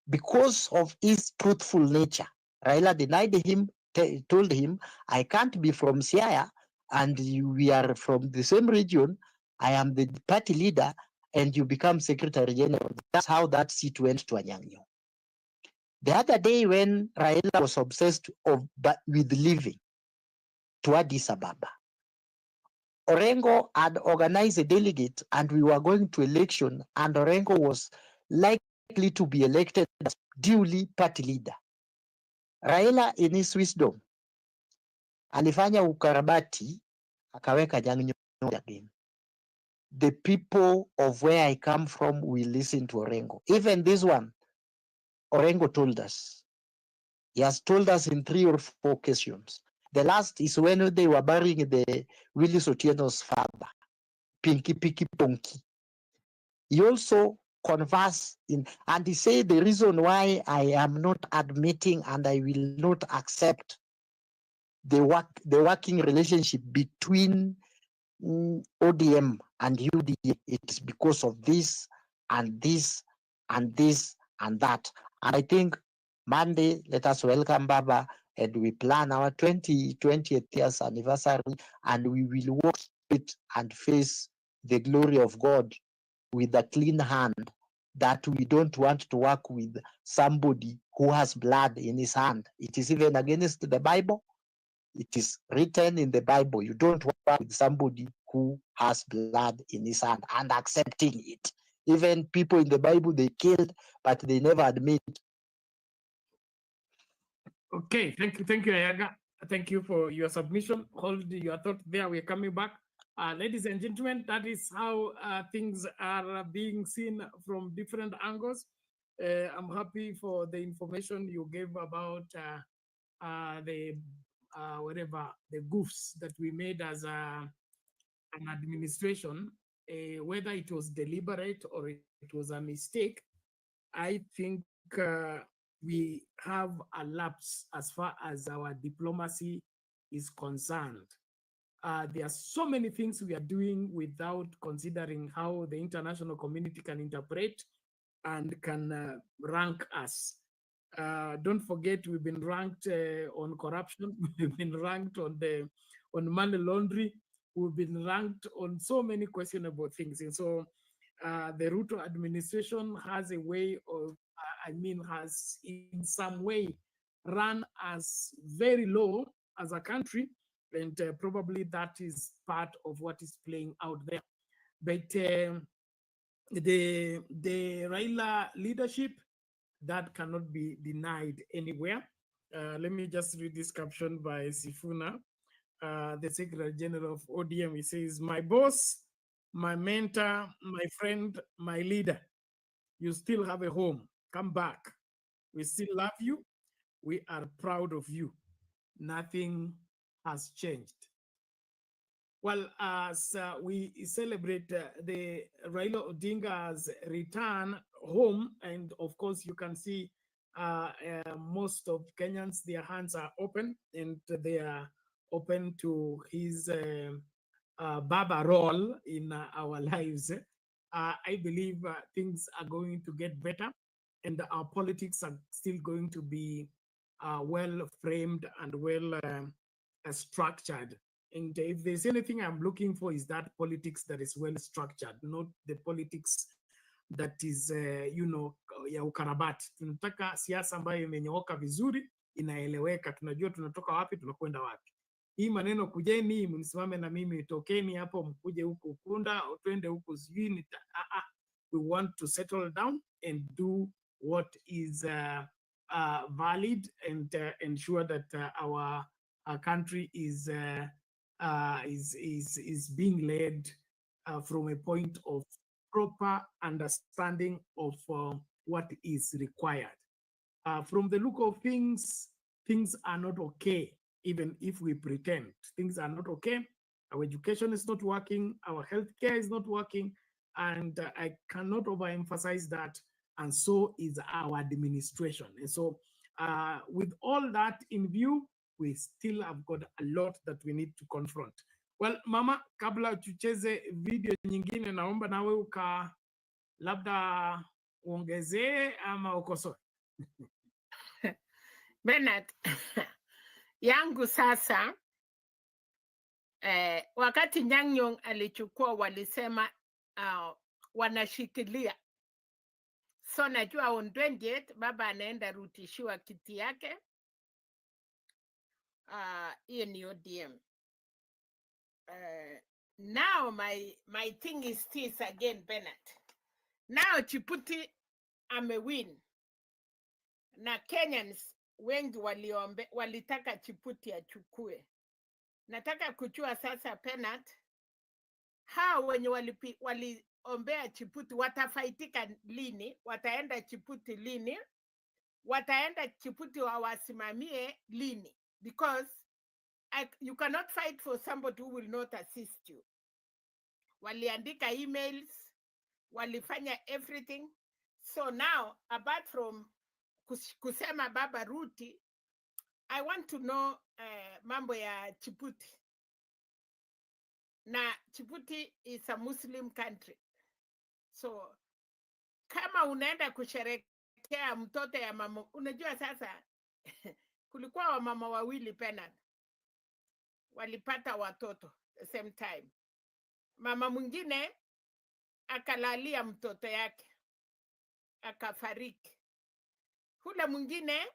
Because of his truthful nature, Raila denied him, told him, I can't be from Siaya and we are from the same region. I am the party leader and you become secretary general. That's how that seat went to Anyang'yo. The other day when Raila was obsessed with living to Addis Ababa, Orengo had organized a delegate and we were going to election and Orengo was likely to be elected as duly party leader. Raila in his wisdom alifanya ukarabati akaweka Anyang'yo again. The people of where I come from will listen to Orengo. Even this one, Orengo told us. He has told us in 3 or 4 occasions. The last is when they were burying the Willis Otieno's father, Pinky Pinky Ponky. He also conversed and he said the reason why I am not admitting and I will not accept the working relationship between ODM and UDA, it is because of this and this and this and that. And I think Monday, let us welcome Baba and we plan our 20th years anniversary and we will walk it and face the glory of God with a clean hand, that we don't want to work with somebody who has blood in his hand. It is even against the Bible. It is written in the Bible, you don't work with somebody who has blood in his hand and accepting it. Even people in the Bible, they killed, but they never admit. Okay, thank you, Ayaga. Thank you for your submission. Hold your thought there. We're coming back. Ladies and gentlemen, that is how things are being seen from different angles. I'm happy for the information you gave about the goofs that we made as an administration, whether it was deliberate or it was a mistake. I think we have a lapse as far as our diplomacy is concerned. There are so many things we are doing without considering how the international community can interpret and can rank us. Don't forget, we've been ranked on corruption. We've been ranked on money laundering. We've been ranked on so many questionable things. And so the Ruto administration has a way of, has in some way run us very low as a country. And probably that is part of what is playing out there. But the Raila leadership, that cannot be denied anywhere. Let me just read this caption by Sifuna, the Secretary General of ODM. He says, "My boss, my mentor, my friend, my leader, you still have a home. Come back. We still love you. We are proud of you. Nothing has changed." Well, as we celebrate the Raila Odinga's return home, and of course you can see most of Kenyans, their hands are open and they are open to his Baba role in our lives. I believe things are going to get better and our politics are still going to be well framed and well structured. And if there's anything I'm looking for, is that politics that is well structured, not the politics that is ya ukarabati. Tunataka siasa ambayo imenyooka vizuri, inaeleweka, tunajua tunatoka wapi, tunakwenda wapi. Hii maneno kujeni, mnisimame na mimi, tokeni hapo, mkuje huku Ukunda, twende huku sijui. We want to settle down and do what is valid and ensure that our country is being led from a point of proper understanding of what is required. From the look of things, things are not okay, even if we pretend. Things are not okay. Our education is not working, our healthcare is not working, and I cannot overemphasize that, and so is our administration. And so with all that in view, we still have got a lot that we need to confront. Well, Mama, kabla tucheze video nyingine, naomba nawe uka labda uongezee ama ukosoe. Bernard, yangu sasa, wakati Nyang' Nyong'o alichukua walisema wanashikilia. So najua on 28 baba anaenda rutishiwa kiti yake. Hiyo ni ODM. Now my thing is this again, Bernard. Now Djibouti amewin. Na Kenyans wengi walitaka Djibouti achukue. Nataka kujua sasa, Bernard, hao wenye waliombea Djibouti watafaitika lini? Wataenda Djibouti lini? Wataenda Djibouti wawasimamie lini? Because you cannot fight for somebody who will not assist you. Waliandika emails, walifanya everything. So now, apart from kusema Baba Ruti, I want to know mambo ya Djibouti. Na Djibouti is a Muslim country. So kama unaenda kusherekea mtoto ya mama, unajua sasa kulikuwa wamama wawili Bernard, walipata watoto the same time. Mama mwingine akalalia mtoto yake akafariki. Hula mwingine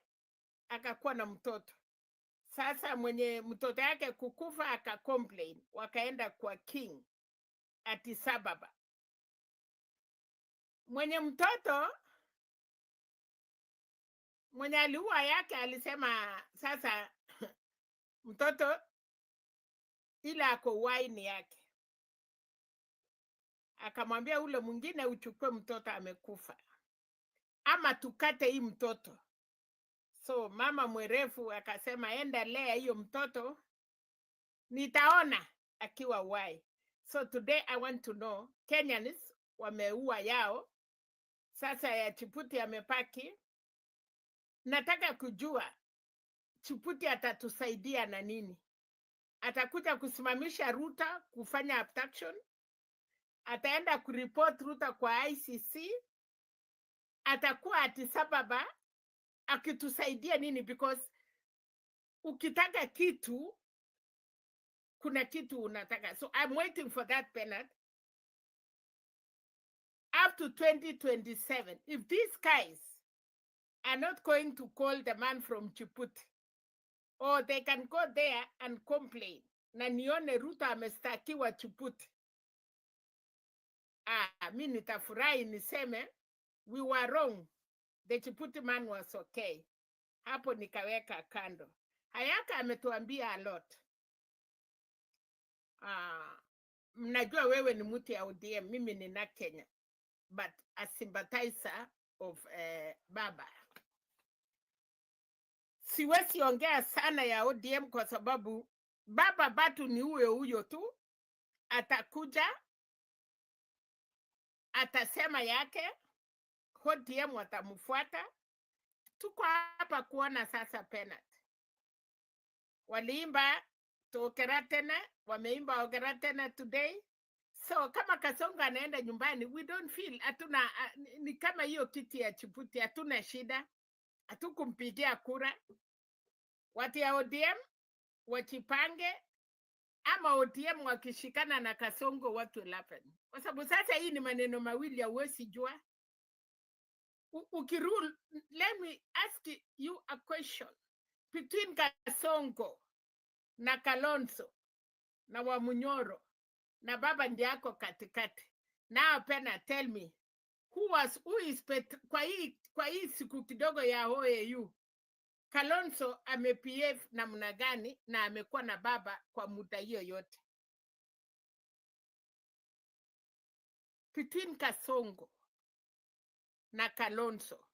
akakuwa na mtoto. Sasa mwenye mtoto yake kukufa akacomplain, wakaenda kwa king Addis Ababa. Mwenye mtoto mwenye aliua yake alisema sasa mtoto ila ako waini yake. Akamwambia ule mwingine, uchukue mtoto amekufa, ama tukate hii mtoto. So mama mwerefu akasema enda lea hiyo mtoto, nitaona akiwa wai. So today I want to know, Kenyans wameua yao, sasa ya Djibouti amepaki. Nataka kujua Djibouti atatusaidia na nini? Atakuja kusimamisha Ruto kufanya abduction? Ataenda kuripoti Ruto kwa ICC? Atakuwa Addis Ababa akitusaidia nini? Because ukitaka kitu, kuna kitu unataka. So I'm waiting for that, Bernard. Up to 2027, if these guys are not going to call the man from Djibouti, or they can go there and complain, na nione Ruto amestakiwa Djibouti, mi nitafurahi niseme we were wrong. The Djibouti man was okay. Hapo nikaweka kando. Hayaka ametuambia a lot. Mnajua wewe ni mtu ya ODM, mimi ni na Kenya, but a sympathizer of Baba. Siwezi ongea sana ya ODM kwa sababu Baba batu ni huyo tu, atakuja, atasema yake, ODM watamfuata. Tuko hapa kuona sasa penalty. Waliimba tokera tena, wameimba ogera tena today. So kama Kasongo anaenda nyumbani, we don't feel hatuna, ni kama hiyo kiti ya Djibouti, hatuna shida, hatukumpigia kura. Watu ya ODM wachipange, ama ODM wakishikana na Kasongo, what will happen? Kwa sababu sasa hii ni maneno mawili ya uwezi jua. Ukirule, let me ask you a question. Between Kasongo na Kalonzo na Wamunyoro na Baba ndiako katikati. Now Pena, tell me, who is kwa hii siku kidogo ya OAU, Kalonzo amepf namna gani na amekuwa na Baba kwa muda hiyo yote? Between Kasongo na Kalonzo,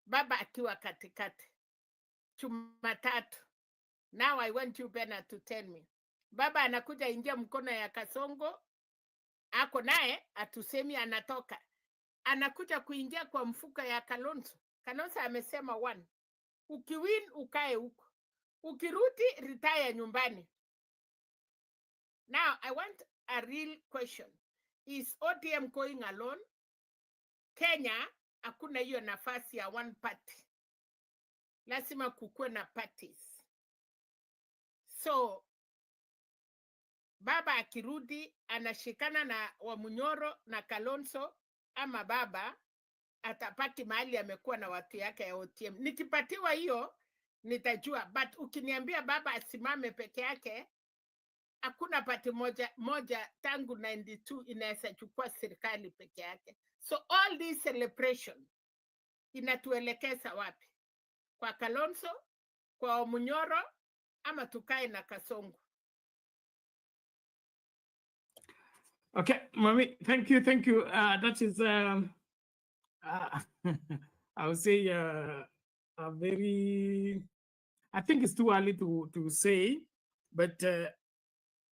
Baba akiwa katikati, Jumatatu. Now I want you, Bernard, to tell me. Baba anakuja ingia mkono ya Kasongo, ako naye atusemi anatoka. Anakuja kuingia kwa mfuka ya Kalonzo. Kalonzo amesema 1. Ukiwin ukae huko. Ukirudi retire nyumbani. Now I want a real question. Is ODM going alone? Kenya hakuna hiyo nafasi ya one party. Lazima kukue na parties. So Baba akirudi anashikana na Wamunyoro na Kalonzo, ama Baba atapati mahali amekuwa na watu yake ya ODM. Nikipatiwa hiyo nitajua, but ukiniambia Baba asimame peke yake, hakuna pati moja tangu 92 inaweza chukua serikali peke yake. So all this celebration inatuelekeza wapi? Kwa Kalonzo, kwa Wamunyoro, ama tukae na Kasongo? Okay, Mami, thank you. That is, I would say, a very, I think it's too early to say, but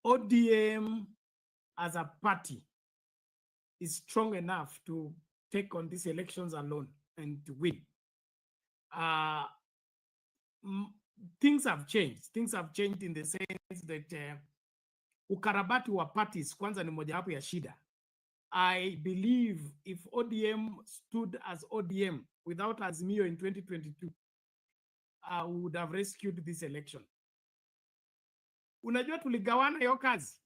ODM as a party is strong enough to take on these elections alone and to win. Things have changed. Things have changed in the sense that ukarabati wa parties kwanza ni mojawapo ya shida. I believe if ODM stood as ODM without Azimio in 2022, I would have rescued this election. Unajua tuligawana hiyo kazi.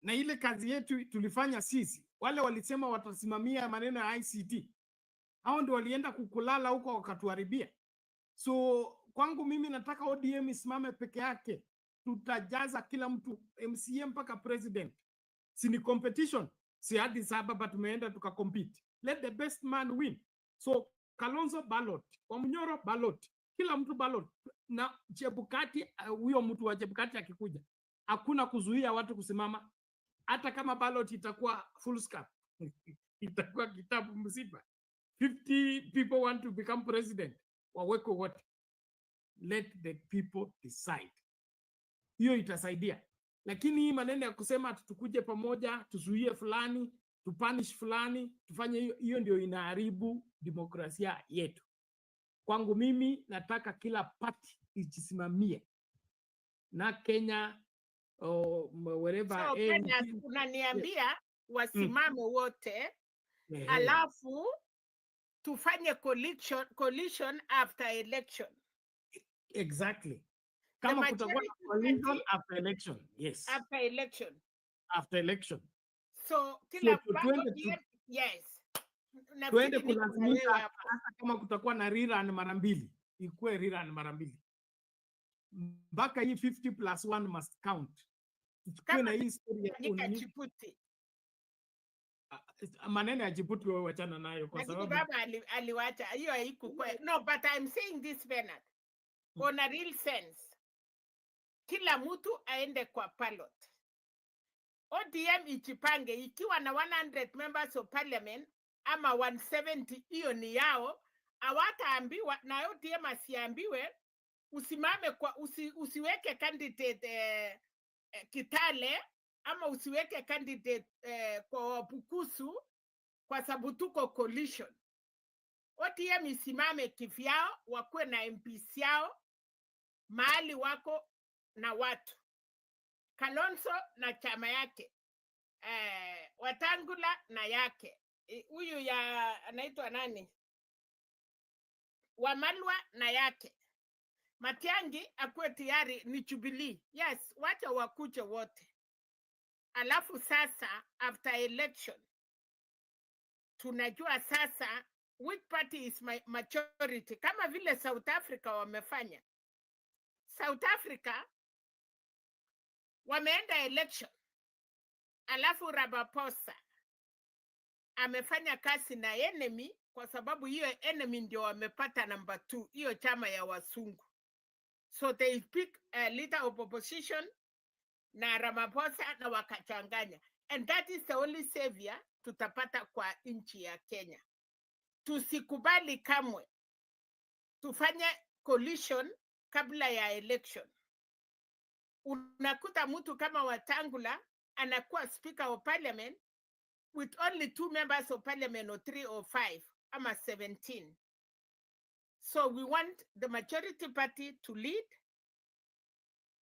Na ile kazi yetu tulifanya sisi. Wale walisema watasimamia maneno ya ICT. Hao ndio walienda kukulala huko wakatuharibia. So kwangu mimi nataka ODM isimame peke yake. Tutajaza kila mtu, MCA mpaka president. Si ni competition. Si Addis Ababa tumeenda tukacompete. Let the best man win. So Kalonzo ballot, Wamunyoro ballot, kila mtu ballot. Na Chebukati, huyo mtu wa Chebukati akikuja, hakuna kuzuia watu kusimama. Hata kama ballot itakuwa full scale, itakuwa kitabu mzima. 50 people want to become president. Waweko wote. Let the people decide. Hiyo itasaidia. Lakini hii maneno ya kusema tukuje pamoja, tuzuie fulani, tupanish fulani, tufanye hiyo ndio inaharibu demokrasia yetu. Kwangu mimi nataka kila party ijisimamie. Na Kenya wherever. So Kenya unaniambia wasimame wote, alafu tufanye coalition after election. Exactly. Kama kutakuwa coalition after election. Yes. After election. After election. So kila yes. Tuende kulazimisha hata kama kutakuwa na rerun mara mbili, ikuwe rerun mara mbili. Mpaka hii 50+1 must count. Tukue na hii story ya Djibouti. maneno ya Djibouti wewe wachana nayo kwa Lakini sababu baba aliwacha hiyo haikukua. No, but I'm saying this, Bernard, on a real sense, kila mtu aende kwa ballot. ODM ijipange ikiwa na 100 members of parliament ama 170, hiyo ni yao. Hawataambiwa na ODM asiambiwe usimame kwa usiweke candidate Kitale ama usiweke candidate kwa Bukusu kwa sababu tuko coalition. ODM isimame kivyao, wakuwe na MPs yao mahali wako na watu. Kalonzo na chama yake, Wetangula na yake, huyu ya anaitwa nani, Wamalwa na yake, Matiang'i akuwe tayari ni Jubilee. Yes, wacha wakuje wote. Alafu sasa after election tunajua sasa which party is my majority, kama vile South Africa wamefanya. South Africa wameenda election, alafu Ramaphosa amefanya kazi na enemy kwa sababu hiyo enemy ndio wamepata number 2, hiyo chama ya wasungu. So they pick a leader of opposition na Ramaphosa na wakachanganya. And that is the only savior tutapata kwa nchi ya Kenya. Tusikubali kamwe tufanye coalition kabla ya election. Unakuta mtu kama Wetangula anakuwa speaker of parliament with only 2 members of parliament or 3 or 5 ama 17. So we want the majority party to lead.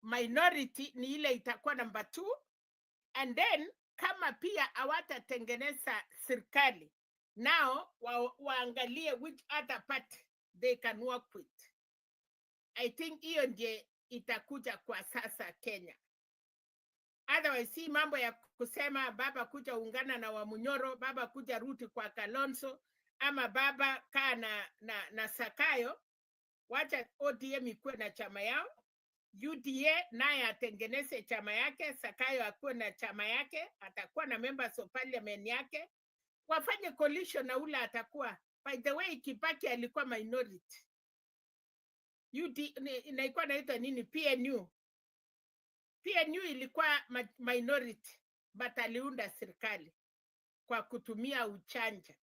Minority ni ile itakuwa number 2. And then kama pia hawatatengeneza serikali, now waangalie which other party they can work with. I think hiyo ndiye itakuja kwa sasa Kenya. Otherwise, si mambo ya kusema baba kuja ungana na Wamunyoro, baba kuja ruti kwa Kalonzo, ama baba kaa na Sakayo. Wacha ODM ikuwe na chama yao, UDA naye atengeneze chama yake, Sakayo akuwe na chama yake, atakuwa na members of parliament yake, wafanye coalition na ule atakuwa. By the way, Kibaki alikuwa minority. Inaikuwa naitwa nini? PNU ilikuwa minority, but aliunda serikali kwa kutumia uchanja.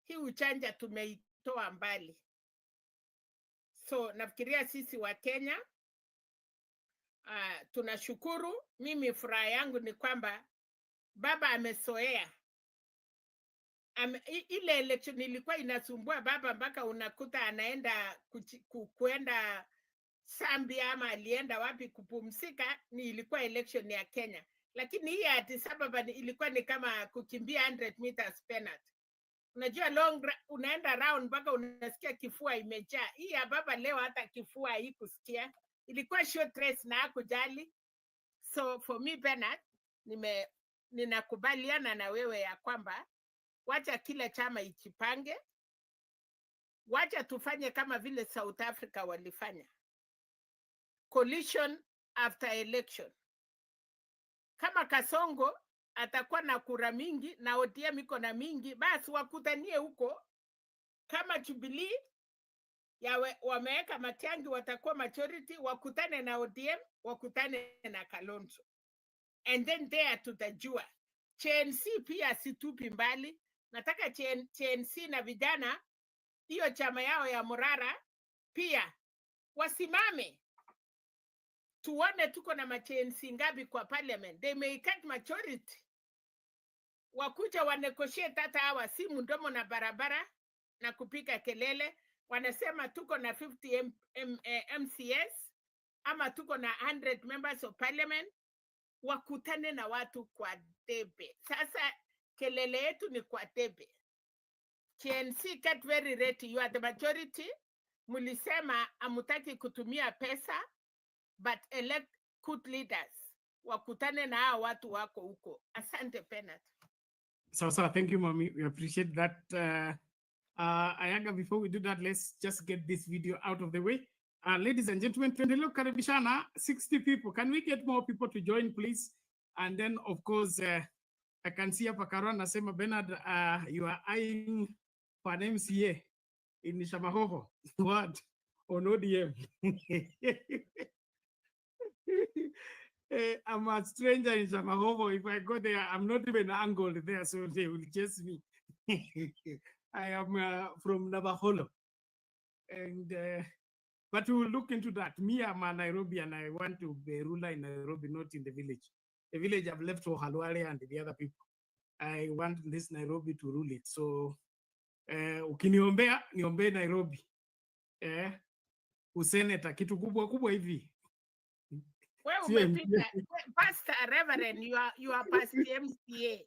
Hii uchanja tumeitoa mbali. So nafikiria sisi wa Kenya tunashukuru. Mimi furaha yangu ni kwamba baba amesoea. Ile election ilikuwa inasumbua baba mpaka unakuta anaenda kuenda Zambia ama alienda wapi kupumzika, ni ilikuwa election ya Kenya. Lakini hii ya Addis Ababa ilikuwa ni kama kukimbia 100 meters penalty. Unajua unaenda round mpaka unasikia kifua imejaa. Hii ya baba leo hata kifua haikusikia. Ilikuwa short race na hakujali. So for me Bernard, ninakubaliana na wewe ya kwamba wacha kila chama ijipange. Wacha tufanye kama vile South Africa walifanya. Coalition after election. Kama Kasongo atakuwa na kura mingi na ODM iko na mingi, basi wakutanie huko. Kama Jubilee wameweka Matiang'i watakuwa majority, wakutane na ODM, wakutane na Kalonzo. And then there tutajua. CNC pia situpi mbali. Nataka CNC na vijana hiyo chama yao ya Murara pia wasimame. Tuone tuko na ma-CNC ngapi kwa parliament. They may cut majority. Wakuja wanegotiate hata hawa si mdomo na barabara na kupika kelele. Wanasema tuko na 50 MCS ama tuko na 100 members of parliament. Wakutane na watu kwa debe. Sasa kelele yetu ni kwa debe. CNC get very ready. You are the majority. Mulisema amutaki kutumia pesa, but elect good leaders. Wakutane na hao watu wako huko. Asante Bernard. So thank you, Mommy. We appreciate that. Ayaga, before we do that, let's just get this video out of the way. Ladies and gentlemen, tuendelee kukaribishana 60 people. Can we get more people to join, please? And then, of course, I can see hapa Karwa anasema Bernard, you are eyeing for an MCA in Shamahoho. What? On ODM. I'm a stranger in Shamahoho. If I go there, I'm not even angled there, so they will chase me. I am from Navaholo. And but we will look into that. Me, I'm a Nairobi, and I want to be a ruler in Nairobi, not in the village. The village I've left for Halwale and the other people. I want this Nairobi to rule it. So, ukiniombea, niombe Nairobi. Useneta, kitu kubwa kubwa hivi. Wewe umepita, Pastor Reverend, you are past MCA.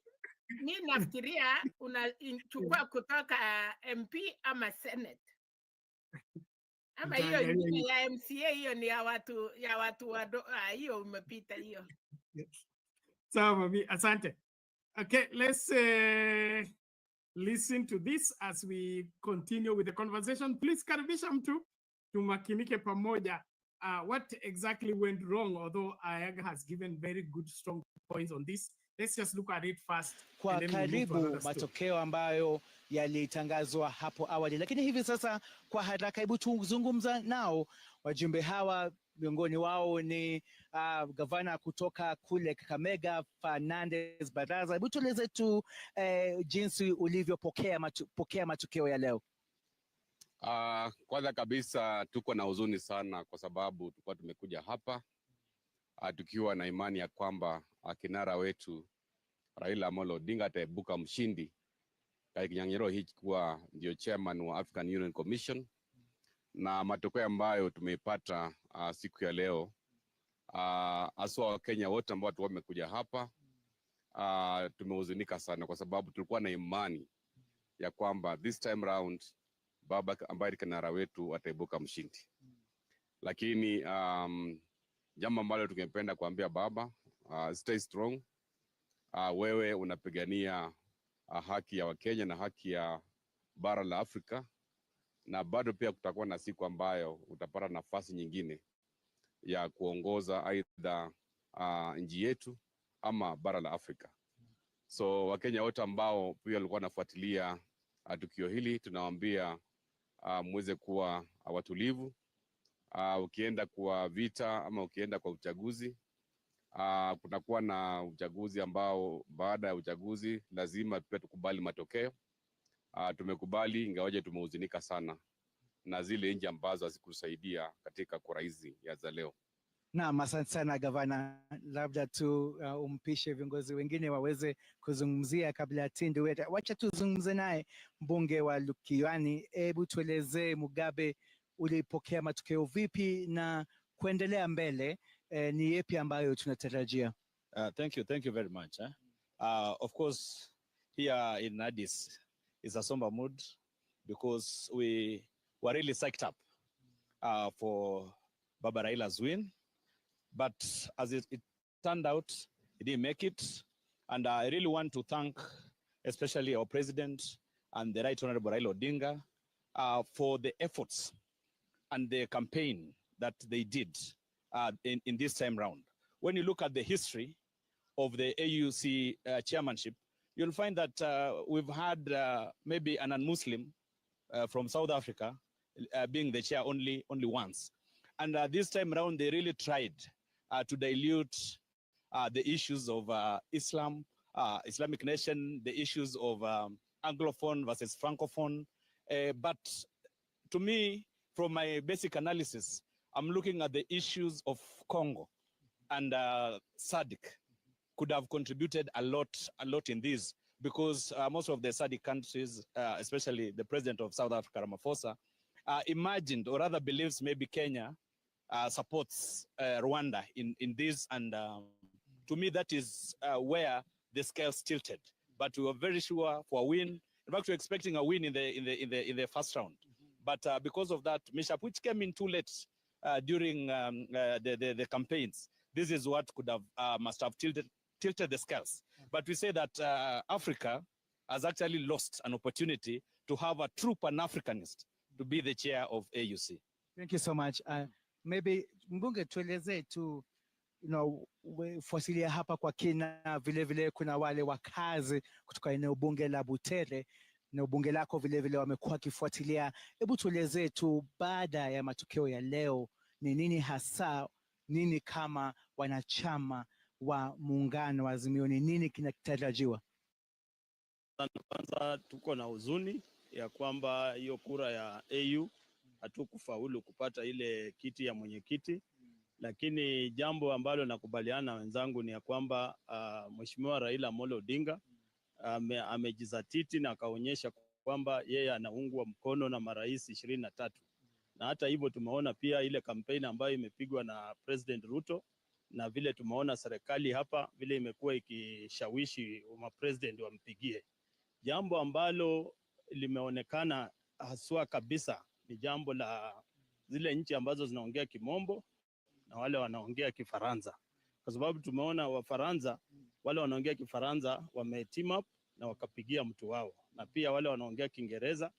Mi nafikiria unachukua kutoka MP ama Senate. Ama hiyo ingine ya MCA, hiyo ni ya watu hiyo umepita hiyo. Sawa mami, asante. Okay, let's listen to this as we continue with the conversation. Please karibisha mtu tumakinike pamoja. What exactly went wrong, although Ayaga has given very good strong points on this. Let's just look at it first. Kwa karibu matokeo ambayo yalitangazwa hapo awali, lakini hivi sasa kwa haraka, hebu tuzungumza nao wajumbe hawa. Miongoni wao ni gavana kutoka kule Kakamega, Fernandez Baraza. Hebu tueleze tu jinsi ulivyopokea matokeo ya leo. Kwanza kabisa tuko na huzuni sana kwa sababu tulikuwa tumekuja hapa tukiwa na imani ya kwamba kinara wetu Raila Amolo Odinga ataibuka mshindi katika kinyang'anyiro hiki kuwa ndio chairman wa African Union Commission, na matokeo ambayo tumeipata siku ya leo aswa wa Kenya wote ambao wamekuja hapa tumehuzunika sana kwa sababu tulikuwa na imani ya kwamba this time round baba ambaye ni kinara wetu ataibuka mshindi. Lakini jambo ambalo tungependa kuambia baba, stay strong. Wewe unapigania haki ya Wakenya na haki ya bara la Afrika, na bado pia kutakuwa na siku ambayo utapata nafasi nyingine ya kuongoza aidha nchi yetu ama bara la Afrika. So Wakenya wote ambao pia walikuwa wanafuatilia tukio hili, tunawaambia muweze kuwa watulivu. Ukienda kwa vita ama ukienda kwa uchaguzi, kunakuwa na uchaguzi ambao baada ya uchaguzi lazima pia tukubali matokeo. Tumekubali, ingawaje tumehuzunika sana na zile nchi ambazo hazikusaidia katika kura hizi za leo. Naam, asante sana gavana. Labda tu umpishe viongozi wengine waweze kuzungumzia kabla ya Tindi. Wacha tuzungumze naye mbunge wa Lukiwani. Hebu tuelezee, Mugabe, ulipokea matokeo vipi na kuendelea mbele ni yepi ambayo tunatarajia? Thank you very much. Of course, here in Addis is a somber mood because we were really psyched up for Baba Raila's win. But as it turned out, he didn't make it. And I really want to thank especially our president and the Right Honorable Raila Odinga for the efforts and the campaign that they did in this time round. When you look at the history of the AUC chairmanship, you'll find that we've had maybe an non-Muslim from South Africa being the chair only once. And this time around, they really tried to dilute the issues of Islam, Islamic nation, the issues of Anglophone versus Francophone. But to me, from my basic analysis, I'm looking at the issues of Congo, and SADC could have contributed a lot in this, because most of the SADC countries, especially the president of South Africa, Ramaphosa, imagined, or rather believes maybe Kenya supports Rwanda in this, and to me that is where the scales tilted. But we were very sure for a win. In fact, we were expecting a win in the first round. But because of that mishap, which came in too late during the campaigns, this is what could have must have tilted the scales. But we say that Africa has actually lost an opportunity to have a true Pan-Africanist to be the chair of AUC. Thank you so much. Maybe Mbunge, tueleze tu fuatilia hapa kwa kina. Vile kuna wale wakazi kutoka eneo bunge la Butere, eneo bunge lako vile wamekuwa wakifuatilia. Hebu tuelezee tu, baada ya matokeo ya leo, ni nini hasa, nini kama wanachama wa muungano wa Azimio, ni nini kinatarajiwa? Kwanza tuko na huzuni ya kwamba hiyo kura ya AU hatukufaulu kupata ile kiti ya mwenyekiti, lakini jambo ambalo nakubaliana na wenzangu ni ya kwamba Mheshimiwa Raila Amolo Odinga amejizatiti na akaonyesha kwamba yeye anaungwa mkono na marais 23. Na hata hivyo tumeona pia ile kampeni ambayo imepigwa na President Ruto, na vile tumeona serikali hapa vile imekuwa ikishawishi mapresident wampigie. Jambo ambalo limeonekana haswa kabisa ni jambo la zile nchi ambazo zinaongea Kimombo na wale wanaongea Kifaransa, kwa sababu tumeona Wafaransa wale wanaongea Kifaransa wameteam up na wakapigia mtu wao, na pia wale wanaongea Kiingereza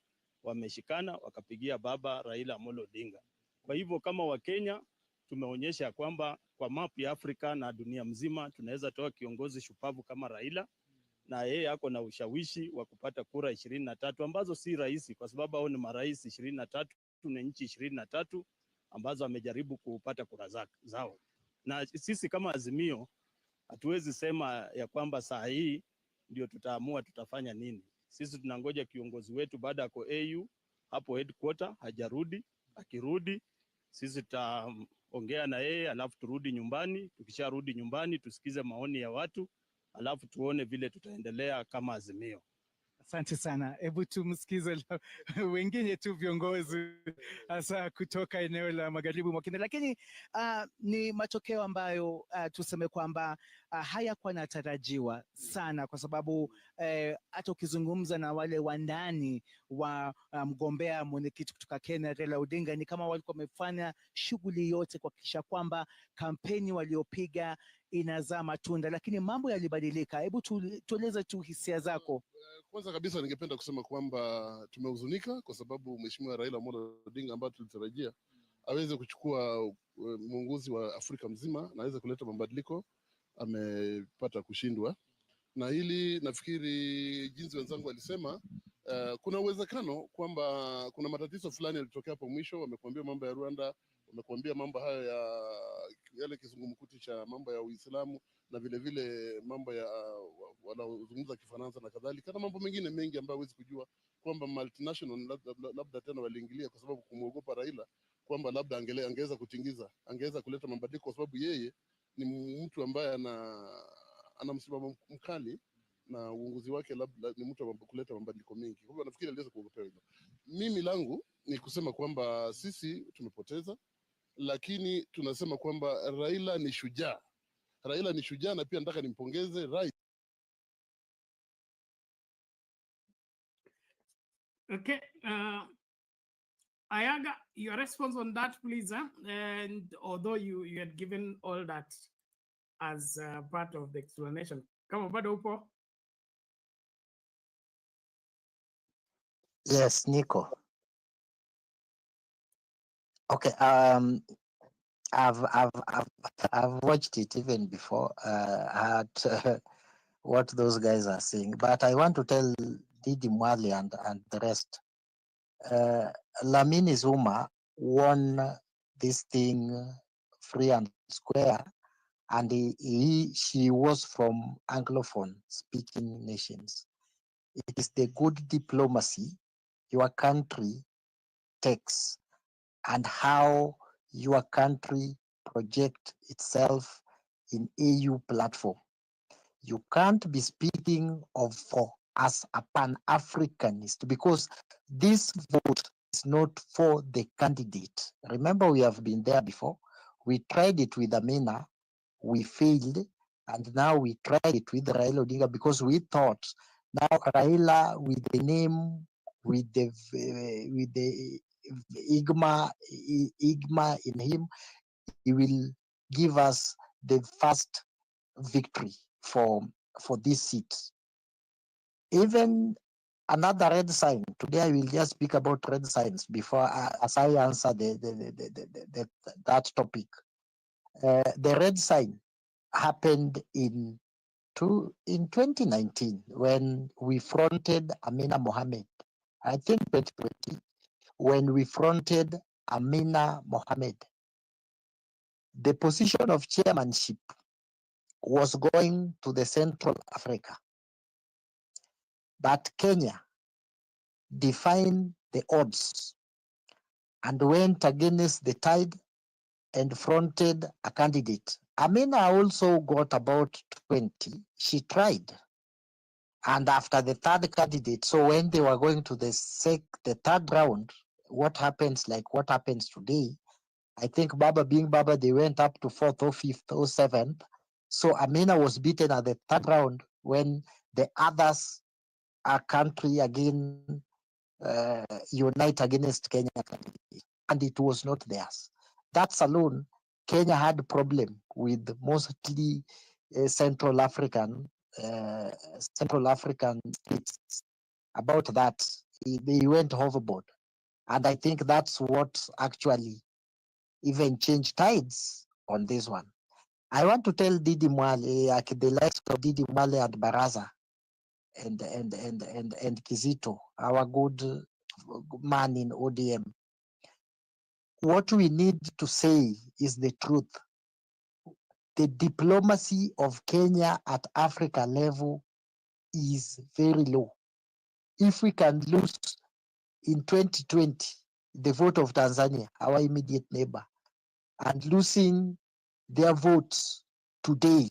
wameshikana wakapigia baba Raila Amolo Odinga. Kwa hivyo kama Wakenya tumeonyesha kwamba kwa map ya Afrika na dunia mzima tunaweza toa kiongozi shupavu kama Raila, na yeye ako na ushawishi wa kupata kura 23 ambazo si rahisi, kwa sababu hao ni marais 23 na nchi 23 ambazo amejaribu kupata kura zao. Na sisi kama Azimio hatuwezi sema ya kwamba saa hii ndio tutaamua tutafanya nini. Sisi tunangoja kiongozi wetu baada ya AU hapo headquarter hajarudi. Akirudi sisi tutaongea na yeye, alafu turudi nyumbani. Tukisharudi nyumbani tusikize maoni ya watu, alafu tuone vile tutaendelea kama Azimio. Asante sana. Hebu tumsikize wengine tu viongozi hasa kutoka eneo la magharibi mwa Kenya, lakini ni matokeo ambayo tuseme kwamba hayakuwa yanatarajiwa sana, kwa sababu hata ukizungumza na wale wandani wa mgombea mwenyekiti kutoka Kenya Raila Odinga, ni kama walikuwa wamefanya shughuli yote kuhakikisha kwamba kampeni waliopiga inazaa matunda, lakini mambo yalibadilika. Hebu tueleze tu hisia zako. Kwanza kabisa ningependa kusema kwamba tumehuzunika kwa sababu Mheshimiwa Raila Amolo Odinga ambaye tulitarajia aweze kuchukua muongozi wa Afrika mzima na aweze kuleta mabadiliko, amepata kushindwa. Na hili nafikiri jinsi wenzangu walisema, kuna uwezekano kwamba kuna matatizo fulani yalitokea hapo mwisho. Wamekuambia mambo ya Rwanda, wamekuambia mambo hayo ya yale kizungumkuti cha mambo ya Uislamu, na vile vile mambo ya wanaozungumza Kifaransa na kadhalika, na mambo mengine mengi ambayo huwezi kujua kwamba multinational labda tena waliingilia kwa sababu kumuogopa Raila, kwamba labda angeweza kutingiza, angeweza kuleta mabadiliko, kwa sababu yeye ni mtu ambaye ana msimamo mkali na uongozi wake labda ni mtu ambaye kuleta mabadiliko mengi. Kwa hivyo nafikiri aliweza kuogopa hilo. Mimi langu ni kusema kwamba sisi tumepoteza, lakini tunasema kwamba Raila ni shujaa. Raila ni shujaa, na pia nataka nimpongeze Rais. Okay, Ayaga, your response on that, please. And although you had given all that as part of the explanation, kama bado upo? Yes, Nico. Okay. I've watched it even before. At what those guys are saying, but I want to tell Didi Mwali and the rest. Lamini Zuma won this thing free and square, and she was from Anglophone speaking nations. It is the good diplomacy your country takes and how your country project itself in AU platform. You can't be speaking of for as a Pan-Africanist, because this vote is not for the candidate. Remember, we have been there before. We tried it with Amina, we failed, and now we tried it with Raila Odinga because we thought now Raila with the name, with the igma in him, he will give us the first victory for this seat. Even another red sign. Today I will just speak about red signs before as I answer that topic. The red sign happened in 2019 when we fronted Amina Mohammed. I think 2020 when we fronted Amina Mohammed. The position of chairmanship was going to the Central Africa, but Kenya defined the odds and went against the tide and fronted a candidate. Amina also got about 20. She tried. And after the third candidate, so when they were going to the third round, what happens like what happens today, I think Baba being Baba, they went up to 4th or 5th or 7th. So Amina was beaten at the third round when the others, our country again, unite against Kenya, and it was not theirs. That's alone, Kenya had a problem with mostly Central African states. About that, they went overboard, and I think that's what actually even changed tides on this one. I want to tell Didi Mwale, like the likes of Didi Mwale and Baraza, and Kizito, our good man in ODM. What we need to say is the truth. The diplomacy of Kenya at Africa level is very low. If we can lose in 2020 the vote of Tanzania, our immediate neighbor, and losing their votes today,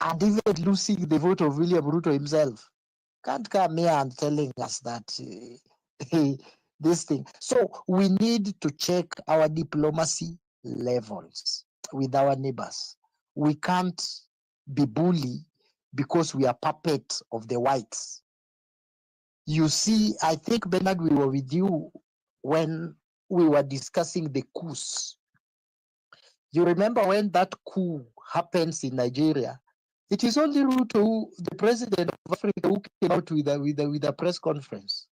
and even losing the vote of William Ruto himself, can't come here and telling us that this thing. So we need to check our diplomacy levels with our neighbors. We can't be bully because we are puppets of the whites. You see, I think, Bernard, we were with you when we were discussing the coups. You remember when that coup happens in Nigeria, it is only Ruto, the president of Africa, who came out with a press conference.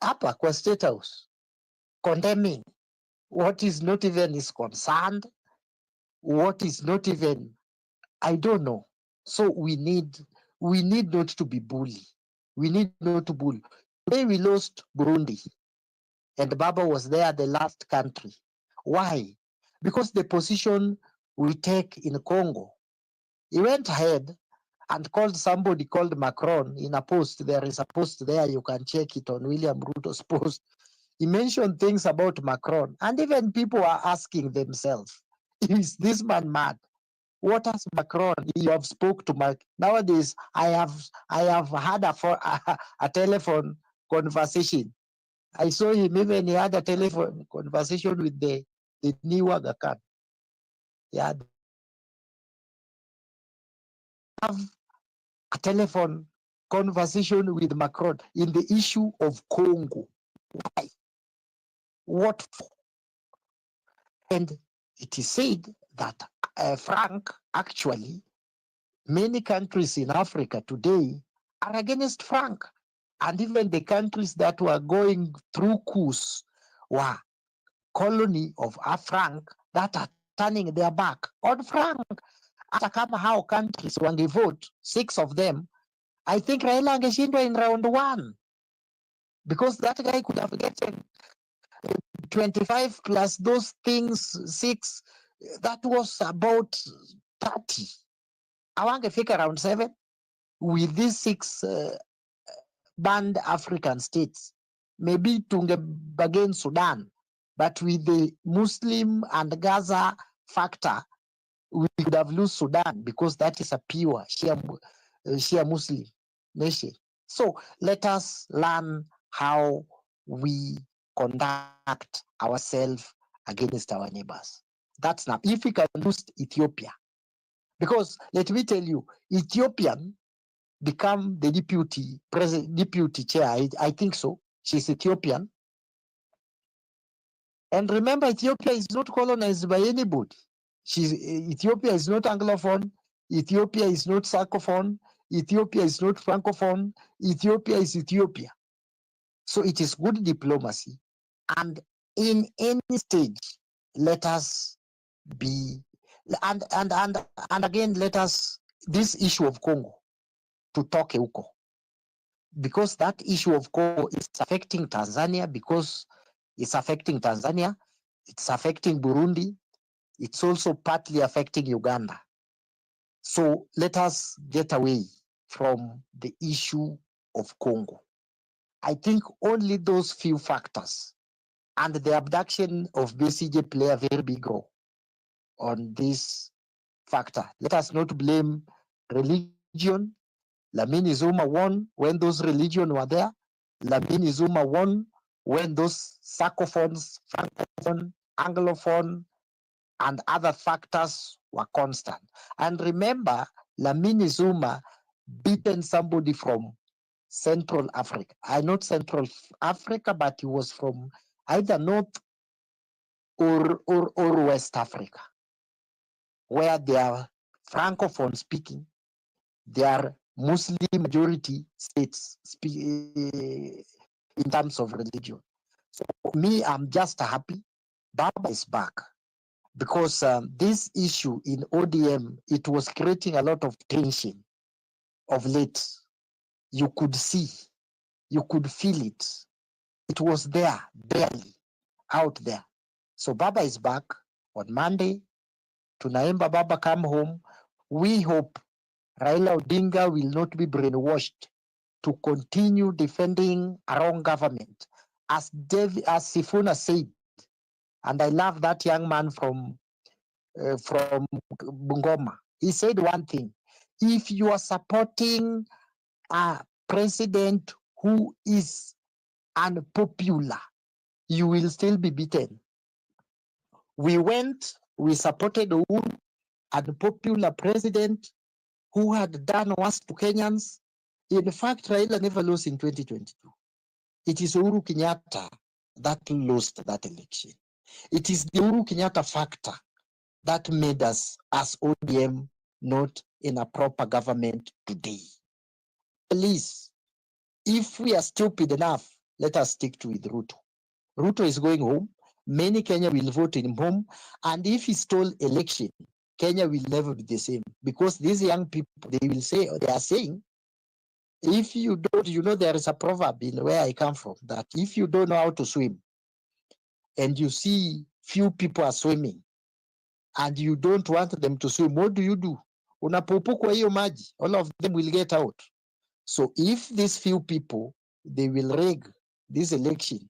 Upper kwa State House, condemning what is not even is concerned, what is not even, I don't know. So we need not to be bullied. We need not to bully. Today we lost Burundi, and Baba was there, the last country. Why? Because the position we take in Congo. He went ahead and called somebody called Macron in a post. There is a post there, you can check it on William Ruto's post. He mentioned things about Macron, and even people are asking themselves, is this man mad? What has Macron? You have spoke to Mark. Nowadays, I have had a telephone conversation. I saw him even he had a telephone conversation with the new Aga Khan. Yeah, have a telephone conversation with Macron in the issue of Congo. Why? What for? And it is said that Frank, actually, many countries in Africa today are against Frank. And even the countries that were going through coups were colony of Frank that are turning their back on Frank. Hata kama how countries wangevote, 6 of them, I think Raila angeshindwa in round 1. Because that guy could have gotten 25 plus those things, 6, that was about 30. Awangefika around 7 with these 6 banned African states. Maybe tungebagain Sudan, but with the Muslim and Gaza factor, we could have lost Sudan because that is a pure Shia Muslim nation. So let us learn how we conduct ourselves against our neighbors. That's now. If we can lose Ethiopia, because let me tell you, Ethiopian become the deputy chair. I think so. She's Ethiopian. And remember, Ethiopia is not colonized by anybody. Ethiopia is not Anglophone. Ethiopia is not Sarcophone. Ethiopia is not Francophone. Ethiopia is Ethiopia. So it is good diplomacy. And in any stage, let us be, and again, let us, this issue of Congo, to talk huko, because that issue of Congo is affecting Tanzania, because it's affecting Tanzania, it's affecting Burundi, it's also partly affecting Uganda. So let us get away from the issue of Congo. I think only those few factors, and the abduction of BCJ play a very big role on this factor. Let us not blame religion. Lamini Zuma won when those religion were there. Lamini Zuma won when those Sacophones, Francophone, Anglophone, and other factors were constant. And remember, Lamini Zuma beaten somebody from Central Africa. Not Central Africa, but he was from either North or West Africa, where they are Francophone speaking. They are Muslim majority states in terms of religion. So me, I'm just happy Baba is back, because this issue in ODM, it was creating a lot of tension of late. You could see, you could feel it. It was there, barely out there. So Baba is back on Monday. Tunaimba Baba come home. We hope Raila Odinga will not be brainwashed to continue defending our own government. As Sifuna said, and I love that young man from Bungoma. He said one thing: if you are supporting a president who is unpopular, you will still be beaten. We supported Uhuru, unpopular president who had done worse to Kenyans. In fact, Raila never lost in 2022. It is Uhuru Kenyatta that lost that election. It is the Uhuru Kenyatta factor that made us, as ODM, not in a proper government today. Please, if we are stupid enough, let us stick to with Ruto. Ruto is going home. Many Kenya will vote in him home. And if he stole election, Kenya will never be the same. Because these young people, they are saying, if you don't, there is a proverb in where I come from, that if you don't know how to swim, and you see few people are swimming, and you don't want them to swim, what do? Unapopukwa hiyo maji, all of them will get out. So if these few people, they will rig this election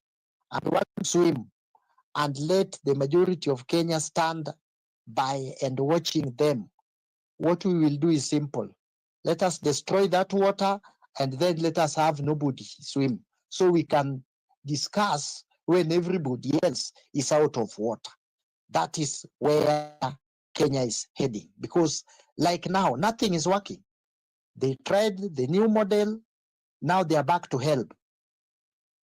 and want to swim, and let the majority of Kenya stand by and watching them, what we will do is simple. Let us destroy that water, and then let us have nobody swim, so we can discuss when everybody else is out of water. That is where Kenya is heading, because like now, nothing is working. They tried the new model, now they are back to help.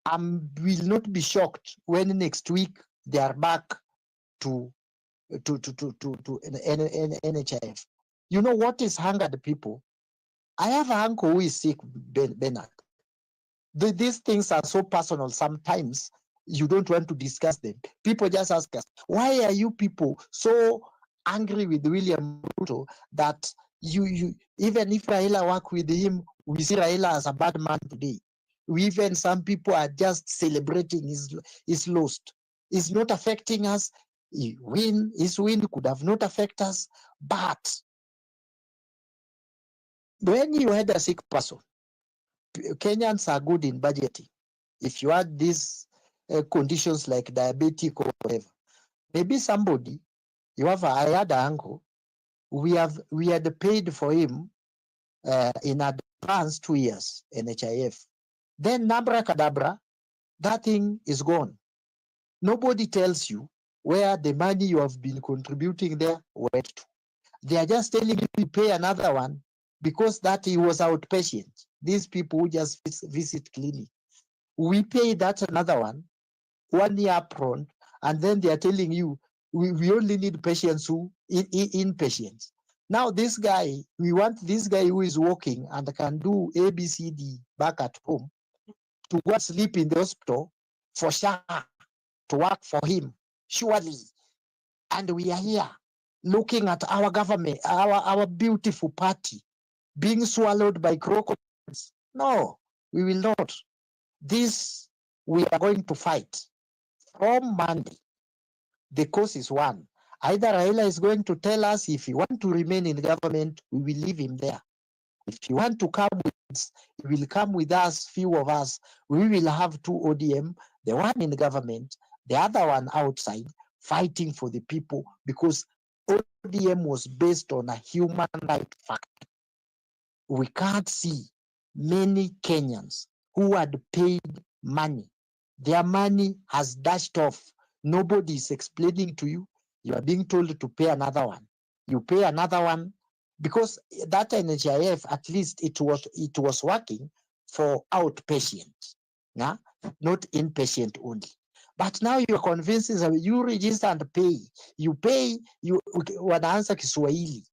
I will not be shocked when next week they are back to NHIF. You know what is hungered people? I have an uncle who is sick, Bernard. These things are so personal sometimes you don't want to discuss them. People just ask us, why are you people so angry with William Ruto that you even if Raila work with him, we see Raila as a bad man today. Even some people are just celebrating his lost. It's not affecting us. His win could have not affected us, but when you had a sick person, Kenyans are good in budgeting. If you had these conditions like diabetic or whatever, maybe somebody, I had an uncle, we had paid for him in advance 2 years, NHIF. Then abracadabra, that thing is gone. Nobody tells you where the money you have been contributing there went to. They are just telling you to pay another one because that he was outpatient. These people who just visit clinic. We pay that another one, 1 year upfront, and then they are telling you we only need patients who inpatients. Now this guy, we want this guy who is working and can do ABCD back at home to go sleep in the hospital for sure, to work for him, surely. And we are here looking at our government, our beautiful party being swallowed by crocodiles. No, we will not. This we are going to fight from Monday. The course is one. Either Raila is going to tell us if he wants to remain in government, we will leave him there. If he wants to come with us, he will come with us, few of us. We will have two ODM, the one in the government, the other one outside, fighting for the people, because ODM was based on a human right fact. We can't see many Kenyans who had paid money. Their money has dashed off. Nobody is explaining to you. You are being told to pay another one. You pay another one because that NHIF, at least it was working for outpatient, yeah? Not inpatient only. But now you are convincing that you register and pay. You pay, wanaanza Kiswahili.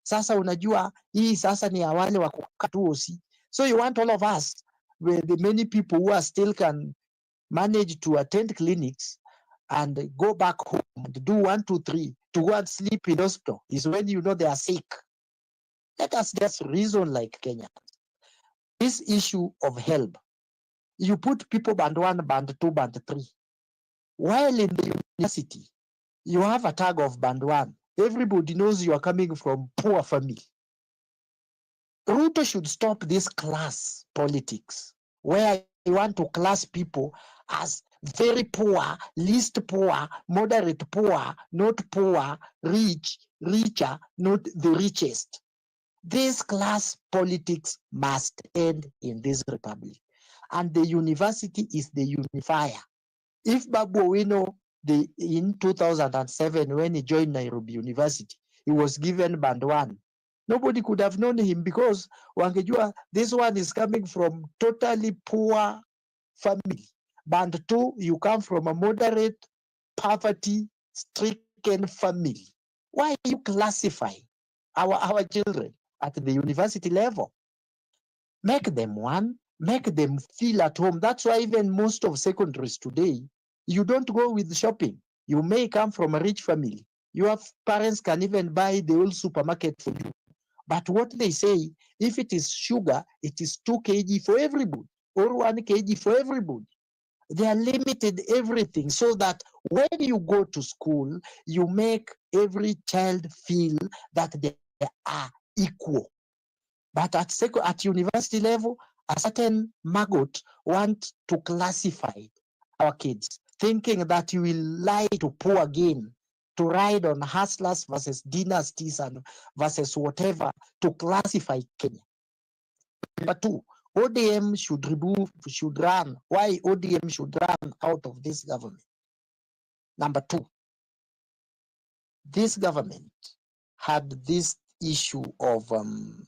Sasa unajua hii sasa ni wale wa kukaa tu OC. So you want all of us, where the many people who are still can manage to attend clinics and go back home and do 1, 2, 3 to go and sleep in hospital is when you know they are sick. Let us just reason like Kenya. This issue of help, you put people band 1, band 2, band 3. While in the university, you have a tag of band 1. Everybody knows you are coming from poor family. Ruto should stop this class politics where you want to class people as very poor, least poor, moderate poor, not poor, rich, richer, not the richest. This class politics must end in this republic. And the university is the unifier. If Babu Owino, in 2007, when he joined Nairobi University, he was given band 1. Nobody could have known him because wangejua this one is coming from totally poor family. Band 2, you come from a moderate, poverty-stricken family. Why you classify our children at the university level? Make them one, make them feel at home. That's why even most of secondaries today, you don't go with shopping. You may come from a rich family. Your parents can even buy the whole supermarket for you. But what they say, if it is sugar, it is 2 kg for everybody or 1 kg for everybody. They are limited everything so that when you go to school, you make every child feel that they are equal. But at university level, a certain maggot want to classify our kids, thinking that you will lie to poor again, to ride on hustlers versus dynasties and versus whatever to classify Kenya. Number 2, ODM should run. Why ODM should run out of this government? Number 2, this government had this issue of I'm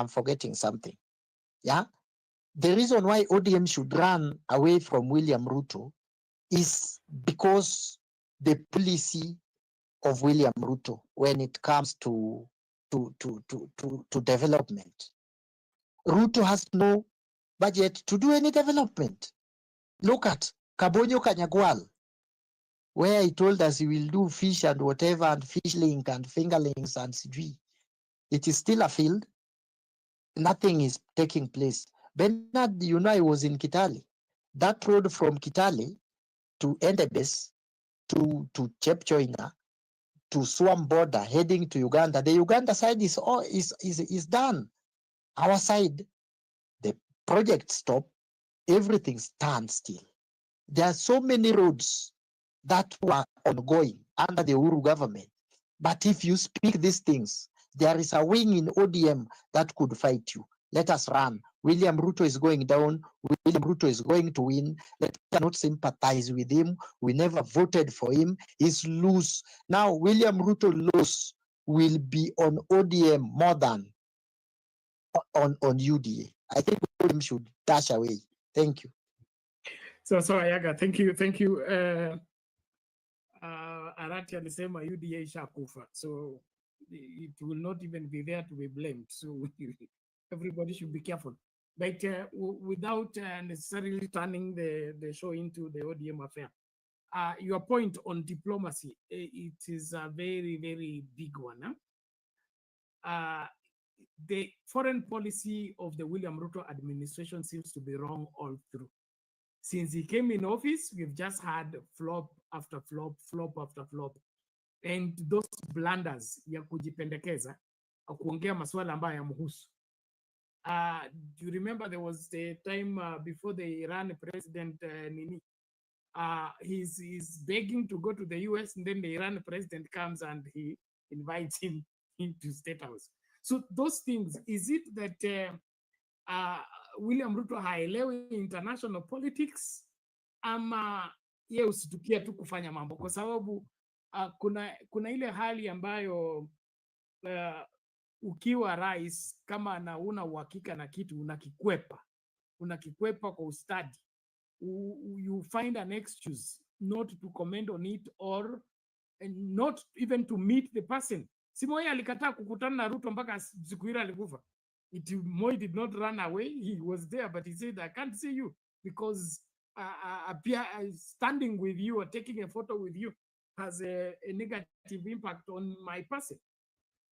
forgetting something. Yeah, the reason why ODM should run away from William Ruto is because the policy of William Ruto when it comes to development. Ruto has no budget to do any development. Look at Kabonyo Kanyagwal, where he told us he will do fish and whatever, and fish link and fingerlings and sidri. It is still a field. Nothing is taking place. Bernard, you know, I was in Kitale. That road from Kitale to Endebess to Chepchoina to Swam border heading to Uganda. The Uganda side is done. Our side, the project stop, everything stands still. There are so many roads that were ongoing under the Uhuru government. But if you speak these things, there is a wing in ODM that could fight you. Let us run. William Ruto is going down. William Ruto is going to win. Let us not sympathize with him. We never voted for him. He's loose. Now, William Ruto loss will be on ODM more than on UDA. I think ODM should dash away. Thank you. So Ayaga, thank you. Arati alisema UDA ishakufa, so it will not even be there to be blamed. So everybody should be careful. but without necessarily turning the show into the ODM affair. Your point on diplomacy, it is a very, very big one. Huh? The foreign policy of the William Ruto administration seems to be wrong all through. Since he came in office, we've just had flop after flop, flop after flop. And those blunders ya kujipendekeza, kuongea maswala ambayo yamhusu. Do you remember there was the time before the Iran president Nini? He's begging to go to the US, and then the Iran president comes and he invites him into State House. So those things, is it that William Ruto haelewi international politics, ama ye usitukia tu kufanya mambo? Kwa sababu kuna ile hali ambayo ukiwa rais kama na una uhakika na kitu unakikwepa kwa ustadi. You find an excuse not to comment on it or not even to meet the person. Si Moi alikataa kukutana na Ruto mpaka siku ile alikufa. Moi did not run away, he was there, but he said, I can't see you because standing with you or taking a photo with you has a negative impact on my person.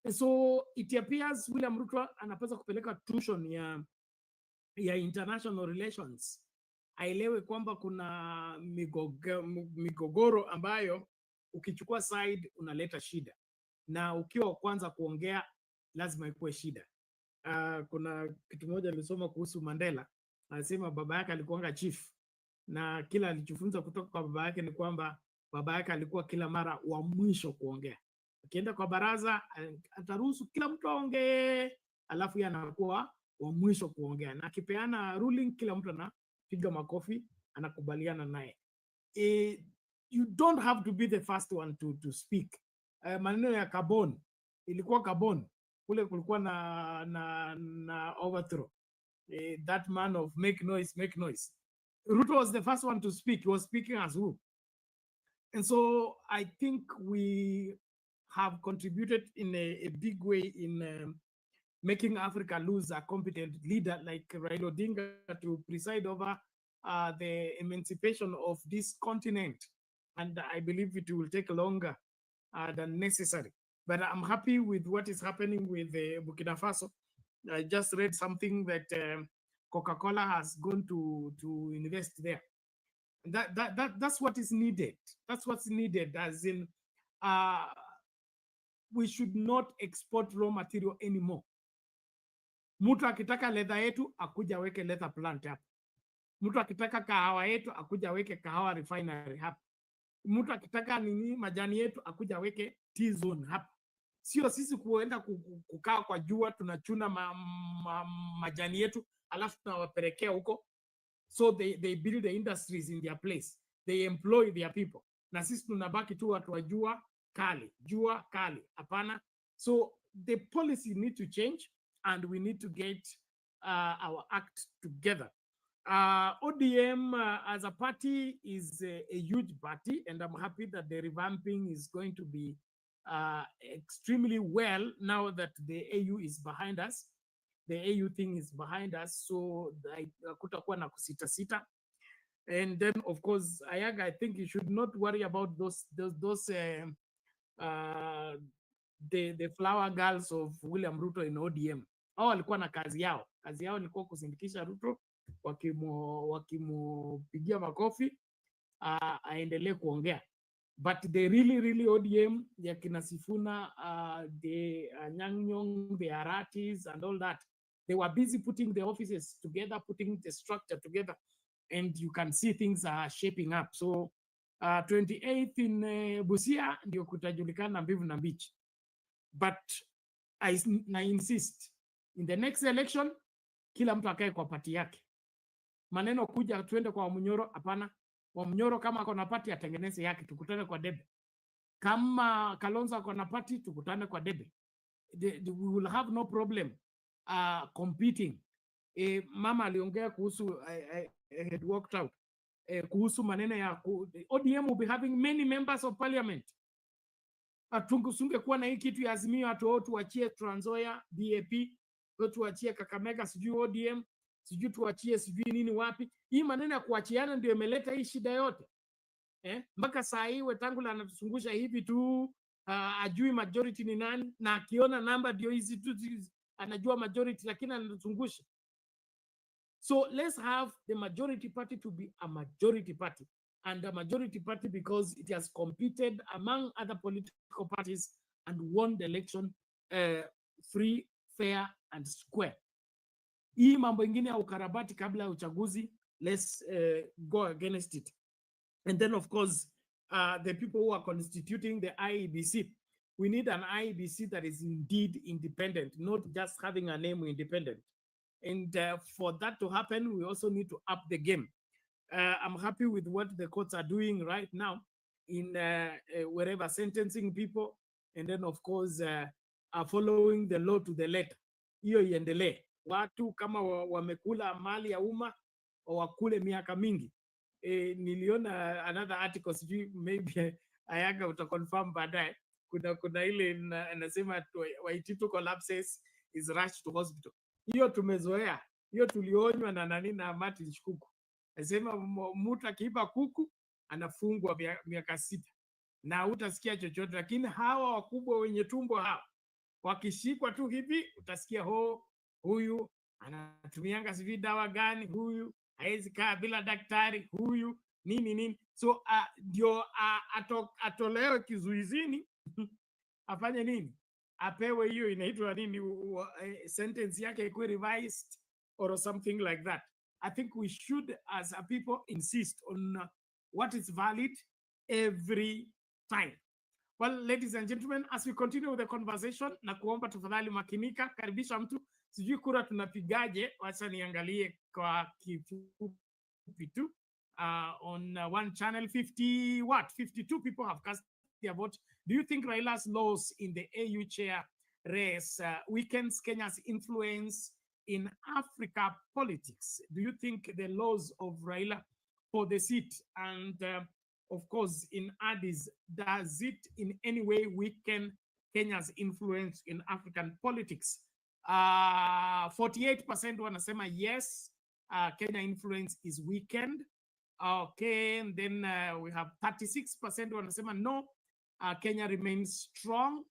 And so it appears William Ruto anapaswa kupeleka tuition ya international relations. Aelewe kwamba kuna migogoro ambayo ukichukua side unaleta shida, na ukiwa kwanza kuongea lazima ikuwe shida. Kuna kitu moja nilisoma kuhusu Mandela, anasema baba yake alikuwa chief, na kila alichofunza kutoka kwa baba yake ni kwamba baba yake alikuwa kila mara wa mwisho kuongea. Akienda kwa baraza ataruhusu kila mtu aongee, alafu yeye anakuwa wa mwisho kuongea, na akipeana ruling kila mtu anapiga makofi, anakubaliana naye. You don't have to be the first one to speak. Maneno ya carbon, ilikuwa carbon kule kulikuwa na overthrow. That man of make noise, make noise. Ruto was the first one to speak. He was speaking as who? And so I think we have contributed in a big way in making Africa lose a competent leader like Raila Odinga to preside over the emancipation of this continent. And I believe it will take longer than necessary. But I'm happy with what is happening with Burkina Faso. I just read something that Coca-Cola has gone to invest there. That's what is needed. That's what's needed, as in we should not export raw material anymore. Mtu akitaka leather yetu akuja weke leather plant hapa. Mtu akitaka kahawa yetu akuja weke kahawa refinery hapa. Mtu akitaka nini majani yetu akuja weke tea zone hapa. Sio sisi kuenda kukaa kwa jua tunachuna majani yetu alafu tunawapelekea huko. So they build the industries in their place. They employ their people. Na sisi tunabaki tu watu wa jua kali. Hapana. So the policy need to change, and we need to get our act together. ODM as a party is a huge party, and I'm happy that the revamping is going to be extremely well now that the AU is behind us. The AU thing is behind us, so kutakuwa na kusita. And then, of course, Ayaga, I think you should not worry about those the flower girls of William Ruto in ODM. Hao walikuwa na kazi yao. Kazi yao ilikuwa kusindikisha Ruto, wakimupigia makofi aendelee kuongea. But the really ODM ya kina Sifuna, the Nyang'nyong, the Aratis and all that, they were busy putting the offices together, putting the structure together, and you can see things are shaping up. So 28th in Busia ndio kutajulikana mbivu na mbichi. But I insist, in the next election, kila mtu akae kwa pati yake. Maneno kuja tuende kwa Wamunyoro, hapana. Wamunyoro kama ako na pati atengeneze yake, tukutane kwa debe. Kama Kalonzo ako na pati, tukutane kwa debe. We will have no problem competing. Mama aliongea kuhusu, I had walked out, kuhusu maneno ya ODM will be having many members of parliament. Tungusunge kuwa na hii kitu ya Azimio, tuachie Trans Nzoia, DAP, tuachie Kakamega, sijui ODM. sijui tuachie sijui nini wapi. Hii maneno ya kuachiana ndio imeleta hii shida yote. Mpaka saa hii Wetangula anatuzungusha hivi tu, ajui majority ni nani, na akiona namba ndio hizi tu anajua majority, lakini anatuzungusha. So let's have the majority party to be a majority party, and a majority party because it has competed among other political parties and won the election free, fair and square. Hii mambo ingine ya ukarabati kabla ya uchaguzi, let's go against it. And then of course, the people who are constituting the IEBC, we need an IEBC that is indeed independent, not just having a name independent. And for that to happen, we also need to up the game. I'm happy with what the courts are doing right now in wherever sentencing people, and then of course are following the law to the letter. Hiyo iendelee. Watu kama wamekula mali ya umma wakule miaka mingi. Niliona another article, sijui maybe Ayaga utaconfirm baadaye. Kuna ile anasema Waititu collapses is rushed to hospital. Hiyo tumezoea. Hiyo tulionywa na nani na Martin Shikuku. Anasema mtu akiiba kuku anafungwa miaka 6 na utasikia chochote, lakini hawa wakubwa wenye tumbo hawa wakishikwa tu hivi utasikia huyu anatumianga sivyo dawa gani, huyu hawezi kaa bila daktari, huyu nini. So ndio atolewe kizuizini afanye nini? Apewe hiyo inaitwa nini, sentence yake ikuwe revised or something like that. I think we should as a people insist on what is valid every time. Well, ladies and gentlemen, as we continue with the conversation, na kuomba tafadhali makinika, karibisha mtu. Sijui kura tunapigaje, wacha niangalie kwa kifupi tu. On one channel, 52 people have cast their vote. Do you think Raila's loss in the AU chair race weakens Kenya's influence in Africa politics? Do you think the loss of Raila for the seat and of course in Addis, does it in any way weaken Kenya's influence in African politics? 48% wanasema yes, Kenya influence is weakened. Okay, and then we have 36% wanasema no, Kenya remains strong.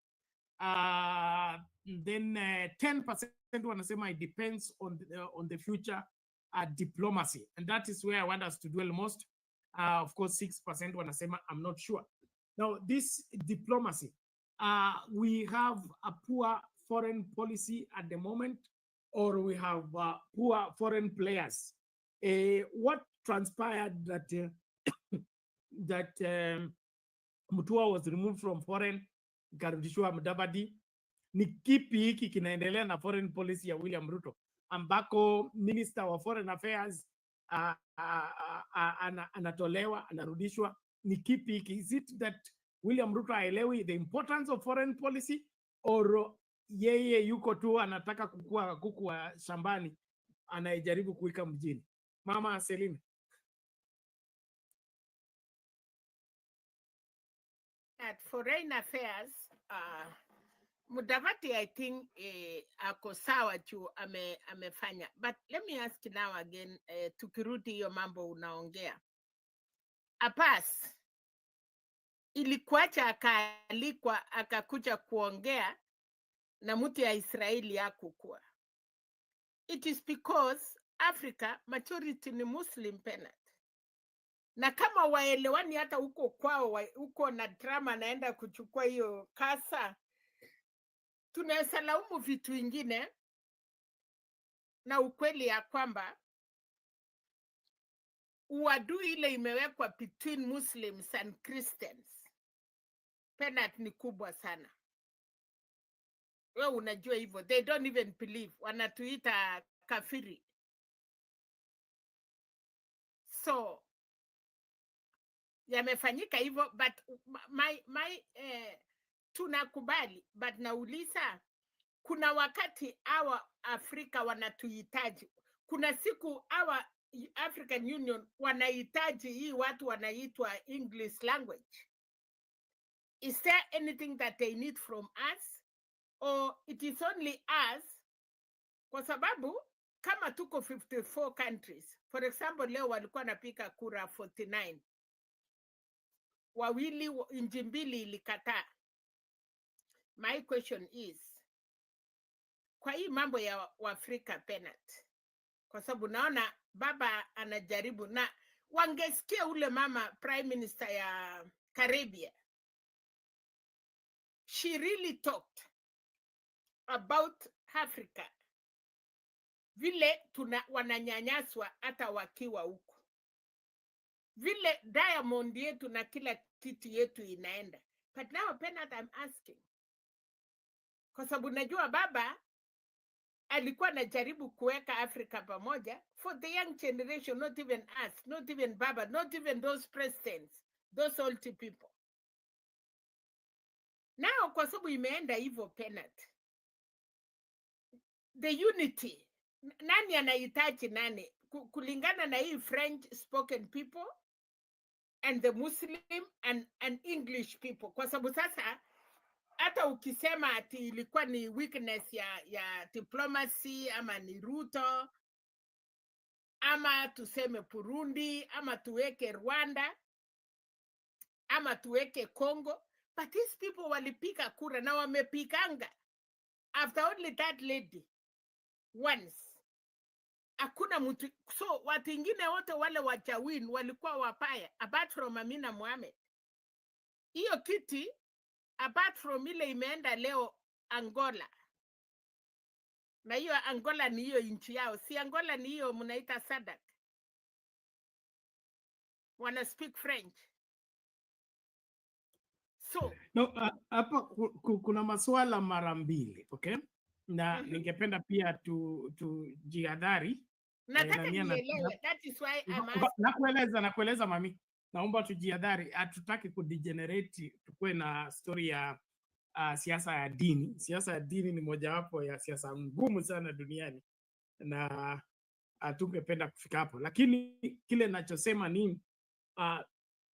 Then 10% wanasema it depends on the future diplomacy, and that is where I want us to dwell most. Of course, 6% wanasema I'm not sure. Now, this diplomacy, we have a poor foreign policy at the moment, or we have poor foreign players. What transpired that Mutua was removed from foreign, karudishwa Mudavadi? Ni kipi hiki kinaendelea na foreign policy ya William Ruto, ambako minister wa foreign affairs anatolewa, anarudishwa? Ni kipi hiki? Is it that William Ruto haelewi the importance of foreign policy, or yeye yuko tu anataka kukua kuku wa shambani anayejaribu kuika mjini? Mama Selina. At foreign affairs, Mudavadi, I think ako sawa juu amefanya. But let me ask now again, tukirudi hiyo mambo unaongea. Apas ilikuacha akaalikwa akakuja kuongea na mtu ya Israeli hakukua. It is because Africa majority ni Muslim penat. Na kama waelewani hata huko kwao, huko na drama naenda kuchukua hiyo kasa, tunaweza laumu vitu ingine, na ukweli ya kwamba uadui ile imewekwa between Muslims and Christians, penat ni kubwa sana. Wewe unajua hivyo, they don't even believe, wanatuita kafiri. So yamefanyika hivyo, but tunakubali, but nauliza, kuna wakati hawa Afrika wanatuhitaji. Kuna siku hawa African Union wanahitaji hii watu wanaitwa English language. Is there anything that they need from us, or it is only us? Kwa sababu kama tuko 54 countries, for example, leo walikuwa napika kura 49, nchi mbili ilikataa. My question is, kwa hii mambo ya Waafrika penat, kwa sababu naona baba anajaribu, na wangesikia ule mama prime minister ya Caribbean, she really talked about Africa, vile wananyanyaswa hata wakiwa huko, vile diamond yetu na kila kitu yetu inaenda. But now Penat, I'm asking, kwa sababu najua baba alikuwa anajaribu kuweka Africa pamoja for the young generation, not even us, not even baba, not even those presidents, those old people. Now kwa sababu imeenda hivyo Penat, the unity, nani anahitaji nani kulingana na hii French spoken people and the Muslim and English people? Kwa sababu sasa hata ukisema ati ilikuwa ni weakness ya diplomacy, ama ni Ruto, ama tuseme Burundi, ama tuweke Rwanda, ama tuweke Congo, but these people walipika kura na wamepikanga after only that lady once. Hakuna mtu, so watu ingine wote wale wachawin walikuwa wapaya apart from Amina Mohamed. Hiyo kiti apart from ile imeenda leo Angola, na hiyo Angola ni hiyo nchi yao, si Angola ni hiyo mnaita SADC, wana speak French. So no, hapa kuna masuala mara mbili, okay? Na ningependa pia tujihadhari. Nataka nielewe, that is why I'm asking. Nakueleza mami, naomba tujihadhari, hatutaki kudegenerate tukue na story ya siasa ya dini. Siasa ya dini ni mojawapo ya siasa ngumu sana duniani na tungependa kufika hapo, lakini kile nachosema ni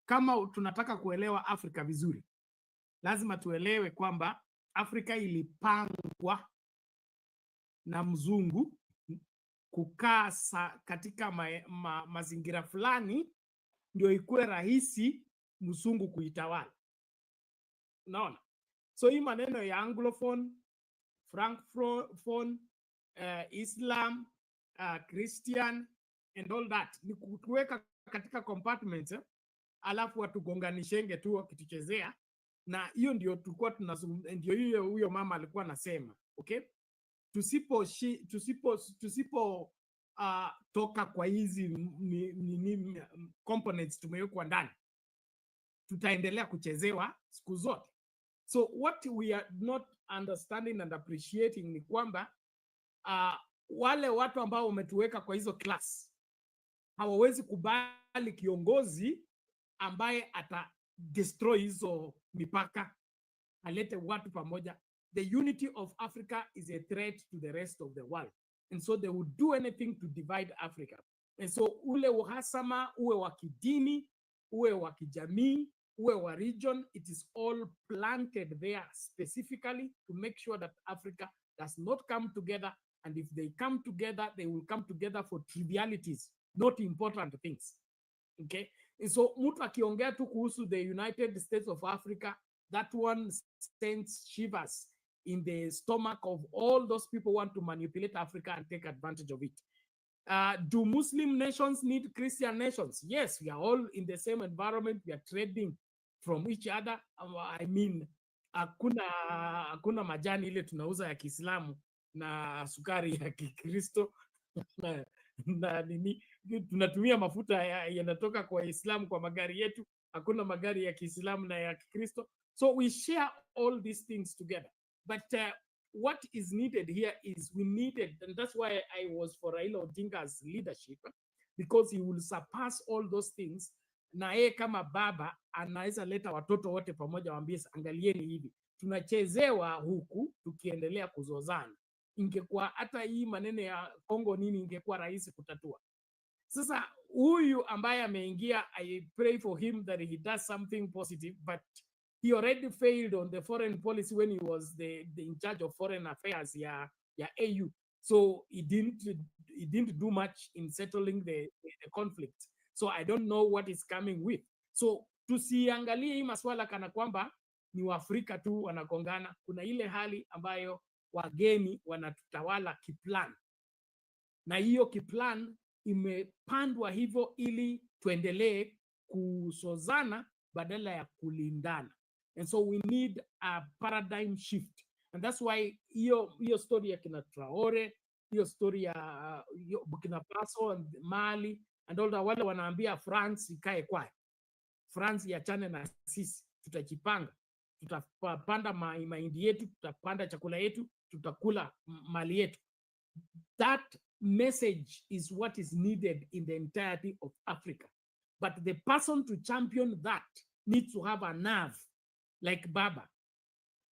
kama tunataka kuelewa Afrika vizuri, lazima tuelewe kwamba Afrika ilipangwa na mzungu kukaa katika mazingira fulani ndio ikuwe rahisi mzungu kuitawala. Unaona? So hii maneno ya Anglophone, Francophone, Islam, Christian and all that ni kutuweka katika compartments, alafu watugonganishenge tu wakituchezea, na hiyo ndio tulikuwa tunazungumza, ndio huyo mama alikuwa anasema, okay? Tusipo toka kwa hizi components tumewekwa ndani, tutaendelea kuchezewa siku zote. So what we are not understanding and appreciating ni kwamba wale watu ambao wametuweka kwa hizo class hawawezi kubali kiongozi ambaye ata destroy hizo mipaka, alete watu pamoja. The unity of Africa is a threat to the rest of the world, and so they would do anything to divide Africa. And so ule uhasama, uwe wa kidini, uwe wa kijamii, uwe wa region, it is all planted there specifically to make sure that Africa does not come together, and if they come together, they will come together for trivialities, not important things. Okay? And so mtu akiongea tu kuhusu the United States of Africa, that one sends shivers in the stomach of all those people who want to manipulate Africa and take advantage of it. Do Muslim nations need Christian nations? Yes, we are all in the same environment. We are trading from each other. I mean, hakuna majani ile tunauza ya Kiislamu na sukari ya Kikristo na nini, tunatumia mafuta yanatoka kwa Islamu kwa magari yetu. Hakuna magari ya Kiislamu na ya Kikristo. So we share all these things together. But what is needed here is we needed, and that's why I was for Raila Odinga's leadership, because he will surpass all those things. Na yeye kama baba anaweza leta watoto wote pamoja, waambie angalieni hivi, tunachezewa huku tukiendelea kuzozana. Ingekuwa hata hii maneno ya Kongo nini ingekuwa rahisi kutatua. Sasa huyu ambaye ameingia, I pray for him that he does something positive, but he already failed on the foreign policy when he was in charge of foreign affairs ya AU. So it didn't do much in settling the conflict. So I don't know what is coming with. So tusiangalie hii maswala kana kwamba ni Waafrika tu wanakongana. Kuna ile hali ambayo wageni wanatutawala kiplan. Na hiyo kiplan imepandwa hivyo ili tuendelee kusozana badala ya kulindana. And so we need a paradigm shift. And that's why hiyo story ya kina Traore, hiyo story ya Burkina Faso and Mali and all that, wale wanaambia France ikae kwae. France iachane na sisi, tutajipanga. Tutapanda mahindi yetu, tutapanda chakula yetu, tutakula mali yetu. That message is what is needed in the entirety of Africa. But the person to champion that needs to have a nerve like Baba.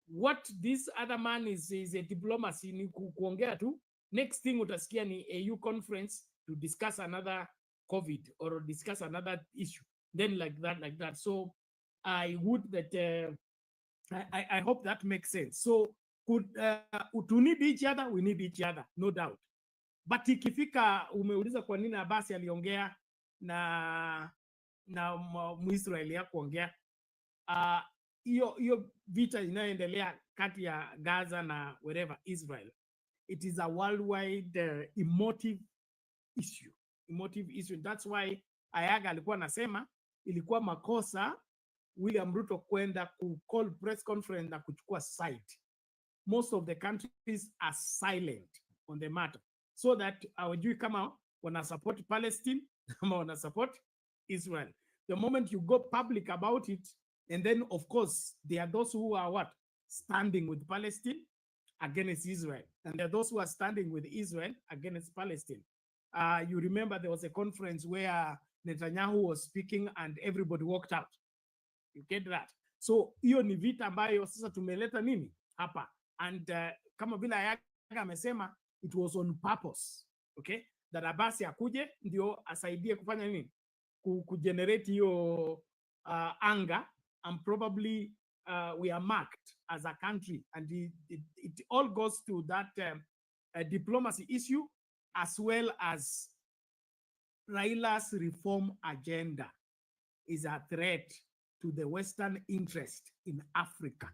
What this other man is a diplomacy, ni kuongea tu. Next thing utasikia ni AU conference to discuss another COVID or discuss another issue. Then like that. So I would that I hope that makes sense. So to need each other, we need each other, no doubt. But ikifika umeuliza kwa nini Abasi aliongea na Muisraeli ya kuongea, hiyo vita inayoendelea kati ya Gaza na wherever Israel, it is a worldwide emotive issue. That's why Ayaga alikuwa anasema ilikuwa makosa William Ruto kwenda ku call press conference na kuchukua side. Most of the countries are silent on the matter, so that hawajui kama wana support Palestine ama wana support Israel. The moment you go public about it, and then of course there are those who are what? Standing with Palestine against Israel, and there are those who are standing with Israel against Palestine. You remember there was a conference where Netanyahu was speaking and everybody walked out. You get that? So hiyo ni vita ambayo sasa tumeleta nini hapa, and kama vile Ayaga amesema, it was on purpose, okay, that Abasi akuje ndio asaidie kufanya nini, kugenerate hiyo anger, and probably we are marked as a country, and it all goes to that diplomacy issue, as well as Raila's reform agenda is a threat to the Western interest in Africa.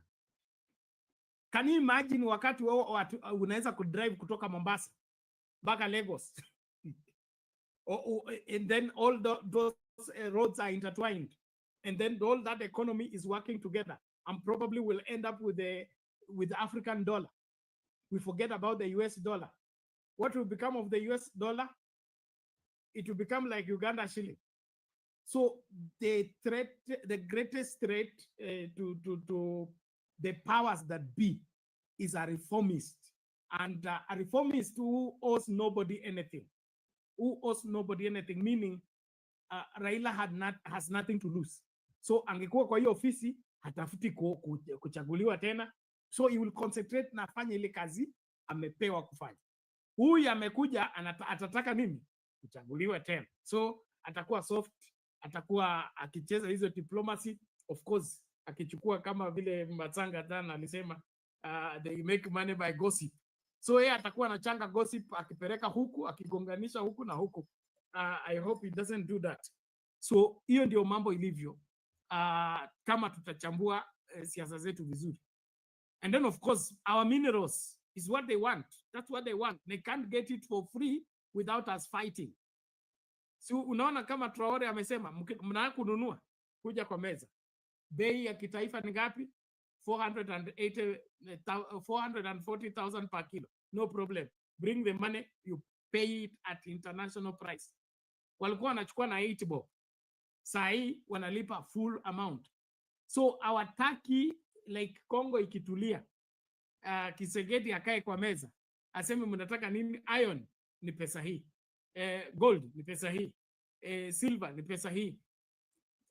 Can you imagine wakati unaweza kudrive kutoka Mombasa mpaka Lagos and then all those roads are intertwined, and then all that economy is working together, and probably will end up with the African dollar. We forget about the US dollar. What will become of the US dollar? It will become like Uganda shilling. So the greatest threat to the powers that be is a reformist, and a reformist who owes nobody anything. Meaning Raila has nothing to lose. So angekuwa kwa hiyo ofisi hatafuti kuchaguliwa tena, so he will concentrate na afanye ile kazi amepewa kufanya. Huyu amekuja atataka nini? Kuchaguliwa tena. So atakuwa soft, atakuwa akicheza hizo diplomacy, of course akichukua kama vile Matsanga tena alisema they make money by gossip. So yeye atakuwa anachanga gossip akipeleka huku, akigonganisha huku na huku. I hope it doesn't do that. So hiyo ndio mambo ilivyo kama tutachambua siasa zetu vizuri. And then of course our minerals is what they want. That's what they want. They can't get it for free without us fighting. So unaona kama Traore amesema mnataka kununua, kuja kwa meza. Bei ya kitaifa ni ngapi? 440,000 per kilo. No problem. Bring the money, you pay it at international price. Walikuwa wanachukua na 8 bob. Saa hii wanalipa full amount. So hawataki like Congo ikitulia, Kisegedi akae kwa meza, aseme mnataka nini? Iron ni pesa hii, gold ni pesa hii, silver ni pesa hii,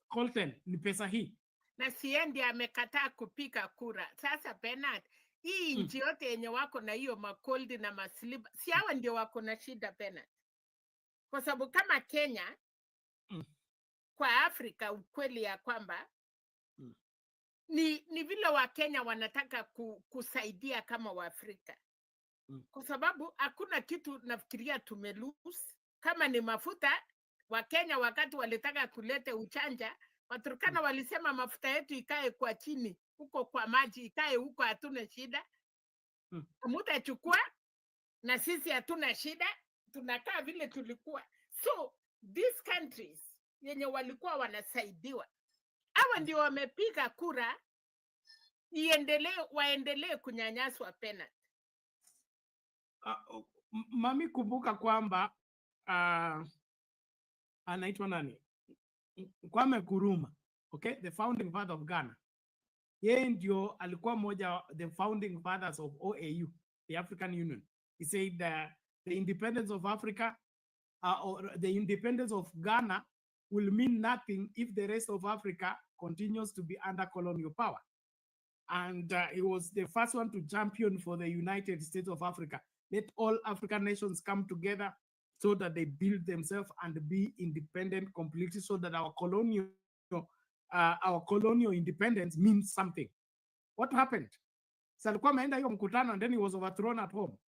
coltan ni pesa hii. Na siendi amekataa kupika kura. Sasa Bernard, hii nchi yote yenye wako na hiyo makoldi na masiliba, si hawa ndio wako na shida Bernard? Kwa sababu kama Kenya kwa Afrika, ukweli ya kwamba ni vile wa Kenya wanataka kusaidia kama Waafrika. kwa sababu hakuna kitu nafikiria tumelose. Kama ni mafuta, Wakenya wakati walitaka kulete uchanja, Waturkana walisema mafuta yetu ikae kwa chini huko kwa maji, ikae huko, hatuna shida. Mutachukua na sisi hatuna shida, tunakaa vile tulikuwa. So these countries yenye walikuwa wanasaidiwa, hawa ndio wamepiga kura waendelee kunyanyaswa penalty. Mami, kumbuka kwamba anaitwa nani? Kwame Nkrumah, okay, the founding father of Ghana. Yeye ndio alikuwa moja the founding fathers of OAU, the African Union. He said the independence of Africa or the independence of Ghana will mean nothing if the rest of Africa continues to be under colonial power. And he was the first one to champion for the United States of Africa. Let all African nations come together so that they build themselves and be independent completely, so that our colonial independence means something. What happened? So alikuwa ameenda hiyo mkutano and then he was overthrown at home.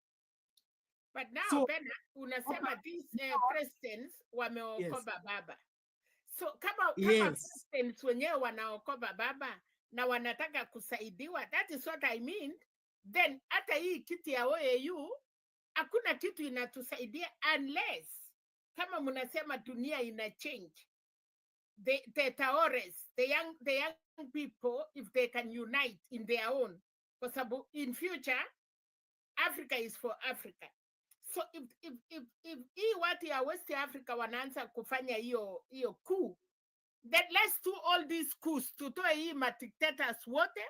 But now, So, unasema these presidents wameokoba baba. So kama Yes. presidents wenyewe wanaokoba baba na wanataka kusaidiwa, that is what I mean, then hata hii kiti ya OAU hakuna kitu inatusaidia unless kama mnasema dunia ina change. The Taores, the young people, if they can unite in their own, kwa sababu in future Africa is for Africa. So if hii watu ya West Africa wanaanza kufanya hiyo coup, then let's do all these coups, tutoe hii dictators wote,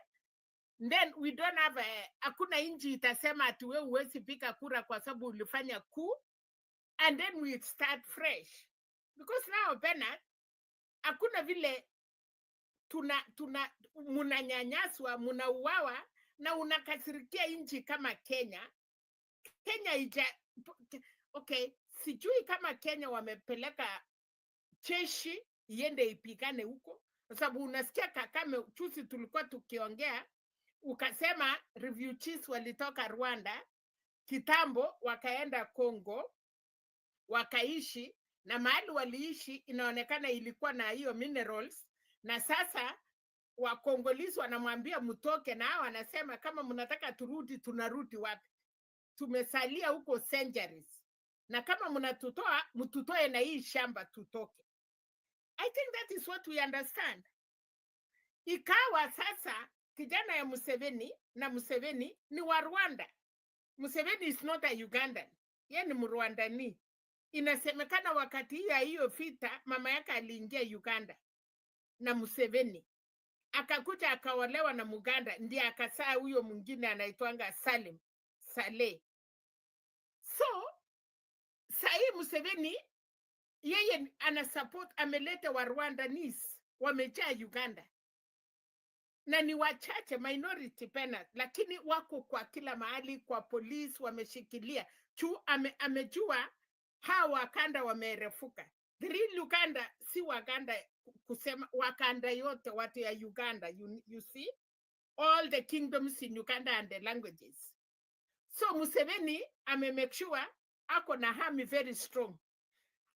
then we don't have hakuna inji itasema ati wewe huwezi piga kura kwa sababu ulifanya coup, and then we start fresh. Because now Bernard, hakuna vile munanyanyaswa, munauawa na unakasirikia inchi kama Kenya. Okay, sijui kama Kenya wamepeleka jeshi iende ipigane huko, kwa sababu unasikia Kakame chusi tulikuwa tukiongea, ukasema refugees walitoka Rwanda kitambo wakaenda Congo wakaishi, na mahali waliishi inaonekana ilikuwa na hiyo minerals, na sasa Wakongolisi wanamwambia mtoke, na hao wanasema kama mnataka turudi, tunarudi wapi? Tumesalia huko centuries, na kama mnatutoa mtutoe na hii shamba tutoke. I think that is what we understand. Ikawa sasa kijana ya Museveni, na Museveni ni wa Rwanda. Museveni is not a Ugandan, yeye ni Mrwandani. Inasemekana wakati ya hiyo vita mama yake aliingia Uganda na Museveni, akakuja akaolewa na Muganda, ndiye akasaa huyo mwingine anaitwanga Saleh. So sahi Museveni yeye ana support, ameleta wa Rwandanese wamejaa Uganda, na ni wachache minority penalty, lakini wako kwa kila mahali, kwa polisi wameshikilia amejua hawa Wakanda wamerefuka. The real Uganda si Waganda kusema, Wakanda yote watu ya Uganda, you see all the kingdoms in Uganda and the languages. So Museveni make sure ako na hami very strong,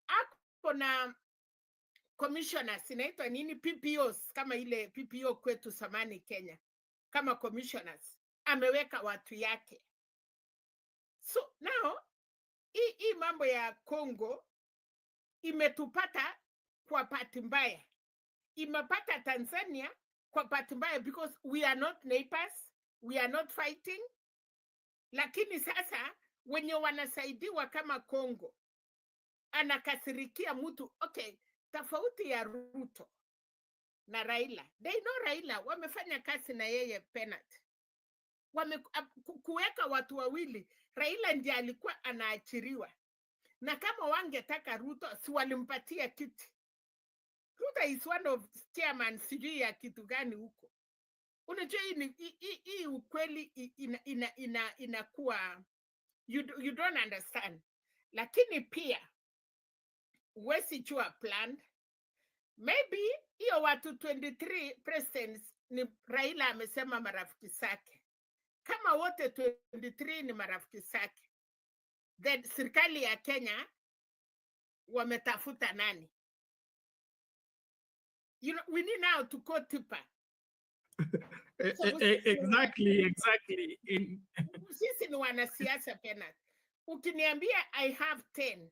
ako na commissioners inaitwa nini, PPOs, kama ile PPO kwetu samani Kenya, kama commissioners ameweka watu yake. So now hii mambo ya Congo imetupata kwa bahati mbaya, imepata Tanzania kwa bahati mbaya, because we are not neighbors, we are not fighting. Lakini sasa wenye wanasaidiwa kama Congo anakasirikia mtu. Okay, tofauti ya Ruto na Raila, they know Raila, wamefanya kazi na yeye penalty, kuweka watu wawili. Raila ndiye alikuwa anaachiriwa, na kama wangetaka Ruto si walimpatia kiti. Ruto is one of chairman sijui ya kitu gani huko. Unajua hii ukweli inakuwa you don't understand. Lakini pia huwezi jua planned. Maybe hiyo watu 23 presidents ni Raila amesema marafiki zake. kama wote 23 ni marafiki zake, then serikali ya Kenya wametafuta nani? You know, we need now to go deeper. Exactly. Sisi ni wanasiasa Penat. Ukiniambia I have 10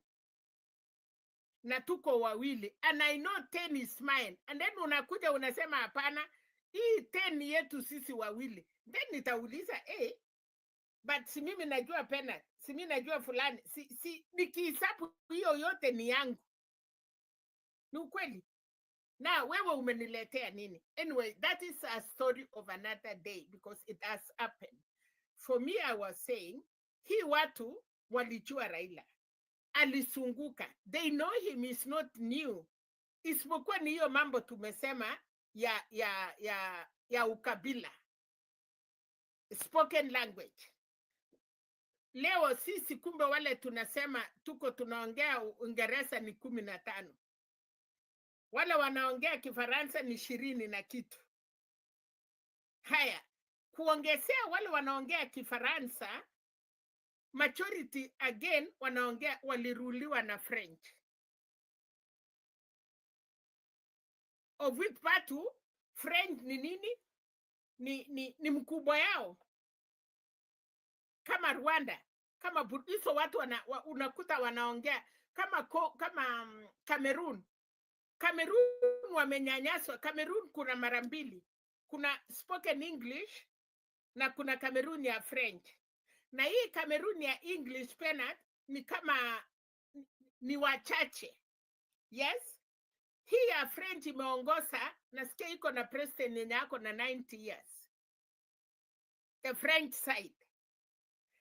na tuko wawili and I know 10 is mine, and then unakuja unasema hapana, hii 10 yetu sisi wawili, then nitauliza but si mimi najua Penat, si mimi najua fulani, si nikihesabu hiyo yote ni yangu. Ni ukweli. Na wewe umeniletea nini? Anyway, that is a story of another day because it has happened. For me, I was saying, hii watu walijua Raila. Alisunguka. They know him is not new. Isipokuwa ni hiyo mambo tumesema ya ukabila. Spoken language. Leo sisi kumbe wale tunasema tunaongea Uingereza ni 15. Wale wanaongea Kifaransa ni 20 na kitu. Haya, kuongezea wale wanaongea Kifaransa, majority again wanaongea waliruliwa na French. Of which patu French ni nini? Ni mkubwa yao. Kama Rwanda, kama hizo watu unakuta wanaongea kama Cameroon. Cameroon wamenyanyaswa. Cameroon kuna mara mbili. Kuna spoken English na kuna Cameroon ya French. Na hii Cameroon ya English Penat ni kama ni wachache. Yes? Hii ya French imeongoza, nasikia iko na president yenye ako na 90 years. The French side.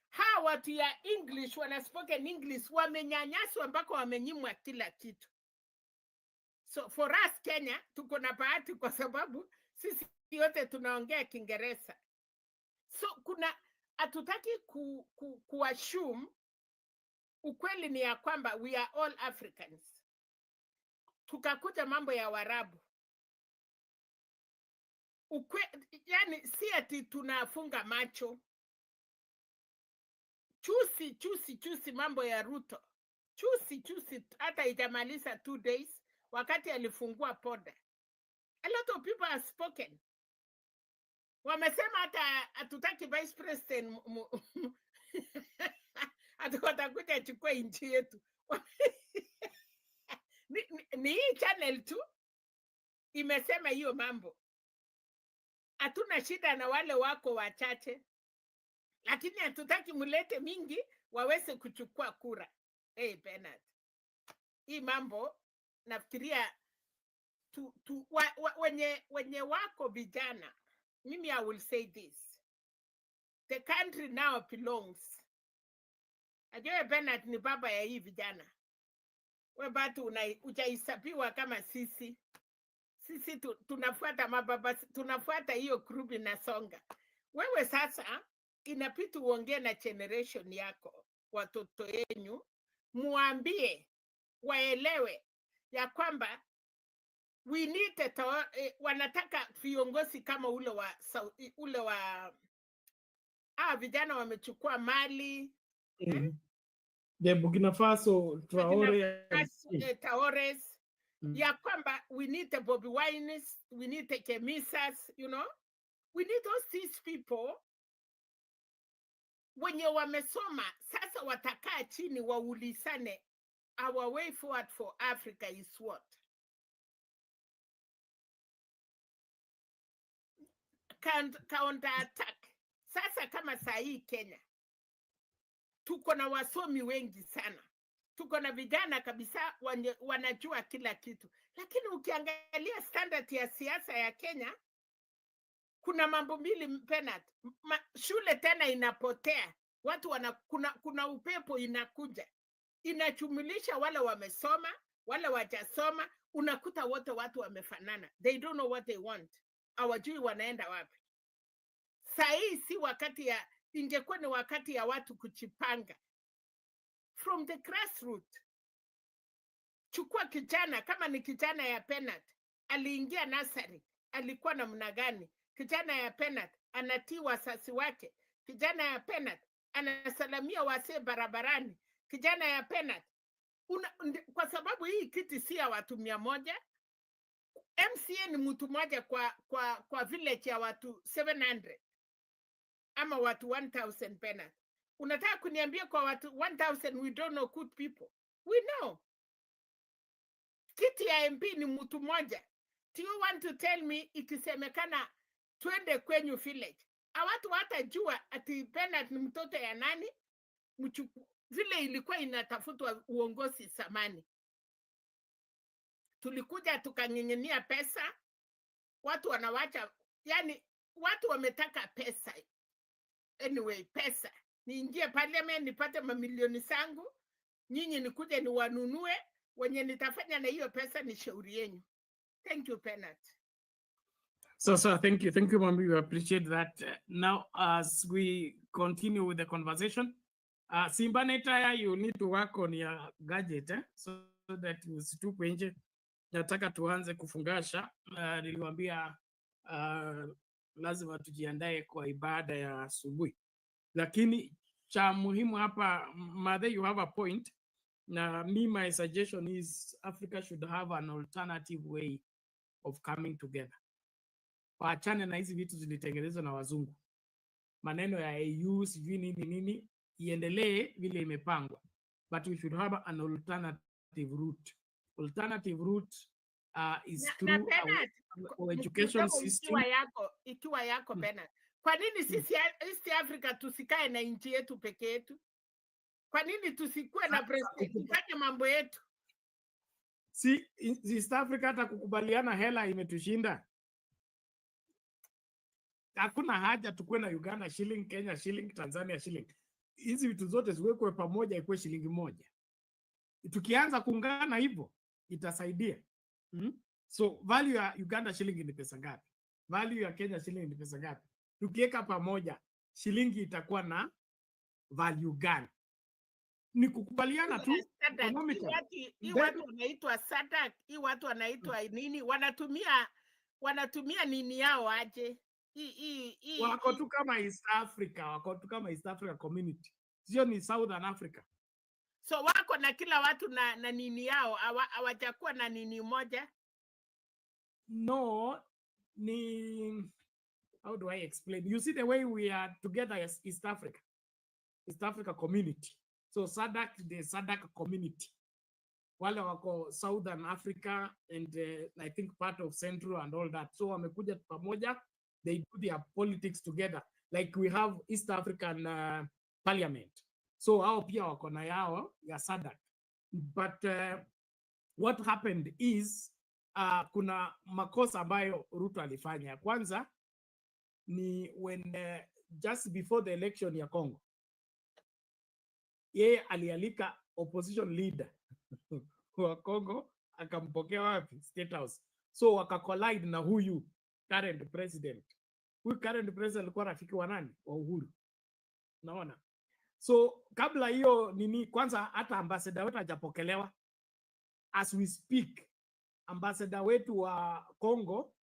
Hawa watu ya English wana spoken English wamenyanyaswa mpaka wamenyimwa kila kitu. So for us Kenya tuko na bahati kwa sababu sisi yote tunaongea Kiingereza. So hatutaki kuassume ukweli ni ya kwamba we are all Africans. Tukakuja mambo ya Waarabu. Yani si ati tunafunga macho. Chusi mambo ya Ruto. Chusi hata itamaliza 2 days wakati alifungua poda. A lot of people have spoken. Wamesema hata hatutaki vice president watakuja chukua nchi yetu. Ni hii channel tu imesema hiyo mambo. Hatuna shida na wale wako wachache, lakini hatutaki mulete mingi waweze kuchukua kura. Bernard, hii mambo nafikiria wenye wako vijana. Mimi I will say this. The country now belongs. Ajue Bernard ni baba ya hii vijana. We batu ujaisabiwa kama sisi. Sisi tunafuata mababa, tunafuata hiyo grupi na songa. Wewe sasa inapita uongee na generation yako, watoto yenyu, muambie waelewe ya kwamba we need wanataka viongozi kama ule wa vijana wamechukua mali. The Burkina Faso Traores. Ya kwamba we need the Bobby Wines, we need the Kemisas, you know. We need all these people. Wenye wamesoma, sasa watakaa chini waulizane, our way forward for Africa is what? Counter attack. Sasa kama saa hii Kenya, tuko na wasomi wengi sana. Tuko na vijana kabisa wanajua kila kitu. Lakini ukiangalia standard ya siasa ya Kenya, kuna mambo mbili Penat. Shule tena inapotea. Watu kuna upepo inakuja. Inachumulisha wale wamesoma, wale wajasoma, unakuta wote watu wamefanana. They don't know what they want. Hawajui wanaenda wapi. Saa hii si wakati ingekuwa ni wakati ya watu kuchipanga. From the grassroots. Chukua kijana, kama ni kijana ya Penat, aliingia nursery, alikuwa namna gani? Kijana ya Penat anatii wazazi wake. kijana ya Penat anasalamia wasee barabarani, kijana ya Penat. Kwa sababu hii kiti si ya watu 100, MCA ni mtu mmoja kwa village ya watu 700 ama watu 1000 Penat. Unataka kuniambia kwa watu 1000 we don't know good people? We know. Kiti ya MP ni mtu mmoja. Do you want to tell me ikisemekana twende kwenyu village, watu watajua ati Penat ni mtoto ya nani? Vile ilikuwa inatafutwa uongozi zamani. Tulikuja tukang'ing'ania pesa, watu wanawacha, yani watu wametaka pesa. Anyway, pesa. Niingie parliament nipate mamilioni zangu, nyinyi nikuje niwanunue, wenye nitafanya na hiyo pesa ni shauri yenu. Thank you, Penat. So thank you, Mami. We appreciate that. Now, as we continue with the conversation, Simba Netaya, you need to work on your gadget, so that usitupe nje. Nataka tuanze kufungasha. Niliwaambia lazima tujiandae kwa ibada ya asubuhi. Lakini cha muhimu hapa, Mother, you have a point. Na my suggestion is Africa should have an alternative way of coming together. Waachane na hizi vitu zilitengenezwa na wazungu. Maneno ya AU sijui nini iendelee vile imepangwa. But we should have an alternative route. Alternative route is through our education system. Ikiwa yako Penat. Kwa nini sisi East Africa tusikae na nchi yetu peke yetu? Kwa nini tusikue na president tufanye mambo yetu? Si East Africa hata kukubaliana hela imetushinda. Hakuna haja tukue na Uganda shilling, Kenya shilling, Tanzania shilling. Hizi vitu zote ziwekwe pamoja ikuwe shilingi moja. Tukianza kuungana hivyo itasaidia. So value ya Uganda shilling ni pesa ngapi? Value ya Kenya shilling ni pesa ngapi? Tukiweka pamoja shilingi itakuwa na value gani? Ni kukubaliana tu. Hii watu wanaitwa SADC, hii watu wanaitwa nini? Wanatumia nini yao aje? Wako tu kama East Africa community. Sio ni Southern Africa. So wako na kila watu na nini yao, hawajakuwa na nini moja? No, how do I explain? You see the way we are together as East Africa community. So SADC, the SADC community. Wale wako Southern Africa and I think part of Central and all that. So wamekuja pamoja, they do their politics together. Like we have East African Parliament. So hao pia wako na yao ya SADC. But what happened is kuna makosa ambayo Ruto alifanya. Kwanza ni when just before the election ya Congo, yeye alialika opposition leader wa Congo akampokea wapi? State House. So wakacollide na huyu current president. Huyu current president alikuwa rafiki wa nani? Wa Uhuru. Naona. So kabla hiyo nini, kwanza hata ambassador wetu hajapokelewa. As we speak, ambassador wetu wa Congo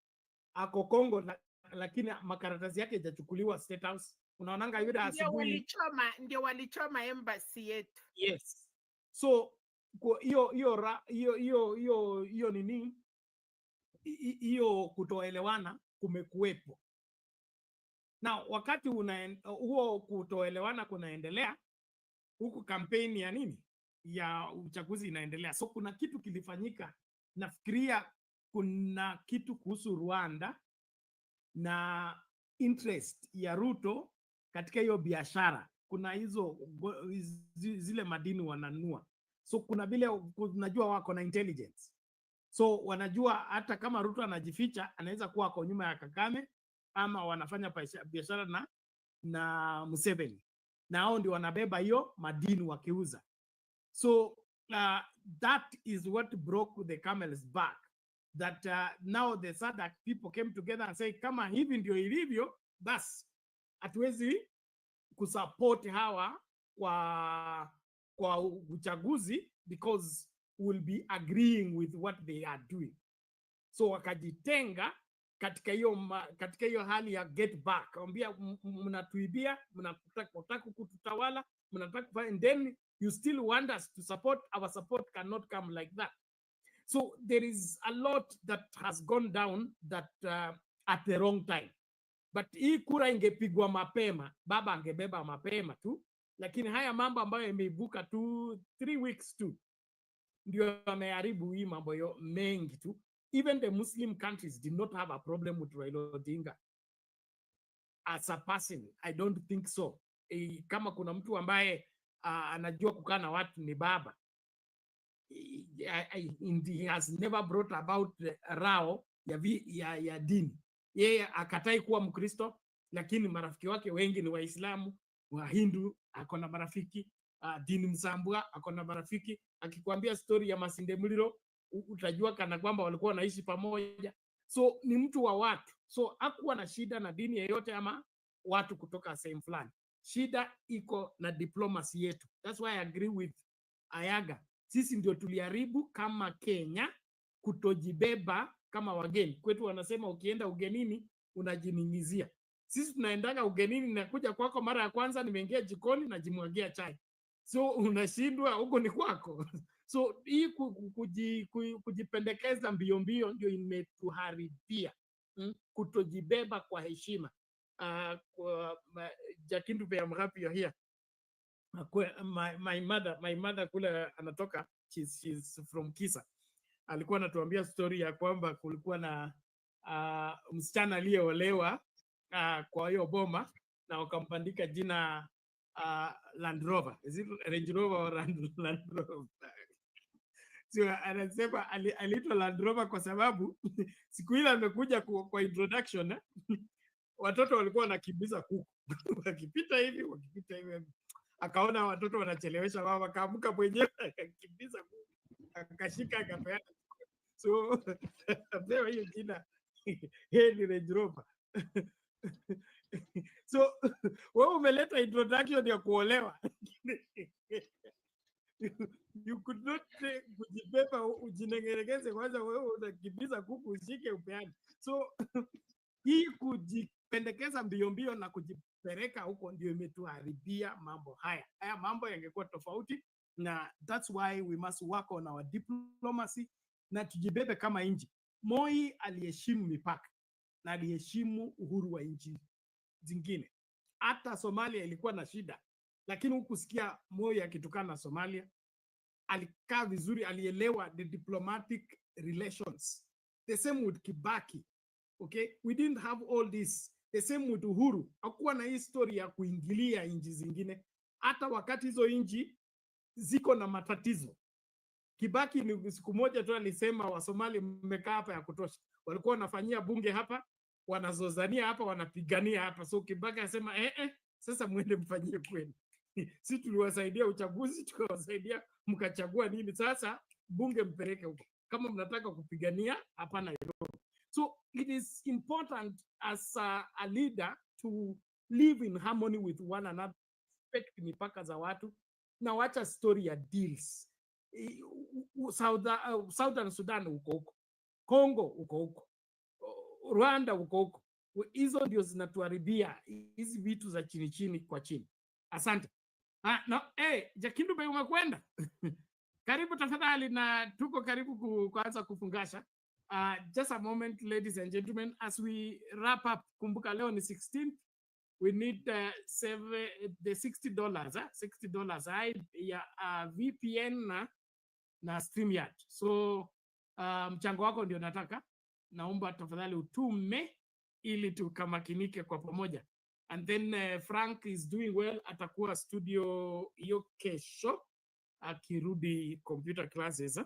ako Congo, lakini makaratasi yake hajachukuliwa State House. Unaonanga yule asubuhi ndio walichoma embassy yetu. Yes. So hiyo nini, hiyo kutoelewana kumekuwepo. Na wakati huo kutoelewana kunaendelea, huku kampeni ya nini ya uchaguzi inaendelea. So kuna kitu kilifanyika, nafikiria kuna kitu kuhusu Rwanda na interest ya Ruto katika hiyo biashara. Kuna zile madini wananua. So kuna vile unajua wako na intelligence. So wanajua hata kama Ruto anajificha, anaweza kuwa ako nyuma ya Kagame ama wanafanya biashara na Museveni. Na hao ndio wanabeba hiyo madini wakiuza. So that is what broke the camel's back. That now the SADC people came together and say, kama hivi ndio ilivyo, basi hatuwezi kusupport hawa kwa uchaguzi because we'll be agreeing with what they are doing. So wakajitenga katika hiyo hali ya get back, ambia mnatuibia, mnataka kututawala, mnataka kufanya, and then you still want us to support. Our support cannot come like that. So there is a lot that has gone down that at the wrong time. But hii kura ingepigwa mapema, baba angebeba mapema tu, lakini haya mambo ambayo yameibuka tu 3 weeks tu ndio yameharibu hii mambo mengi tu. Even the Muslim countries did not have a problem with Raila Odinga as a person. I don't think so. Kama kuna mtu ambaye anajua kukaa na watu ni baba. He has never brought about rao ya dini. Yeye akatai kuwa Mkristo, lakini marafiki wake wengi ni Waislamu, Wahindu, akona marafiki, dini Msambwa, akona marafiki. Akikwambia story ya Masinde Muliro, utajua kana kwamba walikuwa wanaishi pamoja. So ni mtu wa watu. So hakuwa na shida na dini yeyote ama watu kutoka sehemu fulani. Shida iko na diplomacy yetu. That's why I agree with Ayaga. Sisi ndio tuliharibu kama Kenya kutojibeba kama wageni. Kwetu wanasema ukienda ugenini unajiningizia. Sisi tunaendaga ugenini, nakuja kwako mara ya kwanza, nimeingia jikoni najimwagia chai. So unashindwa, huko ni kwako. So hii kujipendekeza mbio mbio ndio imetuharibia. Kutojibeba kwa heshima. Jakindu be, I'm happy you're here. My mother kule anatoka, she's from Kisa. Alikuwa anatuambia story ya kwamba kulikuwa na msichana aliyeolewa kwa hiyo boma na wakampandika jina Land Rover. Is it Range Rover or Land Rover? So anasema aliitwa Land Rover kwa sababu siku ile amekuja kwa introduction watoto walikuwa wanakimbiza kuku. Wakipita hivi akaona watoto wanachelewesha, wao akaamka mwenyewe akakimbiza kuku, akashika akapeana. So apewa hiyo jina yeye ni Range Rover. So wewe umeleta introduction ya kuolewa. You could not kujibeba ujinengeregeze kwanza, wewe unakimbiza kuku ushike upeane. So hii kujipendekeza mbio mbio na kujipeleka huko ndio imetuharibia mambo haya. Haya mambo yangekuwa tofauti, na that's why we must work on our diplomacy na tujibebe kama nchi. Moi aliheshimu mipaka na aliheshimu uhuru wa nchi zingine. Hata Somalia ilikuwa na shida, lakini hukusikia Moi akitukana na Somalia. Alikaa vizuri, alielewa the diplomatic relations. The same with Kibaki. Okay, we didn't have all this. The same with Uhuru. Hakuwa na history ya kuingilia nchi zingine, hata wakati hizo nchi ziko na matatizo. Kibaki ni siku moja tu alisema Wasomali mmekaa hapa ya kutosha. Walikuwa wanafanyia bunge hapa, wanazozania hapa, wanapigania hapa. So Kibaki asema sasa mwende mfanyie kwenu. Sisi tuliwasaidia uchaguzi, tukawasaidia mkachagua nini, sasa bunge mpeleke huko. Kama mnataka kupigania hapa Nairobi. So it is important as a leader to live in harmony with one another, respect mipaka za watu, na wacha story ya deals. Southern Sudan uko huko, Congo uko huko, Rwanda uko huko. Hizo ndio zinatuharibia hizi vitu za chini chini kwa chini. Asante. Jakindu be, umekwenda? Karibu tafadhali, na tuko karibu kuanza kufungasha. Just a moment, ladies and gentlemen, as we wrap up. Kumbuka leo ni 16th. We need the $60, $60 ya VPN na StreamYard. So mchango wako ndio nataka, naomba tafadhali utume ili tukamakinike kwa pamoja. And then Frank is doing well, atakuwa studio hiyo kesho akirudi computer classes,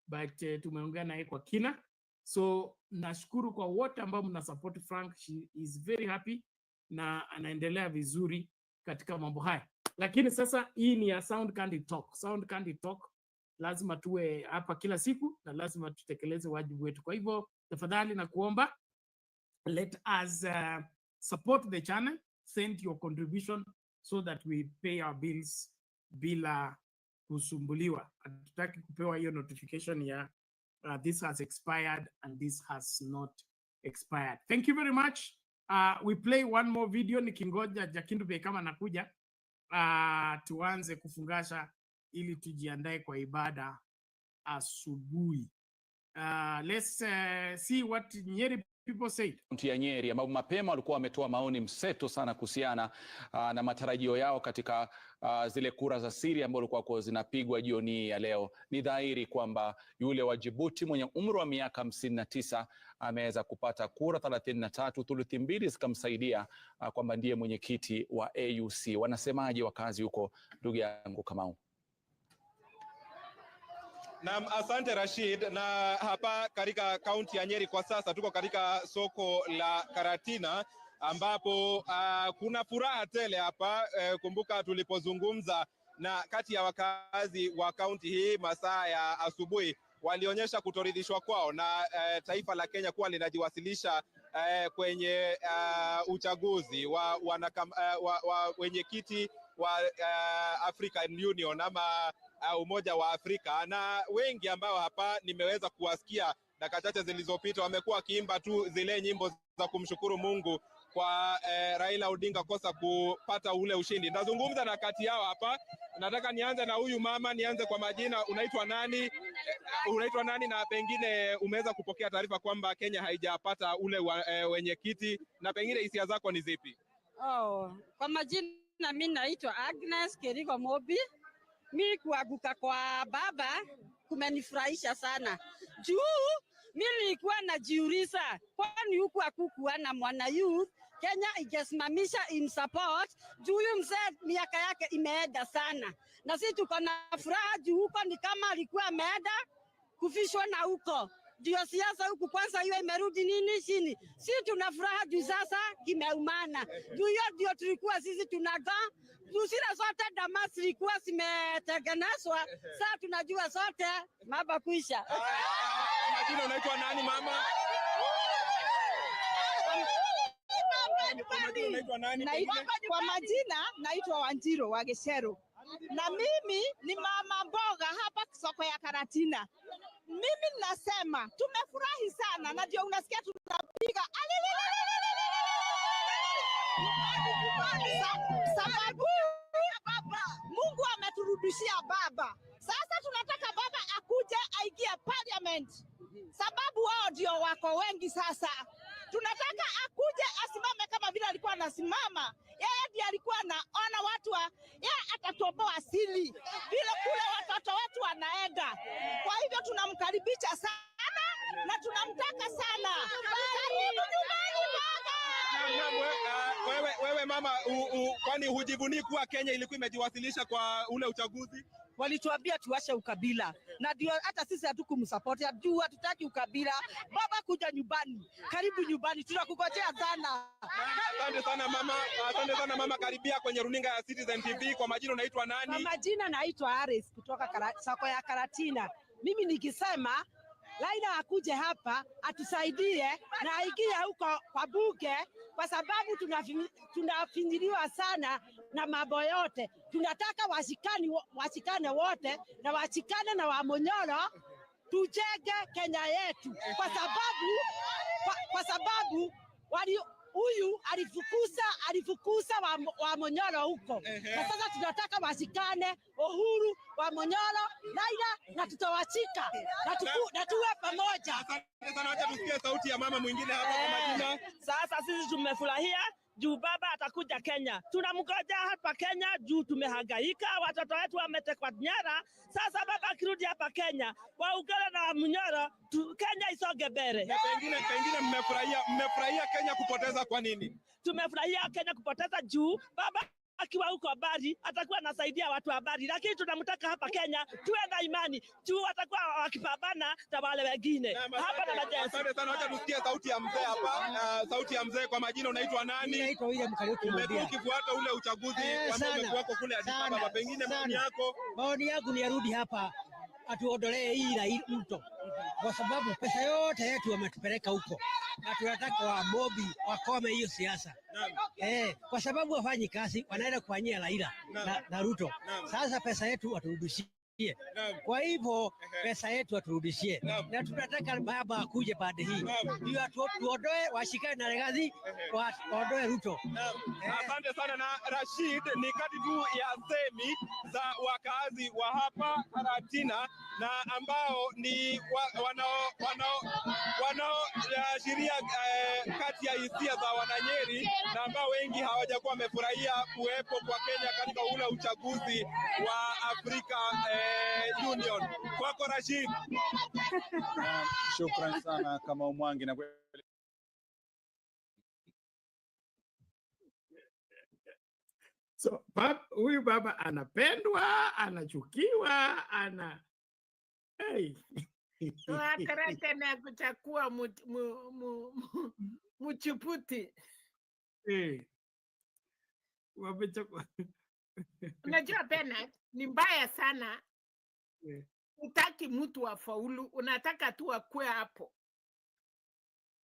but tumeongea naye kwa kina. So nashukuru kwa wote ambao mna support Frank. She is very happy na anaendelea vizuri katika mambo haya. Lakini sasa hii ni ya Sound Candy Talk. Sound Candy Talk lazima tuwe hapa kila siku na lazima tutekeleze wajibu wetu. Kwa hivyo tafadhali na kuomba, let us support the channel, send your contribution so that we pay our bills bila kusumbuliwa. Hatutaki kupewa hiyo notification ya this has expired and this has not expired. Thank you very much. We play one more video nikingoja Jakindu Bey kama nakuja. Tuanze kufungasha ili tujiandae kwa ibada asubuhi. Let's see what Nyeri people say. Kaunti ya Nyeri ambao mapema walikuwa wametoa maoni mseto sana kuhusiana na matarajio yao katika zile kura za siri ambazo walikuwa zinapigwa jioni ya leo. Ni dhahiri kwamba yule wa Djibouti mwenye umri wa miaka 59 ameweza kupata kura 33, thuluthi mbili zikamsaidia kwamba ndiye mwenyekiti wa AUC. Wanasemaje wakazi huko, ndugu yangu Kamau? Naam, asante Rashid. Na hapa katika kaunti ya Nyeri kwa sasa tuko katika soko la Karatina ambapo kuna furaha tele hapa. Kumbuka tulipozungumza na kati ya wakazi wa kaunti hii masaa ya asubuhi, walionyesha kutoridhishwa kwao na taifa la Kenya kuwa linajiwasilisha kwenye uchaguzi wa wenyekiti wa African Union ama Umoja wa Afrika, na wengi ambao hapa nimeweza kuwasikia dakika chache zilizopita wamekuwa wakiimba tu zile nyimbo za kumshukuru Mungu kwa Raila Odinga kosa kupata ule ushindi. Nazungumza na kati yao hapa. Nataka nianze na huyu mama, nianze kwa majina. Unaitwa nani? Unaitwa nani, na pengine umeweza kupokea taarifa kwamba Kenya haijapata ule wenyekiti, na pengine hisia zako ni zipi? Kwa majina mimi naitwa Agnes Kerigo Mobi. Mimi kuaguka kwa baba kumenifurahisha sana. Juu mimi nilikuwa najiuliza kwani huku hakukuwa na mwana youth Kenya ingesimamisha in support juu huyu mzee miaka yake imeenda sana. Na sisi tuko na furaha juu huko ni kama alikuwa ameenda kufishwa na huko. Ndio siasa huku kwanza hiyo imerudi nini chini. Sisi tuna furaha juu sasa kimeumana. Juu hiyo ndio tulikuwa sisi tunaga. Juu zile zote damasi zilikuwa zimetengenezwa. Sasa tunajua zote maba kuisha. Majina unaitwa nani mama? Kwa majina naitwa Wanjiro wa Geshero. Na mimi ni mama mboga hapa soko ya Karatina. Mimi nasema tumefurahi sana, na ndio unasikia tunapiga sababu Mungu ameturudishia baba. Sasa tunataka baba akuje aingie parliament, sababu wao ndio wako wengi. Sasa tunataka akuje asimame kama vile alikuwa anasimama. Yeye ndiye alikuwa anaona watu yeye atatoboa asili vile kule watoto wetu wanaenda. Kwa hivyo tunamkaribisha sana na tunamtaka sana. Karibu nyumbani baba. Wewe mama, kwani hujivuni kuwa Kenya ilikuwa imejiwasilisha kwa ule uchaguzi? Walituambia tuache ukabila, na ndio hata sisi hatukumsupport juu hatutaki ukabila. Baba kuja nyumbani, karibu nyumbani, tunakungojea sana. Asante sana mama, asante sana mama. Karibia kwenye runinga ya Citizen TV. Kwa majina unaitwa nani? Kwa majina naitwa Aris kutoka soko ya Karatina. Mimi nikisema Raila akuje hapa atusaidie na aingie huko kwa bunge, kwa sababu tunafinyiliwa sana na mambo yote. Tunataka washikane wote na washikane na Wamonyoro, tujenge Kenya yetu, kwa sababu huyu alifukuza Wamonyoro huko. Na sasa tunataka washikane Uhuru, Wamonyoro, Raila, na tutawashika na tuwe pamoja. Asante sana, acha tusikie sauti ya mama mwingine hapa kwa majina. Sasa sisi tumefurahia juu baba atakuja Kenya. Tunamgoja hapa Kenya juu tumehangaika, watoto wetu wametekwa nyara. Sasa baba akirudi hapa Kenya, waungane na Wamonyoro, Kenya isonge mbele. Na pengine mmefurahia Kenya kupoteza kwa nini? Tumefurahia Kenya kupoteza juu baba akiwa huko habari atakuwa anasaidia watu habari, lakini tunamtaka hapa Kenya tuwe na imani juu atakuwa wakipambana na wale wengine hapa na majeshi. Asante sana, acha tusikie sauti ya mzee hapa. Sauti ya mzee. Kwa majina unaitwa nani? Naitwa William Kariuki. Umekuwa ukifuata ule uchaguzi ambao umekuwa kule Addis Ababa, pengine maoni yako? Maoni yangu ni arudi hapa atuondolee hii Ruto, kwa sababu pesa yote yetu wametupeleka huko, na tunataka wamobi wakome hiyo siasa. Kwa sababu wafanyi kazi wanaenda kufanyia Raila na Ruto. Sasa pesa yetu waturudishie. Kwa hivyo pesa yetu aturudishie, na tunataka baba akuje pande hii ndio tuondoe, washikane na Legacy, waondoe Ruto. Asante sana. Na Rashid, ni kati tu ya semi za wakazi wa hapa Karatina na ambao ni wanaoashiria kati ya hisia za Wananyeri na ambao wengi hawajakuwa wamefurahia kuwepo kwa Kenya katika ule uchaguzi wa Afrika Union. Kwako Rashid. Shukran sana kama Umwangi na So huyu baba anapendwa, anachukiwa, hey. Karata na kuchakua mchiputi. Unajua Bernard, ni mbaya sana. Utaki mtu afaulu, unataka tu akue hapo.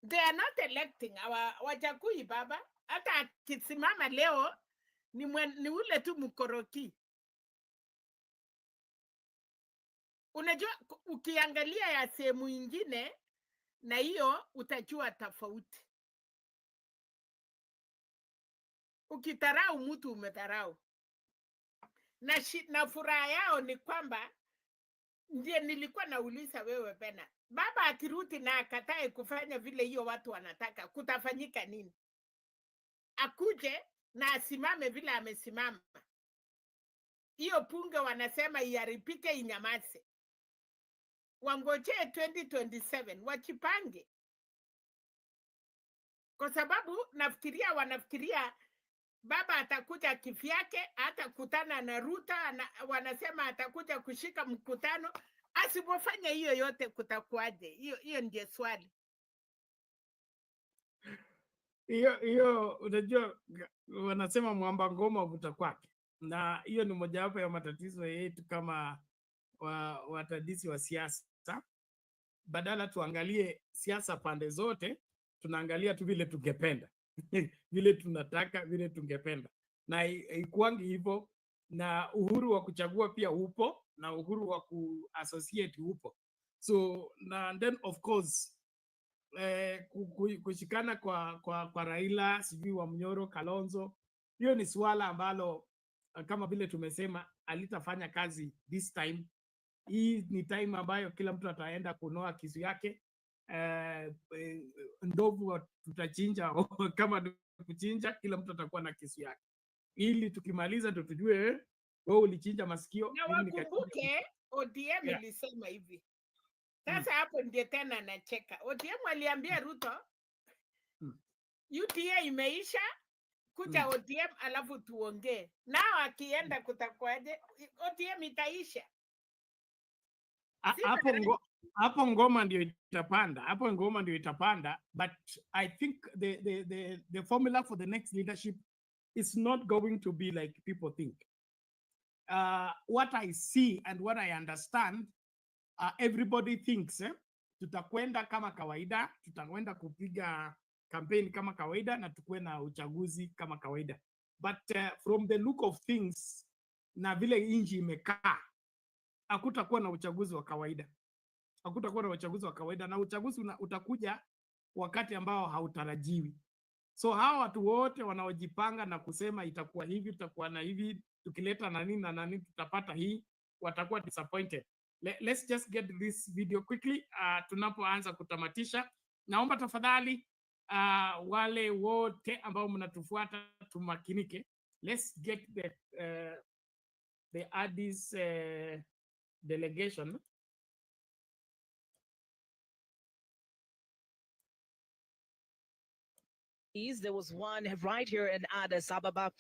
They are not electing wachakui baba. Hata akisimama leo ni ule tu mkoroki. Unajua ukiangalia ya sehemu ingine na hiyo utajua tofauti. Ukitarau mtu umetarau. Na furaha yao ni kwamba ndiye nilikuwa nauliza wewe Bena. Baba akiruti na akatae kufanya vile hiyo watu wanataka, kutafanyika nini? Akuje na asimame vile amesimama. Hiyo punge wanasema iharibike, inyamaze. Wangoje 2027 wachipange. Kwa sababu wanafikiria baba atakuja kivyake, atakutana na Ruto, wanasema atakuja kushika mkutano. Asipofanya hiyo yote kutakuaje? Hiyo ndiye swali. Hiyo unajua wanasema mwamba ngoma uvuta kwake. Na hiyo ni mojawapo ya matatizo yetu kama watadisi wa siasa. Badala tuangalie siasa pande zote, tunaangalia tu vile tungependa. Vile tunataka, vile tungependa. Na ikuangi hivyo, na uhuru wa kuchagua pia upo, na uhuru wa kuassociate upo. So na then of course kushikana kwa Raila, sijui wa Mnyoro, Kalonzo, hiyo ni swala ambalo kama vile tumesema alitafanya kazi this time. Hii ni time ambayo kila mtu ataenda kunoa kisu yake. Ndovu tutachinja kama kuchinja, kila mtu atakuwa na kisu yake. Ili tukimaliza ndio tujue wewe ulichinja masikio. Na wakumbuke ODM ilisema hivi. Sasa hapo ndiye tena anacheka. ODM aliambia Ruto UTA imeisha, kuja ODM alafu tuongee. Nao akienda kutakuaje? ODM itaisha. Hapo ngoma ndio itapanda. But I think the formula for the next leadership is not going to be like people think. What I see and what I understand, everybody thinks tutakwenda kama kawaida, tutakwenda kupiga campaign kama kawaida na tukue na uchaguzi kama kawaida. But from the look of things na vile inji imekaa, hakutakuwa na uchaguzi wa kawaida. Na uchaguzi utakuja wakati ambao hautarajiwi. So hawa watu wote wanaojipanga na kusema itakuwa hivi, tutakuwa na hivi, tukileta na nini tutapata hii, watakuwa disappointed. Let's just get this video quickly tunapoanza kutamatisha. Naomba tafadhali wale wote ambao mnatufuata tumakinike. Let's get the Addis delegation. There was one right here in Addis Ababa.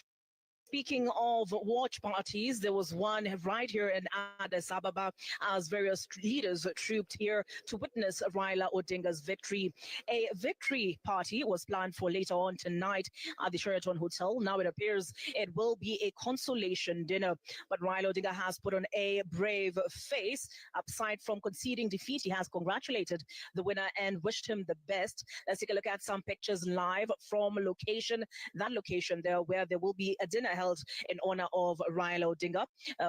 Speaking of watch parties, there was one right here in Addis Ababa as various leaders trooped here to witness Raila Odinga's victory. A victory party was planned for later on tonight at the Sheraton Hotel. Now it appears it will be a consolation dinner. But Raila Odinga has put on a brave face. Aside from conceding defeat, he has congratulated the winner and wished him the best. Let's take a look at some pictures live from that location there where there will be a dinner held in honor of Raila Odinga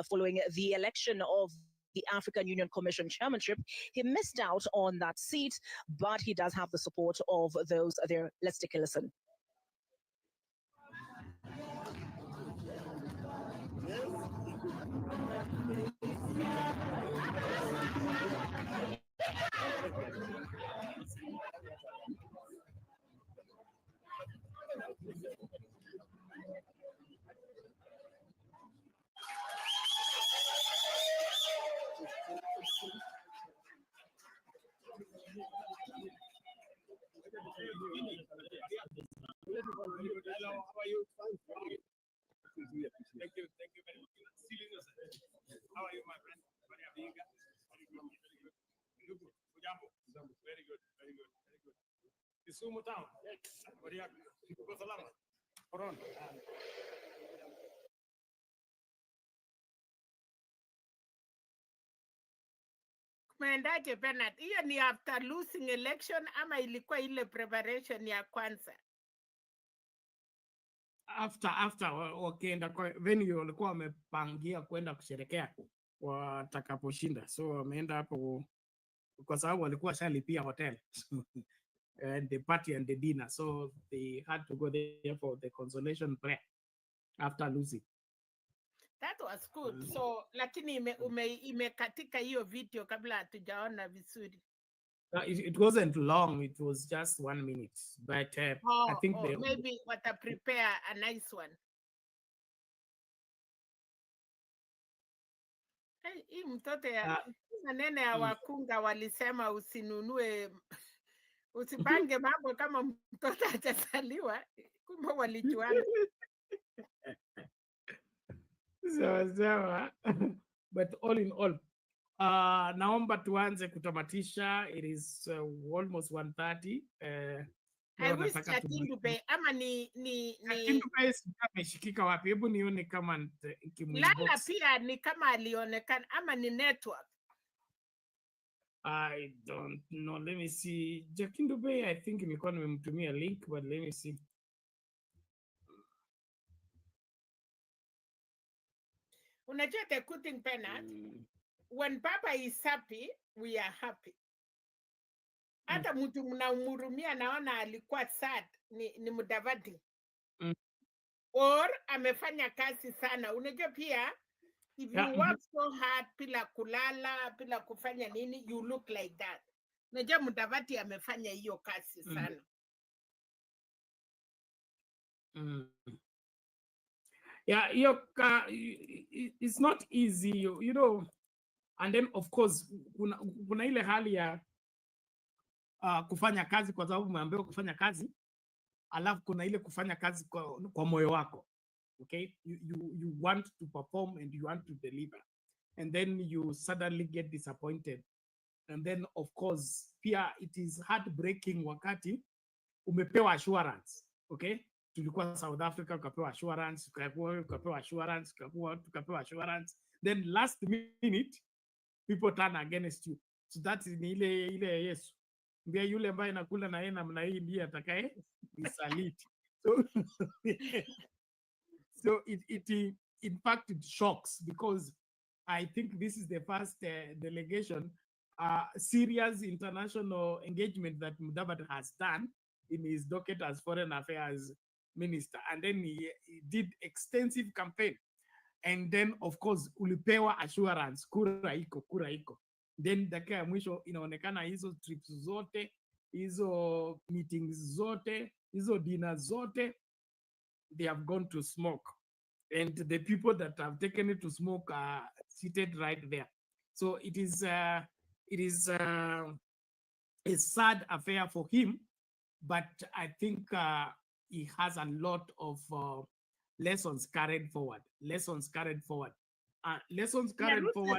following the election of the African Union Commission chairmanship. He missed out on that seat, but he does have the support of those there. Let's take a listen. Hello, how are you? Fine. Thank you very much. How are you, my friend? Very good. Very good. Kisumu town. Uko salama? Corona. Kumendaje Bernard? Hiyo ni after losing election ama ilikuwa ile preparation ya kwanza? After wakienda kwa venue walikuwa wamepangia kwenda kusherekea watakaposhinda, so wameenda hapo kwa sababu walikuwa shalipia hotel and the party and the dinner, so they had to go there for the consolation prayer after losing. That was good. So lakini imekatika hiyo video kabla hatujaona vizuri. It wasn't long, it was just 1 minute, but I think maybe wata prepare a nice one. Hii mtoto ya manene ya wakunga walisema usinunue, usipange mambo kama mtoto hajazaliwa, kumbe walijuana. Sawa. But all in all, naomba tuanze kutamatisha. It is almost 1:30. I wish Jakindube ama ni Jakindube ameshikika wapi? Hebu nione kama Lala pia ni kama alionekana ama ni network. I don't know. Let me see. Jakindube, I think nilikuwa nimemtumia link, but let me see. Unajua the good thing, Bernard, when Baba is happy, we are happy. Hata mtu mnamhurumia naona alikuwa sad ni Mudavadi. Or amefanya kazi sana. Unajua pia if you work so hard bila kulala, bila kufanya nini, you look like that. Unajua Mudavadi amefanya hiyo kazi sana. Yeah, it's not easy, you know. And then of course kuna ile hali ya kufanya kazi kwa sababu umeambiwa kufanya kazi, alafu kuna ile kufanya kazi kwa moyo wako. Okay, you want to perform and you want to deliver, and then you suddenly get disappointed, and then of course pia it is heartbreaking wakati umepewa assurance. Okay, tulikuwa South Africa, ukapewa assurance, ukapewa assurance, tukapewa assurance, then last minute people turn against you. So that is ile Yesu mbia yule ambaye nakula na yeye namna hii ndiye atakaye nisaliti. So it in fact it shocks, because I think this is the first delegation serious international engagement that Mudavadi has done in his docket as foreign affairs minister, and then he did extensive campaign, and then of course ulipewa assurance kura iko, then dakika ya mwisho inaonekana hizo trips zote, hizo meetings zote, hizo dinner zote, they have gone to smoke, and the people that have taken it to smoke are seated right there. So it is a sad affair for him, but I think he has a lot of lessons carried forward.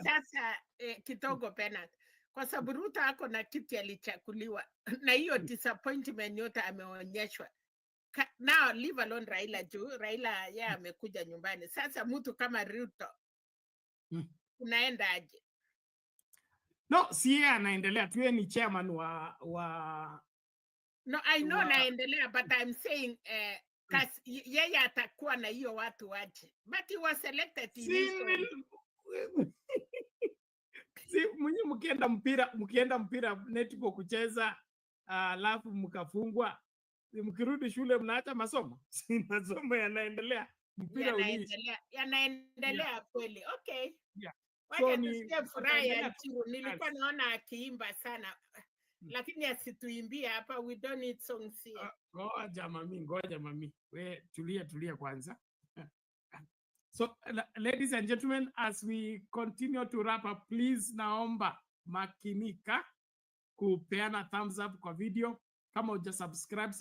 Sasa kidogo Bernard, kwa sababu Ruto ako na kiti alichakuliwa na hiyo disappointment yote ameonyeshwa. Now leave alone Raila juu Raila yeye amekuja nyumbani. Sasa mtu kama Ruto unaenda aje? No, si yeye anaendelea tu, yeye ni chairman wa No, I know naendelea, but I'm saying yeye atakuwa na hiyo watu waje. But he was selected si mwenye mkienda mpira netball kucheza alafu mkafungwa, mkirudi shule mnaacha masomo? Si masomo yanaendelea, mpira uliisha. Yanaendelea kweli. Okay. Yeah. Wacha So tusikie furaha ya tutaendelea Njiru. Nilikuwa naona akiimba sana, lakini asituimbie hapa. We don't need songs here. Ngoja mami, we tulia kwanza. So ladies and gentlemen, as we continue to wrap up, please naomba makinika kupeana thumbs up kwa video. Kama uja subscribe.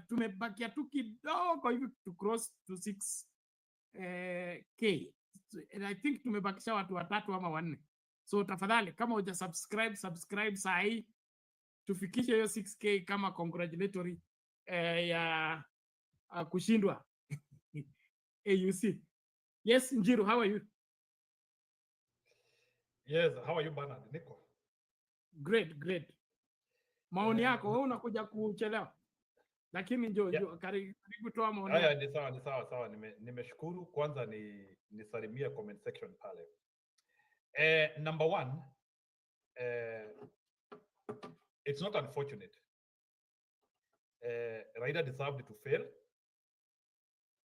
Tumebakia tu kidogo hivi to cross to 6K. And I think tumebakisha watu 3 ama 4. So tafadhali kama uja subscribe sahi, tufikishe hiyo 6K kama congratulatory ya kushindwa AUC. Yes, Njiru, how are you? Yes, how are you, Bernard? Nico. Great. Maoni yako, wewe unakuja kuchelewa. Lakini njoo karibu toa maoni. Haya, ni sawa. Nimeshukuru. Kwanza nisalimia comment section pale. Number one, it's not unfortunate. Raila deserved to fail,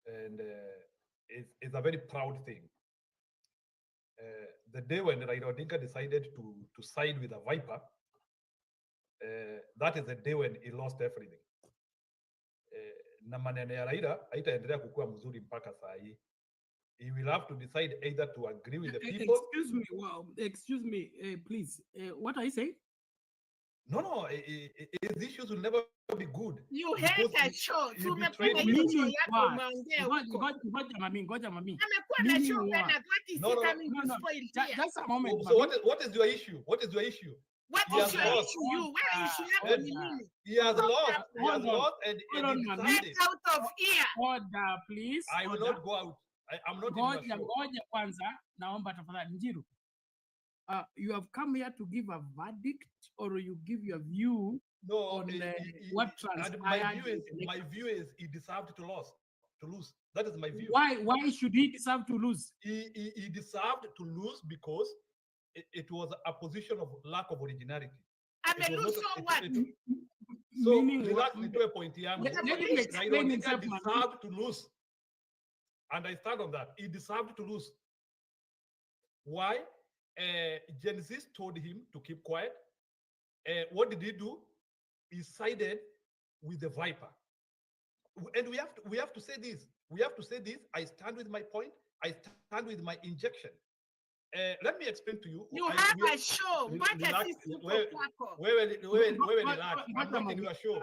and it's a very proud thing. The day when Raila Odinga decided to side with a viper, that is the day when he lost everything. Na maneno ya Raila haitaendelea kukua mzuri mpaka saa hii. He will have to decide either to agree with the people. Excuse me, please. What are you saying? No, his issues will never be good. You hate a show. Ngoja mami. Amekuwa na show tena, what is he coming to spoil here? Just a moment. So what is your issue? What is your issue? What is your issue? Where is your issue? He has lost. He has lost and get out of here. Order, please. I will not go out. I'm not in your show. Ngoja kwanza, naomba tafadhali Njiru. You have come here to give a verdict or you give your view on what transpired? My view is he deserved to lose. That is my view. Why should he deserve to lose? He deserved to lose because it was a position of lack of originality. So relax me to a point here. Let him explain himself. He deserved to lose. And I stand on that. He deserved to lose. Why? Gen Z told him to keep quiet. What did he do? He sided with the viper. And we have to say this. We have to say this. I stand with my point. I stand with my injection. Let me explain to you. You have a show. I'm not in your show.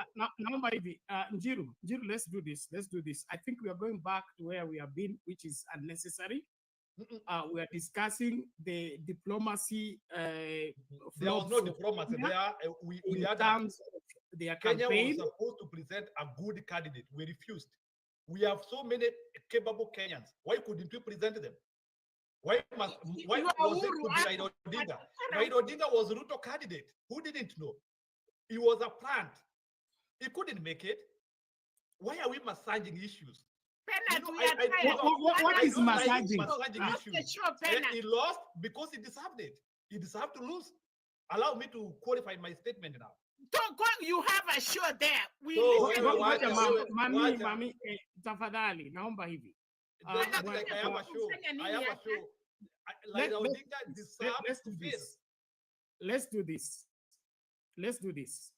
Njiru, let's do this. I think we are going back to where we have been, which is unnecessary. We are discussing the diplomacy. There was no diplomacy there. We had their Kenya campaign. was supposed to present a good candidate. We refused. We have so many capable Kenyans. Why couldn't we present them? Why was it to be Raila Odinga? Raila Odinga was a Ruto candidate. Who didn't know? He was a plant. He couldn't make it. Why are we massaging issues? What is massaging? Issues. He lost because he deserved it. He deserved to lose. Allow me to qualify my statement now. You have a show there. Mami, tafadhali, naomba hivi. I have a show. Let's do this.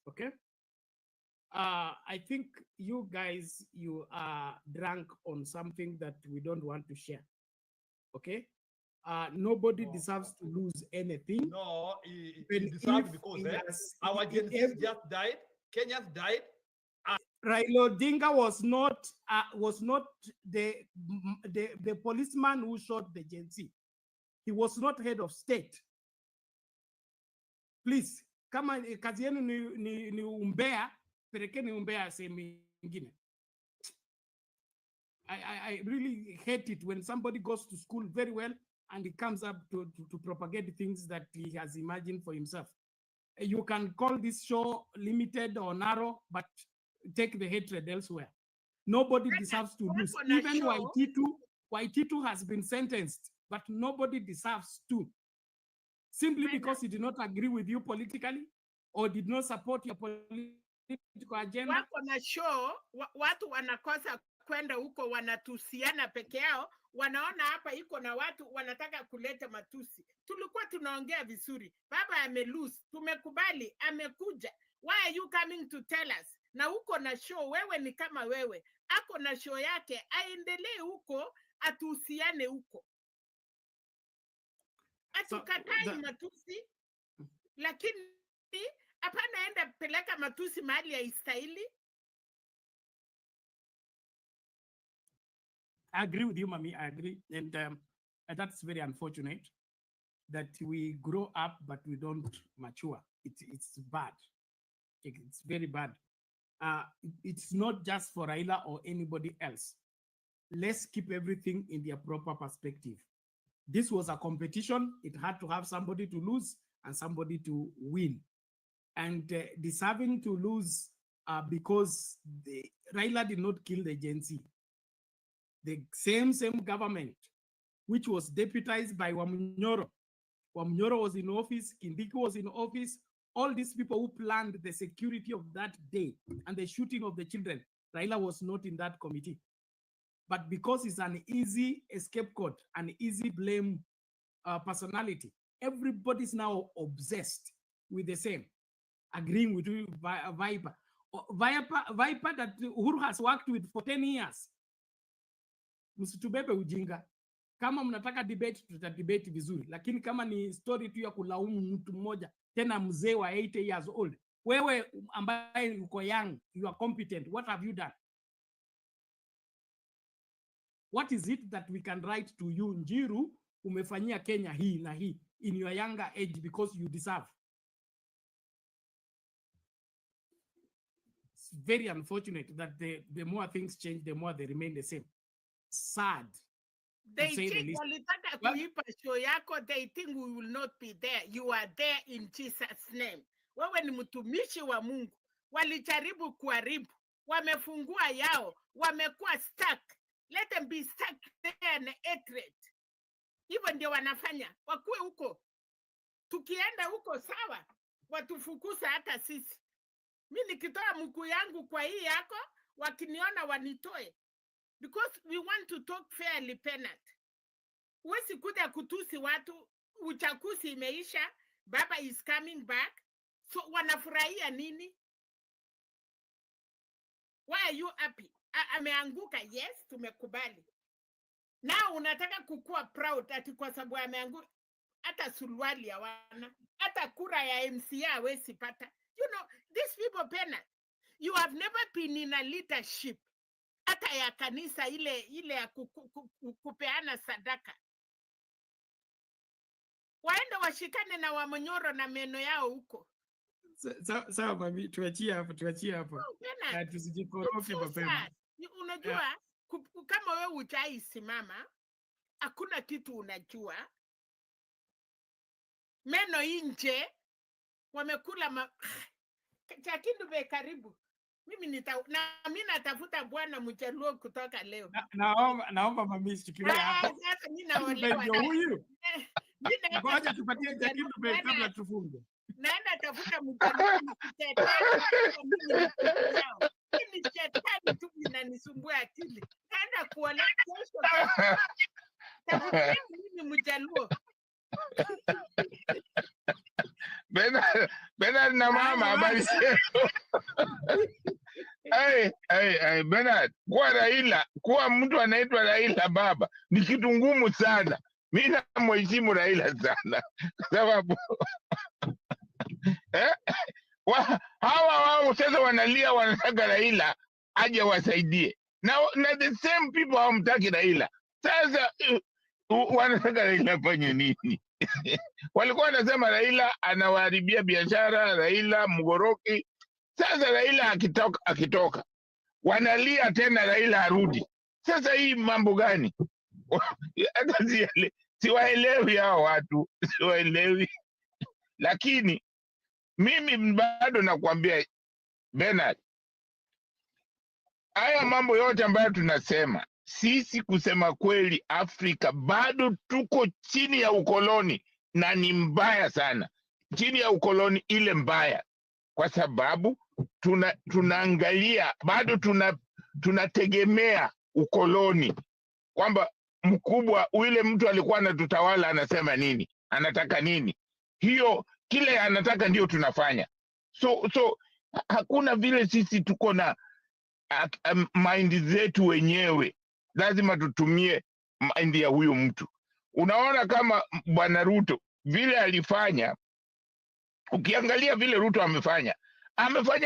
Okay. I think you guys, you are drunk on something that we don't want to share. Okay. Nobody deserves to lose anything. No, he deserves because our Gen Z just died. Kenyans died. Raila Odinga was not the policeman who shot the Gen Z. He was not head of state. Please, kama kazi yenu ni umbea, pelekeni umbea sehemu nyingine. I really hate it when somebody goes to school very well and he comes up to propagate things that he has imagined for himself. You can call this show limited or narrow, but take the hatred elsewhere. Nobody deserves to lose. Even Waititu has been sentenced, but nobody deserves to. simply because he did not agree with you politically or did not support your political agenda. Wako na show, watu wanakosa kwenda huko, wanatusiana peke yao, wanaona hapa iko na watu wanataka kuleta matusi. Tulikuwa tunaongea vizuri, baba amelose, tumekubali, amekuja. Why are you coming to tell us? Na huko na show, wewe ni kama wewe, ako na show yake, aendelee huko, atusiane huko. Atukatai matusi, lakini hapana enda peleka matusi mahali ya istahili. I agree with you, Mami. I agree. And that's very unfortunate that we grow up, but we don't mature. It's bad. It's very bad. It's not just for Raila or anybody else. Let's keep everything in their proper perspective. This was a competition. It had to have somebody to lose and somebody to win. And deserving to lose because Raila did not kill the agency. The same government, which was deputized by Wamnyoro. Wamnyoro was in office, Kindiki was in office. All these people who planned the security of that day and the shooting of the children, Raila was not in that committee. But because he's an easy scapegoat, an easy blame personality, everybody's now obsessed with the same, agreeing with Viper. Viper that Uhuru has worked with for 10 years. Msitubebe ujinga. Kama mnataka debate, tutadebate vizuri. Lakini kama ni story tu ya kulaumu mtu mmoja, tena mzee wa 80 years old. Wewe ambaye uko young, you are competent. What have you done? What is it that we can write to you, Njiru, umefanyia Kenya hii na hii in your younger age because you deserve? It's very unfortunate that the more things change, the more they remain the same. Sad. They think walitaka kuipa show yako, they think we will not be there. You are there in Jesus' name. Wewe ni mtumishi wa Mungu. Walijaribu kuharibu, wamefungua yao, wamekuwa stuck. Let them be stuck there in hatred. Hivyo ndio wanafanya. Wakuwe huko. Tukienda huko sawa, watufukuza hata sisi. Mimi nikitoa mkuu yangu kwa hii yako, wakiniona wanitoe. Because we want to talk fairly, Penat. Huwezi kuja kutusi watu, uchaguzi imeisha, baba is coming back. So wanafurahia nini? Why are you happy? Ameanguka, yes, tumekubali. Now unataka kukua proud ati kwa sababu ameanguka. Hata suruali hawana, hata kura ya MCA hawezi pata. You know, these people, Penat, you have never been in a leadership. Hata ya kanisa ile ya kupeana sadaka. Waende washikane na Wamnyoro na meno yao huko. Sawa mami, tuachie hapo. Tusijikoroke mapema. Unajua, kama wewe hujaisimama, hakuna kitu unajua. Meno nje, wamekula chakindu be karibu. Mimi natafuta bwana Mjaluo kutoka leo. Naomba mami shikilia hapo. Sasa mimi naolewa. Ndio huyu. Ngoja tupatie chakindu be kabla tufunge. Naenda tafuta Mjaluo mtetezi. Mimi shetani tu inanisumbua akili. Naenda kuolewa kesho. Tafuta mimi Mjaluo. Bernard na mama habari zenu. Bernard, kuwa Raila, kuwa mtu anaitwa Raila baba ni kitu ngumu sana. Mimi namheshimu Raila sana kwa sababu hawa wao sasa wanalia, wanataka Raila aje wasaidie na the same people hawamtaki Raila. Sasa wanataka Raila afanye nini? Walikuwa wanasema Raila anawaharibia biashara, Raila mgoroki. Sasa Raila akitoka wanalia tena Raila arudi. Sasa hii mambo gani? Hata siwaelewi hao watu, siwaelewi. Lakini mimi bado nakwambia Bernard, haya mambo yote ambayo tunasema, sisi kusema kweli Afrika bado tuko chini ya ukoloni na ni mbaya sana, chini ya ukoloni ile mbaya, kwa sababu tunaangalia bado tunategemea ukoloni, kwamba mkubwa yule mtu alikuwa anatutawala anasema nini, anataka nini, hiyo kile anataka ndio tunafanya. So hakuna vile sisi tuko na mind zetu wenyewe, lazima tutumie mind ya huyo mtu. Unaona kama bwana Ruto vile alifanya, ukiangalia vile Ruto amefanya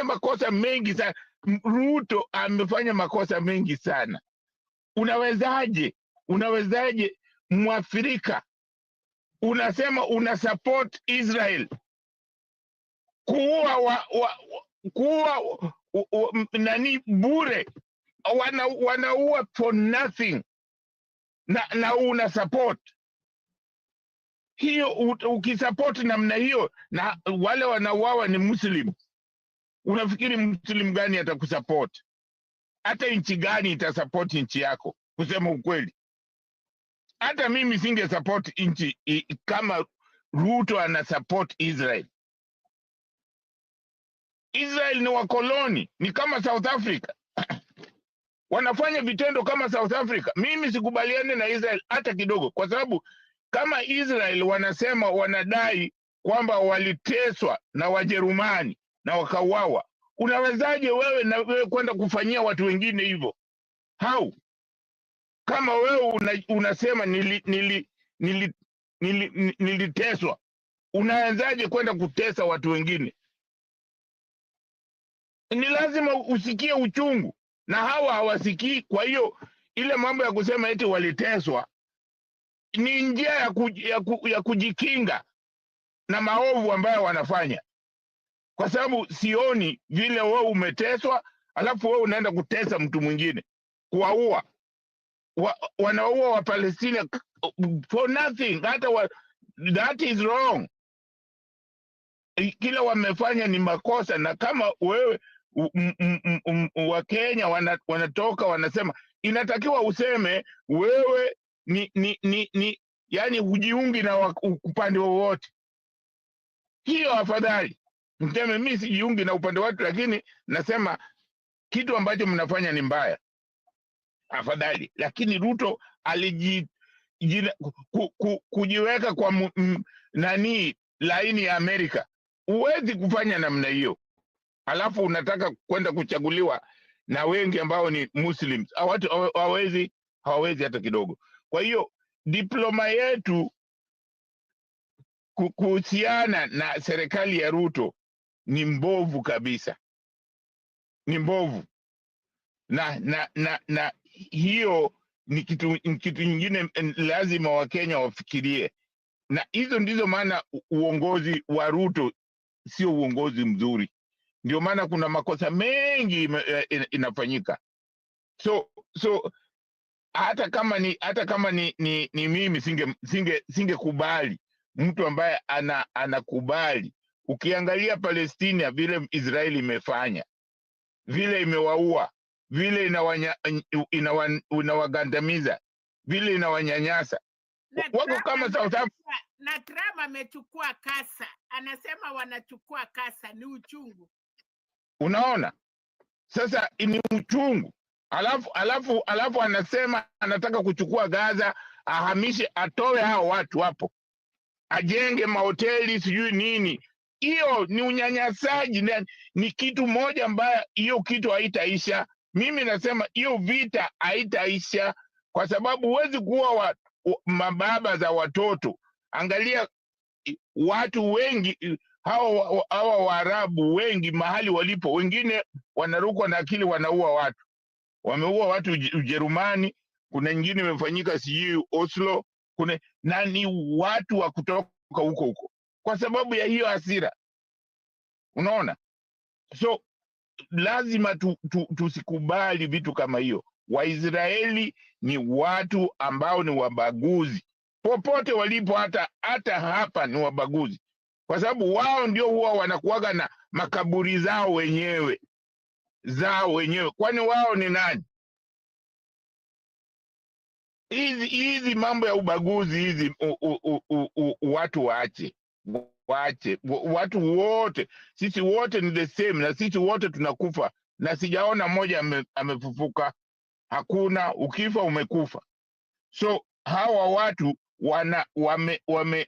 makosa mengi sana. Ruto amefanya makosa mengi sana. Unawezaje Mwafrika unasema una support Israel kuua nani bure, wanaua for nothing, na una support hiyo? Ukisupport namna hiyo na wale wanauawa ni Muslim, unafikiri Muslim gani atakusupport? Hata nchi gani itasupport nchi yako? Kusema ukweli, hata mimi singe support nchi kama Ruto ana support Israel. Israel ni wakoloni, ni kama South Africa. Wanafanya vitendo kama South Africa. Mimi sikubaliane na Israel hata kidogo, kwa sababu kama Israel wanasema, wanadai kwamba waliteswa na Wajerumani na wakauawa, unawezaje wewe na wewe kwenda kufanyia watu wengine hivyo? How? Kama wewe unasema niliteswa, unawezaje kwenda kutesa watu wengine? Ni lazima usikie uchungu, na hawa hawasikii. Kwa hiyo ile mambo ya kusema eti waliteswa ni njia ya kujikinga na maovu ambayo wanafanya, kwa sababu sioni vile wewe umeteswa alafu wewe unaenda kutesa mtu mwingine, kuwaua. Wanaua wa Palestina for nothing. That is wrong. Kila wamefanya ni makosa, na kama wewe wa Kenya wanatoka wanasema, inatakiwa useme wewe yani hujiungi na upande wowote. Hiyo afadhali mseme mimi sijiungi na upande wote, lakini nasema kitu ambacho mnafanya ni mbaya, afadhali. Lakini Ruto kujiweka kwa laini ya Amerika. Huwezi kufanya namna hiyo, alafu unataka kwenda kuchaguliwa na wengi ambao ni Muslims. Hawawezi hata kidogo. Kwa hiyo diploma yetu kuhusiana na serikali ya Ruto ni mbovu kabisa, ni mbovu, na hiyo ni kitu kingine lazima Wakenya wafikirie, na hizo ndizo maana uongozi wa Ruto sio uongozi mzuri. Ndio maana kuna makosa mengi inafanyika. So hata kama ni mimi singekubali mtu ambaye anakubali. Ukiangalia Palestina vile Israeli imefanya, vile imewaua, vile inawagandamiza, vile inawanyanyasa, wako kama South Africa. Na Trump amechukua kasa, anasema wanachukua kasa, ni uchungu. Unaona sasa ni uchungu, alafu anasema anataka kuchukua Gaza, ahamishe, atoe hao watu hapo, ajenge mahoteli sijui nini. Hiyo ni unyanyasaji, ni kitu moja ambayo hiyo kitu haitaisha. Mimi nasema hiyo vita haitaisha, kwa sababu huwezi kuwa mababa za watoto. Angalia watu wengi hawa Waarabu wengi mahali walipo, wengine wanarukwa na akili, wanaua watu. Wameua watu Ujerumani, kuna nyingine imefanyika sijui Oslo, na ni watu wa kutoka huko kwa sababu ya hiyo hasira. Unaona? So lazima tusikubali vitu kama hiyo. Waisraeli ni watu ambao ni wabaguzi popote walipo, hata hapa ni wabaguzi, kwa sababu wao ndio huwa wanakuwaga na makaburi zao wenyewe. Kwani wao ni nani? hizi mambo ya ubaguzi hizi watu waache watu wote, sisi wote ni the same, na sisi wote tunakufa, na sijaona mmoja amefufuka. Hakuna, ukifa umekufa. So hawa watu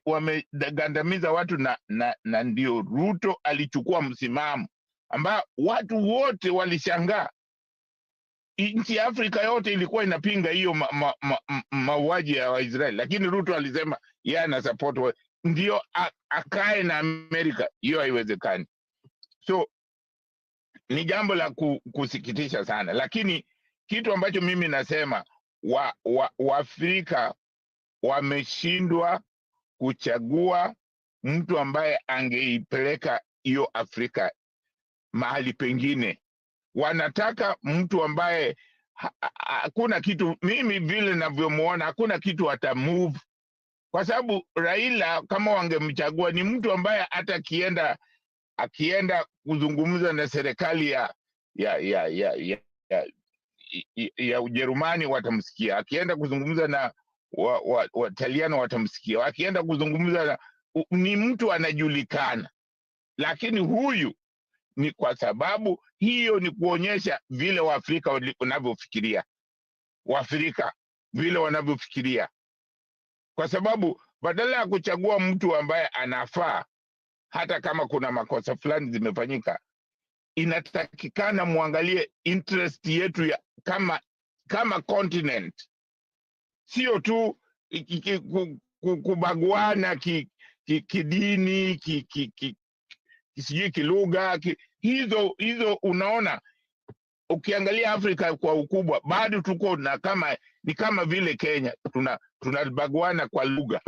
wamegandamiza watu na ndio Ruto alichukua msimamo ambao watu wote walishangaa. Nchi ya Afrika yote ilikuwa inapinga hiyo mauaji ya Waisraeli, lakini Ruto alisema yeye ana support, ndio akae na Amerika. Hiyo haiwezekani. So ni jambo la kusikitisha sana, lakini kitu ambacho mimi nasema Waafrika wameshindwa kuchagua mtu ambaye angeipeleka hiyo Afrika mahali pengine. Wanataka mtu ambaye hakuna kitu, mimi vile ninavyomuona hakuna kitu ata move, kwa sababu Raila kama wangemchagua ni mtu ambaye hata akienda kuzungumza na serikali ya Ujerumani watamsikia, akienda kuzungumza na Wataliano watamsikia, akienda kuzungumza na, ni mtu anajulikana. Lakini huyu ni kwa sababu hiyo ni kuonyesha vile Waafrika wanavyofikiria, Waafrika vile wanavyofikiria, kwa sababu badala ya kuchagua mtu ambaye anafaa, hata kama kuna makosa fulani zimefanyika, inatakikana muangalie interest yetu ya kama continent, sio tu kubaguana kidini, sijui kilugha, hizo. Unaona, ukiangalia Afrika kwa ukubwa bado tuko na ni kama vile Kenya tunabaguana kwa lugha,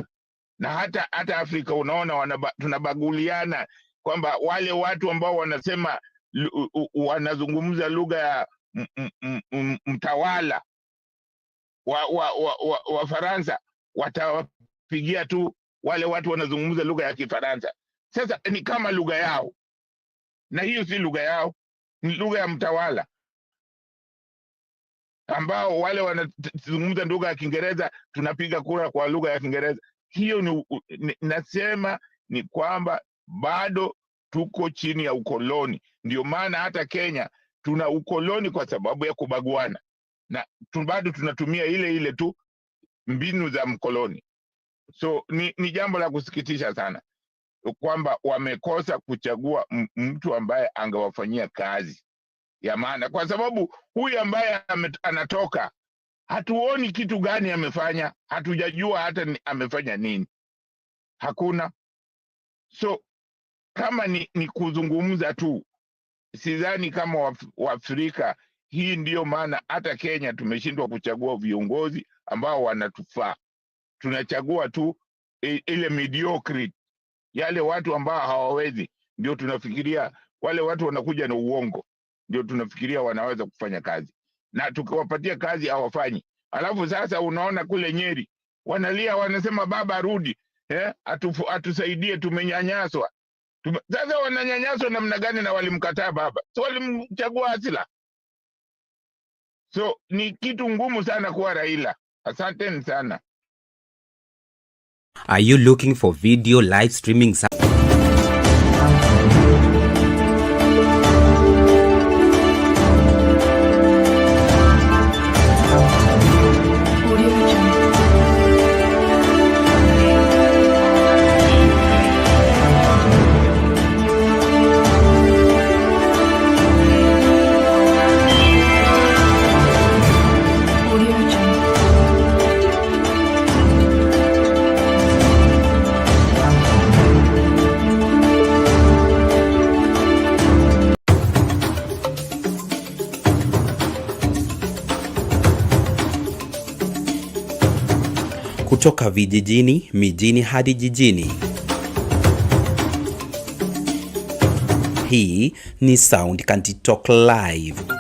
na hata Afrika unaona tunabaguliana kwamba wale watu ambao wanasema wanazungumza lugha ya mtawala wa Faransa watawapigia tu wale watu wanazungumza lugha ya Kifaransa. Sasa ni kama lugha yao, na hiyo si lugha yao, ni lugha ya mtawala, ambao wale wanazungumza lugha ya Kiingereza tunapiga kura kwa lugha ya Kiingereza. Hiyo nasema ni kwamba bado tuko chini ya ukoloni. Ndio maana hata Kenya tuna ukoloni kwa sababu ya kubaguana, na bado tunatumia ile tu mbinu za mkoloni. So ni jambo la kusikitisha sana kwamba wamekosa kuchagua mtu ambaye angewafanyia kazi ya maana, kwa sababu huyu ambaye anatoka hatuoni kitu gani amefanya, hatujajua hata amefanya nini, hakuna. So kama ni kuzungumza tu, sidhani kama Waafrika. Hii ndiyo maana hata Kenya tumeshindwa kuchagua viongozi ambao wanatufaa. Tunachagua tu ile mediocrity, yale watu ambao hawawezi, ndio tunafikiria wale watu wanakuja na uongo, ndio tunafikiria wanaweza kufanya kazi, na tukiwapatia kazi hawafanyi. Alafu sasa unaona kule Nyeri wanalia, wanasema baba rudi, atusaidie, tumenyanyaswa. Sasa wananyanyaswa namna gani na walimkataa baba? So walimchagua Asila. So ni kitu ngumu sana kuwa Raila. Asanteni sana. Are you looking for video live streaming? Kutoka vijijini, mijini hadi jijini. Hii ni Sound Kanti Talk Live.